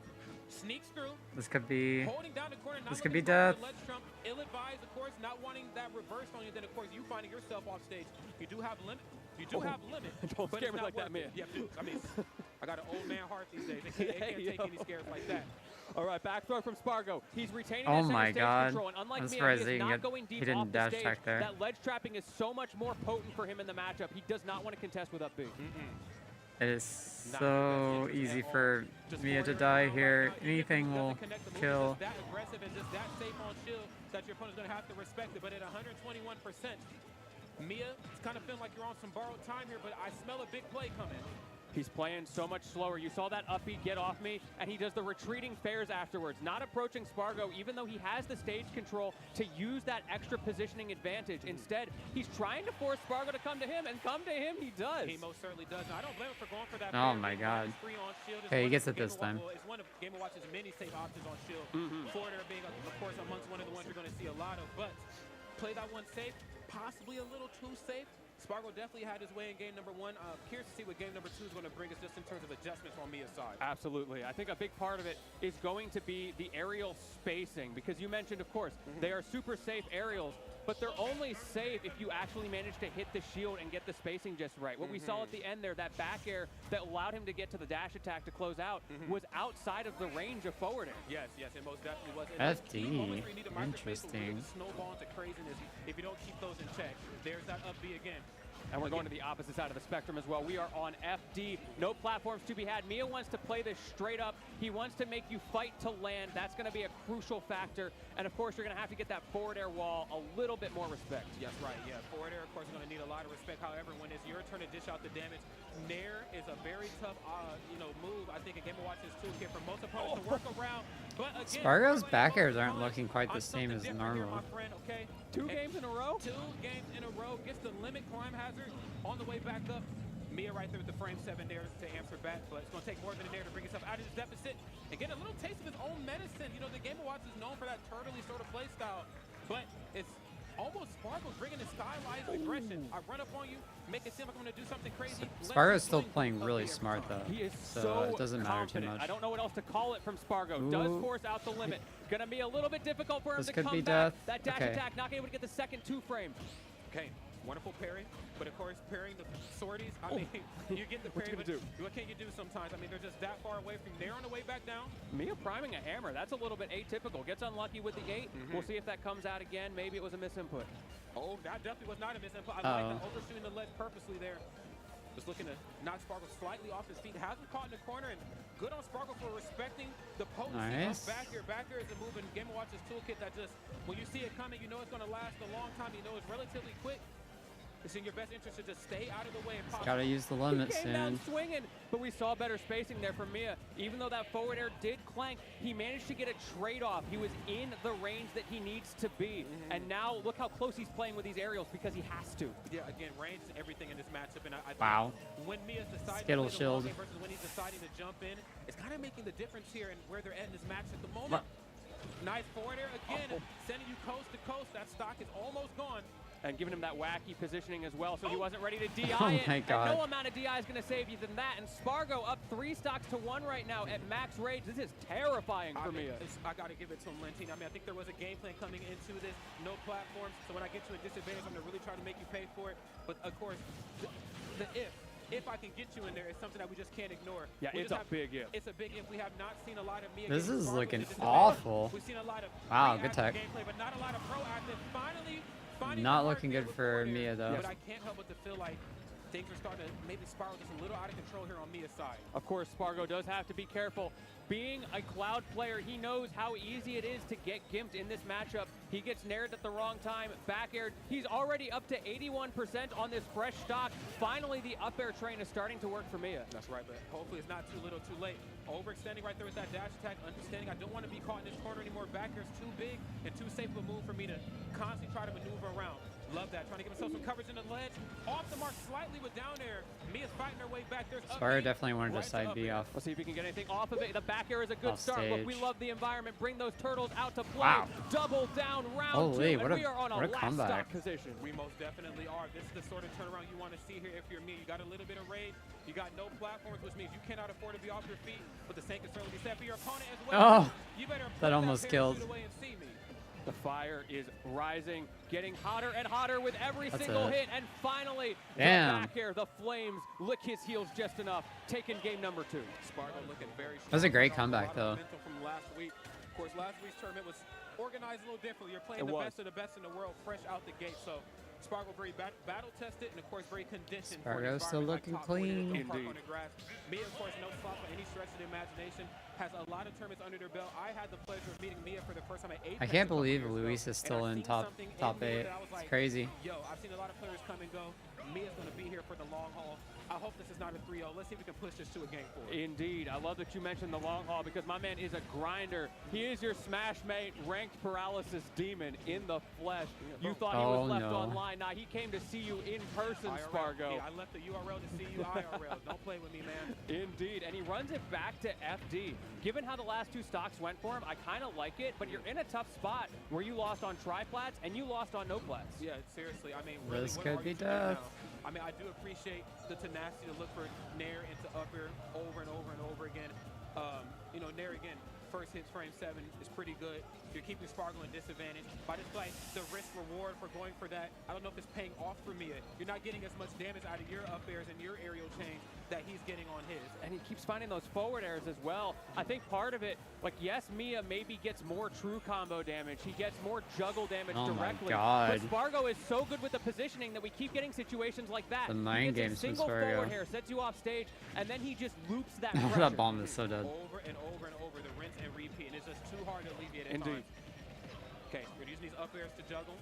Sneaks through. This could be. Holding down the corner, not This could be looking for death. the ledge trump. Ill-advised, of course, not wanting that reverse on you. Then, of course, you finding yourself off stage. You do have limit. You do have limit. Don't but scare it's me not like that, worth man. it. Yeah, dude. I mean, I got an old man heart these days. They can't Hey, take yo. any scares like that. All right, back throw from Spargo. He's retaining Oh that center my stage God. control, and unlike I'm Mia, surprised he he is didn't not get- going he deep didn't off the dash stage. attack there. That ledge trapping is so much more potent for him in the matchup. He does not want to contest with up B. It is so easy for Just Mia to forward die around here. right now, even if Anything he will doesn't connect, the move is kill. just that aggressive and just that safe on shield that your opponent's going to have to respect it. But at 121%, Mia, it's kind of feeling like you're on some borrowed time here, but I smell a big play coming. He's playing so much slower. You saw that up B get off me, and he does the retreating fares afterwards, not approaching Spargo, even though he has the stage control to use that extra positioning advantage. Instead, he's trying to force Spargo to come to him, and come to him he does. He most certainly does. Now, I don't blame him for going for that. Oh fair. my Being God. -3 on shield is Okay, he one gets of it this Game of time. Watch- It's one of Game of Watch's many safe options on shield. Forward air being, of course, amongst one of the ones you're going to see a lot of. But play that one safe, possibly a little too safe. Spargo definitely had his way in game number one. Curious to see what game number two is going to bring us just in terms of adjustments on Mia's side. Absolutely. I think a big part of it is going to be the aerial spacing, because you mentioned, of course, they are super safe aerials, but they're only safe if you actually manage to hit the shield and get the spacing just right. What we saw at the end there, that back air that allowed him to get to the dash attack to close out, was outside of the range of forward air. Yes, yes, it most definitely was. And those key FD. moments where you need to microspace will really Interesting. snowball into craziness if you don't keep those in check. There's that up B again. And we're going to the opposite side of the spectrum as well. We are on FD. No platforms to be had. Mia wants to play this straight up. He wants to make you fight to land. That's going to be a crucial factor. And of course, you're going to have to get that forward air wall a little bit more respect. Yes, right, yeah. Forward air, of course, is going to need a lot of respect. However, when it's your turn to dish out the damage, Nair is a very tough, move, I think, in Game & Watch's toolkit for most opponents to work around. But again, Spargo's Spargo back is airs aren't on looking quite the something same as different here, normal. my friend, okay? Two And games in a row? 2 games in a row. Gets the limit climb hazard on the way back up. Mia right there with the frame 7 there to answer back, but it's going to take more than a Nair to bring himself out of this deficit and get a little taste of his own medicine. You know, the Game & Watch is known for that turtley sort of play style, but it's almost Sparkle bringing his stylized aggression. I run up on you, make it seem like I'm going to do something crazy. Spargo's still playing really smart though. He is so it doesn't matter too confident. much. I don't know what else to call it from Spargo. Ooh. Does force out the limit. Gonna be a little bit difficult for him This to could come be back. death. That dash Okay. attack, not able to get the second 2-frame. Okay, wonderful parry, but of course parrying the sorties, I mean, you get the parry, you but gonna do? what can you do sometimes? I mean, they're just that far away from there on the way back down. Mia priming a hammer. That's a little bit atypical. Gets unlucky with the 8. We'll see if that comes out again. Maybe it was a misinput. Oh, that definitely was not a misinput. I like that overshooting the ledge purposely there. Just looking to knock Sparkle slightly off his feet. Hasn't caught in the corner, and good on Sparkle for respecting the potency Nice. of back here. Back here is a move in Game & Watch's toolkit that just, when you see it coming, you know it's going to last a long time. You know it's relatively quick. It's in your best interest to just stay out of the way if possible. Gotta use the limit He came down soon. swinging, but we saw better spacing there from Mia. Even though that forward air did clank, he managed to get a trade-off. He was in the range that he needs to be. And now look how close he's playing with these aerials because he has to. Yeah, again, range is everything in this matchup, and I think Wow. when Mia's deciding Skittle to play the long shield. game versus when he's deciding to jump in, it's kind of making the difference here and where they're at in this match at the moment. Nice forward air again, sending you coast to coast. That stock is almost gone. And giving him that wacky positioning as well, so he wasn't ready to DI Oh it. my God. And no amount of DI is going to save you than that. And Spargo up 3 stocks to 1 right now at max rage. This is terrifying for Mia. I got to give it to him, Lentine. I mean, I think there was a game plan coming into this. No platforms. So when I get you a disadvantage, I'm going to really try to make you pay for it. But, of course, the if I can get you in there, is something that we just can't ignore. Yeah, We it's just a big if. It's a big if. We have not seen a lot of Mia. This getting is Spargo looking with a disadvantage. awful. We've seen a lot of Wow, good reactive tech. gameplay, but not a lot of proactive. Finally finding Not the mark looking there good with for forward air. Mia, though. But I can't help but to feel like things are starting to maybe spiral just a little out of control here on Mia's side. Of course, Spargo does have to be careful. Being a Cloud player, he knows how easy it is to get gimped in this matchup. He gets nared at the wrong time, back aired. He's already up to 81% on this fresh stock. Finally, the up air train is starting to work for Mia. That's right, but hopefully it's not too little too late. Overextending right there with that dash attack, understanding I don't want to be caught in this corner anymore. Back air's too big and too safe of a move for me to constantly try to maneuver around. Love that, trying to give himself some coverage in the ledge. Off the mark slightly with down air. Mia's fighting her way back. There's up Spargo B, definitely wanted right to side up B air. off. Let's see if we can get anything off of it. The back air is a good Off start. Look, we stage. love the environment. Bring those turtles out to play. Wow. Double down round Holy, 2, what and a- we are on what a last comeback. stock position. We most definitely are. This is the sort of turnaround you want to see here if you're me. You got a little bit of rage. You got no platforms, which means you cannot afford to be off your feet. But the same can certainly be said for your opponent as well. Oh, You better that put almost parachute killed. away and see me. The fire is rising, getting hotter and hotter with every That's single it. hit. And finally, Damn. the back air, the flames lick his heels just enough, taking game number 2. Spargo looking very strong. That was a great Off comeback, lot of though. momentum from last week. Of course, last week's tournament was organized a little differently. You're playing It the was. best of the best in the world fresh out the gate. So Spargo very battle tested and of course very conditioned. for Spargo's an still environment looking like top 40 clean. that don't park Indeed. on the grass. Mia, of course, no slump by any stretch of the imagination. Has a lot of tournaments under their belt. I had the pleasure of meeting Mia for the first time at 8. I can't believe Luis is still in top 8. It's crazy. Yo, I've seen a lot of players come and go. Mia's going to be here for the long haul. I hope this is not a 3-0. Let's see if we can push this to a game 4. Indeed. I love that you mentioned the long haul because my man is a grinder. He is your smash mate, ranked paralysis demon in the flesh. You thought he was Oh, left no. online. Now he came to see you in person, IRL. Spargo. Yeah, I left the URL to see you IRL. Don't play with me, man. Indeed, and he runs it back to FD. Given how the last 2 stocks went for him, I kind of like it, but you're in a tough spot where you lost on tri-plats and you lost on no-plats. Yeah, seriously. I mean, really, This what could are be you to do death. now? I mean, I do appreciate the tenacity to look for Nair into upper over and over and over again. You know, Nair again, first hits frame 7 is pretty good. You're keeping Spargo in disadvantage. But I just feel like the risk reward for going for that, I don't know if it's paying off for Mia. You're not getting as much damage out of your up airs and your aerial change that he's getting on his. And he keeps finding those forward airs as well. I think part of it, like, yes, Mia maybe gets more true combo damage. He gets more juggle damage Oh my directly. God. But Spargo is so good with the positioning that we keep getting situations like that. The He mind gets a games from single Spargo. forward air, sets you off stage, and then he just loops that Oh, pressure. that bomb is so dead. Over and over and over, the rinse and repeat, and it's just too hard to alleviate at Indeed. times. Okay, we're using these up airs to juggle,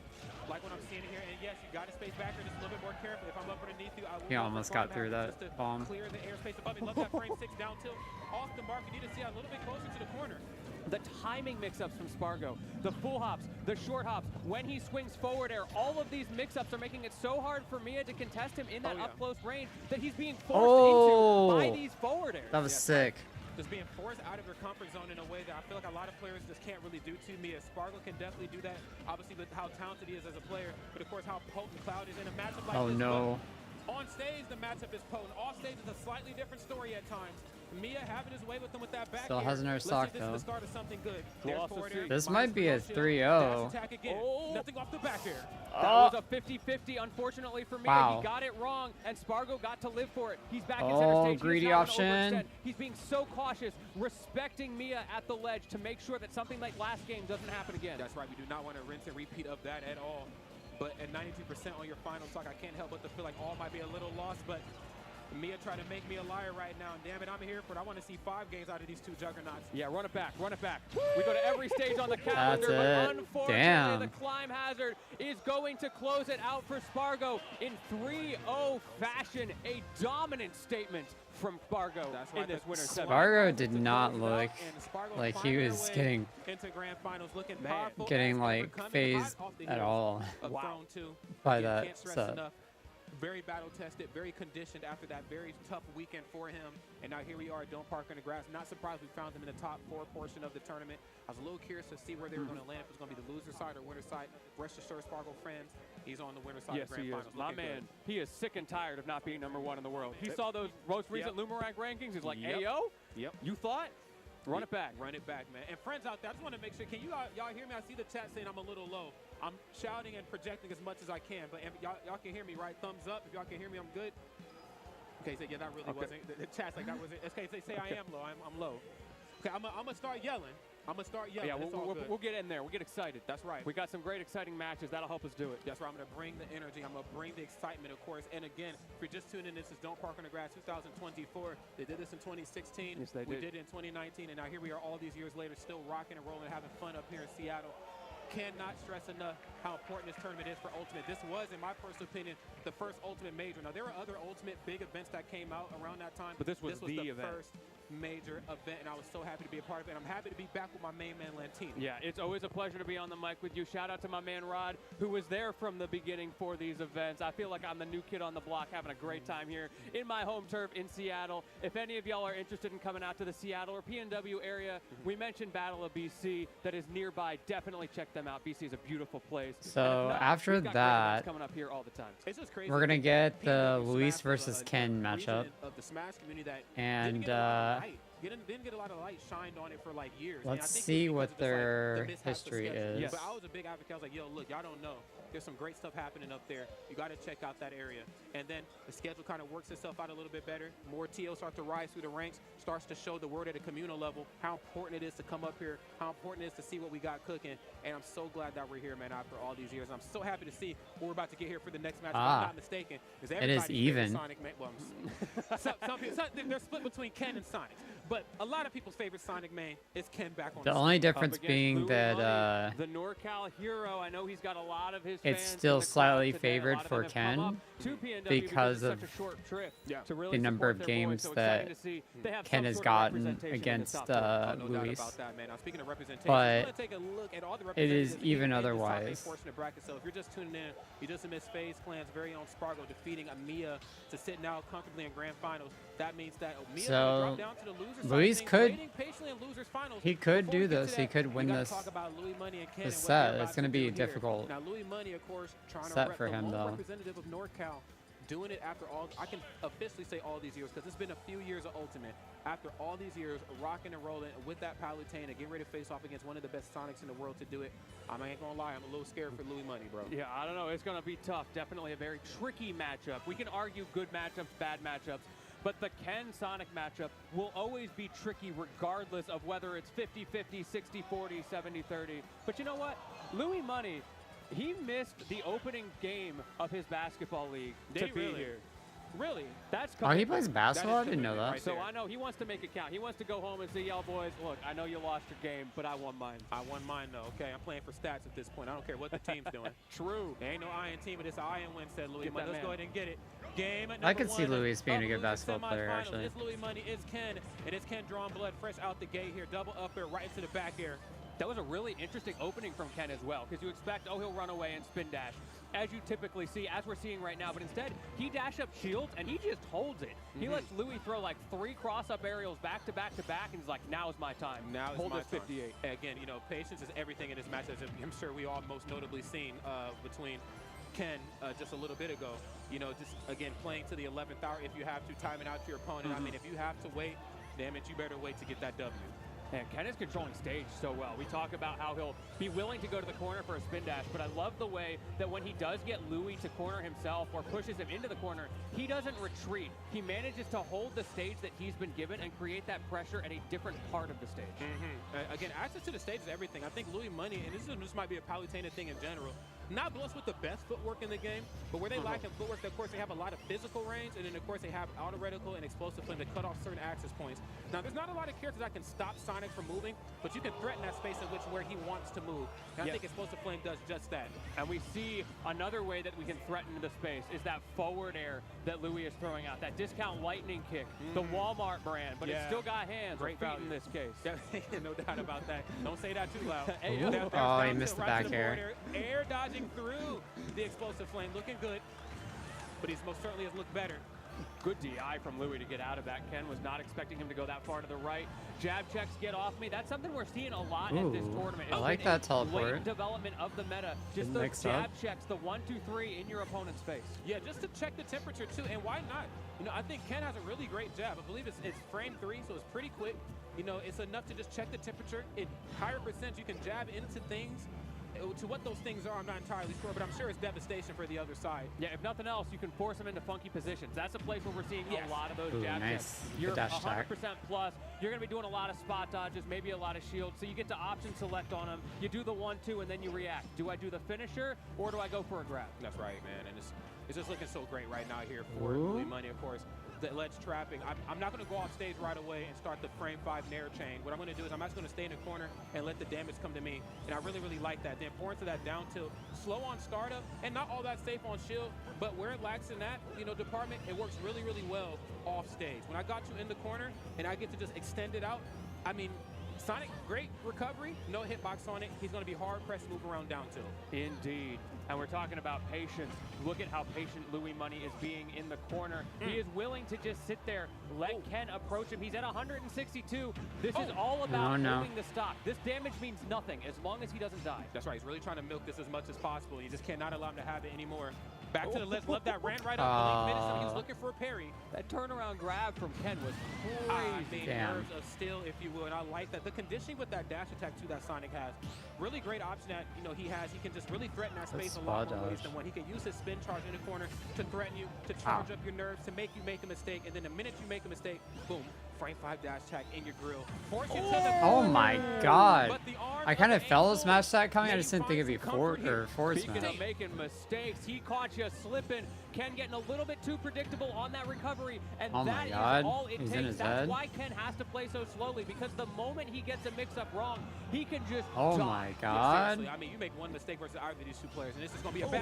like when I'm seeing it here, and yes, you got to space back there just a little bit more carefully. If I'm up underneath you, I will He go for almost climb got through hazards that just to bomb. clear the airspace above me. Love that frame 6 down tilt. Off the mark, you need to see a little bit closer to the corner. The timing mix-ups from Spargo, the full hops, the short hops, when he swings forward air, all of these mix-ups are making it so hard for Mia to contest him in that Oh, yeah. up-close range that he's being forced Oh. into by these forward airs. That was sick. just being forced out of their comfort zone in a way that I feel like a lot of players just can't really do to Mia. Spargo can definitely do that, obviously with how talented he is as a player, but of course how potent Cloud is in a matchup like Oh this. no. On stage, the matchup is potent. Off stage is a slightly different story at times. Mia having his way with him with that back Still air. has another Let's see stock if this is though. the start of something good. We'll There's also forward see- air, This minus might be a shield. 3-0. Dash attack again. Oh. Nothing off the back air. That was a 50-50, unfortunately for Mia. Wow. He got it wrong, and Spargo got to live for it. He's back in Oh, center stage. He's greedy not gonna option. overextend. He's being so cautious, respecting Mia at the ledge to make sure that something like last game doesn't happen again. That's right. We do not want to rinse and repeat of that at all. But at 92% on your final talk, I can't help but to feel like all might be a little lost. But Mia tried to make me a liar right now, and damn it, I'm here for it. I want to see 5 games out of these 2 juggernauts. Yeah, run it back, run it back. We go to every stage on the calendar, That's but it. unfortunately Damn. the climb hazard is going to close it out for Spargo in 3-0 fashion. A dominant statement from Spargo That's right, in this the winner's swag semi. Spargo to did close not it look out, and Spargo like he finding their was way getting into grand finals, looking Man, powerful getting as like overcoming phased hot off the at heels all of Wow. Throne 2. by Again, that can't stress set. enough. Very battle tested, very conditioned after that very tough weekend for him. And now here we are at Dome Park in the grass. Not surprised we found him in the top 4 portion of the tournament. I was a little curious to see where they were going to land, if it was going to be the loser side or winner side. Rest assured, Spargo friends, he's on the winner side Yes, of grand he is. finals. My Looking man, good. he is sick and tired of not being #1 in the world. He saw those most recent Lumerank rankings. He's like, Yep. Ayo, Yep. you thought? Run it back. Run it back, man. And friends out there, I just want to make sure, can you y'all hear me? I see the chat saying I'm a little low. I'm shouting and projecting as much as I can, but y'all can hear me, right? Thumbs up. If y'all can hear me, I'm good. Okay, so yeah, that really wasn't. The chat's like that wasn't. Okay, they say I am low. I'm low. Okay, I'm gonna start yelling. I'm gonna start yelling. Yeah, It's all good. we'll get in there. We'll get excited. That's right. We got some great, exciting matches. That'll help us do it. That's right. I'm going to bring the energy. I'm going to bring the excitement, of course. And again, if you're just tuning in, this is Don't Park on the Grass 2024. They did this in 2016. Yes, they We did. did it in 2019. And now here we are all these years later, still rocking and rolling, having fun up here in Seattle. Cannot stress enough how important this tournament is for Ultimate. This was, in my personal opinion, the first Ultimate major. Now, there were other Ultimate big events that came out around that time. But this was the the event. first major event, and I was so happy to be a part of it. And I'm happy to be back with my main man, Lantini. Yeah, it's always a pleasure to be on the mic with you. Shout out to my man Rod, who was there from the beginning for these events. I feel like I'm the new kid on the block, having a great time here in my home turf in Seattle. If any of y'all are interested in coming out to the Seattle or PNW area, we mentioned Battle of BC that is nearby. Definitely check them out. BC is a beautiful place. So And if not, after we've got great events that, coming up here all the time. It's just crazy. we're gonna get the PNW Luis Smash versus was a Ken region matchup. of the Smash community that And, didn't get a lot of light. Didn't get a lot of light shined on it for like years. And I Let's think it was see because what of just, like, their the mishaps of history scheduling. is. Yes. But I was a big advocate. I was like, yo, look, y'all don't know. There's some great stuff happening up there. You got to check out that area. And then the schedule kind of works itself out a little bit better. More TOs start to rise through the ranks, starts to show the word at a communal level how important it is to come up here, how important it is to see what we got cooking. And I'm so glad that we're here, man, after all these years. And I'm so happy to see what we're about to get here for the next match, if I'm not mistaken. It is everybody's favorite even. Sonic, well, some people, they're split between Ken and Sonic. But a lot of people's favorite Sonic main is Ken back on The the only scene. difference Up against being Louis that Money, the NorCal hero. I know he's got a lot of his it's fans in still the crowd slightly today. A favored lot of for them have come Ken up to PNW because it's of such a short trip Yeah. to really the number support of their boys. games So that exciting to see they have Ken some has sort of gotten representation in the against top four. No doubt Luis. about that, man. Now, speaking of representation, But we're going to take a look at all the it is representatives even in this top 8 otherwise. portion of bracket. So if you're just tuning in, you just missed FaZe Clan's very own Spargo defeating Amiya to sit now comfortably in grand finals. That means that Amiya So, drop down to the loser side Luis of things, could- waiting patiently in losers finals. he could Before we do get to this. He that, could win we gotta this- talk about Louis Money and Ken this and what set. they're It's about gonna to be do here. difficult Now Louis Money, of course, trying set to rep for the him, lone though. representative of NorCal, doing it after all. I can officially say all these years because it's been a few years of Ultimate. After all these years, rocking and rolling with that Palutena, getting ready to face off against one of the best Sonics in the world to do it. I ain't gonna lie, I'm a little scared for Louis Money, bro. Yeah, I don't know. It's going to be tough. Definitely a very tricky matchup. We can argue good matchups, bad matchups, but the Ken Sonic matchup will always be tricky regardless of whether it's 50-50, 60-40, 70-30. But you know what? Louis Money, he missed the opening game of his basketball league Did to he be really? here. Really? That's Oh, he commitment. plays basketball? I didn't know commitment that. right So there. I know he wants to make it count. He wants to go home and say, y'all boys, look, I know you lost your game, but I won mine. I won mine, though. Okay, I'm playing for stats at this point. I don't care what the team's doing. True. There ain't no iron team, but it's an iron win, said Louis Get Money. that Let's go man. ahead and get it. Game at I number could see 1 Louis being a of good loser basketball player, semifinals. actually. It's Louis Money, it's Ken, and it's Ken drawing blood fresh out the gate here. Double up air right into the back air. That was a really interesting opening from Ken as well, because you expect, oh, he'll run away and spin dash. as you typically see, as we're seeing right now, but instead he dash up shields and he just holds it. He lets Louis throw like 3 cross-up aerials back to back to back, and he's like, now is my time. Now is hold my this 58. time. Again, you know, patience is everything in this match, as I'm sure we all most notably seen between Ken just a little bit ago. You know, just again playing to the 11th hour if you have to, timing out your opponent. I mean, if you have to wait, damn it, you better wait to get that W. And Ken is controlling stage so well. We talk about how he'll be willing to go to the corner for a spin dash, but I love the way that when he does get Louis to corner himself or pushes him into the corner, he doesn't retreat. He manages to hold the stage that he's been given and create that pressure at a different part of the stage. Again, access to the stage is everything. I think Louis Money, and this might be a Palutena thing in general, not blessed with the best footwork in the game, but where they lack in footwork, of course, they have a lot of physical range, and then, of course, they have auto reticle and explosive flame to cut off certain access points. Now, there's not a lot of characters that can stop Sonic from moving, but you can threaten that space in which where he wants to move. And I think explosive flame does just that. And we see another way that we can threaten the space is that forward air that Louis is throwing out, that discount lightning kick, the Walmart brand, but it's still got hands. Great feet in this case. No doubt about that. Don't say that too loud. Oh, he missed the back air. Air dodging through the explosive flame, looking good, but he's most certainly has looked better. Good DI from Louis to get out of that. Ken was not expecting him to go that far to the right. Jab checks get off me. That's something we're seeing a lot at this tournament. I like that teleport. Late development of the meta. Just those jab checks, the 1, 2, 3 in your opponent's face. Yeah, just to check the temperature too, and why not? You know, I think Ken has a really great jab. I believe it's frame 3, so it's pretty quick. You know, it's enough to just check the temperature. In higher percent, you can jab into things. To what those things are, I'm not entirely sure, but I'm sure it's devastation for the other side. Yeah, if nothing else, you can force them into funky positions. That's a place where we're seeing a lot of those jab checks. You're 100% plus. You're going to be doing a lot of spot dodges, maybe a lot of shields, so you get to option select on them. You do the 1, 2, and then you react. Do I do the finisher, or do I go for a grab? That's right, man, and it's just looking so great right now here for Louis Money, of course. The ledge trapping. I'm not going to go off stage right away and start the frame 5 nair chain. What I'm going to do is I'm just going to stay in the corner and let the damage come to me. And I really, really like that. The importance of that down tilt. Slow on startup and not all that safe on shield, but where it lacks in that, you know, department, it works really, really well off stage. When I got you in the corner and I get to just extend it out, I mean, Sonic, great recovery, no hitbox on it. He's going to be hard-pressed to move around down tilt. Indeed. And we're talking about patience. Look at how patient Louis Money is being in the corner. He is willing to just sit there, let Ken approach him. He's at 162. This is all about moving the stock. This damage means nothing as long as he doesn't die. That's right. He's really trying to milk this as much as possible. You just cannot allow him to have it anymore. Back to the left. Love that. Ran right up. He was looking for a parry. That turnaround grab from Ken was crazy. Nerves of steel, if you will. And I like that. The conditioning with that dash attack, too, that Sonic has. Really great option that, you know, he has. He can just really threaten that space a lot more ways than one. He can use his spin charge in the corner to threaten you, to charge up your nerves, to make you make a mistake. And then the minute you make a mistake, boom, frame 5 dash attack in your grill. Force you to the oh my god. I kind of felt a smash attack coming. I just didn't think it'd be forward smash. Speaking of making mistakes, he caught you slipping. Ken getting a little bit too predictable on that recovery, and that is all it takes. That's why Ken has to play so slowly, because the moment he gets a mix-up wrong, he can just oh my god. Yeah, I mean, you make one mistake versus either of these two players, and this is going to be a bad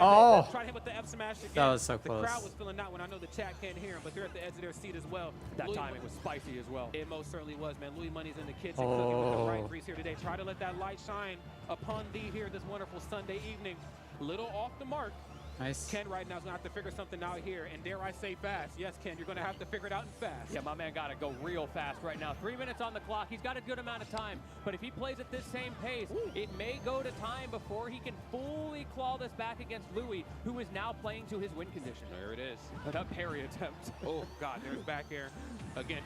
Try to hit with the F smash again. That was so close. The crowd was feeling that when I know the chat can't hear him, but they're at the edge of their seat as well. That timing was spicy as well. It most certainly was, man. Louis Money's in the kitchen cooking with the right grease here today. Try to let that light shine upon thee here this wonderful Sunday evening. Little off the mark. Nice. Ken right now is going to have to figure something out here, and dare I say fast. Yes, Ken, you're going to have to figure it out and fast. Yeah, my man got to go real fast right now. 3 minutes on the clock. He's got a good amount of time, but if he plays at this same pace, it may go to time before he can fully claw this back against Louis, who is now playing to his win condition. There it is. That parry attempt. Oh, God, there's back air. Again,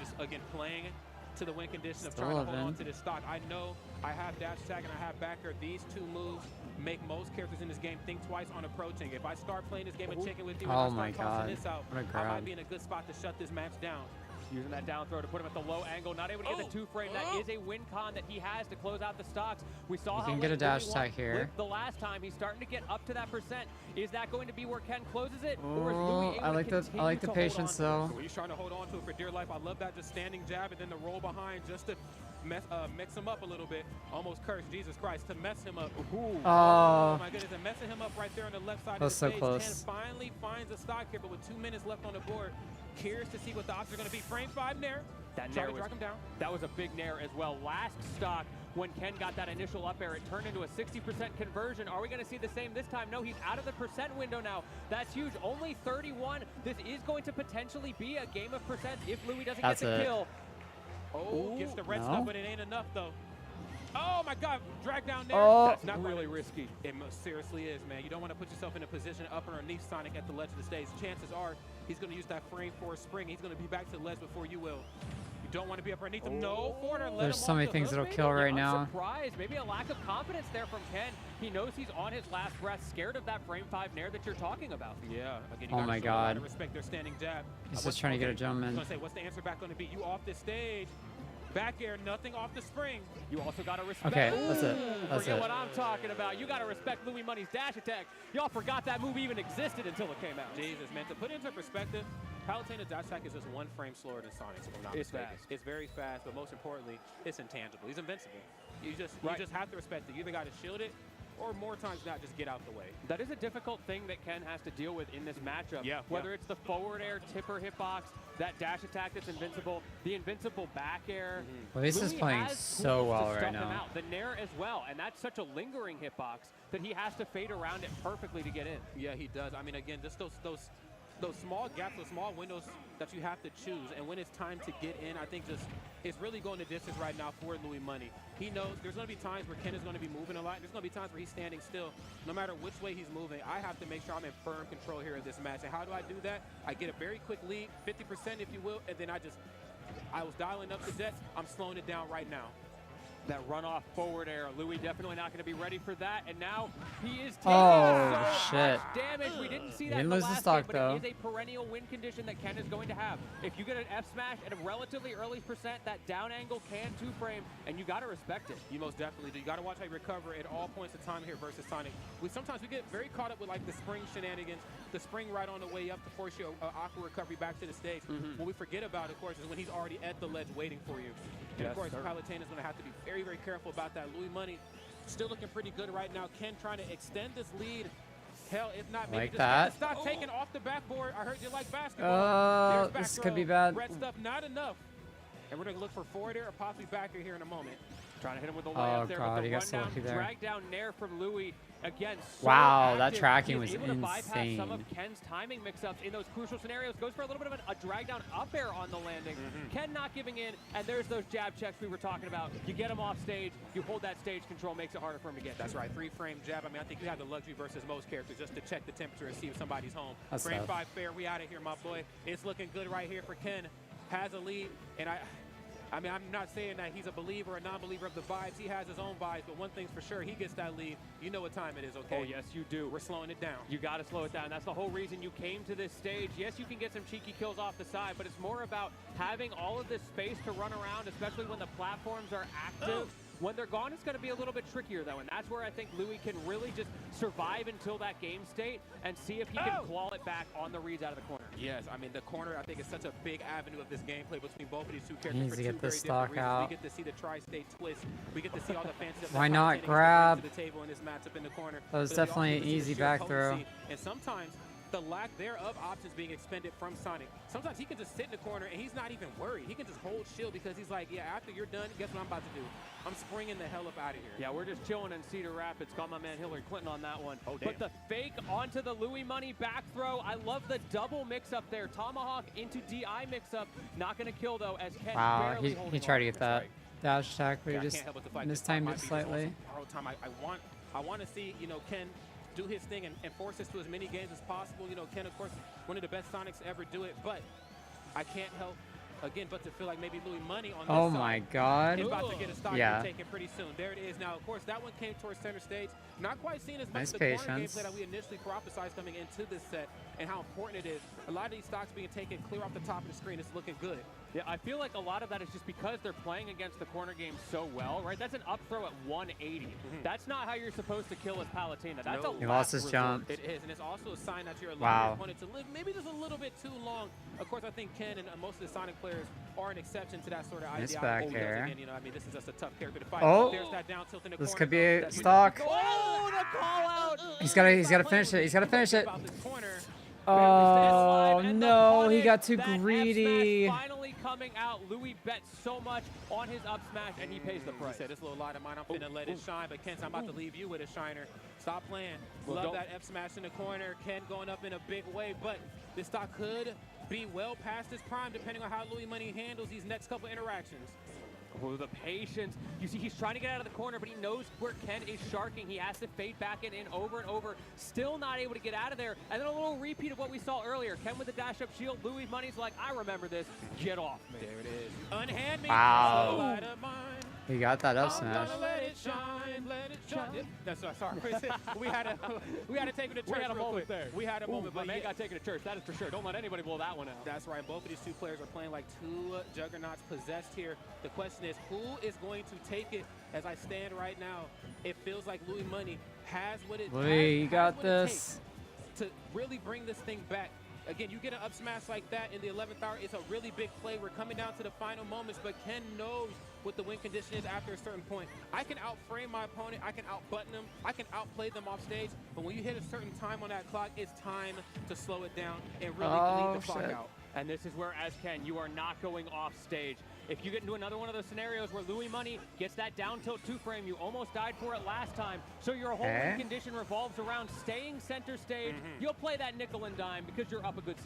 playing to the win condition of trying to hold on to this stock. I know I have dash attack and I have back air. These two moves make most characters in this game think twice on approaching. If I start playing this game and checking with you and I start tossing this out, I might be in a good spot to shut this match down. Using that down throw to put him at the low angle, not able to get the 2-frame. That is a win con that he has to close out the stocks. We saw how he can get a dash attack here. The last time he's starting to get up to that percent. Is that going to be where Ken closes it, or is Louis able I like the patience though. So he's trying to hold on to it for dear life. I love that, just standing jab and then the roll behind just to mix him up a little bit. Almost cursed Jesus Christ to mess him up. Oh my goodness, and messing him up right there on the left side of the stage. So close. Ken finally finds a stock here, but with 2 minutes left on the board, curious to see what the options are going to be. Frame 5 nair. That Try nair to was, drag him down. that was a big nair as well. Last stock, when Ken got that initial up air, it turned into a 60% conversion. Are we going to see the same this time? No, he's out of the percent window now. That's huge. Only 31. This is going to potentially be a game of percent if Louis doesn't get the kill. Oh, gets the red no. stuff, but it ain't enough though. Oh my God, drag down there. Oh. That's not really risky. It most seriously is, man. You don't want to put yourself in a position up underneath Sonic at the ledge of the stage. Chances are he's going to use that frame for a spring. He's going to be back to the ledge before you will. You don't want to be up underneath him. No, forward. There's so many things that'll kill right now. Surprise, maybe a lack of confidence there from Ken. He knows he's on his last breath, scared of that frame 5 nair that you're talking about. Yeah. Again, Oh my God. Respect their standing jab. He's just trying to get a jump in. I was going to say, what's the answer back going to be? You off the stage. Back air, nothing off the spring. You also got to respect. Okay, that's it. That's Forget it. what I'm talking about. You got to respect Louis Money's dash attack. Y'all forgot that move even existed until it came out. Jesus, man. To put it into perspective, Palutena's dash attack is just 1 frame slower than Sonic's, if I'm not It's mistaken. fast. It's very fast, but most importantly, it's intangible. He's invincible. You just have to respect it. You either got to shield it, or more times not, just get out the way. That is a difficult thing that Ken has to deal with in this matchup. Yeah, Whether it's the forward air, tipper hitbox, that dash attack that's invincible, the invincible back air. Well, this is Louis playing has so tools to well stuff right him now. out. The nair as well, and that's such a lingering hitbox that he has to fade around it perfectly to get in. Yeah, he does. I mean, again, just those small gaps, those small windows that you have to choose. And when it's time to get in, I think just it's really going the distance right now for Louis Money. He knows there's going to be times where Ken is going to be moving a lot. There's going to be times where he's standing still. No matter which way he's moving, I have to make sure I'm in firm control here in this match. And how do I do that? I get a very quick lead, 50% if you will, and then I was dialing up the jet. I'm slowing it down right now. That runoff forward air, Louis definitely not going to be ready for that, and now he is taking Oh, so shit. much damage. We didn't see He that in didn't the lose the last stock, game, but though. it is a perennial win condition that Ken is going to have. If you get an F smash at a relatively early percent, that down angle can 2-frame, and you got to respect it. You most definitely do. You got to watch how you recover at all points of time here versus Sonic. Sometimes we get very caught up with like the spring shenanigans, the spring right on the way up to force your awkward recovery back to the stage. What we forget about, of course, is when he's already at the ledge waiting for you. And Yes, of course, sir. Palutena is going to have to be very, very careful about that. Louis Money still looking pretty good right now. Ken trying to extend this lead. Hell, if not, maybe Like just that. get the stock taken off the backboard. I heard you like basketball. There's back this could throw. be bad. Red stuff, not enough. And we're going to look for forward air or possibly back air here in a moment. Trying to hit him with the Oh, layup there, God, but he the got so rundown, lucky there. drag down nair from Louis. Again, so Wow, that active. tracking He's was able to bypass some of insane. Ken's timing mix-ups in those crucial scenarios. Goes for a little bit of a drag down up air on the landing. Ken not giving in, and there's those jab checks we were talking about. You get him off stage, you hold that stage control, makes it harder for him to get. That's right, 3-frame jab. I mean, I think you have the luxury versus most characters just to check the temperature and see if somebody's home. That's Frame tough. 5 fair, we out of here, my boy. It's looking good right here for Ken. Has a lead, and I mean, I'm not saying that he's a believer or a non-believer of the vibes. He has his own vibes, but one thing's for sure, he gets that lead. You know what time it is, okay? Oh, yes, you do. We're slowing it down. You got to slow it down. That's the whole reason you came to this stage. Yes, you can get some cheeky kills off the side, but it's more about having all of this space to run around, especially when the platforms are active. When they're gone, it's going to be a little bit trickier, though, and that's where I think Louis can really just survive until that game state and see if he can claw it back on the reads out of the corner. Yes, I mean, the corner, I think, is such a big avenue of this gameplay between both of these two He characters needs for to two get very this different stock reasons. out. We get to see the tri-state twist. We get to see all the fancy stuff. Why that not Palutena gets to bring grab? to the table in this matchup in the corner. That was But we also definitely get an to see the easy sheer back throw. potency, and sometimes the lack thereof options being expended from Sonic. Sometimes he can just sit in the corner and he's not even worried. He can just hold shield because he's like, yeah, after you're done, guess what I'm about to do? I'm springing the hell up out of here. Yeah, we're just chilling in Cedar Rapids. Call my man Hillary Clinton on that one. Oh, damn. But the fake onto the Louis Money back throw. I love the double mix-up there. Tomahawk into DI mix-up. Not going to kill, though, as Ken Wow, barely he holding tried on. to get that dash attack, but Yeah, he I just can't help but to fight. mistimed This it fight might be slightly. just awesome. Borrowed time. I want to see, you know, Ken do his thing and force this to as many games as possible. You know, Ken, of course, one of the best Sonics to ever do it, but I can't help, again, but to feel like maybe Louis Money on this Oh side my God. is about to get a stock Yeah. taken pretty soon. There it is. Now, of course, that one came towards center stage. Not quite seen as much Nice of the corner patience. gameplay that we initially prophesized coming into this set and how important it is. A lot of these stocks being taken clear off the top of the screen is looking good. Yeah, I feel like a lot of that is just because they're playing against the corner game so well, right? That's an up throw at 180. That's not how you're supposed to kill as Palutena. That's No. a He last lost his resort. jump. It is, and it's also a sign that you're allowing Wow. your opponent to live maybe just a little bit too long. Of course, I think Ken and most of the Sonic players are an exception to that sort of Nice ideology. back because, air. again, you know, I mean, this is just a tough character to fight. Oh. There's that down tilt in the This corner. could be a That's- stock. Oh, the call out! He's gotta finish it. He's gotta finish it. About this corner. Oh And the no, he punish, got too that F smash greedy. finally coming out. Louis bet so much on his up smash, and he pays the He price. said, this little light of mine, I'm finna let it shine. But Ken, I'm about to leave you with a shiner. Stop playing. Well, Love that F smash in the corner. Ken going up in a big way, but this stock could be well past his prime, depending on how Louis Money handles these next couple interactions. Oh, the patience. You see, he's trying to get out of the corner, but he knows where Ken is sharking. He has to fade back in over and over. Still not able to get out of there. And then a little repeat of what we saw earlier. Ken with the dash up shield. Louis Money's like, I remember this. Get off me. There it is. Unhand me. Wow. Light of mine. He got that up I'm smash. gonna let it shine, let it shine. Yep, that's sorry. we had to take him to church. We had a real moment quick. there. We had a moment, but but man yeah, got taken to church. That is for sure. Don't let anybody blow that one out. that's right. Both of these two players are playing like two juggernauts possessed here. The question is, who is going to take it? As I stand right now, it feels like Louis Money has what it Louis, you got what it this. takes to really bring this thing back. Again, you get an up smash like that in the 11th hour. It's a really big play. We're coming down to the final moments, but Ken knows what the win condition is after a certain point. I can outframe my opponent. I can outbutton them. I can outplay them off stage. But when you hit a certain time on that clock, it's time to slow it down and really bleed the clock out. And this is where, as Ken, you are not going off stage. If you get into another one of those scenarios where Louis Money gets that down tilt 2-frame, you almost died for it last time. So your whole win condition revolves around staying center stage. You'll play that nickel and dime because you're up a good 60%.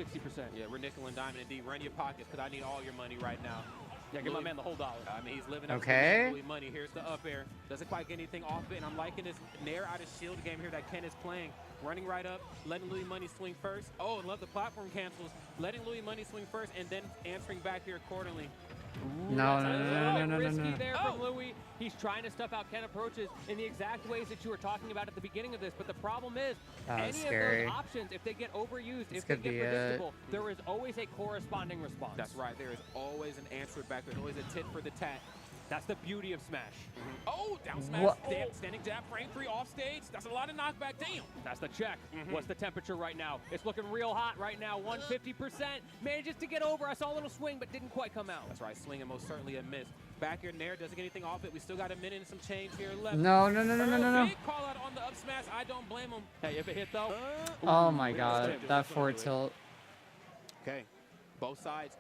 Yeah, we're nickel and diamond indeed. Run your pockets because I need all your money right now. Yeah, give my man the whole dollar. I mean, he's living up Okay. to Louis Money. Here's the up air. Doesn't quite get anything off it, and I'm liking this nair out of shield game here that Ken is playing. Running right up, letting Louis Money swing first. Oh, and love the platform cancels. Letting Louis Money swing first, and then answering back here accordingly. No, That's no, a no, little no, bit no, no, risky no. there from Louis. He's trying to stuff out Ken approaches in the exact ways that you were talking about at the beginning of this. But the problem is, That any was of scary. those options, if they get overused, This if they could get be it. predictable, there is always a corresponding response. That's right. There is always an answer back. There's always a tit for the tat. That's the beauty of Smash. Oh, down smash. What? Standing jab, frame 3 off stage. That's a lot of knockback. Damn. That's the check. What's the temperature right now? It's looking real hot right now. 150%. Manages to get over. I saw a little swing, but didn't quite come out. That's right. Swinging most certainly a miss. Back here, Nair doesn't get anything off it. We still got a minute and some change here left. No, no, no, no, no, no, no. Big call out on the up smash. I don't blame him. Hey, if it hit though. Oh my god, that forward tilt. Okay, both sides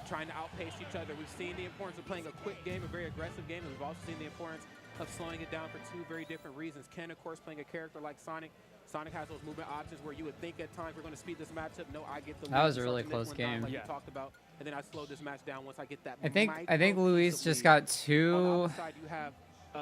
trying to outpace each other. We've seen the importance of playing a quick game, a very aggressive game, and we've also seen the importance of slowing it down for two very different reasons. Ken, of course, playing a character like Sonic. Sonic has those movement options where you would think at times we're going to speed this matchup. No, I get the That lead. was a really Something close went down game. like Yeah. we talked about, and then I slowed this match down once I get that. I think micro Luis piece of just lead. got On the too other side, you have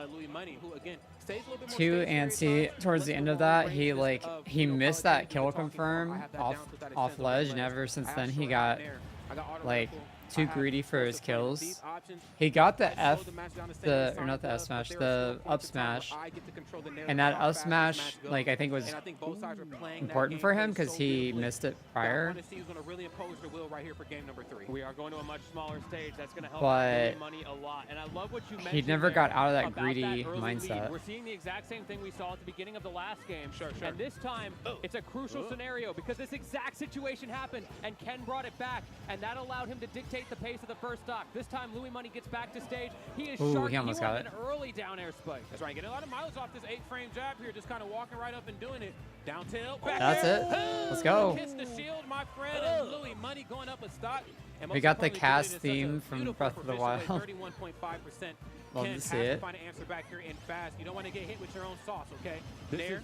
Louis Money, who again stays a little bit more too stationary at antsy times, towards lets the end of long that. ranges He of, he you know, missed color that kill talking. I confirm have that off down to that off extends ledge, ledge. and ever since I then have he short got there. I got auto like rifle. too I have greedy for his explosive flame. kills. These options, He got I the slow F, the match down the same the way or Sonic not the F does, smash, but there are the still up points in time where smash, I get to control the narrative and of that how up fast this smash match goes. like I think was And I think both sides are playing that important for him gameplay because so he beautifully missed it that I prior. want to see who's going to really impose their will right here for game number 3. We are going to a much smaller stage. That's going to help But Louis Money a lot. And I love what you mentioned. He never there got out of that about greedy early mindset. lead. We're seeing the exact same thing we saw at the beginning of the last game. Sure. And this time, it's a crucial scenario because this exact situation happened, and Ken brought it back, and that allowed him to dictate the pace of the first stock. This time, Louis Money gets back to stage. He is Ooh, sharp. he almost got wanted an early down air spike. That's right. Getting a lot of mileage off this 8-frame jab here, just kind of walking right up and doing it. Down tilt. Back That's air. it. Let's go. Kiss the shield, my friend, and Louis Money going up a stock. And We most got the importantly, cast did it in such a theme from beautiful, Breath of the proficient Wild. way, 31.5%. Love Ken to see has it. to find an answer back here in fast. You don't want to get hit with your own sauce, okay? This There. is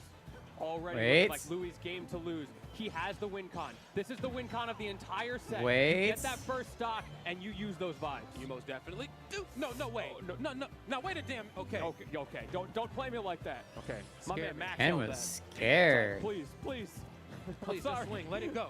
already Wait. looking like Louis' game to lose. He has the win con. This is the win con of the entire set. Wait. You get that first stock, and you use those vibes. You most definitely do. No way. Oh, No. Now wait a damn. Okay. Okay. Don't play me like that. Okay. My Scared man me. Max Ken held was that. scared. Please. Please, sorry. just swing. Let it go.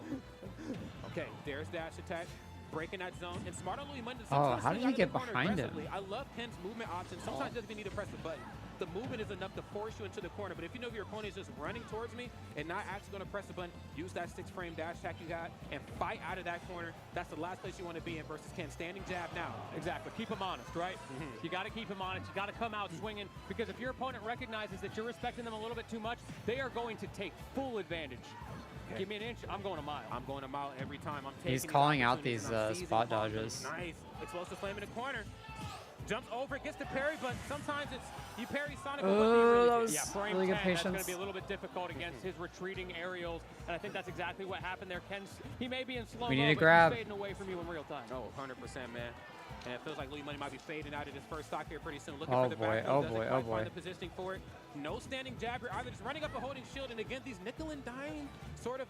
Okay, there's dash attack. Breaking that zone. And smart on Louis Money. Oh, how did he get behind him? I love Ken's movement options. Sometimes you doesn't even need to press the button. The movement is enough to force you into the corner. But if you know your opponent is just running towards me and not actually going to press the button, use that 6-frame dash attack you got and fight out of that corner. That's the last place you want to be in versus Ken. Standing jab now. Exactly. Keep him honest, right? You got to keep him honest. You got to come out swinging because if your opponent recognizes that you're respecting them a little bit too much, they are going to take full advantage. Okay. Give me an inch, I'm going a mile. I'm going a mile every time. I'm taking He's these calling out opportunities these and I'm seizing spot upon them. dodges. Nice. Explosive flame in the corner. Jumps over, gets the parry, but sometimes it's you parry Sonic. Oh, that was Yeah, frame really 10, good that's going patience. to be a little bit difficult against his retreating aerials, and I think that's exactly what happened there. He may be in slow-mo, We need to but grab. he's fading away from you in real time. Oh, 100%, man. And it feels like Louis Money might be fading out of his first stock here pretty soon. Looking Oh for the boy, back oh doesn't boy, quite oh boy. find the positioning for it. No standing jab here either, just running up a holding shield. And again, these nickel and dime sort of,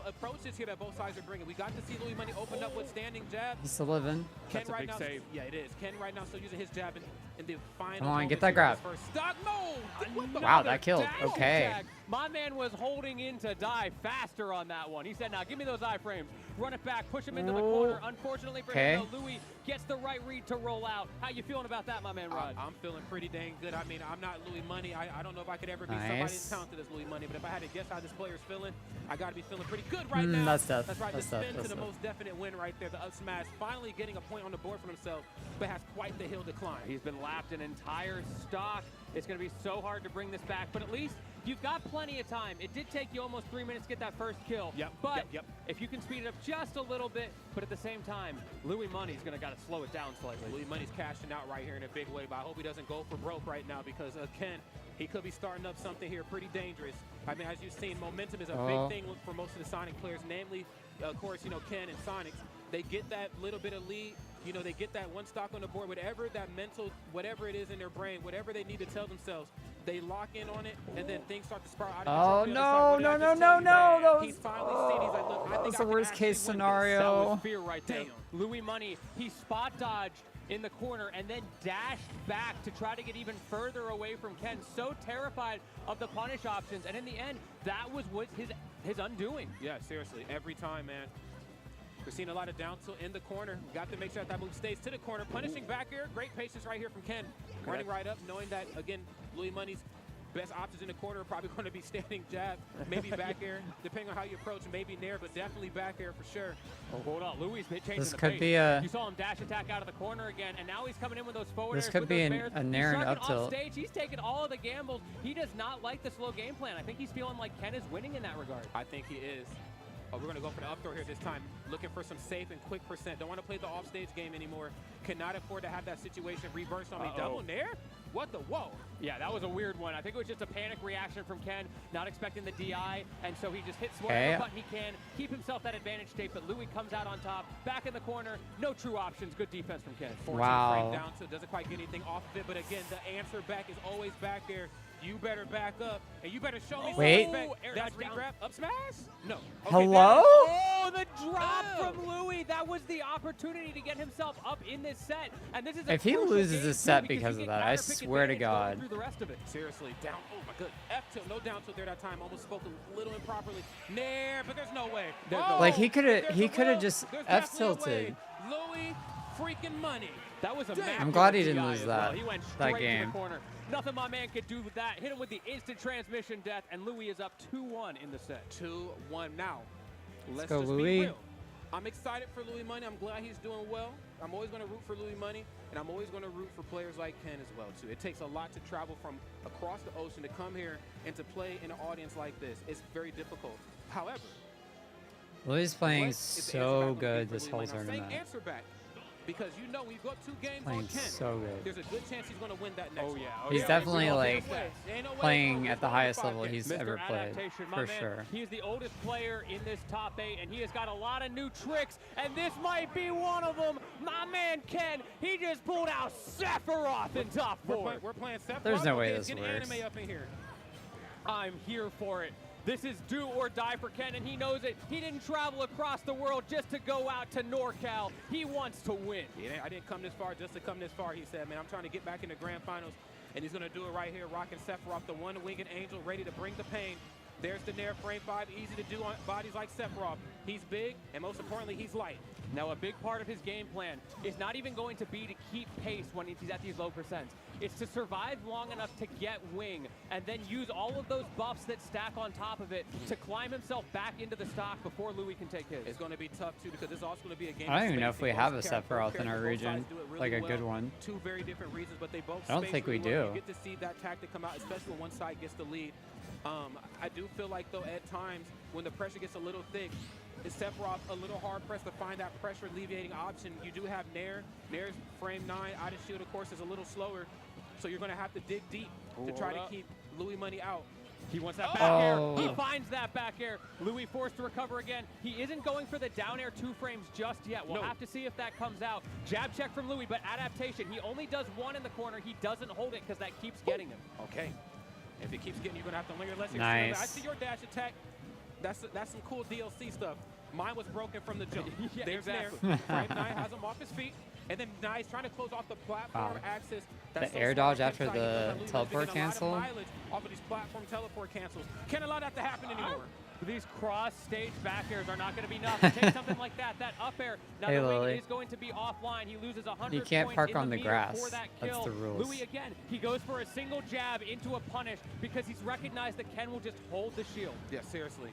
approaches here that both sides are bringing. We got to see Louis Money open up with standing jab. He's still living. Ken That's a right big now, save. Yeah, it is. Ken right now still using his jab in the final. Come on, moments get that here of his grab. First stock. No! What the- Wow, that killed. Dash Okay. attack. My man was holding in to die faster on that one. He said, now give me those iframes. Run it back, push him into the corner. Unfortunately for him, though, Louis gets the right read to roll out. How you feeling about that, my man, Rod? I'm feeling pretty dang good. I mean, I'm not Louis Money. I don't know if I could ever be somebody as Nice. talented as Louis Money, but if I had to guess how this player's feeling, I got to be feeling pretty good right now. That's tough. That's right. That's the tough. spin That's to the tough. most definite win right there. The up smash, finally getting a point on the board for himself, but has quite the hill to climb. He's been lapped an entire stock. It's going to be so hard to bring this back, but at least you've got plenty of time. It did take you almost 3 minutes to get that first kill. Yep, But yep. if you can speed it up just a little bit, but at the same time, Louis Money's going to got to slow it down slightly. Louis Money's cashing out right here in a big way, but I hope he doesn't go for broke right now because Ken, he could be starting up something here pretty dangerous. I mean, as you've seen, momentum is a big thing for most of the Sonic players, namely, of course, Ken and Sonics. They get that little bit of lead. They get that one stock on the board, whatever that mental, whatever it is in their brain, whatever they need to tell themselves, they lock in on it, and then things start to spiral out of Oh control. no, It's like, no, what did no, I just no, tell you? no! That He's was, finally seen. He's like, look, I think that's I the can worst actually case win this. That scenario. was fear right there. Damn. Louis Money, he spot dodged in the corner and then dashed back to try to get even further away from Ken. So terrified of the punish options, and in the end, that was his undoing. Yeah, seriously, every time, man. We're seeing a lot of down tilt in the corner. We got to make sure that move stays to the corner. Punishing back here. Great patience right here from Ken. Running right up, knowing that, again, Louis Money's best options in the corner are probably going to be standing jab, maybe back air, depending on how you approach, maybe nair, but definitely back air for sure. Oh, hold on. Louis changing This the could pace. be a- You saw him dash attack out of the corner again, and now he's coming in with those forward This airs, could with be those an- bears. a He's nair and sharking up tilt. off stage. He's taking all of the gambles. He does not like the slow game plan. I think he's feeling like Ken is winning in that regard. I think he is. We're going to go for the up throw here this time. Looking for some safe and quick percent. Don't want to play the offstage game anymore. Cannot afford to have that situation reversed on me. Double nair? What the? Whoa. Yeah, that was a weird one. I think it was just a panic reaction from Ken, not expecting the DI, and so he just hits whatever button he can, keep himself that advantage state, but Louis comes out on top, back in the corner, no true options, good defense from Ken. Wow. Down to doesn't quite get anything off of it, but again, the answer back is always back there. You better back up, and you better show me some Wait. respect. Air That's dodge down. re-grab, up smash? No. Okay, Hello? Oh, the drop Oh. from Louis. That was the opportunity to get himself up in this set. And this is a If he crucial loses game, this too, set because because he of can that, I counterpick swear to advantage going God. through the rest of it. Seriously, down. Oh my good. F tilt, no down tilt there that time. Almost spoke a little improperly. Nair, but there's no way. There's oh, no Like, he coulda- there's he a coulda will. just There's F definitely a way. tilted. Louis freaking Money. That was a Damn. man. I'm glad he didn't DI lose as well. that- He went that straight to game. the corner. Nothing my man could do with that. Hit him with the instant transmission death, and Louis is up 2-1 in the set. 2-1 now. Let's go, just Louis. be real. I'm excited for Louis Money. I'm glad he's doing well. I'm always going to root for Louis Money, and I'm always going to root for players like Ken as well, too. It takes a lot to travel from across the ocean to come here and to play in an audience like this. It's very difficult. However, Louis is playing what is the answer back so gonna be good for this Louis whole Money? Now, tournament. Saying answer back, because you know when you go up 2 games Playing on Ken, so good. there's a good chance he's going to win that next one. He's definitely, like, Ain't no way playing he's at the going highest 5K. level he's Mr. ever played, Adaptation, my for man. sure. He is the oldest player in this top 8, and he has got a lot of new tricks, and this might be one of them. My man Ken, he just pulled out Sephiroth in top 4. We're playing Sephiroth. There's no way Okay, this get works. anime up in here. I'm here for it. This is do or die for Ken, and he knows it. He didn't travel across the world just to go out to NorCal. He wants to win. Yeah, I didn't come this far just to come this far, he said, man. I'm trying to get back in the grand finals, and he's going to do it right here, rocking Sephiroth, the one-winged angel, ready to bring the pain. There's the Nair frame 5, easy to do on bodies like Sephiroth. He's big, and most importantly, he's light. Now, a big part of his game plan is not even going to be to keep pace when he's at these low percents. It's to survive long enough to get wing and then use all of those buffs that stack on top of it to climb himself back into the stock before Louis can take his. It's going to be tough, too, because this is also going to be a game I don't of even know if we spacing. have a Both Sephiroth in our characters, both region, sides do it really like a well. good one. 2 very different reasons, but they both I don't space think we really well. do. You get to see that tactic come out, especially when one side gets the lead. I do feel like, though, at times, when the pressure gets a little thick, Sephiroth a little hard pressed to find that pressure alleviating option. You do have Nair. Nair's frame 9 out of shield, of course, is a little slower. So you're going to have to dig deep to try to keep Louis Money out. He wants that back air. He finds that back air. Louis forced to recover again. He isn't going for the down air 2 frames just yet. We'll have to see if that comes out. Jab check from Louis, but adaptation. He only does 1 in the corner. He doesn't hold it because that keeps getting him. Okay. If it keeps getting, you're going to have to linger less. Nice. I see your dash attack. That's some cool DLC stuff. Mine was broken from the jump. Yeah, There's exactly. Nair. Frame 9 has him off his feet. And then Nice trying to close off the platform axis. That's The air dodge after inside. the Louis teleport getting a lot of cancel. mileage off of these platform teleport cancels. Can't allow that to happen anymore. These cross-stage back airs are not going to be enough. Take something like that. That up air. Now Hey, the wing Lily. is going to be offline. He loses 100 You can't points park in on the meter grass. for that That's kill. the rules. Louis again. He goes for a single jab into a punish because he's recognized that Ken will just hold the shield. Yeah, seriously.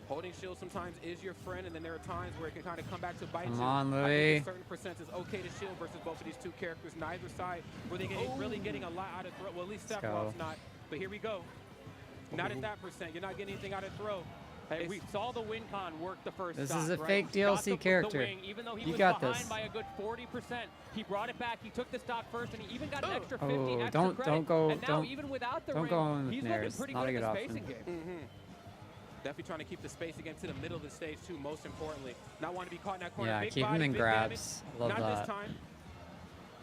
Holding shield sometimes is your friend, and then there are times where it can kind of come back to bite you. Come on, I Louis. think a certain percent is okay to shield versus both of these two characters. Neither side really getting a lot out of throw. Well, at least Let's Sephiroth's go. not. But here we go. Not at that percent. You're not getting anything out of throw. Hey, we saw the win con work the first This stock, is a right? fake Got DLC the character. wing, even though he You was got behind this. by a good 40%, he brought it back. He took the stock first, and he even got an extra 50 Oh, extra don't credit. go- And now, don't- even without the don't ring, go in with he's Nair. looking It's pretty not good a in good the spacing option. game. Definitely trying to keep the spacing into the middle of the stage, too, most importantly. Not want to be caught in that corner. Yeah, Big keep him body, in big grabs. damage. Love Not that. this time.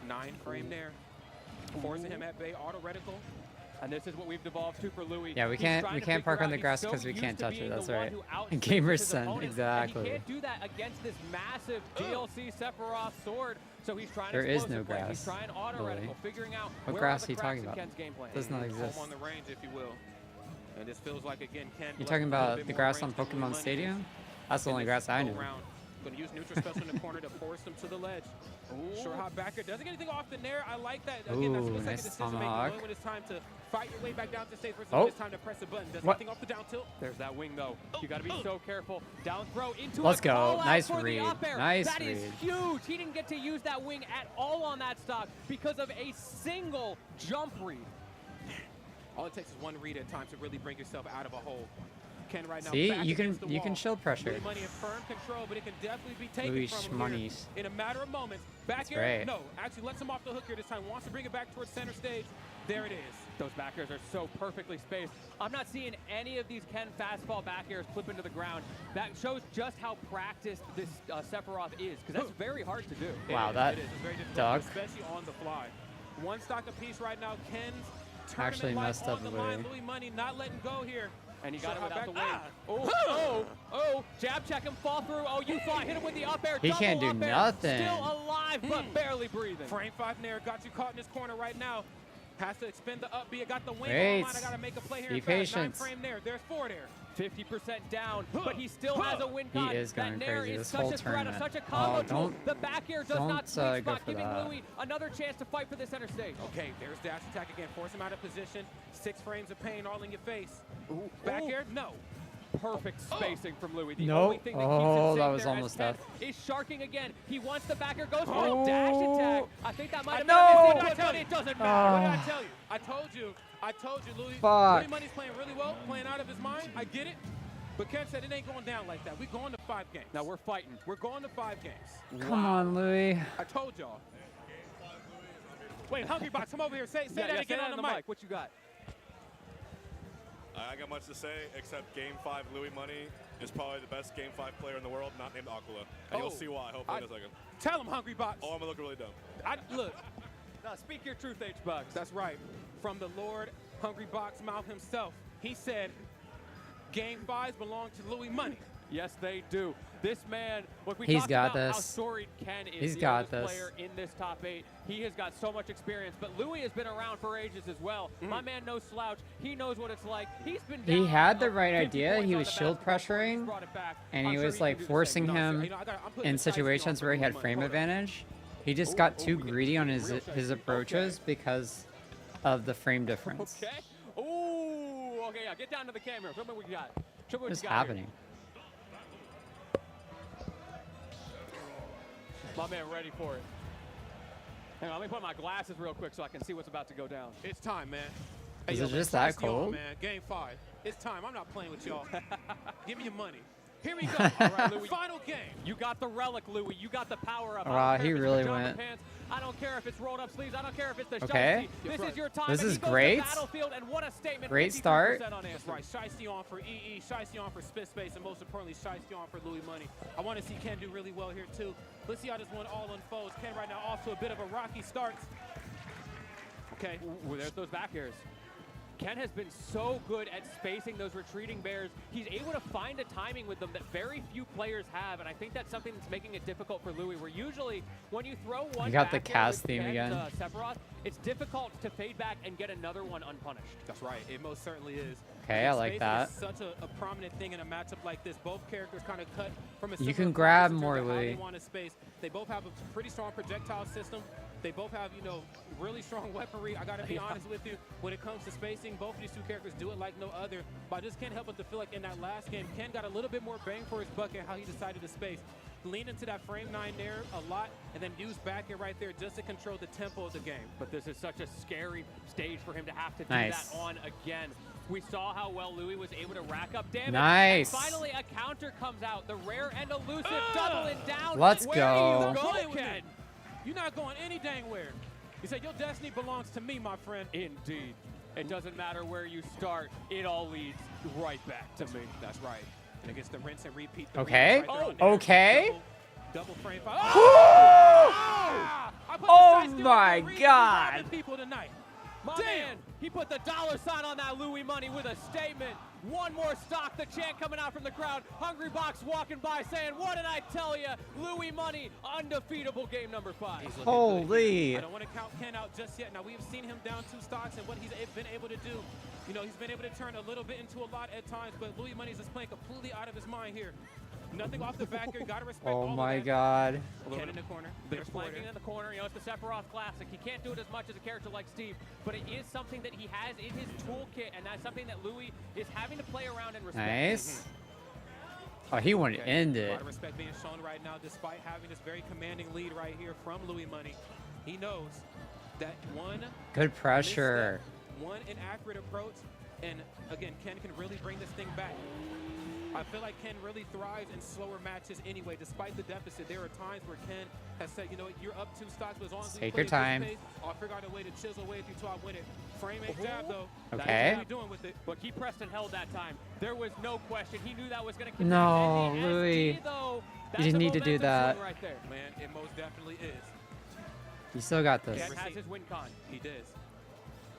9 frame there. Forcing him at bay, auto reticle. And this is what we've devolved to for Louis. Yeah, we He's can't- trying we to can't park figure on the out- grass he's 'cause we so can't used to touch it, being that's the one right. who In outspaces gamer his sen, opponents, exactly. And he can't do that against this massive DLC Sephiroth sword. So he's trying There is explosive no play. grass, He's trying auto Lily. reticle, figuring out What where grass are are the you cracks talking in about? Ken's game plan. Does not exist. Home on the range, if you will. And this feels like, again, Ken. You talking about the grass on Pokemon Stadium? That's the only grass I knew. Going to use neutral special in the corner to force him to the ledge. Sure hop backer. Doesn't get anything off the Nair. I like that. Again, that's Ooh, split-second nice decision making. tomahawk. Knowing when it's time to fight your way back down to stage versus Oh. when it's time to press the button. Does What? anything off the down tilt? There's that wing, though. You got to be so careful. Down throw into Let's a go. call out Nice for the read. up air. Nice That is read. huge. He didn't get to use that wing at all on that stock because of a single jump read. All it takes is one read at times to really bring yourself out of a hole. Ken right now See, back you against the can wall. shield pressure. Louis Money in firm control, but it can definitely be taken Louis from him here Schmoney's. in a matter of moments. Back That's air, right. no, actually lets him off the hook here this time. Wants to bring it back towards center stage. There it is. Those back airs are so perfectly spaced. I'm not seeing any of these Ken fastfall back airs clip into the ground. That shows just how practiced this Sephiroth is, because that's very hard to do. Wow, It that is. It's very difficult, duck. especially on the fly. One stock apiece right now. Ken's Actually tournament life messed up on the Louis. line. Louis Money not letting go here. And he got it Shot without the wing. back. Oh, jab check him, fall through. Oh, you thought, hit him with the up air. He can't double do up air. nothing. Still alive, but barely breathing. Frame 5 Nair got you caught in this corner right now. Has to expend the up B. Got the wing Wait. on. I got to make a play here. Be in fact. 9 patient. frame there. There's 4 there. 50% down, but he still has a win con. He is going that Nair crazy is this such whole a threat, tournament. such a combo Oh, tool. don't- The back air does don't, not sweet go spot, for giving that. Louis another chance to fight for the center stage. Okay, there's dash attack again. Force him out of position. 6 frames of pain all in your face. Back air? No. Perfect spacing from Louis. The Nope. only thing that keeps Oh, it that safe was there almost as Ken death. is sharking again. He wants the back air, goes for Oh. a dash attack. I think that might have No. been a but it doesn't matter. What did I tell you? I told you, Louis. Fuck. Louis Money's playing really well, playing out of his mind. I get it. But Ken said it ain't going down like that. We're going to 5 games. Now we're fighting. We're going to 5 games. Come on, Louis. I told y'all. Wait, Hungry Box, come over here. Say that again say that on the mic. What you got? I got much to say, except Game 5 Louis Money is probably the best Game 5 player in the world, not named Aquila. And you'll see why, hopefully, in a second. Tell him, Hungry Box. Oh, I'm going to look really dumb. Look, No, speak your truth, H-Bucks. that's right. From the Lord Hungry Box mouth himself. He said, Game 5s belong to Louis Money. Yes, they do. This man, what we He's talked got about how this. storied Ken is, He's the got oldest this. player in this top 8. He has got so much experience, but Louis has been around for ages as well. My man, no slouch. He knows what it's like. He's been He down had the 50 right points idea. on He the was shield basketball court. He's pressuring, brought it back. and I'm he sure was can like do the same. forcing No, him I'm putting in the size thing on situations for where he had Louis frame Money. advantage. He just got too greedy on his approaches because of the frame difference. Okay. Ooh, okay, yeah, get down to the camera. Show me what we got. Show me what What's you got happening? Here. My man ready for it. Hang on, let me put my glasses real quick so I can see what's about to go down. It's time, man. Is yo, it just man, that it's on, cold? man. Game 5. It's time. I'm not playing with y'all. Give me your money. Here we go. All right, Louis. Final game. You got the relic, Louis. You got the power up. Wow, he really went. Pants. I don't care if it's rolled up sleeves. I don't care if it's the Okay. shiesty. This is your time. This and is he goes to great. Battlefield, and what a statement. Great 52% start. on That's right. Shiesty on for EE, Shiesty on for Spit Space, and most importantly, Shiesty on for Louis Money. I want to see Ken do really well here, too. Let's see how this one all unfolds. Ken right now off to a bit of a rocky start. Okay. Ooh, there's those back airs. Ken has been so good at spacing those retreating bears. He's able to find a timing with them that very few players have, and I think that's something that's making it difficult for Louis, where usually when you throw one You got the back air cast with theme Ken's, again. Sephiroth, it's difficult to fade back and get another one unpunished. That's right. It most certainly is. Okay, I like Spacing that. is such a prominent thing in a matchup like this. Both characters kind of cut from a You similar can point grab in terms more, of how they Louis. want to space. They both have a pretty strong projectile system. They both have, you know, really strong weaponry. I got to be honest with you. When it comes to spacing, both of these two characters do it like no other. But I just can't help but to feel like in that last game, Ken got a little bit more bang for his buck in how he decided to space. Lean into that frame 9 there a lot, and then use back air right there just to control the tempo of the game. But this is such a scary stage for him to have to do Nice. that on again. We saw how well Louis was able to rack up damage. Nice. And finally, a counter comes out. The rare and elusive doubling down. Let's Where go. Are you Go going, with Ken? it. You're not going any dang where. You said your destiny belongs to me, my friend. Indeed. It doesn't matter where you start. It all leads right back to me. That's right. And against the rinse and repeat. The Okay. remix right there on there. Okay. Double frame. Oh! I put the Oh side still my in the ring. God. Robbing people tonight. My Damn. man, he put the dollar sign on that Louis Money with a statement. One more stock, the chant coming out from the crowd. Hungry Box walking by saying, what did I tell you? Louis Money, undefeatable game number 5. He's looking Holy. good. I don't want to count Ken out just yet. Now, we've seen him down 2 stocks and what he's been able to do. You know, he's been able to turn a little bit into a lot at times, but Louis Money's just playing completely out of his mind here. Nothing off the back here. Got to respect all Oh of my that. God. Ken in the corner. They're There's flanking Porter. in the corner. You know, it's the Sephiroth classic. He can't do it as much as a character like Steve, but it is something that he has in his toolkit, and that's something that Louis is having to play around and respect. Nice. Oh, he wanted to end A it. lot of respect being shown right now, despite having this very commanding lead right here from Louis Money. He knows that one Good pressure. misstep, one inaccurate approach, and again, Ken can really bring this thing back. I feel like Ken really thrives in slower matches anyway, despite the deficit. There are times where Ken has said, you know what, you're up 2 stocks, but as long as we Take play your at this time. pace, I'll figure out a way to chisel away through till I win it. Frame and jab, though. Okay. That's what he's doing with it. But Key Preston held that time. There was no question. He knew that was going to connect. No, And the Louis. SD, though, You didn't need to do that. right there. Man, it most definitely is. You still got this. Ken has his win con. He does.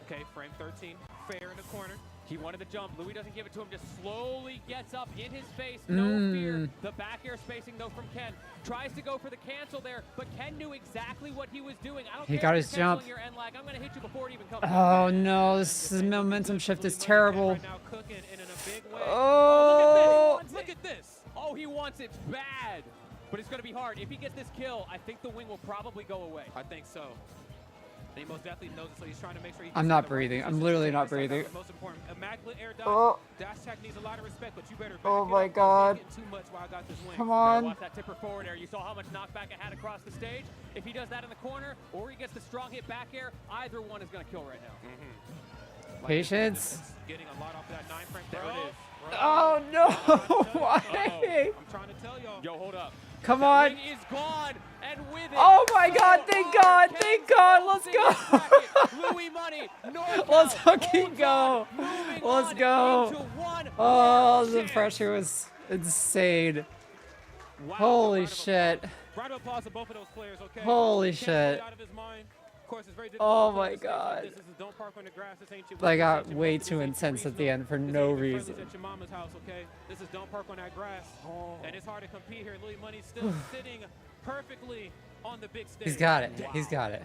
Okay, frame 13, fair in the corner. He wanted the jump. Louis doesn't give it to him. Just slowly gets up in his face. No fear. The back air spacing, though, from Ken. Tries to go for the cancel there, but Ken knew exactly what he was doing. I don't He care got if his you're canceling jump. Your end lag. I'm going to hit you before it even comes. Oh no, this momentum shift is terrible. Right now cooking and in a big way. Oh. Look at this. Oh, he wants it bad. But it's going to be hard. If he gets this kill, I think the wing will probably go away. I think so. And he most definitely knows it, so he's trying to make sure he I'm gets not in the right breathing. I'm position. literally not That's like breathing. the most important. Immaculate air dodge. Oh. Dash tech needs a lot of respect, but you better back Oh it my up. God. Don't get too much while I got this wing. Come Gotta on. watch that tipper forward air. You saw how much knockback it had across the stage. If he does that in the corner, or he gets the strong hit back air, either one is going to kill right now. Like, Patience. it's getting a lot off of that 9 frame. There Bro, it is. bro. Oh no. Why? I'm trying to tell y'all. Yo, hold up. Come That on. wing is gone, and with it. Oh my God, so thank are God, Ken's thank God, let's bouncing go. in bracket. Louis Money, NorCal, Let's fucking holds go. on, moving Let's on go. into one Oh, more the chance. pressure was insane. Wow, Holy round of shit. applause. Round of applause to both of those players, okay? Holy Ken played shit. out of his mind. Of course, it's very Oh difficult to my play a stage like God. This is don't park on the grass. This ain't your That this got ain't your way place, this too ain't your intense at the regional, end for this no ain't your friendlies reason. at your mama's house, okay? This is don't park on that grass. And it's hard to compete here. Louis Money's still sitting perfectly on the big stage. He's got it. Wow. He's got it.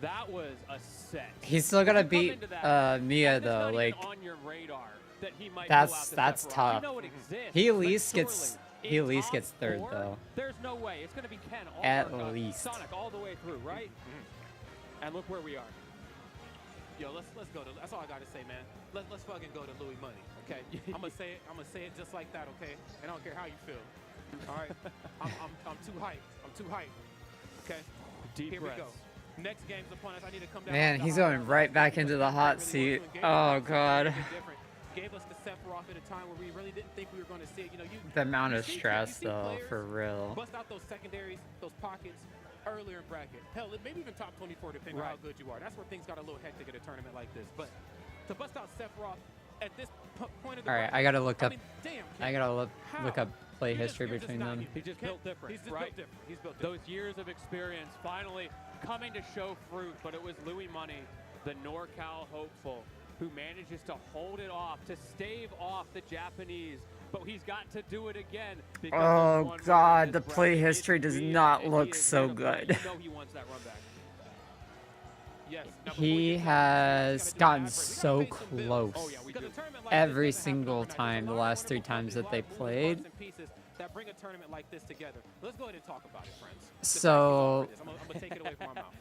That was a set. He's still gonna Come beat into that, Mia and it's though. not Like even on your radar that he might That's- pull out the that's Sephiroth. tough. You know it exists, He at but least gets- surely he at in least top gets third, 4, though. There's no way. It's gonna be Ken all At or, least. Sonic all the way through, right? And look where we are. Yo, let's go to. That's all I gotta say, man. Let's fucking go to Louis Money, okay? I'm gonna say it. I'm gonna say it just like that, okay? And I don't care how you feel. All right. I'm too hyped. I'm too hyped. Okay. Deep Here we go. breaths. Next game's upon us. I need to come down. Man, off the he's high going ground. right back into the hot Really seat. want to engage Oh with God. something different. gave us the Sephiroth at a time where we really didn't think we were going to see it. You know, The amount of you see stress, though, players for real. bust out those secondaries, those pockets earlier in bracket. Hell, maybe even top 24 depending on how good you are. That's where things got a little hectic at a tournament like this. But to bust out Sephiroth at this point of the All right, bracket, I gotta look up. mean, damn, I gotta look up play You're just- history you're just between not them. you. He's just built different, He's just right? built different. He's built different. Those years of experience finally coming to show fruit, but it was Louis Money, the NorCal hopeful, who manages to hold it off, to stave off the Japanese. But he's got to do it again. because there's Oh one God, winner in the this play bracket. history It's does Mia, not and look he is so gonna play. good. You know he wants that run back. Yes. Now, before you He get to that, has you gotta do gotten an average. We gotta so pay some bills. close Oh, yeah, we do. Because a tournament like every this doesn't happen single overnight. There's a time, the lot of last 3 wonderful times coaches, that they a lot of moving played. parts and pieces that bring a tournament like this together. Let's go ahead and talk about it, friends. The So- fact is over this. I'm gonna take it away from my mouth.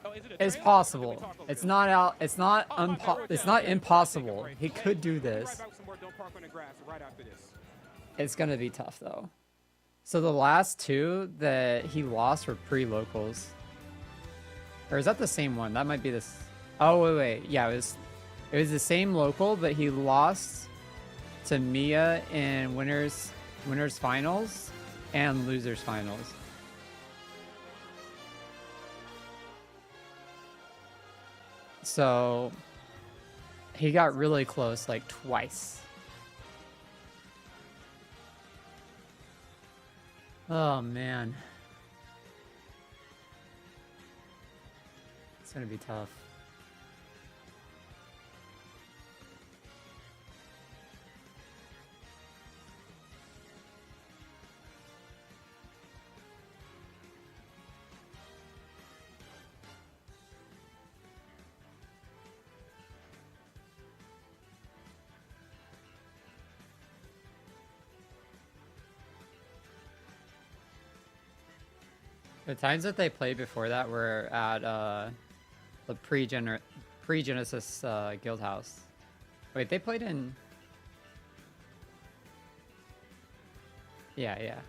Oh, is it a It's trailer, or can we possible. talk over It's this? not out. It's not Oh, my bad, we're it's down. not Okay, we're gonna take a impossible. break. He Hey, could do we'll be right this. back with some more Don't Park on the Grass right after this. It's gonna be tough though. So the last 2 that he lost were pre-locals. Or is that the same one? That might be this. Oh wait. Yeah, it was the same local, but he lost to Mia in winners finals and losers finals. So he got really close like twice. Oh man. It's gonna be tough. The times that they played before that were at the pre-Genesis guild house. Wait, they played in. Yeah, yeah.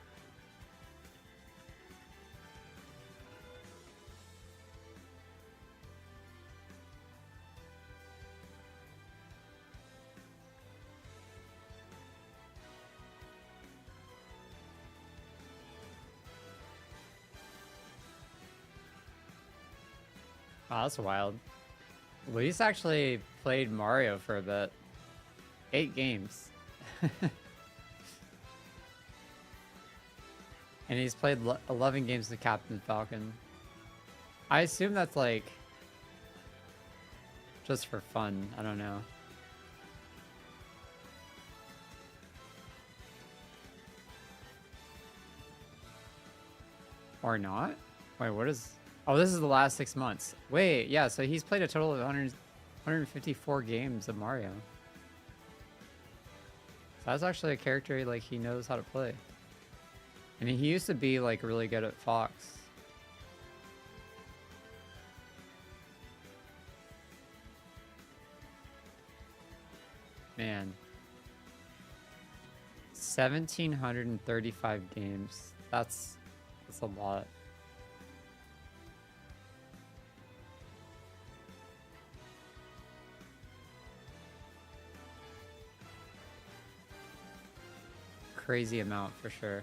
Wow, that's wild. Luis actually played Mario for a bit. 8 games. And he's played 11 games with Captain Falcon. I assume that's like just for fun. I don't know. Or not? Wait, what is... Oh, this is the last 6 months. Wait, yeah, so he's played a total of 154 games of Mario. So that's actually a character like he knows how to play. I mean, he used to be like really good at Fox. Man. 1,735 games. That's a lot. Crazy amount for sure.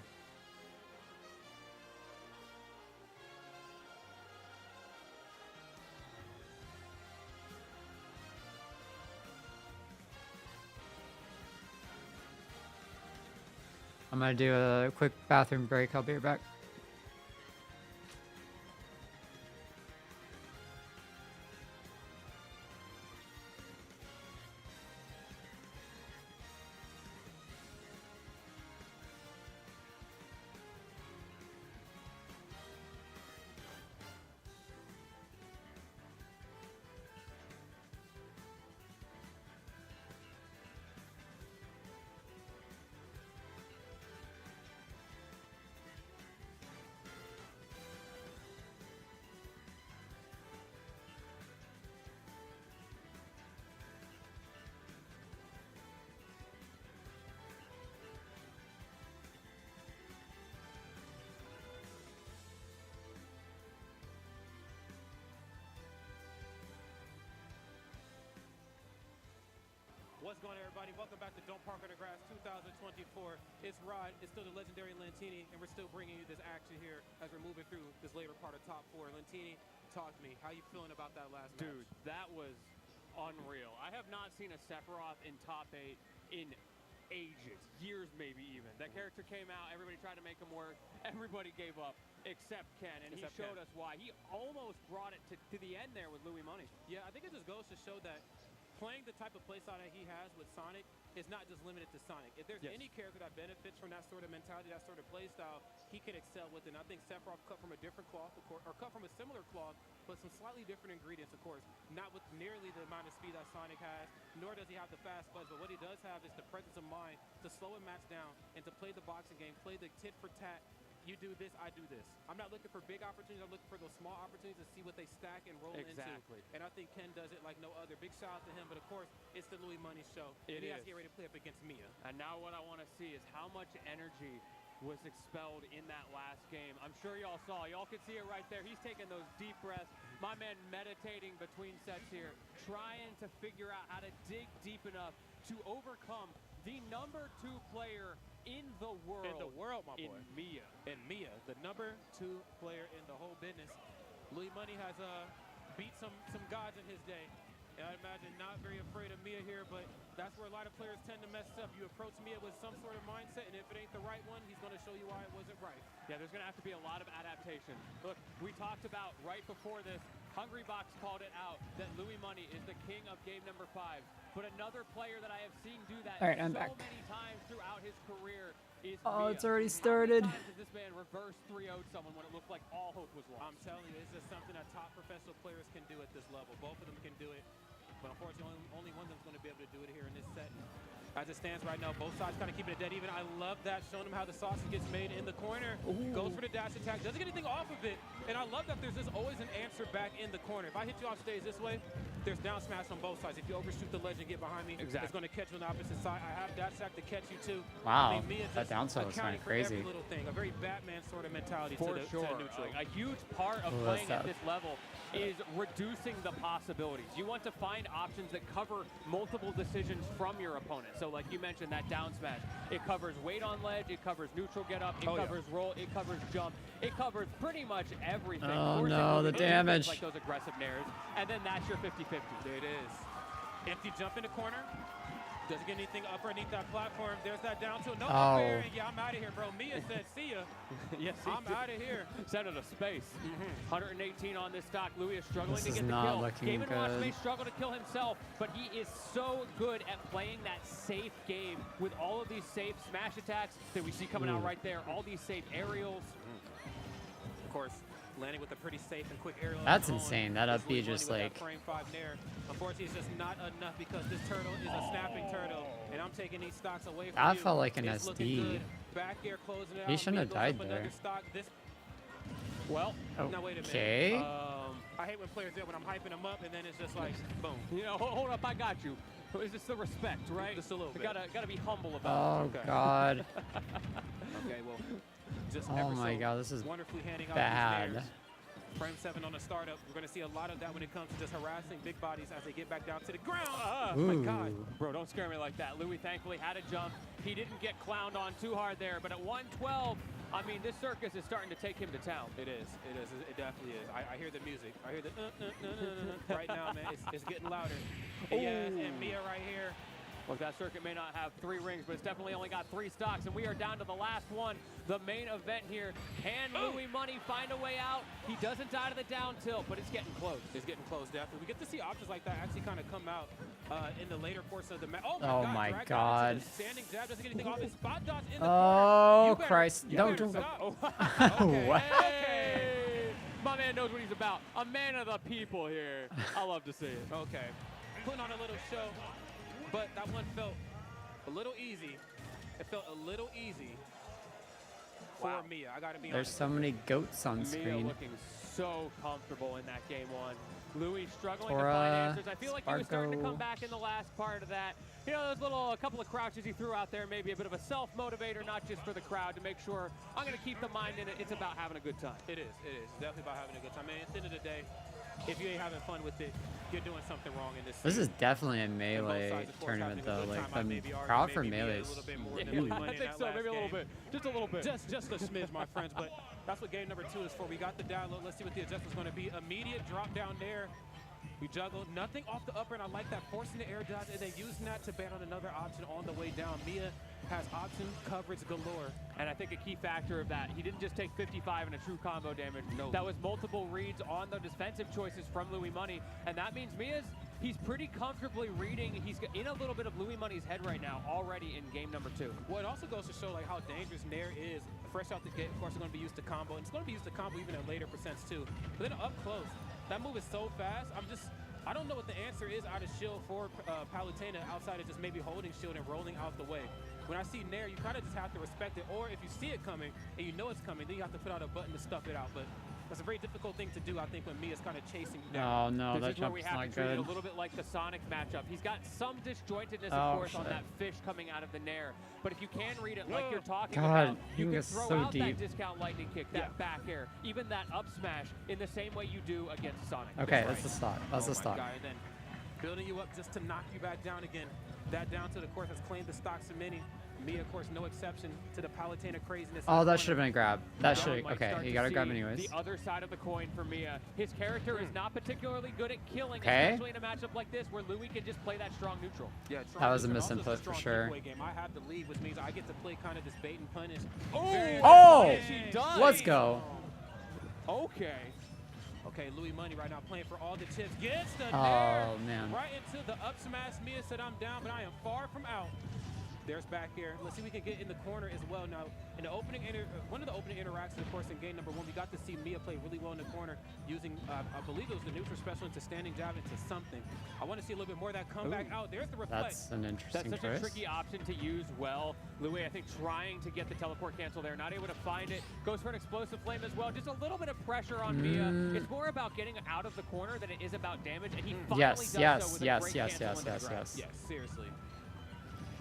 I'm gonna do a quick bathroom break. I'll be right back. What's going on, everybody? Welcome back to Don't Park on the Grass 2024. It's Rod, it's still the legendary Lentini, and we're still bringing you this action here as we're moving through this later part of top 4. Lentini, talk to me. How you feeling about that last match? Dude, that was unreal. I have not seen a Sephiroth in top 8 in ages, years maybe even. That character came out, everybody tried to make him work, everybody gave up except Ken, and he showed us why. He almost brought it to the end there with Louis Money. Yeah, I think it just goes to show that playing the type of playstyle that he has with Sonic is not just limited to Sonic. If there's any character that benefits from that sort of mentality, that sort of playstyle, he can excel with it. And I think Sephiroth cut from a different cloth, of course, or cut from a similar cloth, but some slightly different ingredients, of course. Not with nearly the amount of speed that Sonic has, nor does he have the fast buzz, but what he does have is the presence of mind to slow a match down and to play the boxing game, play the tit for tat. You do this, I do this. I'm not looking for big opportunities. I'm looking for those small opportunities to see what they stack and roll into. And I think Ken does it like no other. Big shout out to him. But, of course, it's the Louis Money show. He has to get ready to play up against Mia. And now what I want to see is how much energy was expelled in that last game. I'm sure y'all saw. Y'all can see it right there. He's taking those deep breaths. My man meditating between sets here, trying to figure out how to dig deep enough to overcome the number 2 player in the world. In the world, my boy. In Mia. And Mia, the number 2 player in the whole business. Louis Money has beat some gods in his day. And I imagine not very afraid of Mia here, but that's where a lot of players tend to mess up. You approach Mia with some sort of mindset, and if it ain't the right one, he's going to show you why it wasn't right. Yeah, there's going to have to be a lot of adaptation. Look, we talked about right before this, Hungry Box called it out that Louis Money is the king of game number 5. But another player that I have seen do that All right, I'm so back. many times throughout his career is Oh, Mia. it's already How many started. times has this man reverse 3-0'd someone when it looked like all hope was lost? I'm telling you, it's just something that top professional players can do at this level. Both of them can do it. But unfortunately, only one of them is going to be able to do it here in this set. As it stands right now, both sides kind of keeping it dead even. I love that, showing them how the sausage gets made in the corner. Goes for the dash attack, doesn't get anything off of it. And I love that there's just always an answer back in the corner. If I hit you off stage this way, there's down smash on both sides. If you overshoot the ledge and get behind me, it's going to catch you on the opposite side. I have dash attack to catch you too. Wow, I mean, Mia that just down side was kind accounting of for crazy. every little thing. A very Batman sort of mentality For to sure. neutral. A huge part of playing at this level is reducing the possibilities. You want to find options that cover multiple decisions from your opponent. So like you mentioned, that down smash, it covers weight on ledge, it covers neutral get up, it covers roll, it covers jump, it covers pretty much everything. Oh no, the damage. Like those aggressive nairs, and then that's your 50-50. There it is. Empty jump in the corner. Doesn't get anything up underneath that platform. There's that down tilt. No up air, and yeah, I'm out of here, bro. Mia said, see ya. Yes, I'm out of here. Send it to space. 118 on this stock. Louis is struggling This to is get the not kill. looking Game & Watch good. may struggle to kill himself, but he is so good at playing that safe game with all of these safe smash attacks that we see coming out right there. All these safe aerials. Of course, landing with a pretty safe and quick aerial. That's insane. That up B just with like. that frame 5 nair. Unfortunately, it's just not enough because this turtle is a snapping turtle, and I'm taking these stocks away from That you. felt like an It's looking SD. good. Back air closing it out. He shouldn't have Mia goes died up another there. stock. This, Well, now wait a minute. Okay. I hate when players do it when I'm hyping them up, and then it's just like, boom. you know, hold up, I got you. Is this the respect, right? Just a little bit. Gotta be humble about it. Oh God. Okay, well, just Oh ever my so God, this is wonderfully handing out bad. these nairs. Frame 7 on the startup. We're going to see a lot of that when it comes to just harassing big bodies as they get back down to the ground. Oh my God. Bro, don't scare me like that. Louis thankfully had a jump. He didn't get clowned on too hard there, but at 112, I mean, this circus is starting to take him to town. It is. It is. It definitely is. I hear the music. I hear the right now, man. It's getting louder. Yeah, and Mia right here. Look, that circuit may not have 3 rings, but it's definitely only got 3 stocks, and we are down to the last one, the main event here. Can Louis Money find a way out? He doesn't die to the down tilt, but it's getting close. It's getting close, definitely. We get to see options like that actually kind of come out in the later portion of the match. Oh my Drag God. out into the standing jab, doesn't get anything off his spot dodge in the Oh corner. You better- Christ! you Don't. better stop. Okay. What? Hey, my man knows what he's about. A man of the people here. I love to see it. Okay. Putting on a little show, but that one felt a little easy. It felt a little easy for Mia. I gotta be There's honest. so many goats on Mia screen. looking so comfortable in that game 1. Louis struggling to Or, find answers. I feel like he was starting to Sparko. come back in the last part of that. You know, those a couple of crouches he threw out there, maybe a bit of a self-motivator, not just for the crowd, to make sure I'm going to keep the mind in it. It's about having a good time. It is. It is. It's definitely about having a good time. Man, at the end of the day, if you ain't having fun with it, you're doing something wrong in this. This is series. definitely a And both melee sides, of course, tournament having a though. good Like time. I the maybe argue crowd for maybe melee a is little bit more than huge. Louis Money I in think that so, last maybe a little game. bit. Just a little bit. Just a smidge, my friends. But that's what game number 2 is for. We got the download. Let's see what the adjustment's going to be. Immediate drop down there. We juggle. Nothing off the upper, and I like that. Forcing the air dodge, and then using that to ban on another option on the way down. Mia has option coverage galore. And I think a key factor of that, he didn't just take 55 in a true combo damage. No. That was multiple reads on the defensive choices from Louis Money. And that means he's pretty comfortably reading. He's in a little bit of Louis Money's head right now already in game number 2. Well, it also goes to show like how dangerous Nair is. Fresh out the gate, of course, it's going to be used to combo. And it's going to be used to combo even at later percents too. But then up close, that move is so fast. I don't know what the answer is out of shield for Palutena outside of just maybe holding shield and rolling out the way. When I see Nair, you kind of just have to respect it. Or if you see it coming and you know it's coming, then you have to put out a button to stuff it out. But that's a very difficult thing to do, I think, when Mia's kind of chasing you down. Oh no, that This is where we jump's have not to treat it good. a little bit like the Sonic matchup. He's got some disjointedness, Oh, of course, on shit. that fish coming out of the Nair. But if you can read it like you're talking God, about, you you can get throw so out that deep. discount lightning kick, that back air, even that up smash in the same way you do against Sonic. Okay, that's the stock. That's Oh the my stock. God, and then building you up just to knock you back down again. That down to the course has claimed the stocks of many. Mia, of course, no exception to the Palutena craziness. Oh, that should have been a grab. That Now should. we might Okay, start you to gotta grab see anyways. The other side of the coin for Mia. His character is not particularly good at killing, Okay. especially in a matchup like this where Louis can just play that strong neutral. Yeah, That was a also it's misinput for strong sure. takeaway Game. I have to leave, which means I get to play kind of this bait and punish. Oh! She does. Let's go. Okay. Okay, Louis Money right now playing for all the chips. Gets the Oh, nair man. right into the up smash. Mia said I'm down, but I am far from out. There's back here. Let's see if we can get in the corner as well. Now, in the opening, one of the opening interactions, of course, in game number 1, we got to see Mia play really well in the corner using, I believe it was the neutral special into standing jab into something. I want to see a little bit more of that comeback out. There's the reflect. That's an interesting That's such choice. a tricky option to use well. Louis, I think, trying to get the teleport cancel there, not able to find it. Goes for an explosive flame as well. Just a little bit of pressure on Mia. It's more about getting out of the corner than it is about damage, and he finally does so with a great cancel into the grab. Yes, seriously.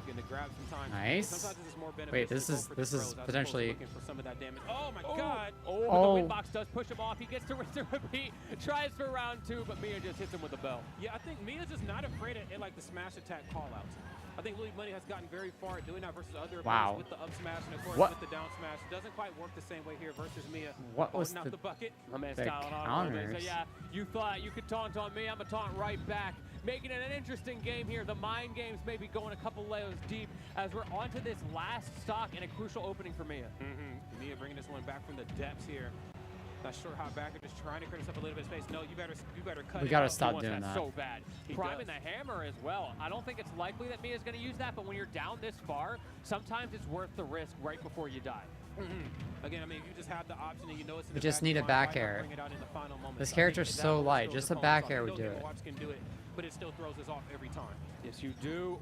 Getting the grab sometimes. Nice. Sometimes it's just more beneficial Wait, this to go is for the this throws is as opposed to potentially. looking for some of that damage. Oh my God! Oh, but the windbox does push him off. He gets to rinse and repeat. Tries for round 2, but Mia just hits him with a bell. Yeah, I think Mia's just not afraid of like the smash attack callouts. I think Louis Money has gotten very far at doing that versus other opponents with the up smash and of course with the down smash. It doesn't quite work the same way here versus Mia. What was out the bucket? My man's the styling on a little bit. counters? So yeah, you thought you could taunt on me. I'm a taunt right back. Making it an interesting game here. The mind games may be going a couple layers deep as we're onto this last stock and a crucial opening for Mia. Mia bringing this one back from the depths here. Not sure how back, just trying to create himself a little bit of space. No, you better cut We it gotta out. stop He wants doing that that. so bad. Priming the hammer as well. I don't think it's likely that Mia's going to use that, but when you're down this far, sometimes it's worth the risk right before you die. Again, I mean, if you just have the option and you know it's in We the just back, need a why back not air. bring it out in the final moments? This I think character's that so will light. throw Just the a opponents back off. air I would know do Game it. Watch can do it, but it still throws us off every time. Yes, you do.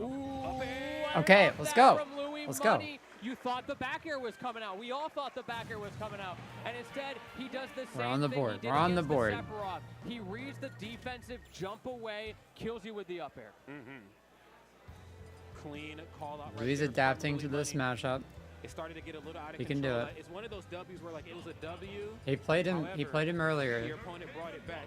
Okay, let's go. Let's go. You thought the back air was coming out. We all thought the back air was coming out. And instead, he does the same We're on the thing board. he did We're on the against board. Sephiroth. He reads the defensive jump away, kills you with the up air. Clean call out. Louis there from adapting Louis to this Money. matchup. It started to get a little out of He control. can do it. It's one of those W's where like it was a W. He played him. He However, played him earlier. Your opponent brought it back.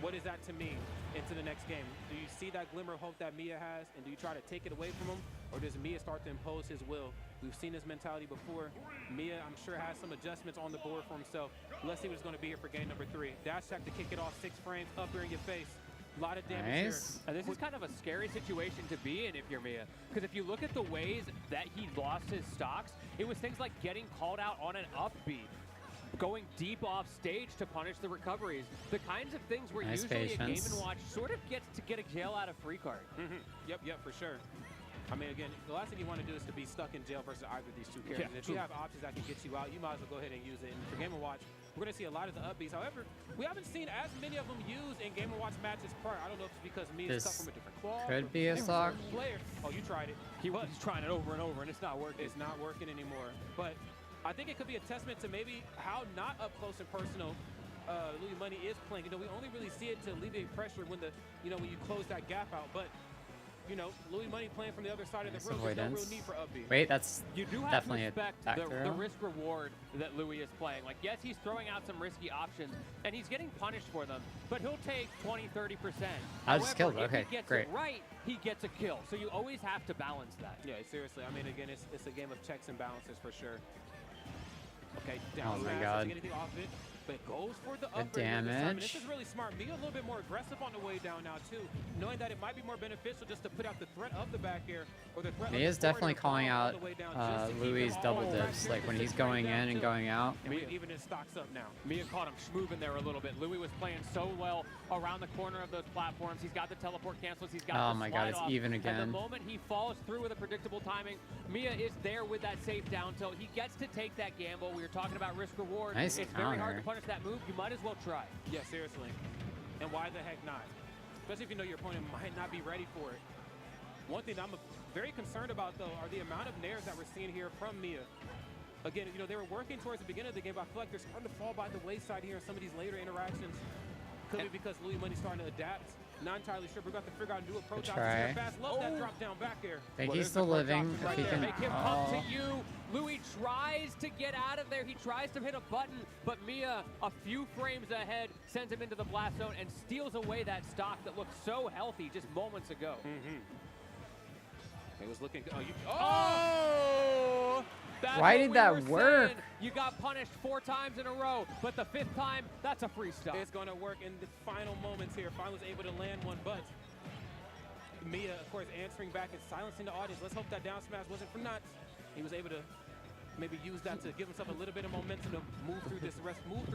What is that to mean into the next game? Do you see that glimmer of hope that Mia has, and do you try to take it away from him, or does Mia start to impose his will? We've seen this mentality before. Mia, I'm sure, has some adjustments on the board for himself. Let's see what's going to be here for game number 3. Dash attack to kick it off, 6 frames, up there in your face. A lot of damage Nice. And this is kind of a scary situation to be in if you're Mia. Because if you look at the ways that he lost his stocks, it was things like getting called out on an up B, going deep off stage to punish the recoveries. The kinds of things where Nice usually a Game patience. & Watch sort of gets to get a jail out of free card. Yep, for sure. I mean, again, the last thing you want to do is to be stuck in jail versus either of these two characters. Yeah, If you have options that can get you out, you might as well go ahead and use it. And for Game & Watch, we're going to see a lot of the up Bs. However, we haven't seen as many of them used in Game & Watch matches prior. I don't know if it's because Mia's cut This from a different cloth. could or be a different stock. player. Oh, you tried it. He was trying it over and over, and it's not working. It's not working anymore. But I think it could be a testament to maybe how not up close and personal Louis Money is playing. You know, we only really see it to alleviate pressure when when you close that gap out. But you know, Louis Money playing from the other side of Nice the room. There's no real avoidance. need for up B. Wait, that's You do have definitely to a respect back the throw. risk reward that Louis is playing. Like, yes, he's throwing out some risky options, and he's getting punished for them, but he'll take 20, 30%. I just killed it. If Okay, he gets great. it right, he gets a kill. So you always have to balance that. Yeah, seriously. I mean, again, it's a game of checks and balances for sure. Okay, Oh down my smash, God. doesn't get anything off it, but goes for the upper. damage. This is really smart. Mia a little bit more aggressive on the way down now too, knowing that it might be more beneficial just to put out the threat of the back air or the threat. Mia's of the definitely calling all out the way down just to keep Louis' him double all dips, back like here when to he's sit right going down, in and too. going out. And we've even his stocks up now. Mia caught him schmooving there a little bit. Louis was playing so well around the corner of those platforms. He's got the teleport cancels. He's got Oh the my slide God, it's off. even And again. the moment he falls through with a predictable timing, Mia is there with that safe down tilt. He gets to take that gamble. We were talking about risk reward. Nice It's very hard counter. to punish that move. You might as well try. Yeah, seriously. And why the heck not? Especially if you know your opponent might not be ready for it. One thing I'm very concerned about, though, are the amount of nairs that we're seeing here from Mia. Again, you know, they were working towards the beginning of the game, but I feel like they're starting to fall by the wayside here in some of these later interactions. Could be because Louis Money's starting to adapt. Not entirely sure. We're going to figure out a new approach. Good try. Fast. Love that drop down back air. I think Well, he's there's the still clutch living. option right If he there. can. Make him come Oh. to you. Louis tries to get out of there. He tries to hit a button, but Mia, a few frames ahead, sends him into the blast zone and steals away that stock that looked so healthy just moments ago. It was looking good. That's Why what did we that were work? saying. You got punished 4 times in a row, but the 5th time, that's a free stop. It's going to work in the final moments here. Finally was able to land one, but Mia, of course, answering back and silencing the audience. Let's hope that down smash wasn't for nuts. He was able to maybe use that to give himself a little bit of momentum to move through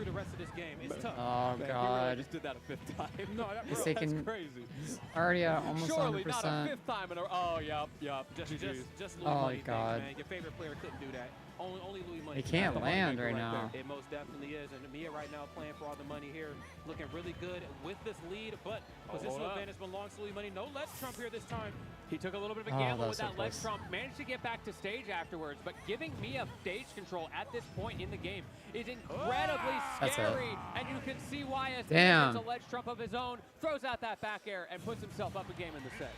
the rest of this game. It's tough. Oh God. just did that a 5th time. No, He's bro, taking. That's crazy. He's already at almost Surely not a 100%. 5th time in a row. Oh, yep. just Louis Oh, Money God. things, man. Your favorite player couldn't do that. Only Louis Money. He can can't do that. land right now. It most definitely is. And Mia right now playing for all the money here, looking really good with this lead, but positional advantage belongs to Louis Money. No ledge trump here this time. He took a little bit of a Oh, gamble that with was so that ledge close. trump, managed to get back to stage afterwards, but giving Mia stage control at this point in the game is incredibly That's it. scary, and you can see why as Damn. Mia gets a ledge trump of his own, throws out that back air, and puts himself up a game in the set.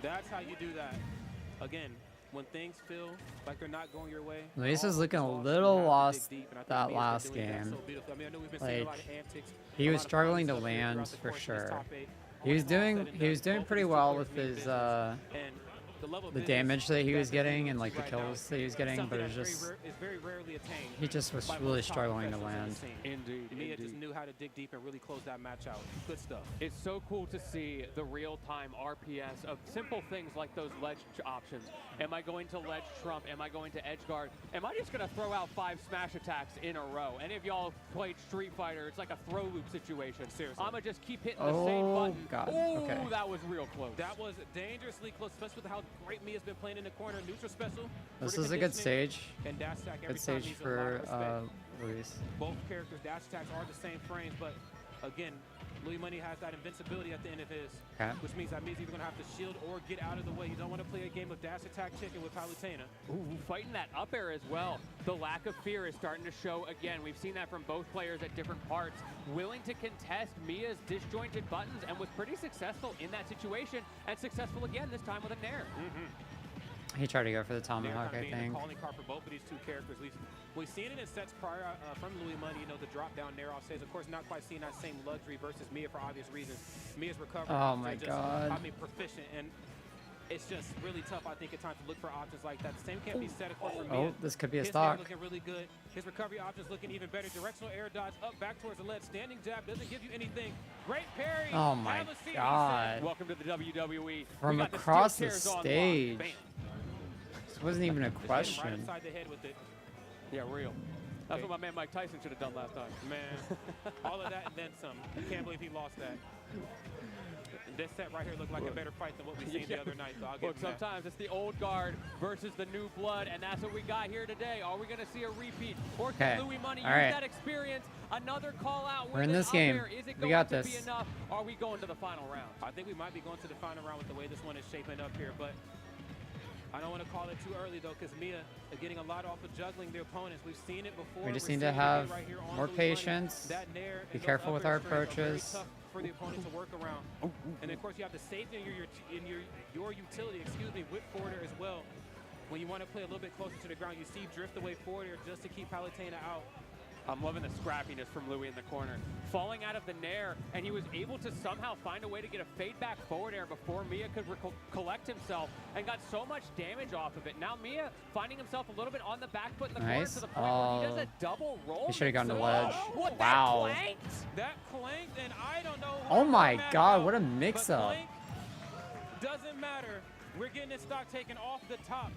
That's how you do that. Again, when things feel like they're not going your way. Luis all is looking a lost, little you have to lost dig deep, and I think that Mia's been last doing that game. so beautifully. I mean, I know we've been seeing a lot Like, of antics. he a was lot of struggling to fun stuff here land throughout the for course of this sure. top 8. He was All doing said and he was done, doing both pretty of these well players with mean his business. And the level of the business damage that he was they're getting doing and like the right now kills that he was getting, something but it was that's just very rarely attained. he just was by really most top struggling to professionals in land. the scene. Indeed, Mia just indeed. knew how to dig deep and really close that match out. Good stuff. It's so cool to see the real-time RPS of simple things like those ledge options. Am I going to ledge trump? Am I going to edge guard? Am I just going to throw out 5 smash attacks in a row? Any of y'all played Street Fighter? It's like a throw loop situation. Seriously. I'm going to just keep hitting the same Oh, button. God. Ooh, Okay. that was real close. That was dangerously close, especially with how great Mia's been playing in the corner. Neutral special. This critical is a good conditioning, stage. And dash attack every Good time stage needs a lot of for respect. Luis. Both characters' dash attacks are the same frames, but again, Louis Money has that invincibility at the end of his, Okay. which means that Mia's either going to have to shield or get out of the way. You don't want to play a game of dash attack chicken with Palutena. Ooh, fighting that up air as well. The lack of fear is starting to show again. We've seen that from both players at different parts. Willing to contest Mia's disjointed buttons and was pretty successful in that situation and successful again this time with a nair. He tried to go for the Nair tomahawk, kind of I being the think. calling card for both of these two characters. We've seen it in sets prior from Louis Money, you know, the drop down nair off stage. Of course, not quite seeing that same luxury versus Mia for obvious reasons. Mia's recovery. Oh my God. I mean, proficient, and it's just really tough, I think, at times to look for options like that. The same can't be said, of course, for Mia. Oh, this could be a His nair stock. looking really good. His recovery options looking even better. Directional air dodge up back towards the ledge. Standing jab doesn't give you anything. Great parry. Oh my Have a seat, he said. God. Welcome to the WWE. We From got across steel the chairs on lock. stage. Bam. This wasn't even a Just hit him right question. upside the head with it. Yeah, real. That's Okay. what my man Mike Tyson should have done last time. Man, all of that and then some. Can't believe he lost that. This set right here looked like a better fight than what we seen the other night, so I'll give Look, him that. sometimes it's the old guard versus the new blood, and that's what we got here today. Are we going to see a repeat? Or Okay. can Louis Money All use right. that experience? Another call out. We're in with an this up game. air. Is it We going got to this. be enough? Are we going to the final round? I think we might be going to the final round with the way this one is shaping up here, but I don't want to call it too early, though, because Mia are getting a lot off of juggling their opponents. We've seen it before. We just We're need to seeing it again have right here on more Louis Money. patience. That nair Be and those careful with upper our strings are very approaches. tough for the opponent to work around. And of course, you have the safety in your utility, excuse me, with forward air as well. When you want to play a little bit closer to the ground, you see drift away forward air just to keep Palutena out. I'm loving the scrappiness from Louis in the corner. Falling out of the nair, and he was able to somehow find a way to get a fade back forward air before Mia could collect himself and got so much damage off of it. Now Mia finding himself a little bit on the back foot in the corner to the point where he does a double roll. He should have gotten the ledge. What, Wow. That clanked, and I don't know. Oh my god, what a mix-up. Doesn't matter. We're getting this stock taken off the top.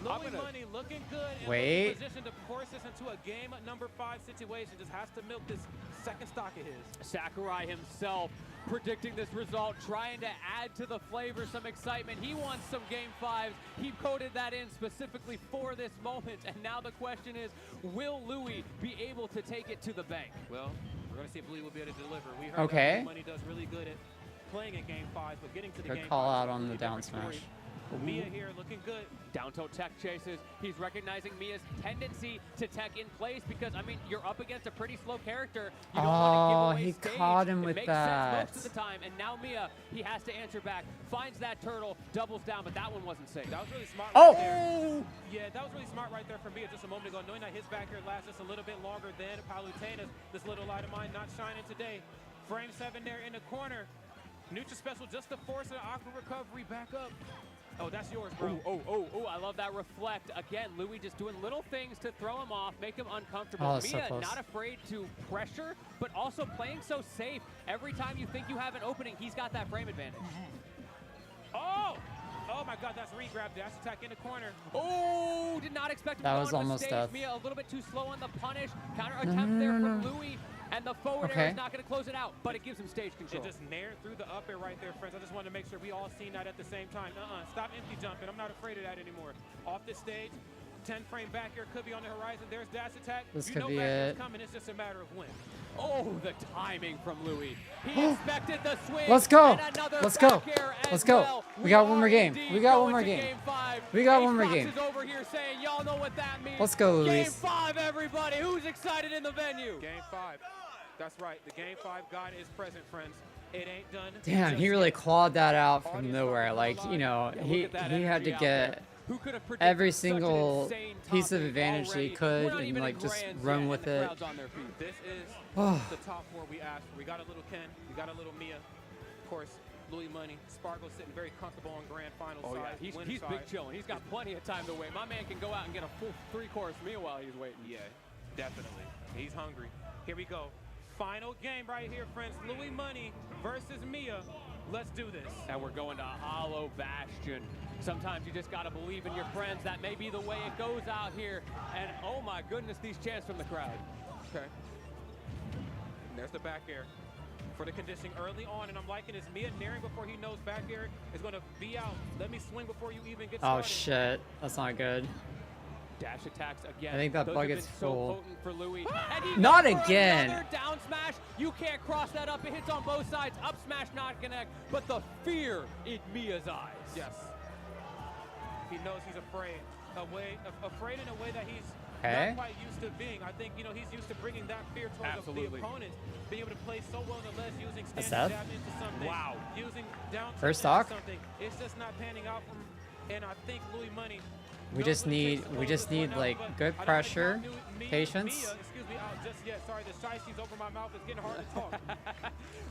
Louis Money looking good. Wait. Positioned to force this into a game number 5 situation. Just has to milk this second stock of his. Sakurai himself predicting this result, trying to add to the flavor some excitement. He wants some game 5s. He coded that in specifically for this moment. And now the question is, will Louis be able to take it to the bank? Well, we're going to see if Louis will be able to deliver. We heard that Louis Money does really good at playing in game 5s, but getting to the game 5s. Good call out on the down smash. Mia here looking good. Down tilt tech chases. He's recognizing Mia's tendency to tech in place because, I mean, you're up against a pretty slow character. You don't want to give away he stage. caught him it with makes that. sense most of the time. And now Mia, he has to answer back. Finds that turtle, doubles down, but that one wasn't safe. That was really smart right there. Yeah, that was really smart right there from Mia just a moment ago, knowing that his back here lasts just a little bit longer than Palutena's. This little light of mine not shining today. Frame 7 there in the corner. Neutral special just to force an awkward recovery back up. Oh, that's yours, bro. Oh, I love that reflect. Again, Louis just doing little things to throw him off, make him uncomfortable. Oh, Mia so close. not afraid to pressure, but also playing so safe. Every time you think you have an opening, he's got that frame advantage. Oh my god, that's re-grab. Dash attack in the corner. Oh, did not expect him That to was go onto almost stage. death. Mia a little bit too slow on the punish. Counter attempt there from Louis. And the forward air is not going to close it out, but it gives him stage control. It just nared through the up air right there, friends. I just wanted to make sure we all seen that at the same time. Stop empty jumping. I'm not afraid of that anymore. Off this stage, 10 frame back here could be on the horizon. There's dash attack. This you could know be back air's it. coming. It's just a matter of when. Oh, the timing from Louis. He expected the swing. Let's go. And another Let's go. back air as Let's go. well. We got one more game. indeed We got going one more to game. Game 5. We got one more Ace game. Fox is over here saying, y'all know what that means. Let's go, Game Luis. 5, everybody. Who's excited in the venue? Game 5. That's right. The game 5 god is present, friends. It ain't done. Damn, he really clawed that out from nowhere. Like, you know, he had to get every single piece of advantage that he could and like just run with it. This is the top 4 we asked for. We got a little Ken, we got a little Mia. Of course, Louis Money. Spargo sitting very comfortable on grand final side. He's big chilling. He's got plenty of time to wait. My man can go out and get a full 3-course meal while he's waiting. Yeah, definitely. He's hungry. Here we go. Final game right here, friends. Louis Money versus Mia. Let's do this. And we're going to Hollow Bastion. Sometimes you just got to believe in your friends. That may be the way it goes out here. And oh my goodness, these chants from the crowd. Okay. And there's the back air for the conditioning early on. And I'm liking this. Mia nearing before he knows back air is going to be out. Let me swing before you even get started. Oh shit, that's not good. Dash attacks again. I think that Those bug have is been so full. potent for Louis. And he Not goes for again. Another down smash. You can't cross that up. It hits on both sides. Up smash, not connect. But the fear in Mia's eyes. Yes. He knows he's afraid. Afraid in a way that he's Okay. not quite used to being. I think, you know, he's used to bringing that fear towards the opponent. Being able to play so well in the ledge, using That's stand Seth? jab into something. Wow. Using down First tilt into stock? something. It's just not panning out from, and I think Louis Money. We just need like good pressure, patience. Mia, excuse me, out just yet. Sorry, the shiesties over my mouth is getting hard to talk.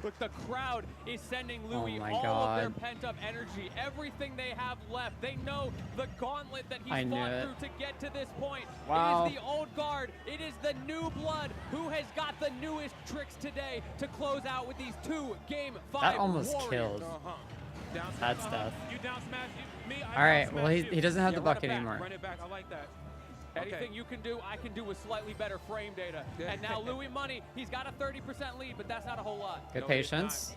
Look, the crowd is sending Louis my all of their God. pent-up energy, everything they have left. They know the gauntlet that he's I knew fought it. through to get to this point. Wow. It is the old guard. It is the new blood who has got the newest tricks today to close out with these 2 Game 5 That almost warriors. killed. Down That's smash, tough. You down smash me. All right, well he doesn't have the run bucket it back, anymore. Run it back. I like that. Anything you can do, I can do with slightly better frame data. And now Louis Money, he's got a 30% lead, but that's not a whole lot. Good No, patience.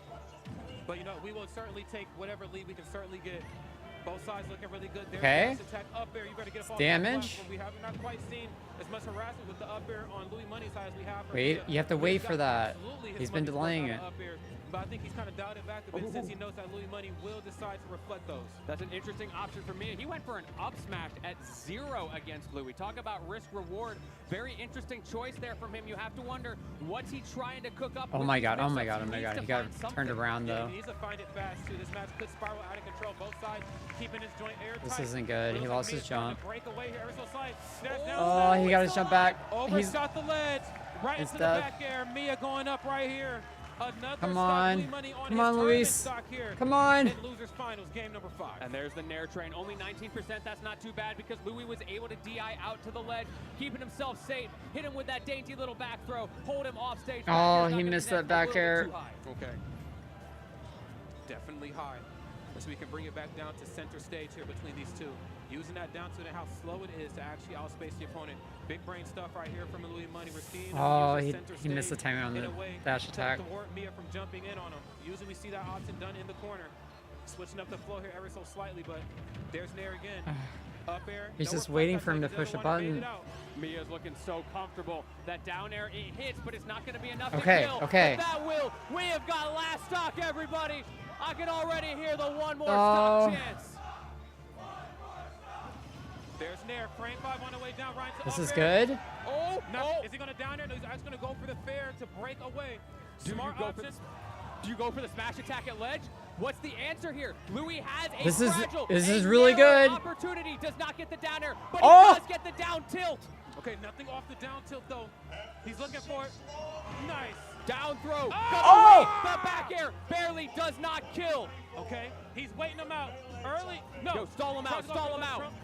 But you know, we will certainly take whatever lead we can certainly get. Both sides looking really good. There's Okay. the attack up there. You better get up on Damage. that. We have not quite seen as much harassment with the up air on Louis Money's side as we have. for Wait, Mia. you have to Mia's wait got for that. absolutely his He's been money's worth delaying out it. of up air, but I think he's kind of dialed it back a bit since he knows that Louis Money will decide to reflect those. That's an interesting option for Mia. He went for an up smash at 0 against Louis. Talk about risk reward. Very interesting choice there from him. You have to wonder, what's he trying to cook up? Oh with my these god, oh my mix-ups? god, oh my needs god. to He got find turned something. around Yeah, though. he needs to find it fast too. This match could spiral out of control. Both sides keeping his joint airtight. This isn't good. He Looks lost like his Mia's trying jump. to break away here ever so slight. Snaps down, Oh, snaps, he got his waits jump the line. back. Overshot the ledge. Right It's into the dead. back air. Mia going up right here. Another Come stock, on. Louis Money on Come his on, tournament Luis. stock here. Come on. In losers finals, game number 5. And there's the Nair train. Only 19%. That's not too bad because Louis was able to DI out to the ledge, keeping himself safe. Hit him with that dainty little back throw. Hold him off stage. Back Oh, air's not he gonna missed connect, that a back little bit air. too high. Okay. Definitely high. So we can bring it back down to center stage here between these two. Using that down to how slow it is to actually outspace the opponent. Big brain stuff right here from Louis Money. We're seeing him Oh, use he, the center he missed the stage timing on in the a way dash to attack. thwart Mia from jumping in on him. Usually we see that option done in the corner. Switching up the flow here ever so slightly, but there's Nair again. Up air. He's no just reflect, waiting I for him think to he push a doesn't wanna bait button. it out. Mia's looking so comfortable. That down air, it hits, but it's not going to be enough Okay, to kill. okay. But that will. We have got last stock, everybody. I can already hear the one more Oh. stock chance. There's Nair. Frame 5 on the way down. Ryan to This up is air. good. Oh, Now, oh. is he going to down there? No, he's actually going to go for the fair to break away. Do you Smart go for option. Do you go for the smash attack at ledge? What's the answer here? Louis has a This is- fragile, this a is really narrow good. opportunity. Does not get the down air, but Oh! he does get the down tilt. Okay, nothing off the down tilt though. He's looking for it. Nice. Down throw. Oh! The back air barely does not kill. Okay, he's waiting him out early. No, Yo, stall him out, Cross stall off him the out. front.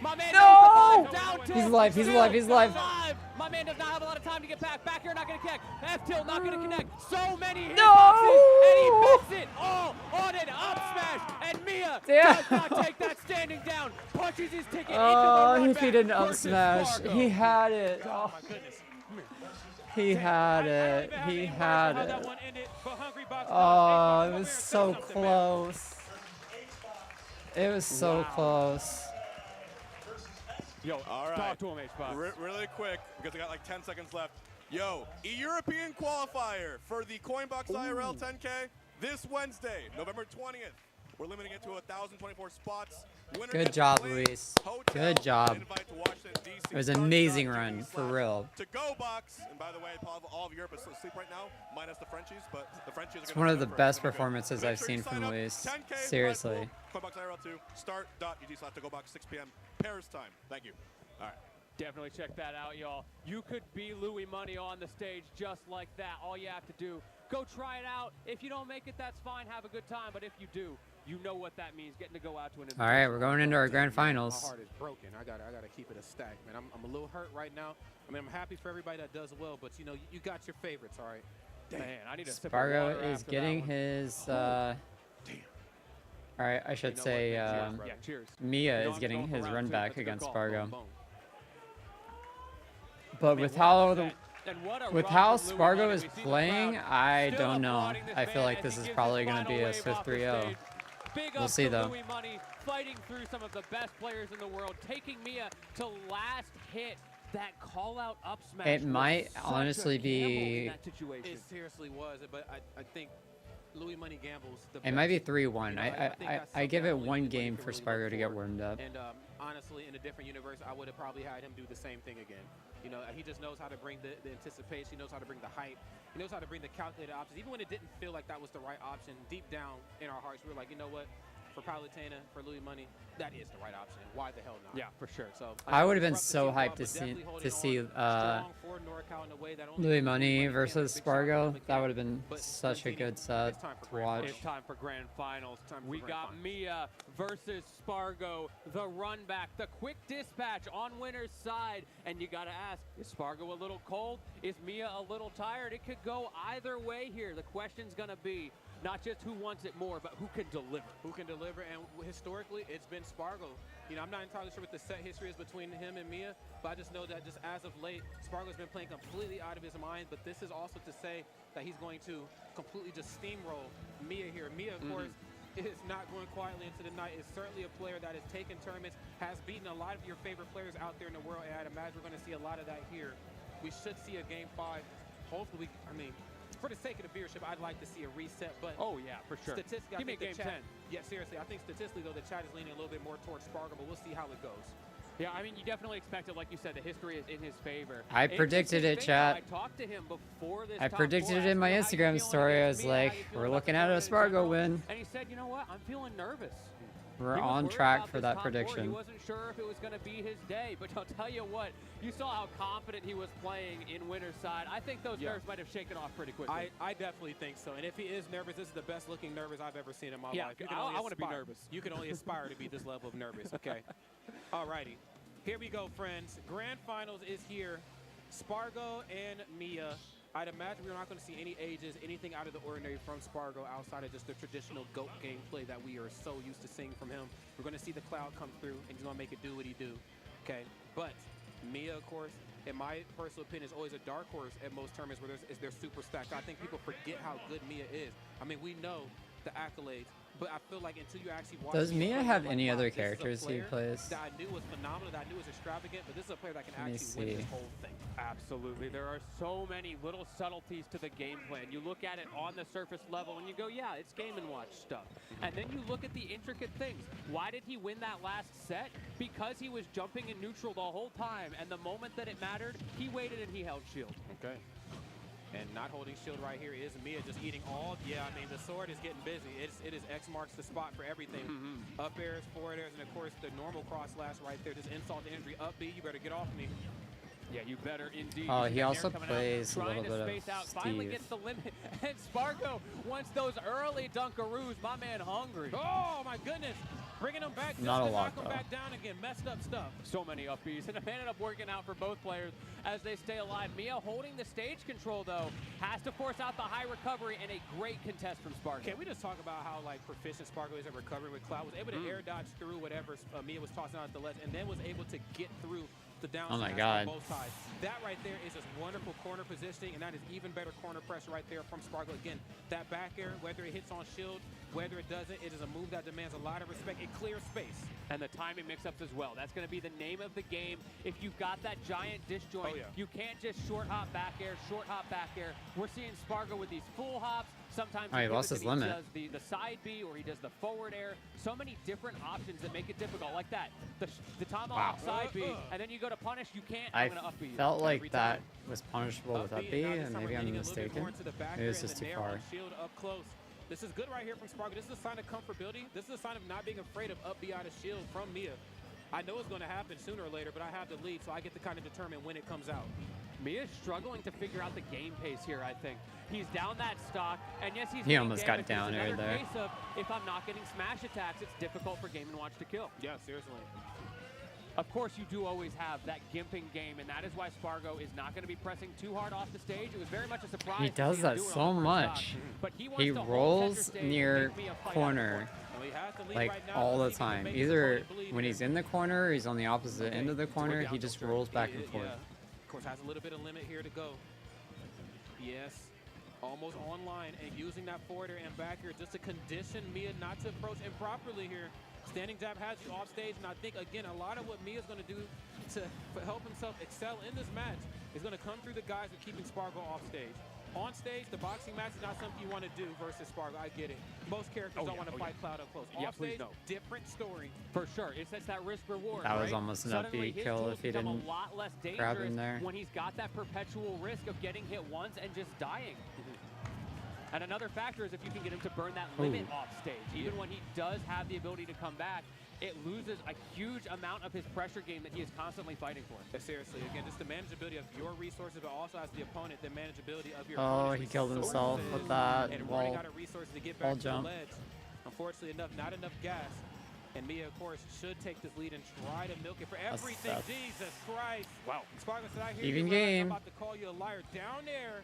My man No! knows the down tilt. He's alive, he's Still alive, he's alive. My man does not have a lot of time to get back. Back air not going to connect. F tilt not going to connect. So many hitboxes, and he bets it all on an up smash. And Mia Damn. does not take that standing down. Punches his ticket Oh, into he the run feeded an back up versus smash. Spargo. He had it. Oh Oh, my goodness. he had I it. don't even have He any words had for how that it. one ended, but Hungry Box Oh, knows. it Hey, was Fox, come so over here and say something, man. close. It was so Wow. close. Yo, All right. talk to him, H-Box. Really quick, because I got like 10 seconds left. Yo, a European qualifier for the Coinbox IRL 10K this Wednesday, November 20th. We're limiting it to 1,024 spots. Winner Good gets job, plane, Luis. hotel, Good job. and invite to Washington, D.C. It was an amazing run, for real. To go box, and by the way, all of Europe is asleep right now, minus the Frenchies, but the Frenchies are It's gonna one of be the good. best It's gonna be good. performances Make I've sure you seen sign from up. Luis. 10K Seriously. Coinbox IRL 2, start.ug/to-go-box 6 p.m. Paris time. Thank you. All right. Definitely check that out, y'all. You could be Louis Money on the stage just like that. All you have to do, go try it out. If you don't make it, that's fine. Have a good time. But if you do, you know what that means, getting to go out to an All right, we're going into our grand My finals. heart is broken. I gotta keep it a stack, man. I'm a little hurt right now. I mean, I'm happy for everybody that does well, but you know, you got your favorites, all right. Man, I need a sip of Spargo water is after getting that one. his. All right, I should You know say what, man? Cheers, Yeah, brother. cheers. Mia You know is I'm getting going for his round run two. back That's a good against call. Spargo. Boom, boom. But Man, with what a how the set. And what a with run how from Louis Spargo Money. is We see the playing, crowd I still don't know. applauding this I feel man like as this he is gives probably his going to be final a wave Swift off the 3-0. stage. Big We'll ups see, to though. Louis Money, fighting through some of the best players in the world, taking Mia to last hit. That call-out up smash It was might such honestly a gamble in be- that situation. It seriously was, but I think Louis Money gambles the It might be best. 3-1. You know, I think I that's give something it only one Louis Money game can for really Spargo look to get for. warmed up. And honestly, in a different universe, I would have probably had him do the same thing again. You know, he just knows how to bring the anticipation. He knows how to bring the hype. He knows how to bring the calculated options. Even when it didn't feel like that was the right option, deep down in our hearts, we were like, you know what? For Palutena, for Louis Money, that is the right option. Why the hell not? Yeah, for sure. So I would have been disrupt the so team hyped well, to but see definitely holding on strong for NorCal in a way that only Louis Money can. versus Big shot from Spargo. the That camp. would have been But such a Mancini, good set it's time for to grand watch. finals. It's time for grand finals. Time for We grand got finals. Mia versus Spargo, the run back, the quick dispatch on winner's side. And you got to ask, is Spargo a little cold? Is Mia a little tired? It could go either way here. The question's going to be not just who wants it more, but who can deliver. Who can deliver, and historically, it's been Spargo. You know, I'm not entirely sure what the set history is between him and Mia, but I just know that just as of late, Spargo's been playing completely out of his mind, but this is also to say that he's going to completely just steamroll Mia here. Mia, of course, is not going quietly into the night. Is certainly a player that has taken tournaments, has beaten a lot of your favorite players out there in the world, and I'd imagine we're going to see a lot of that here. We should see a Game 5. Hopefully, I mean, for the sake of the viewership, I'd like to see a reset, but Oh, yeah, for sure. statistically, Give me I think game the chat, 10. yeah, seriously, I think statistically, though, the chat is leaning a little bit more towards Spargo, but we'll see how it goes. Yeah, I mean, you definitely expect it. Like you said, the history is in his favor. I It's predicted his it, favor. chat. I talked to him before this I top predicted four, it in asked my him, "How you Instagram feeling story. I against was me? How like, you feeling we're about looking the at a tournament in Spargo general?" win. And he said, you know what? I'm feeling nervous. We're He was on worried track about for this that top four. He prediction. wasn't sure if it was going to be his day, but I'll tell you what, you saw how confident he was playing in winner's side. I think those nerves might have shaken off pretty quickly. I definitely think so. And if he is nervous, this is the best looking nervous I've ever seen in my Yeah, life. You I want to be nervous. You can only aspire to be this level of nervous. Okay. Alrighty. Here we go, friends. Grand Finals is here. Spargo and Mia. I'd imagine we're not going to see any ages, anything out of the ordinary from Spargo outside of just the traditional GOAT gameplay that we are so used to seeing from him. We're going to see the cloud come through, and he's going to make it do what he do. Okay, but Mia, of course, in my personal opinion, is always a dark horse at most tournaments where they're super stacked. I think people forget how good Mia is. I mean, we know the accolades, but I feel like until you actually watch... Does Mia have like, any wow, other this is a characters he player plays? that I knew was phenomenal, that I knew was extravagant, but this is a player that can Let me actually win this see. whole thing. Absolutely. There are so many little subtleties to the game plan. You look at it on the surface level and you go, yeah, it's Game & Watch stuff. And then you look at the intricate things. Why did he win that last set? Because he was jumping in neutral the whole time, and the moment that it mattered, he waited and he held shield. Okay. And not holding shield right here is Mia just eating all. Yeah, I mean, the sword is getting busy. It is X marks the spot for everything. Up airs, forward airs, and of course the normal cross slash right there. Just insult to injury. Up B, you better get off me. Yeah, you better indeed. Oh, You see he that also Nair coming plays a out, little trying to bit of space out, finally Steve. gets the limit. And Spargo wants those early Dunkaroos. My man hungry. Oh my goodness. Bringing him back. Not a just to lot, knock him though. back down again. Messed up stuff. So many up Bs, and it ended up working out for both players as they stay alive. Mia holding the stage control, though, has to force out the high recovery and a great contest from Spargo. Can we just talk about how proficient Spargo is at recovering with Cloud? Was able to air dodge through whatever Mia was tossing out at the ledge, and then was able to get through the down Oh my smash God. on both sides. That right there is just wonderful corner positioning, and that is even better corner pressure right there from Spargo. Again, that back air, whether it hits on shield, whether it doesn't, it is a move that demands a lot of respect. It clears space. And the timing mix-ups as well. That's going to be the name of the game. If you've got that giant disjoint, Oh, yeah. you can't just short hop back air, short hop back air. We're seeing Spargo with these full hops. Sometimes Oh, he lost pivots his and limit. He does the side B or he does the forward air. So many different options that make it difficult, like that. The tomahawk side B, and then you go to punish, you can't. I I'm going to up B you felt like every that time. was punishable with Up up B, now this and time maybe we're I'm leaning a little bit mistaken. more into the back Maybe it's air just and too the nair far. on shield up close. This is good right here from Spargo. This is a sign of comfortability. This is a sign of not being afraid of up B out of shield from Mia. I know it's going to happen sooner or later, but I have the lead, so I get to kind of determine when it comes out. Mia's struggling to figure out the game pace here, I think. He's down that stock, and yes, he's He getting almost got damage, but it's down aired another there. case of, if I'm not getting smash attacks, it's difficult for Game & Watch to kill. Yeah, seriously. Of course, you do always have that gimping game, and that is why Spargo is not going to be pressing too hard off the stage. It was very much a surprise. He to does see him that do it so on the first much. stock, but he He wants to hold rolls center stage and near make Mia fight out of corner it. Well, he has the lead like right now. all the Let's see if he can time. make his Either opponent believe when it. he's in the corner, or he's on the opposite end of the corner, Down he just filter. rolls back and Yeah, forth. Of course, has a little bit of limit here to go. Yes, almost online, and using that forward air and back here just to condition Mia not to approach improperly here. Standing jab has you off stage, and I think, again, a lot of what Mia's going to do to help himself excel in this match is going to come through the guys of keeping Spargo off stage. On stage, the boxing match is not something you want to do versus Spargo. I get it. Most characters don't want to fight Cloud up close. Yeah, Off please stage, no. different story. For sure. It's that risk reward. That was right? almost an Suddenly, upbeat his kill tools if he become didn't a lot less grab him dangerous there. when he's got that perpetual risk of getting hit once and just dying. And another factor is if you can get him to burn that limit off stage. Even when he does have the ability to come back, it loses a huge amount of his pressure game that he is constantly fighting for. Seriously, again, just the manageability of your resources, but also as the opponent, the manageability of your Oh, opponent's he killed resources himself with that and wall. running out of resources to get wall back to jump. the ledge. Unfortunately not enough gas. And Mia, of course, should take this lead and try to milk it for everything. that's- Jesus Christ. Wow. Spargo said, I hear Even you, Ryan. game. I'm about to call you a liar. Down there,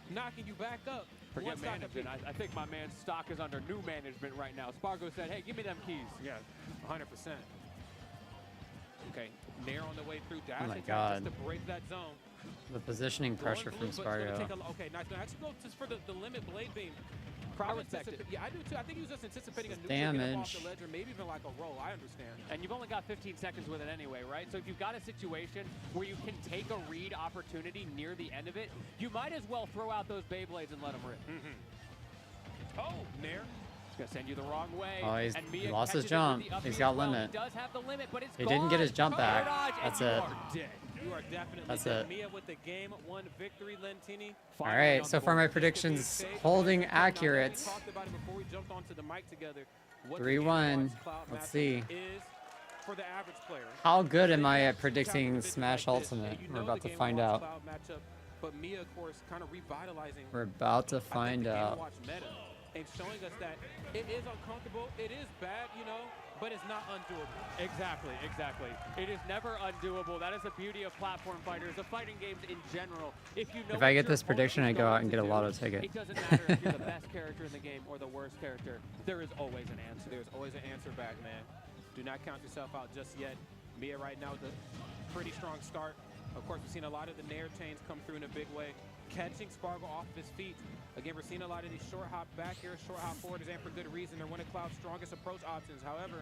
knocking you back up. Forget One stock management. apiece. I think my man's stock is under new management right now. Spargo said, hey, give me them keys. Yeah, 100%. Okay, Nair on the way through. Dash my attack God. just to break that zone. The positioning pressure Going from blue, but it's gonna Spargo. take okay, nice. Now actually go just for the limit blade beam. I respect it. Yeah, I do too. I think he was just anticipating a neutral Damage. get him off the ledge, or maybe even like a roll. I understand. And you've only got 15 seconds with it anyway, right? So if you've got a situation where you can take a read opportunity near the end of it, you might as well throw out those Beyblades and let them rip. Oh, Nair. It's going to send you the wrong way. Oh, he's and Mia lost his catches it with jump. the up He's B got as well. limit. He does have the limit, but it's He didn't get his jump gone. back. Dodge, and That's you it. are dead. You are definitely That's dead. it. Mia with the game one victory, Lentini. All right, so far my predictions holding accurate. We talked about it before we jumped onto the mic together. What the 3-1. Game Cloud Let's matchup see. Is for the average player. How good am I at predicting Smash Ultimate? You We're know about the to Game find Watch out. Cloud matchup, but Mia, of course, kind of revitalizing. We're about to I think find the Game out. Watch meta and showing us that it is uncomfortable, it is bad, you know, but it's not undoable. Exactly, exactly. It is never undoable. That is the beauty of platform fighters, of fighting games in general. If you know If I what get your this prediction, I opponent go is out and going get a to lotto do, ticket. It doesn't matter if you're the best character in the game or the worst character. There is always an answer. There's always an answer back, man. Do not count yourself out just yet. Mia right now with a pretty strong start. Of course, we've seen a lot of the Nair chains come through in a big way. Catching Spargo off his feet. Again, we're seeing a lot of these short hop back here, short hop forwarders, and for good reason. They're one of Cloud's strongest approach options. However,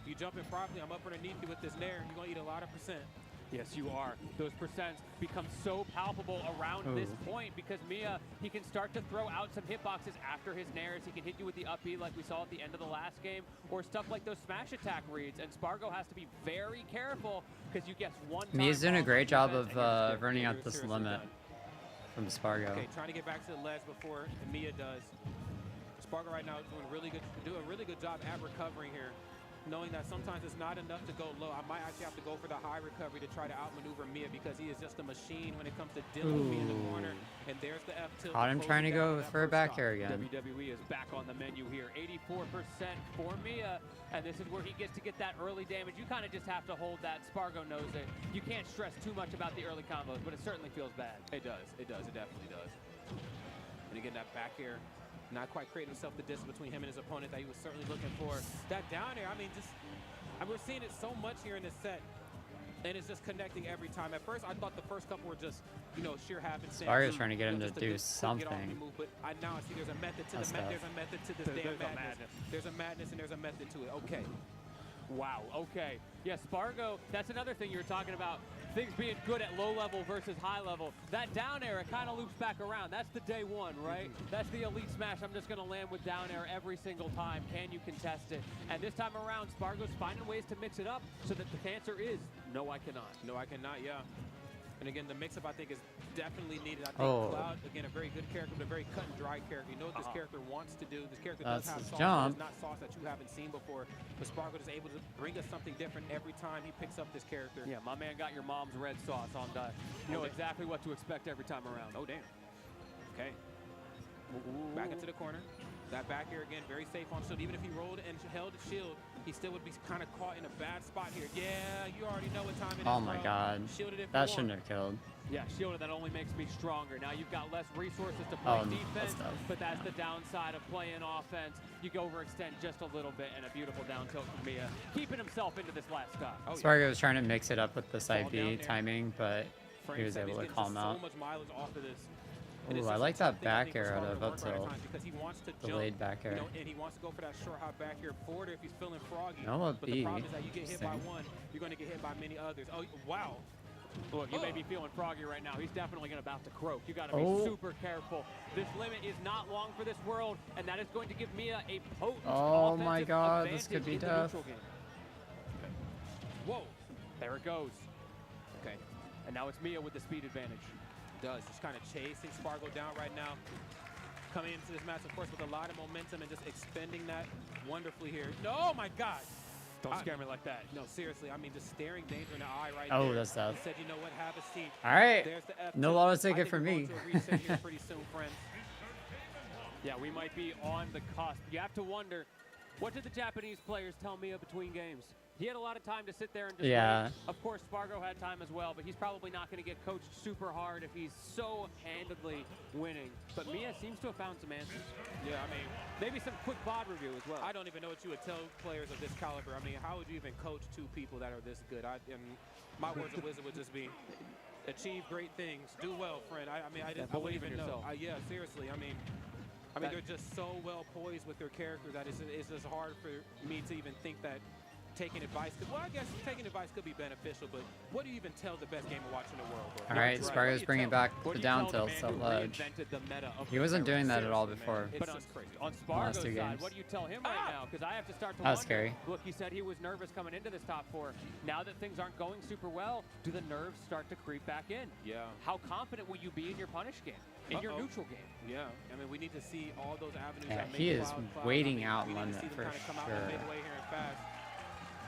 if you jump in properly, I'm up underneath you with this Nair, you're going to eat a lot of percent. Yes, you are. Those percents become so palpable around this point because Mia, he can start to throw out some hitboxes after his nairs. He can hit you with the up B like we saw at the end of the last game, or stuff like those smash attack reads. And Spargo has to be very careful because you guess one time. Mia's doing a off great the job defense of and you're running You're out this seriously limit done. from Spargo. Okay, trying to get back to the ledge before Mia does. Spargo right now is doing a really good job at recovering here, knowing that sometimes it's not enough to go low. I might actually have to go for the high recovery to try to outmaneuver Mia because he is just a machine when it comes to dealing with me in the corner. And there's the F tilt. Caught him trying to go for a back air again. WWE is back on the menu here. 84% for Mia, and this is where he gets to get that early damage. You kind of just have to hold that. Spargo knows it. You can't stress too much about the early combos, but it certainly feels bad. It does. It does. It definitely does. And again, that back air, not quite creating himself the distance between him and his opponent that he was certainly looking for. That down air, I mean, we're seeing it so much here in this set, and it's just connecting every time. At first, I thought the first couple were just, you know, sheer happenstance. Spargo's trying to get him to just a do good quick get off something. the move, but now I see there's a method to That's the tough. there's a method to this damn madness. There's a madness and there's a method to it. Okay. Wow, okay. Yeah, Spargo, that's another thing you were talking about. Things being good at low level versus high level. That down air, it kind of loops back around. That's the day one, right? That's the elite smash. I'm just going to land with down air every single time. Can you contest it? And this time around, Spargo's finding ways to mix it up so that the answer is no, I cannot. No, I cannot, yeah. And again, the mix-up, I think, is definitely needed. I think Cloud, again, a very good character, but a very cut and dry character. You know what this character wants to do. This character does have his sauce, jump. but it's not sauce that you haven't seen before. But Spargo is able to bring us something different every time he picks up this character. Yeah, my man got your mom's red sauce on that. You know exactly what to expect every time around. Oh, damn. Okay. Back into the corner. That back air, again, very safe on shield. Even if he rolled and held the shield, he still would be kind of caught in a bad spot here. Yeah, you already know what time it is, Oh my bro. god. Shielded it That for shouldn't one. have killed. Yeah, shielded, that only makes me stronger. Now you've got less resources to Oh, play that's defense, tough. but that's the downside of playing offense. You go overextend just a little bit, and a beautiful down tilt from Mia, keeping himself into this last stock. Oh, yeah. Spargo was trying to mix it up with the side Fall down B there. timing, but he was Frame able to set, he's calm getting out. so much mileage off of this. And Ooh, it's I just like a tough that thing, I back think, for air out Spargo of to up work right at tilt. times because he wants to Delayed jump, back air. you know, and he wants to go for that short hop back here forward if he's feeling froggy. No up But the B. problem is that you get hit by Interesting. one, you're going to get hit by many others. Oh, wow. Look, you may be feeling froggy right now. He's definitely about to croak. You got to be super careful. This limit is not long for this world, and that is going to give Mia a potent Oh my offensive god, this could advantage be in the tough. neutral game. Whoa. There it goes. Okay. And now it's Mia with the speed advantage. Does. Just kind of chasing Spargo down right now. Coming into this match, of course, with a lot of momentum and just expending that wonderfully here. No, oh my God. Don't scare me like that. No, seriously. I mean, just staring danger in the eye right there. Oh, that's tough. He said, you know what, have a seat. All right. There's the F No lotto ticket for me. We're going to a reset here pretty soon, friends. Yeah, we might be on the cusp. You have to wonder, what did the Japanese players tell Mia between games? He had a lot of time to sit there and just Yeah. wait. Of course, Spargo had time as well, but he's probably not going to get coached super hard if he's so handedly winning. But Mia seems to have found some answers. Yeah, I mean, Maybe some quick bod review as well. I don't even know what you would tell players of this caliber. I mean, how would you even coach two people that are this good? And my words of wisdom would just be, achieve great things, do well, friend. I mean, I Yeah, wouldn't believe in even know. yourself. Yeah, seriously. I mean, I mean, they're just so well poised with their character that it's just hard for me to even think that taking advice could, well, I guess taking advice could be beneficial, but what do you even tell the best gamer watching the world? Bro? All right, Spargo's bringing back the down tilts at ledge. He wasn't doing that at all before. But on Spargo's two side, games. what do you tell him right now? Because I have to start to That was wonder. scary. Look, he said he was nervous coming into this top 4. Now that things aren't going super well, do the nerves start to creep back in? Yeah. How confident will you be in your punish game, in your neutral game? Yeah. I mean, we need to see all those avenues. Yeah, that make he is Cloud. waiting I out mean, we need to limit see them for kind of come out sure. the midway here and fast.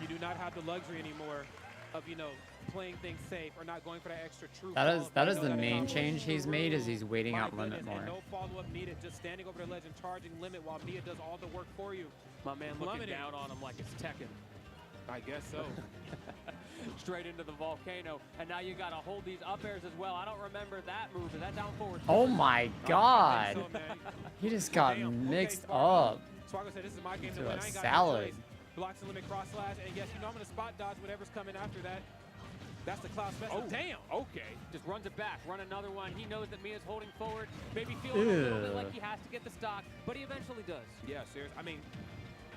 You do not have the luxury anymore of, you know, playing things safe or not going for that extra true. That is the main change he's made, is he's waiting out limit more. And no follow-up needed, just standing over the ledge and charging limit while Mia does all the work for you. My man looking down on him like it's Tekken. I guess so. Straight into the volcano, and now you gotta hold these up airs as well. I don't remember that move. Is that down forward? Oh my God! So, man. He just got Damn. mixed Okay, Spargo. up. Spargo said, this is my game to into win. a I ain't got salad. no choice. Blocks the limit cross slash, and yes, you know I'm gonna spot dodge whatever's coming after that. That's the Cloud special. Oh, Damn. Okay. Just runs it back. Run another one. He knows that Mia's holding forward. Maybe feeling a little bit like he has to get the stock, but he eventually does. Yeah, seriously. I mean,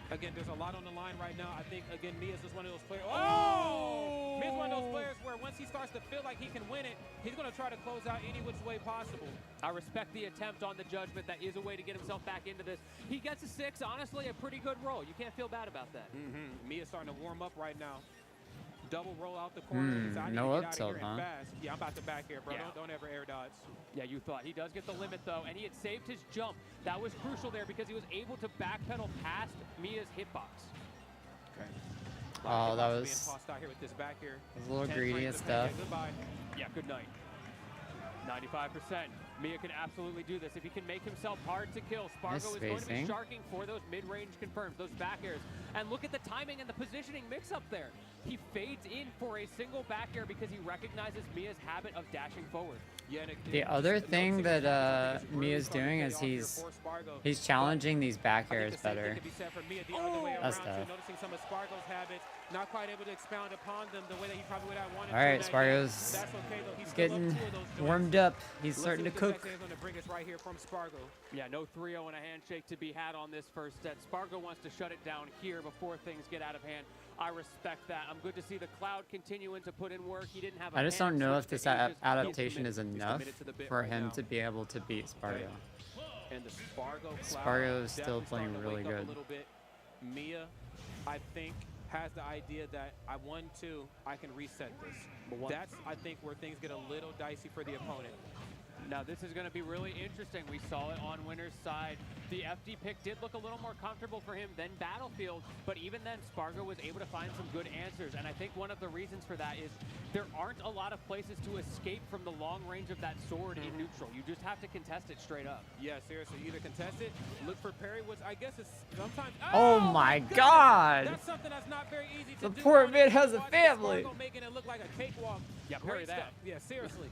again, there's a lot on the line right now. I think, again, Mia's just one of those players. Oh! Mia's one of those players where once he starts to feel like he can win it, he's going to try to close out any which way possible. I respect the attempt on the judgment. That is a way to get himself back into this. He gets a 6. Honestly, a pretty good roll. You can't feel bad about that. Mia's starting to warm up right now. Double roll out the corner. I need no to up get out of tilt, here and huh? fast. Yeah, I'm about to back here, bro. Yeah. Don't ever air dodge. Yeah, you thought. He does get the limit, though, and he had saved his jump. That was crucial there because he was able to backpedal past Mia's hitbox. Okay. Oh, that Being was tossed out here with this back here. a little 10 greedy and frames of stuff. yeah, goodbye. Yeah, good night. 95%. Mia can absolutely do this. If he can make himself hard to kill, Spargo is going to be spacing. sharking for those mid-range confirms, those back airs. And look at the timing and the positioning mix-up there. He fades in for a single back air because he recognizes Mia's habit of dashing forward. Yeah, and The other thing that Mia's doing is he's challenging these back airs better. That's tough. Noticing some of Spargo's habits, not quite able to expound upon them the way that he probably would have wanted. All right, to. Spargo's That's okay, though. He's getting warmed up. He's Let's starting see to what the cook. next game's gonna bring us right here from Spargo. Yeah, no 3-0 and a handshake to be had on this first set. Spargo wants to shut it down here before things get out of hand. I respect that. I'm good to see the Cloud continuing to put in work. He didn't have a I just don't hand know switch if this for ages. adaptation is enough committed to the bit for right him now. to be able to beat Spargo. And the Spargo Cloud Spargo's still definitely playing starting to really wake up good. A little bit. Mia, I think, has the idea that I won 2, I can reset this. That's, I think, where things get a little dicey for the opponent. Now this is going to be really interesting. We saw it on winner's side. The FD pick did look a little more comfortable for him than Battlefield, but even then Spargo was able to find some good answers. And I think one of the reasons for that is there aren't a lot of places to escape from the long range of that sword in neutral. You just have to contest it straight up. Yeah, seriously, either contest it, look for parry, which I guess is sometimes. Oh my God! That's something that's not very easy to The do. poor man has a Watch family. Spargo making it look like a cakewalk. Yeah, parry Great that. stuff. Yeah, seriously.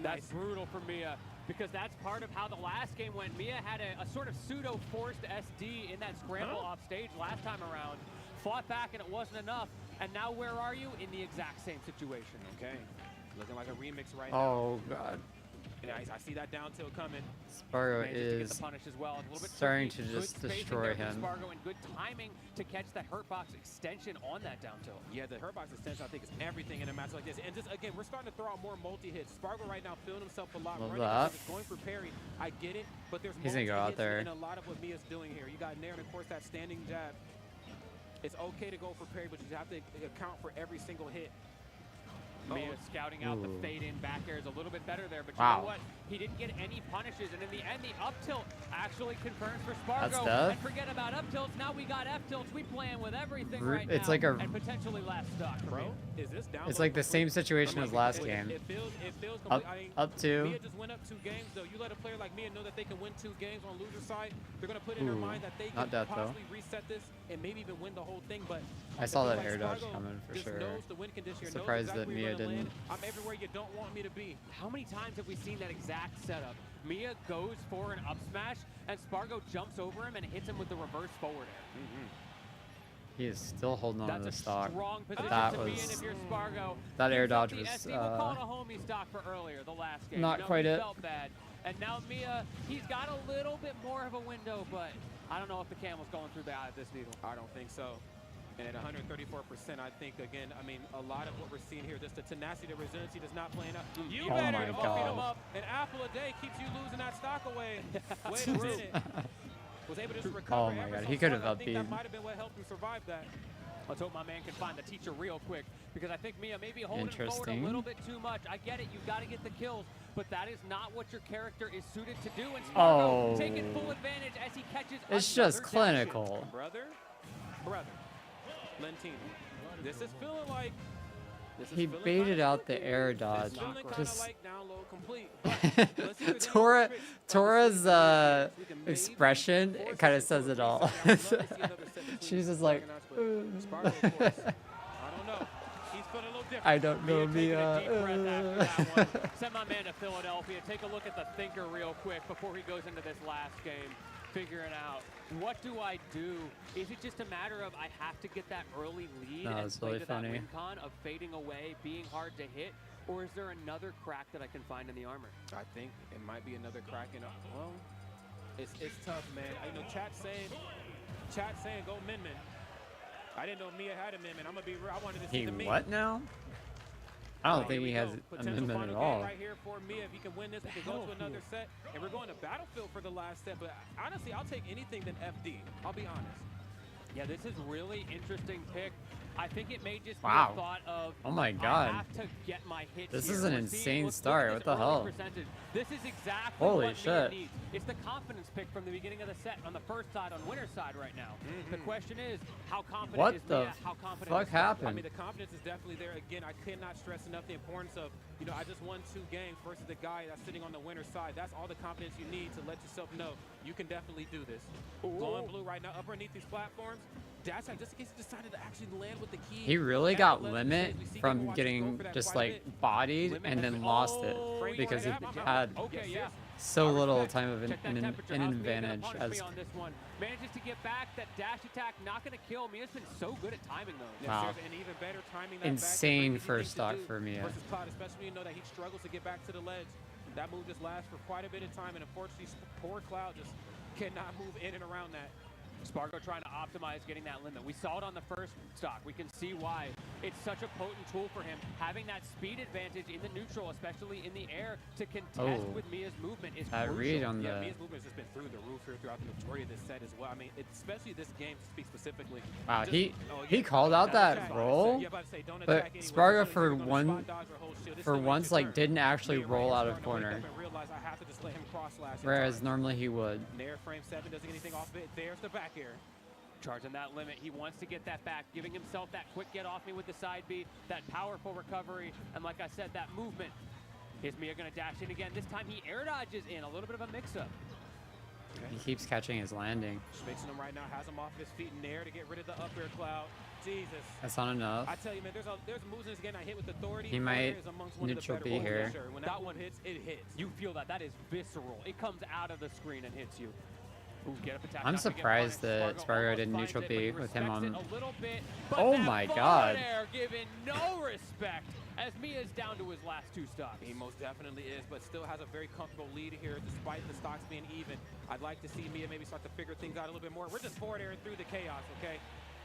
That's brutal for Mia, because that's part of how the last game went. Mia had a sort of pseudo-forced SD in that scramble off stage last time around. Fought back and it wasn't enough. And now where are you? In the exact same situation. Okay, looking like a remix right now. Oh God. And I see that down tilt coming. Spargo Managed to get is the punish as well. A little bit starting tricky. to just Good spacing destroy there from him. Spargo, and good timing to catch that hurtbox extension on that down tilt. Yeah, the hurtbox extension, I think, is everything in a match like this. And just, again, we're starting to throw out more multi-hits. Spargo right now feeling himself a lot. Love running that. because it's going for parry. I get it, but there's He's gonna go out multi-hits there. in a lot of what Mia's doing here. You got Nair, and of course, that standing jab. It's okay to go for parry, but you have to account for every single hit. Mia scouting out the Ooh. fade-in back air is a little bit better there, but you Wow. know what? He didn't get any punishes, and in the end, the up tilt actually confirms for Spargo. That's tough. And forget about up tilts. Now we got F tilts. We playing with everything right It's now. like a- and potentially last stock, Bro, is this down? It's low like the same complete? situation as last game. It feels Up, complete. I mean, up 2. Mia just went up 2 games, though. You let a player like Mia know that they can win 2 games on loser side. They're going to put in their Ooh, mind that they not can death, though. possibly reset this and maybe even win the whole thing. But I saw a that player air like dodge Spargo coming for just sure. knows the win condition, knows Surprised exactly that where you're Mia gonna land. didn't. I'm everywhere you don't want me to be. How many times have we seen that exact setup? Mia goes for an up smash, and Spargo jumps over him and hits him with the reverse forward air. He is still holding on to That's the a stock. strong position That to be in was if you're Spargo. that air Gives up dodge the was SD. We'll call it a homie stock for earlier, the last game. not You know, quite he it. felt bad. And now Mia, he's got a little bit more of a window, but I don't know if the camel's going through the eye of this needle. I don't think so. And at 134%, I think, again, I mean, a lot of what we're seeing here, just the tenacity, the resiliency does not play enough. You Oh better my beat God. him up. An apple a day keeps you losing that stock away. Wait a minute. Was able to just recover. Oh my ever God, so he could have slightly. I think up-beaten. that might have been what helped him survive that. Let's hope my man can find the teacher real quick, because I think Mia may be holding forward a Interesting. little bit too much. I get it, you've got to get the kills, but that is not what your character is suited to do. And Oh. Spargo taking full advantage as he catches It's another just dash. clinical. Brother, Lentini. This is feeling like. He baited out the air dodge. It's feeling kind of Just like down low complete. But let's see if there's any Tora, tricks. Tora's We can maybe expression force kind it of says it to all. a reset. I'd love to see another set between She's just like, Spargo, of course. I don't know. He's feeling a little different. I don't know, Taking a deep breath after Mia. that one. Send my man to Philadelphia. Take a look at the thinker real quick before he goes into this last game, figuring out, what do I do? Is it just a matter of I have to get that early lead No, and it's play really to funny. that win con of fading away, being hard to hit? Or is there another crack that I can find in the armor? I think it might be another crack in. Well, it's tough, man. I know chat saying go Min Min. I didn't know Mia had a Min Min. I'm gonna be real. I wanted to see He the Min. what now? I don't Here think we he has go. a Potential movement final at game all. right here for Mia. If he can win this, we can go to another set. And we're going to Battlefield for the last set. But honestly, I'll take anything than FD. I'll be honest. Yeah, this is really interesting pick. I think it may just Wow. be a thought of, Oh my I God. have to get my hits This here. is an We're insane seeing- look at start. this What the early hell? percentage. This is exactly Holy what Mia shit. needs. It's the confidence pick from the beginning of the set on the first side, on winner's side right now. The question is, how confident What is the Mia? How confident fuck is Spargo? happened? I mean, the confidence is definitely there. Again, I cannot stress enough the importance of, you know, I just won 2 games versus the guy that's sitting on the winner's side. That's all the confidence you need to let yourself know you can definitely do this. Glowing blue right now, up underneath these platforms. Dash out just in case he decided to actually land with the key. He really At got 11 limit stage. We see from Gamer Watch getting go for that just quite a like bit. bodied Limit and has then been- lost it Oh, because he yeah, I'm out. had Okay, yeah. so little time of Check that an temperature. How's Mia gonna advantage punish as me on this one? Manages to get back. That dash attack not going to kill. Mia's been so good at timing those. Yes, Wow. sir, and even better timing that Insane back to first bring stock what you need to for do Mia. versus Cloud, especially when you know that he struggles to get back to the ledge. That move just lasts for quite a bit of time, and unfortunately, poor Cloud just cannot move in and around that. Spargo trying to optimize getting that limit. We saw it on the first stock. We can see why it's such a potent tool for him. Having that speed advantage in the neutral, especially in the air, to contest Oh. with Mia's movement is that crucial. read on Yeah, the Mia's movement has just been through the roof here throughout the majority of this set as well. I mean, especially this game, to speak specifically. wow. Just- He oh, he yeah. called out Don't that attack. roll, Yeah, about to say, don't but attack anyway. Spargo As soon as for you're gonna one spot dodge or hold shield, this for still makes once your like turn. didn't actually Mia right roll here out of starting to wake corner, up and realize I have to just let him cross slash at whereas times. normally he would. Nair frame 7 doesn't get anything off of it. There's the back air. Charging that limit. He wants to get that back, giving himself that quick get off me with the side B, that powerful recovery, and like I said, that movement. Is Mia going to dash in again? This time he air dodges in. A little bit of a mix-up. He keeps catching his landing. Just mixing him right now, has him off his feet in air to get rid of the up air Cloud. Jesus. That's not enough. I tell you, man, there's moves in this game I hit with authority. He Up might air is amongst one of the neutral better B moves, here. for sure. When that one hits, it hits. You feel that. That is visceral. It comes out of the screen and hits you. Ooh, get up attack. I'm not gonna get surprised punished. that Spargo almost did finds neutral it, B but he with him respects on. it a little bit, but Oh that my forward God. air given no respect as Mia's down to his last 2 stocks. He most definitely is, but still has a very comfortable lead here despite the stocks being even. I'd like to see Mia maybe start to figure things out a little bit more. We're just forward airing through the chaos, okay?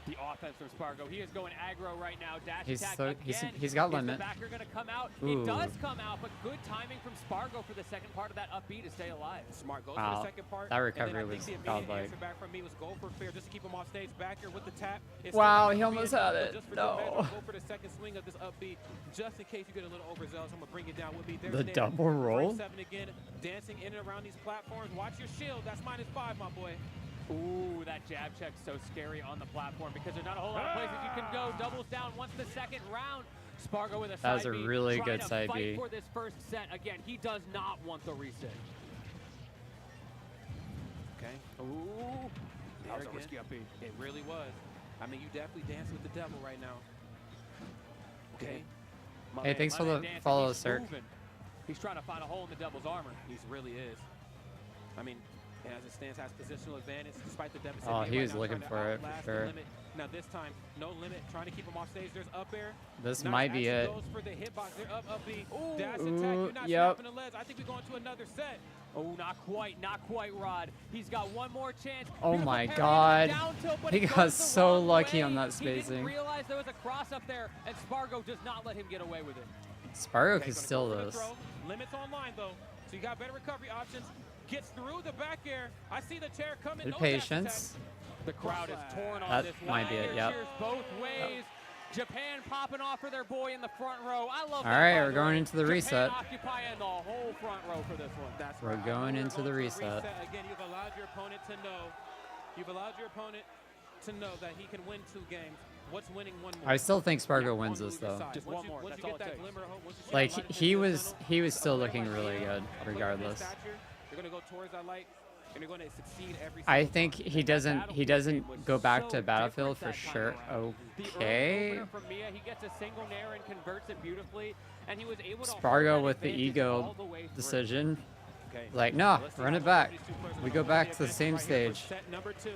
The offense from Spargo. He is going aggro right now. Dash He's attack so- again. he's got Is limit. the backer going to come out? Ooh. It does come out, but good timing from Spargo for the second part of that up B to stay alive. Smart goes for Wow, the second part. that and recovery then I think was the immediate godlike. answer back from me was go for fair just to keep him off stage. Back here with the tap. It's Wow, still he not almost gonna had be enough, it. but just for No. good measure, go for the second swing of this up B just in case you get a little overzealous. I'm going to bring it down with me. There's The Nair. double roll? Frame 7 again, dancing in and around these platforms. Watch your shield. That's -5, my boy. Ooh, that jab check's so scary on the platform because there's not a whole lot of places you can go. Doubles down once the second round. Spargo with a That was side a B, really trying good to side fight B. for this first set. Again, he does not want the reset. Okay. Ooh, that was a again. risky up B. It really was. I mean, you definitely dance with the devil right now. Okay. My Hey, man- thanks my for man the dancing, follow, he's Cirque. moving. He's trying to find a hole in the devil's armor. He really is. I mean, And as it stands, has positional advantage despite the deficit. Oh, being he right was now looking trying to for it, outlast for the sure. limit. Now this time, no limit, trying to keep him off stage. There's up air. This Nice, might be actually it. goes for the hitbox. They're up B. Dash attack. Ooh, You're not yep. snapping the ledge. I think we're going to another set. Oh, not quite, Rod. He's got one more chance. Oh Beautiful my parry, God. down tilt, but He it got goes the so wrong lucky way. on that He didn't spacing. realize there was a cross up there, and Spargo does not let him get away with it. Spargo Okay, could gonna steal go for the this. throw. Limits online though, so you got better recovery options. Gets through the back air. I see the chair coming. Good No dash patience. The crowd is torn on That this might be one. it, yep. Cheers both ways. Japan popping off for their boy in the front row. I love All that, right, by we're the going way. into the Japan reset. occupying the whole front row for this one. That's We're right. going We're into the to reset. Again, you've allowed your opponent to know. You've allowed your opponent to know that he can win 2 games. What's winning one more? I still think Spargo Yeah, wins on this either though. side. Just Once one you- more, once that's you all get it that takes. glimmer of hope, once you see Like that light at the he end of the was tunnel, looking a player really like good Mia, a player of his regardless. stature, you're gonna go towards that light, and you're going to succeed every I single think time. he doesn't go back to Battlefield for sure. The early Okay. opener from Mia, he gets a single nair and converts it beautifully, and he was able to hold Spargo that with the advantage ego all the way through. decision. Okay. Like, no, Let's see run how it much back. these two players are We gonna go back win to the advantage same right here for stage. Set number 2.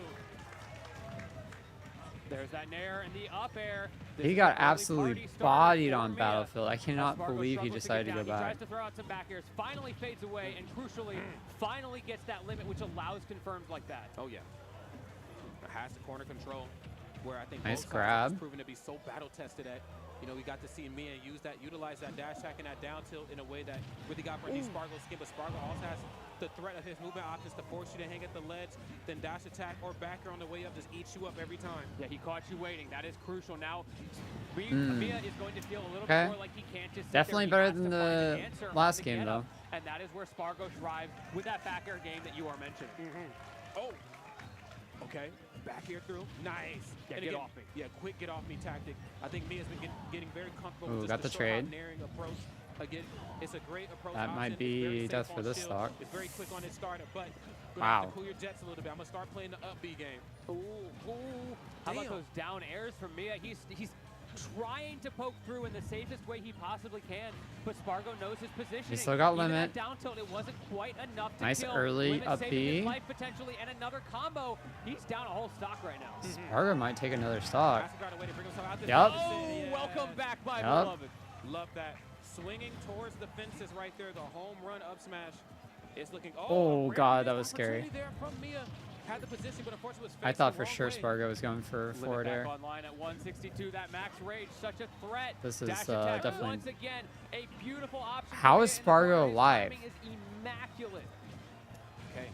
There's that nair and the up air. This He is got the early absolutely party starter bodied for on Mia. Battlefield. I As cannot Spargo believe he struggles decided to go get down. He back. tries to throw out some back airs, finally fades away, and crucially, finally gets that limit, which allows confirms like that. Oh yeah. Has the corner control, where I think Nice both sides grab. have proven to be so battle tested at. You know, we got to see Mia utilize that dash attack and that down tilt in a way that really got for Spargo's skin. But Spargo also has the threat of his movement options to force you to hang at the ledge, then dash attack or backer on the way up, just eats you up every time. Yeah, he caught you waiting. That is crucial. Now, Mia is going to feel a little Okay. bit more like he can't just sit Definitely there. He better has than to find the an answer on last the game, get-up, though. And that is where Spargo thrives with that back air game that you are mentioning. Oh. Okay. Back here through. Nice. Yeah, And get again, off me. Yeah, quick get off me tactic. I think Mia's been getting very comfortable Ooh, with got just the short hop trade. naring approach. Again, it's a great approach. That option. might It's be very safe death on for this shield. stock. It's very quick on its startup, but gonna Wow. have to cool your jets a little bit. I'm gonna start playing the up B game. Ooh. How about those down airs from Mia? He's trying to poke through in the safest way he possibly can, but Spargo knows his positioning. He still got Even limit. that down tilt, it wasn't quite enough to Nice kill. early Limit up saving his B. life potentially, and another combo. He's down a whole stock right now. Spargo might take another stock. Has to find a way to bring himself out this Yup. position. Oh, welcome back, my Yup. beloved. Love that. Swinging towards the fences right there. The home run up smash. It's looking. Oh, a God, great that was scary. opportunity there from Mia. Had the position, but unfortunately was I faced thought the for wrong sure way. Spargo was going for Limit forward back air. online at 162. That max rage, such a threat. This is, Dash attack definitely- once again a beautiful option. How for is Mia in the Spargo corner. His alive? timing is immaculate. Okay.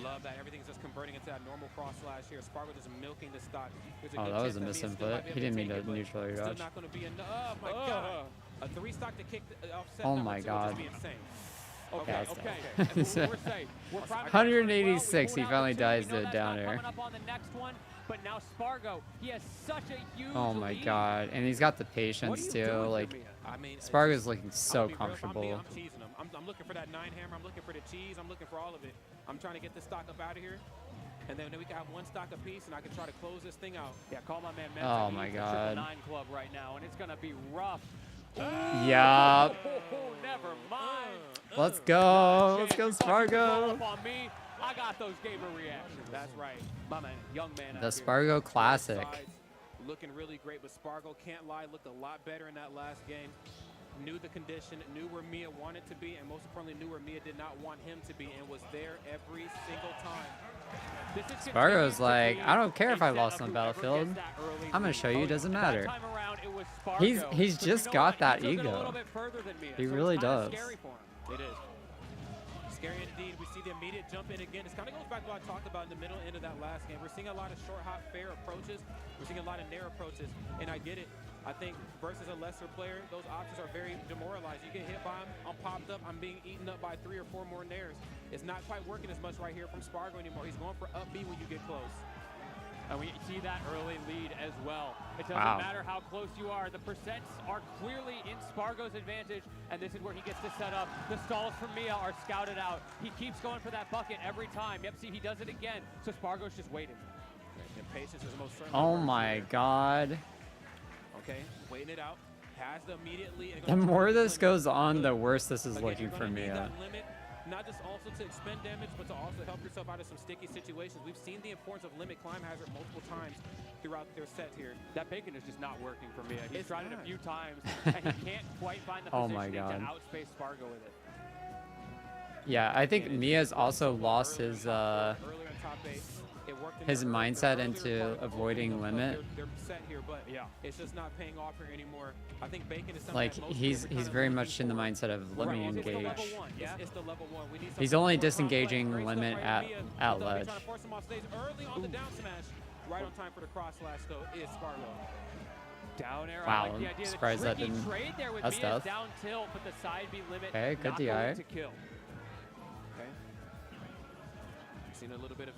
Love that. Everything's just converting into that normal cross slash here. Spargo just milking the stock. There's Oh, good that was chance a Mia still misinput. might be He able didn't mean take to it, but neutral your still dodge. not going to be enough. Oh, my God. A 3-stock to kick offset. Oh, my God. Be insane. Okay, That's okay. tough. And we're safe. We're primary 186, as well. he We pulled finally out the two. dies We know to that's down not air. coming up on the next one, but now Spargo, he has such a huge Oh my lead. God. And he's got the What are patience you too. doing Like, here, Mia? I mean, it's Spargo's just- looking I'm so gonna be real, if I'm comfortable. Mia, I'm teasing him. I'm looking for that 9 hammer. I'm looking for the cheese. I'm looking for all of it. I'm trying to get this stock up out of here. And then we can have one stock apiece, and I can try to close this thing out. Yeah, call my man Mensa. Oh He's my the God. 9 club right now, and it's gonna be rough. Yup. Oh, never mind. Let's go. Let's go, You thought you could roll Spargo. up on me? I got those gamer reactions. That's right. My man, young man The out here. Spargo Classic. Sides looking really great, but Spargo, can't lie, looked a lot better in that last game. Knew the condition, knew where Mia wanted to be, and most importantly, knew where Mia did not want him to be, and was there every single time. This is Spargo's continuing to like, be I don't care if a I set lost of on whoever Battlefield. gets that early I'm gonna lead. show you, it doesn't That matter. time around, it was He's Spargo, but just you know got what? that He took it a ego. little bit further than Mia, He so really it's kinda does. Scary for him. It is. Scary indeed. We see the immediate jump in again. This kind of goes back to what I talked about in the middle end of that last game. We're seeing a lot of short, hop, fair approaches. We're seeing a lot of nair approaches, and I get it. I think versus a lesser player, those options are very demoralized. You get hit by him, I'm popped up, I'm being eaten up by 3 or 4 more nairs. It's not quite working as much right here from Spargo anymore. He's going for up B when you get close. And we see that early lead as well. It doesn't Wow. matter how close you are. The percents are clearly in Spargo's advantage, and this is where he gets to set up. The stalls from Mia are scouted out. He keeps going for that bucket every time. Yep, see, he does it again. So Spargo's just waiting. And patience is most certainly. Oh worth my it. God. Okay, waiting it out. Has the immediately. The more this goes on, the worse this is Again, looking you're for gonna need Mia. that limit not just also to expend damage, but to also help yourself out of some sticky situations. We've seen the importance of limit climb hazard multiple times throughout their set here. That bacon is just not working for me. He's It's tried it not. a few times, and he can't quite find the Oh my positioning God. to outspace Spargo with it. Yeah, I think Mia's also lost his Earlier in top 8, it worked in his their mindset earlier into part of avoiding limit. Their set here, but Yeah. it's just not paying off here anymore. I think bacon is something Like that most he's players are kinda very looking much in the for. mindset of let me Right, it's the level engage. one, yeah? It's the level 1. We need He's something only more complex. disengaging Great stuff limit right at here. at Mia ledge. trying to force him off stage early on the down smash. Right on time for the cross slash though is Spargo. Down air. Wow, I like the idea. surprised The that tricky didn't- trade there with that's Mia's tough. down tilt, but the side B limit Okay, good not DI. going to kill. Okay. Seen a little bit of,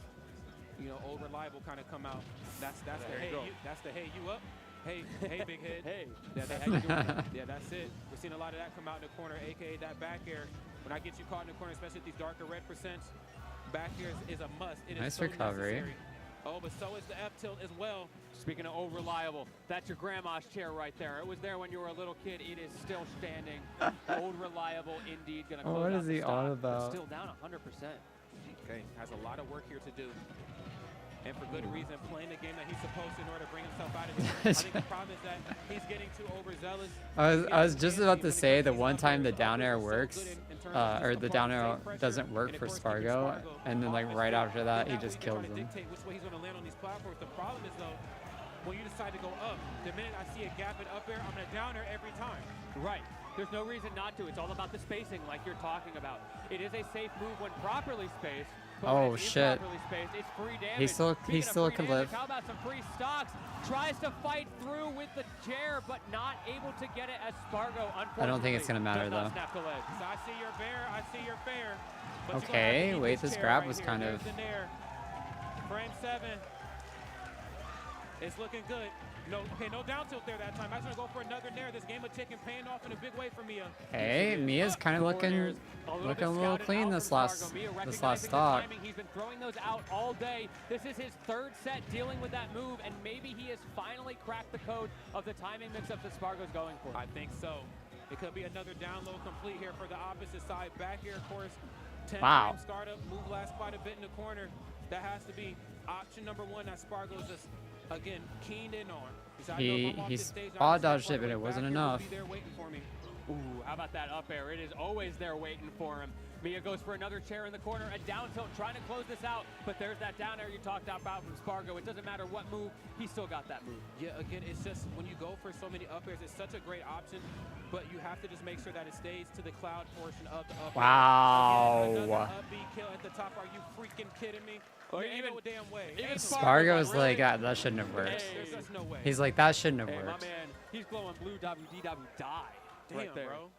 old reliable kind of come out. That's the There you hey go. that's the hey you up. Hey big head. Hey. How you doing? Yeah, that's it. We're seeing a lot of that come out in the corner, aka that back air. When I get you caught in the corner, especially with these darker red percents, back air is a must. It is Nice so recovery. necessary. Oh, but so is the F tilt as well. Speaking of old reliable, that's your grandma's chair right there. It was there when you were a little kid. It is still standing. Old reliable, indeed. Gonna close What out is the he stock, on but about? Still down 100%. Okay, has a lot of work here to do. And for good reason, playing the game that he's supposed to in order to bring himself out of it. I think the problem is that he's getting too overzealous. I was just about to say the one time the down air works, or the down air doesn't work for Spargo, and then like right after that he just kills him. Dictate which way he's going to land on these platforms. The problem is though, when you decide to go up, the minute I see a gap in up air, I'm going to down air every time. Right. There's no reason not to. It's all about the spacing, like you're talking about. It is a safe move when properly spaced. But when Oh, it's shit. improperly spaced, it's free damage. He still Speaking of can free live. damage, how about some free stocks? Tries to fight through with the chair, but not able to get it as Spargo, unfortunately. I don't think it's gonna matter, does not though. snap the leg. So I see your bear, I see your fair. But you're gonna have to Okay, eat wait, this chair grab right was here. kind There's of- the nair. Frame 7. It's looking good. No down tilt there that time. I was gonna go for another nair. This game of chicken paying off in a big way for Mia. Hey, Mia's kind of looking A a little scouted clean out this from last Spargo. Mia this recognizing last the stock. timing. He's been throwing those out all day. This is his third set dealing with that move, and maybe he has finally cracked the code of the timing mix-up that Spargo's going for. I think so. It could be another down low complete here for the opposite side. Back here, of course. 10 Wow. frame startup. Move lasts quite a bit in the corner. That has to be option number 1 that Spargo's just, again, keened in on. He spot dodged it, but it wasn't enough. Ooh, how about that up air? It is always there waiting for him. Mia goes for another chair in the corner, a down tilt, trying to close this out, but there's that down air you talked about from Spargo. It doesn't matter what move, he still got that move. Yeah, again, it's just when you go for so many up airs, it's such a great option, but you have to just make sure that it stays to the cloud portion of the up air. Wow. Again, another up B kill at the top. Are you freaking kidding me? Or There ain't even- no damn way. even Ain't no Spargo's really? like, ah, that shouldn't have worked. There's just no way. He's like, that shouldn't have Hey, my worked. man, he's glowing blue WDW die Damn, right there. bro.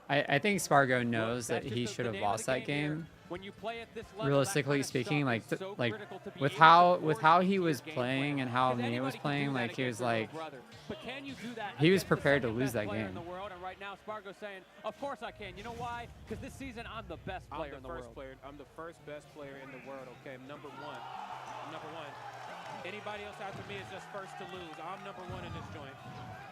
I think Spargo knows Look, that that's he just should the have name of lost the that here. game. When you play at this level, Realistically that kind of speaking, stuff like is so like critical to be with able how to with force how into he your was game playing plan. and how 'Cause Mia anybody was can playing, do that like he was against their little like brother. But can you do that he was against the prepared to second lose best that player game. in the world? And right now, Spargo's saying, "Of course I can." You know why? Because this season I'm the best player in the world. I'm the first best player in the world. Okay, I'm number 1. I'm number 1. Anybody else after me is just first to lose. I'm number 1 in this joint.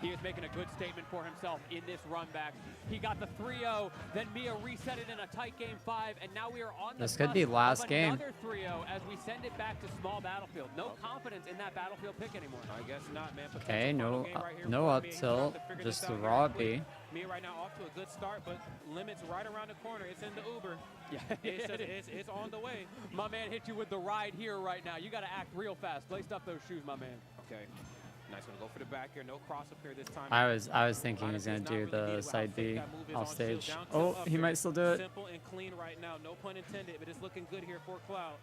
He is making a good statement for himself in this run back. He got the 3-0, then Mia reset it in a tight game 5, and now we are on This the could be cusp last of game. another 3-0 as we send it back to small battlefield. No confidence in that battlefield pick anymore. I guess not, man. Okay, Potential no final game right here no for up Mia. He's gonna tilt, have to figure just this the out here raw quick. B. Mia right now off to a good start, but limits right around the corner. It's in the Uber. Yeah, It's on the way. My man hit you with the ride here right now. You got to act real fast. Lace up those shoes, my man. Okay. Nice, gonna go for the back here. No cross up here this time. I was thinking he was gonna do the side B off stage. Oh, he might still do it. Simple and clean right now. No pun intended, but it's looking good here for Cloud.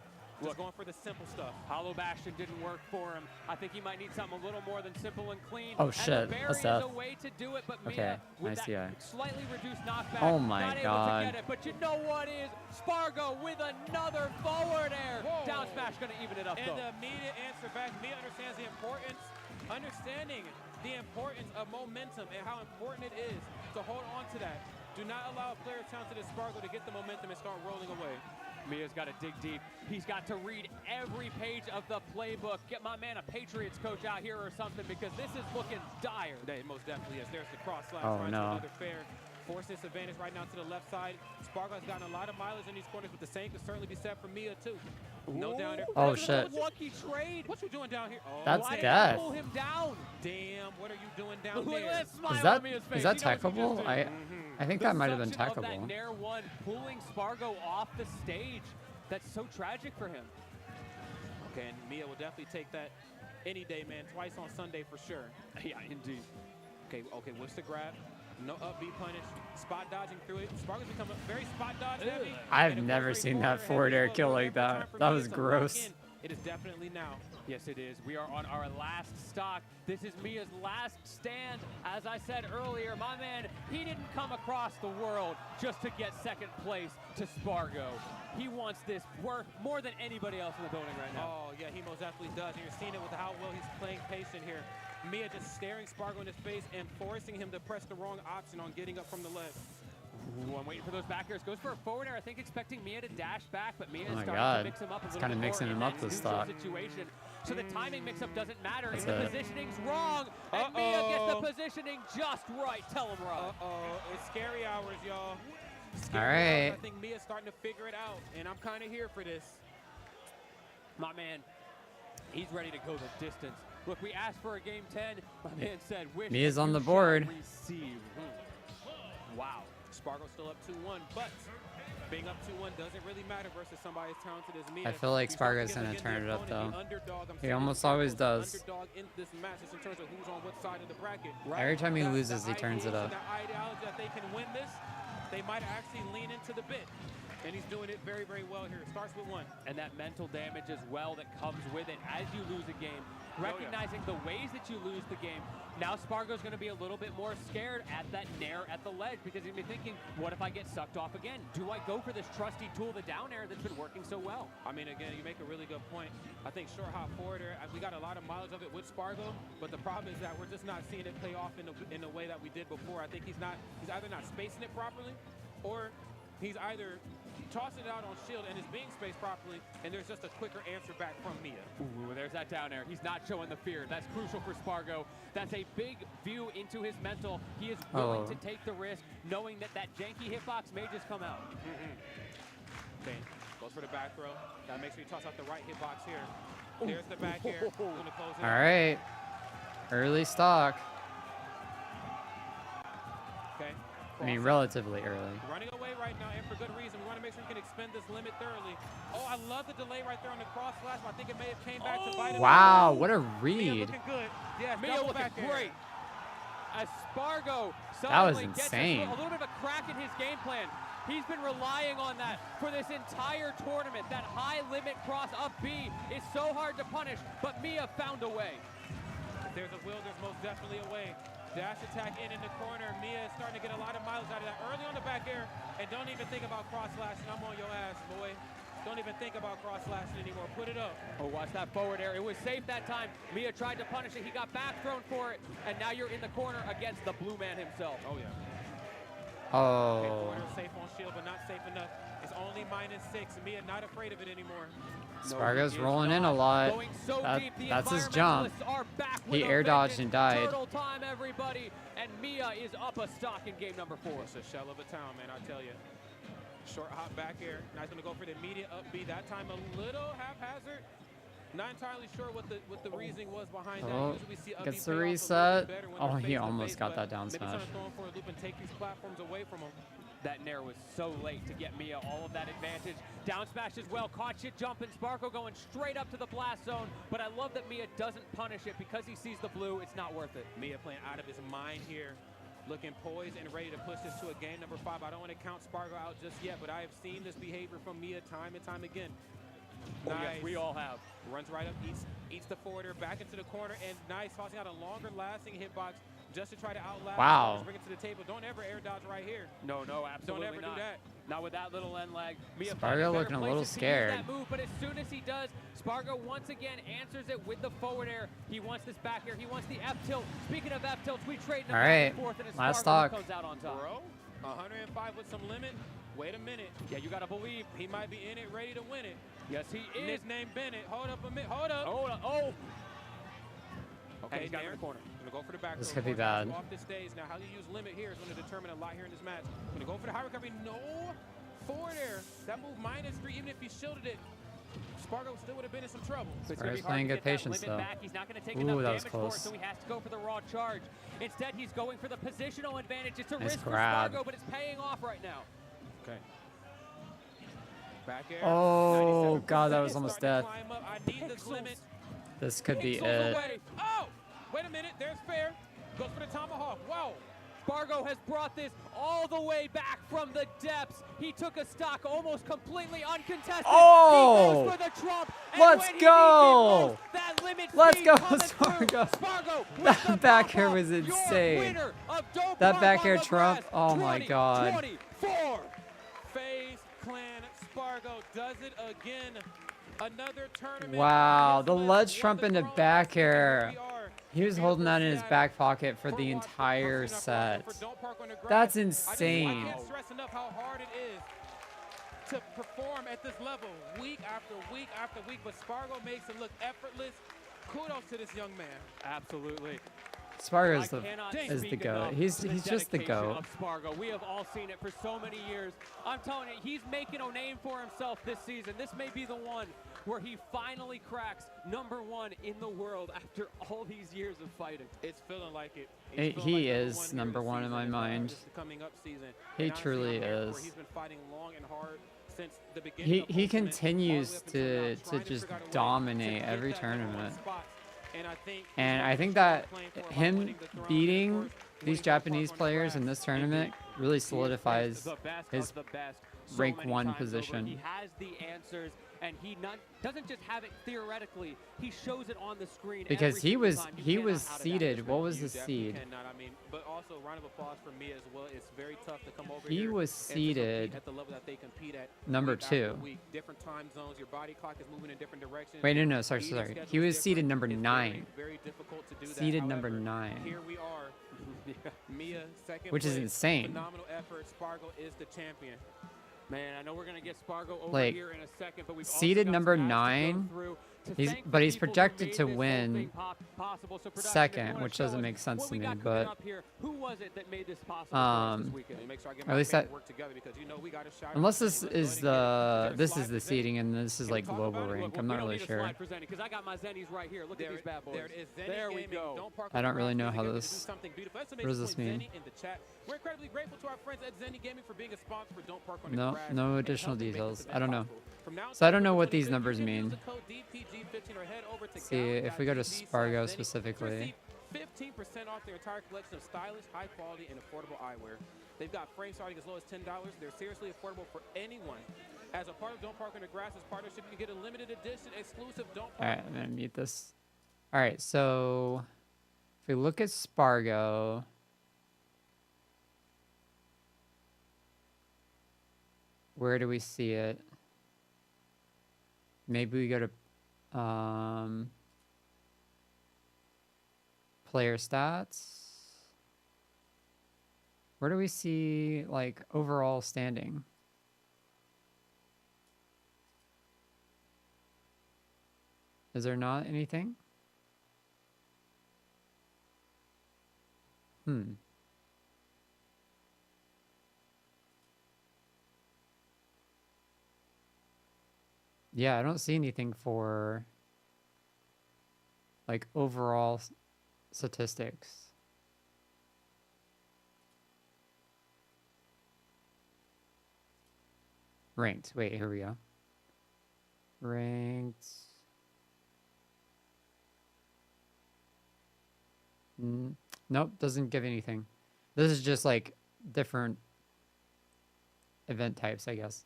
Just going for the simple stuff. Hollow Bastion didn't work for him. I think he might need something a little more than simple and clean. Oh, And shit, the that's barrier is tough. a way to do it, but Okay, Mia, with nice that DI. slightly reduced knockback, Oh my not able God. to get it. But you know what is? Spargo with another forward air. Whoa. Down smash gonna even it up And though. the immediate answer back. Mia understands the importance, understanding the importance of momentum and how important it is to hold on to that. Do not allow a player talented as Spargo to get the momentum and start rolling away. Mia's got to dig deep. He's got to read every page of the playbook. Get my man a Patriots coach out here or something because this is looking dire. That most definitely is. There's the cross slash. Oh, finds no. Another fair forcing this advantage right now to the left side. Spargo has gotten a lot of mileage in these corners, but the same could certainly be said for Mia too. No down there. Oh, shit. Lucky trade. What you doing down here? Oh, That's why did death. you pull him down? Damn, what are you doing down Look at there? that smile Is that on Mia's face. is that He knows what he techable? just did. I think The that might have been suction of techable. that Nair 1 pulling Spargo off the stage. That's so tragic for him. Okay, and Mia will definitely take that any day, man. Twice on Sunday for sure. Yeah, indeed. Okay, what's the grab? No up B punish. Spot dodging through it. Spargo's become a very spot dodge heavy. I've And it never goes seen very that forward air kill like that. That was gross. It is definitely now. Yes, it is. We are on our last stock. This is Mia's last stand. As I said earlier, my man, he didn't come across the world just to get second place to Spargo. He wants this work more than anybody else in the building right now. Oh, yeah, he most definitely does. And you're seeing it with how well he's playing patient here. Mia just staring Spargo in his face and forcing him to press the wrong option on getting up from the ledge. Ooh, I'm waiting for those back airs. Goes for a forward air. I think expecting Mia to dash back, but Mia is Oh my starting God. to mix him up a It's little kinda bit mixing more him in up that this neutral stock. situation. So the timing mix-up doesn't matter if That's the it. positioning's wrong, and Mia gets the positioning just right. Tell him right. Uh-oh, it's scary hours, y'all. All right. I think Mia's starting to figure it out, and I'm kind of here for this. My man, he's ready to go the distance. Look, we asked for a game 10. My man said, wish Mia's that on you the shall board. receive. Wow. Spargo's still up 2-1, but being up 2-1 doesn't really matter versus somebody as talented as Mia. I feel like You start Spargo's together gonna again, turn the it up, opponent, though. the underdog. I'm He saying almost Spargo's always the does. Underdog in this match, just in terms of who's on what side of the bracket. Every time he That- loses, the he turns it ideation, up. That ideology that they can win this, they might actually lean into the bit. And he's doing it very, very well here. It starts with 1. And that mental damage as well that comes with it as you lose a game. Recognizing the ways that you lose the game. Now Spargo's going to be a little bit more scared at that nair at the ledge because he's going to be thinking, what if I get sucked off again? Do I go for this trusty tool, the down air that's been working so well? I mean, again, you make a really good point. I think short hop forwarder, we got a lot of mileage of it with Spargo, but the problem is that we're just not seeing it play off in the way that we did before. I think he's either not spacing it properly, or he's either tossing it out on shield and is being spaced properly, and there's just a quicker answer back from Mia. Ooh, there's that down air. He's not showing the fear. That's crucial for Spargo. That's a big view into his mental. He is willing to take the risk, knowing that that janky hitbox may just come out. Okay, goes for the back throw. Gotta make sure you toss out the right hitbox here. There's the back air. Gonna close it All out. right. Early stock. Okay. I mean, Cross. relatively early. Running away right now, and for good reason. We want to make sure we can expend this limit thoroughly. Oh, I love the delay right there on the cross slash, but I think it may have came back to bite him. Wow, what a Mia read. looking good. Yes, Mia double looking back air. great. As Spargo That was suddenly gets insane. a little bit of a crack in his game plan. He's been relying on that for this entire tournament. That high limit cross up B is so hard to punish, but Mia found a way. If there's a will, there's most definitely a way. Dash attack in the corner. Mia is starting to get a lot of miles out of that early on the back air. And don't even think about cross slashing. I'm on your ass, boy. Don't even think about cross slashing anymore. Put it up. Oh, watch that forward air. It was safe that time. Mia tried to punish it. He got back thrown for it. And now you're in the corner against the blue man himself. Oh, yeah. Oh. Corner safe on shield, but not safe enough. It's only -6. Mia not afraid of it anymore. Spargo's No, rolling in not. a lot. Going so deep, the That's his jump. environmentalists are back He with a air dodged vengeance. and died. Turtle time, everybody. And Mia is up a stock in game number 4. It's a shell of a town, man, I tell you. Short hop back air. Now he's going to go for the immediate up B. That time a little haphazard. Not entirely sure what the reasoning was behind that. Oh, Usually we see up gets B the pay off a little reset. bit better when Oh, they're he face to almost face, got but that down maybe smash. trying to throw him for a loop and take these platforms away from him. That nair was so late to get Mia all of that advantage. Down smash as well. Caught shit jumping. Spargo going straight up to the blast zone. But I love that Mia doesn't punish it because he sees the blue. It's not worth it. Mia playing out of his mind here. Looking poised and ready to push this to a game number 5. I don't want to count Spargo out just yet, but I have seen this behavior from Mia time and time again. Oh, Nice. yes, we all have. Runs right up, eats the forwarder, back into the corner, and nice, tossing out a longer lasting hitbox just to try to outlast. Wow. Bring it to the table. Don't ever air dodge right here. No, absolutely Don't ever not. do that. Not with that little end lag. Mia Spargo finds better looking a little places to use scared. That move, but as soon as he does, Spargo once again answers it with the forward air. He wants this back air. He wants the F tilt. Speaking of F tilts, we trade them All back right, and forth, and it's last Spargo stock. who comes out on top. Bro, 105 with some limit. Wait a minute. Yeah, you gotta believe. He might be in it, ready to win it. Yes, he is. Nickname Bennett. Hold up a minute. Hold up. Oh. Okay, He's got him in Nair. the corner. Gonna go for the back. This throw. could be Of course, bad. Off the stage. Now, how you use limit here is going to determine a lot here in this match. Gonna go for the high recovery. No forward air. That move -3. Even if he shielded it, Spargo still would have been in some trouble. It's gonna be Spargo's hard playing to good get that patience, limit though. back. He's not going to take Ooh, enough that was damage for it, close. so he has to go for the raw charge. Instead, he's going for the positional advantage. It's a Nice risk grab. for Spargo, but it's paying off right now. Okay. Back air. Oh, 97%. God, that was almost Starting to death. climb up. I need this limit. This could be Pixels it. away. Oh, wait a minute. There's fair. Goes for the tomahawk. Wow. Spargo has brought this all the way back from the depths. He took a stock almost completely uncontested. Oh! He goes for the trump. And Let's when he go! needs it most, that limit Let's speed go, coming through. Spargo. Spargo with That the back air pop-up. was Your insane. winner of Don't That Park back on air the trump, Grass, oh my God. 2024. FaZe Clan Spargo does it again. Another tournament. Wow, His the list ledge was trump the into throne. back air. Here we are. He was holding that in his back pocket for the entire set. That's insane. I can't stress enough how hard it is to perform at this level week after week after week, but Spargo makes it look effortless. Kudos to this young man. Absolutely. Spargo I is the cannot is the speak goat. enough He's to just the dedication goat. of Spargo. We have all seen it for so many years. I'm telling you, he's making a name for himself this season. This may be the one where he finally cracks #1 in the world after all these years of fighting. It's feeling like it. He is #1 in my mind. Coming up season. He And honestly, truly I'm here for is. it. He's been fighting long and hard since the beginning of He Ultimate, all the way continues up until now, to trying just figure out a way to dominate get every that #1 tournament. spot. And I think that him beating these Japanese players in this tournament really solidifies The best his of the best. rank many 1 times over. position. He has the answers, and he doesn't just have it theoretically. He shows it on the screen. Because every he single was time. You he cannot was out of that. seeded. What was You the definitely seed? cannot. I mean, but also round of applause for me as well. It's very tough to come over He here was and to compete seeded at the level that they compete at. number week after 2. week. Different time zones. Your body clock is moving in different directions. Wait, no, sorry. Eating He schedule was is seeded different. number It's 9. Very difficult to do that. Seeded number However, 9. Here we are. Mia second Which is place. insane. Phenomenal effort. Spargo is the champion. Man, I know we're gonna get Spargo over Like, here in a second, but we've seeded also got number some ads to go 9, through to he's- thank but the he's people who projected made to this whole win thing possible. So production, if you second, wanna which show doesn't us make sense what to we me, got coming but up here. Who was it that made this possible for us this weekend? And make sure I get at my least family that- work together because you know we got a shot. unless at this it. Let's is go ahead and get it. this Slide is the presenting. seeding and this is Can we like talk global about it? rank. Look, I'm we not don't really need a sure. slide presenting because I got my Zennies right here. Look at these bad boys. There it is. Zenny There we Gaming. go. Don't park I on don't the really grass know how together to this- do something beautiful. That's what does this amazing. mean? Zenny in the chat. We're incredibly grateful to our friends at Zenny Gaming for being a sponsor for Don't Park on the No, Grass no and additional helping make this details. event I don't know. possible. From now So I until don't know what 2025, these numbers you can use mean. the code DPG15 or head over to See, if we go to Spargo gallery.gg/Zenny specifically. to receive 15% off their entire collection of stylish, high quality, and affordable eyewear. They've got frames starting as low as $10. They're seriously affordable for anyone. As a part of Don't Park on the Grass's partnership, you can get a limited edition exclusive Don't All Park. right, I'm gonna mute this. All right, so if we look at Spargo, where do we see it? Maybe we go to player stats. Where do we see like overall standing? Is there not anything? Yeah, I don't see anything for like overall statistics. Ranked. Wait, here we go. Ranked. Nope, doesn't give anything. This is just like different event types, I guess.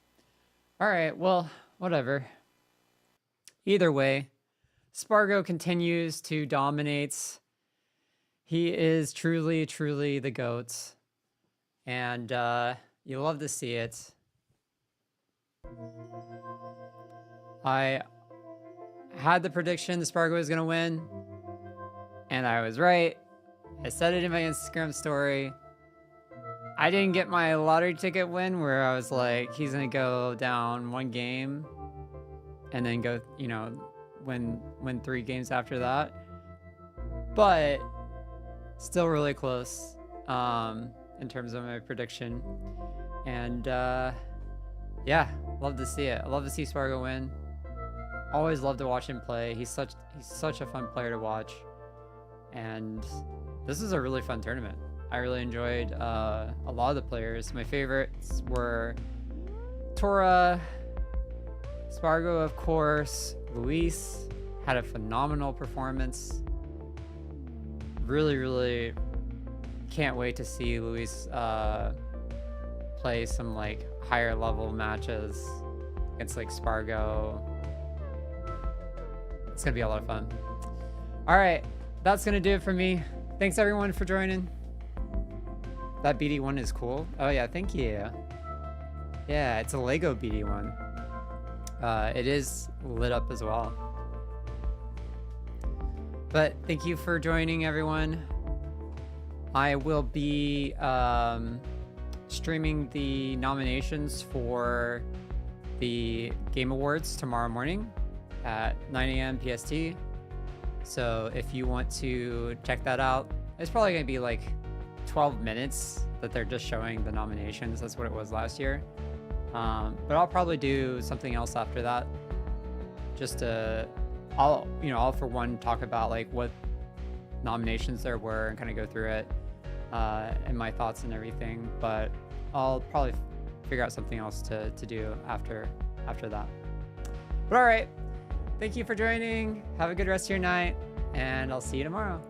All right, well, whatever. Either way, Spargo continues to dominate. He is truly, truly the GOAT. And you love to see it. I had the prediction the Spargo was going to win. And I was right. I said it in my Instagram story. I didn't get my lottery ticket win where I was like, he's going to go down 1 game and then go, you know, win 3 games after that. But Still really close in terms of my prediction. And yeah, love to see it. I love to see Spargo win. Always love to watch him play. He's such a fun player to watch. And this is a really fun tournament. I really enjoyed a lot of the players. My favorites were Tora, Spargo, of course. Luis had a phenomenal performance. Really can't wait to see Luis play some like higher level matches against like Spargo. It's gonna be a lot of fun. All right, that's gonna do it for me. Thanks everyone for joining. That BD1 is cool. Oh yeah, thank you. Yeah, it's a Lego BD1. It is lit up as well. But thank you for joining, everyone. I will be streaming the nominations for the Game Awards tomorrow morning at 9 a.m. PST. So if you want to check that out, it's probably going to be like 12 minutes that they're just showing the nominations. That's what it was last year. But I'll probably do something else after that. Just to, I'll for one talk about like what nominations there were and kind of go through it and my thoughts and everything. But I'll probably figure out something else to do after that. But all right, thank you for joining. Have a good rest of your night, and I'll see you tomorrow.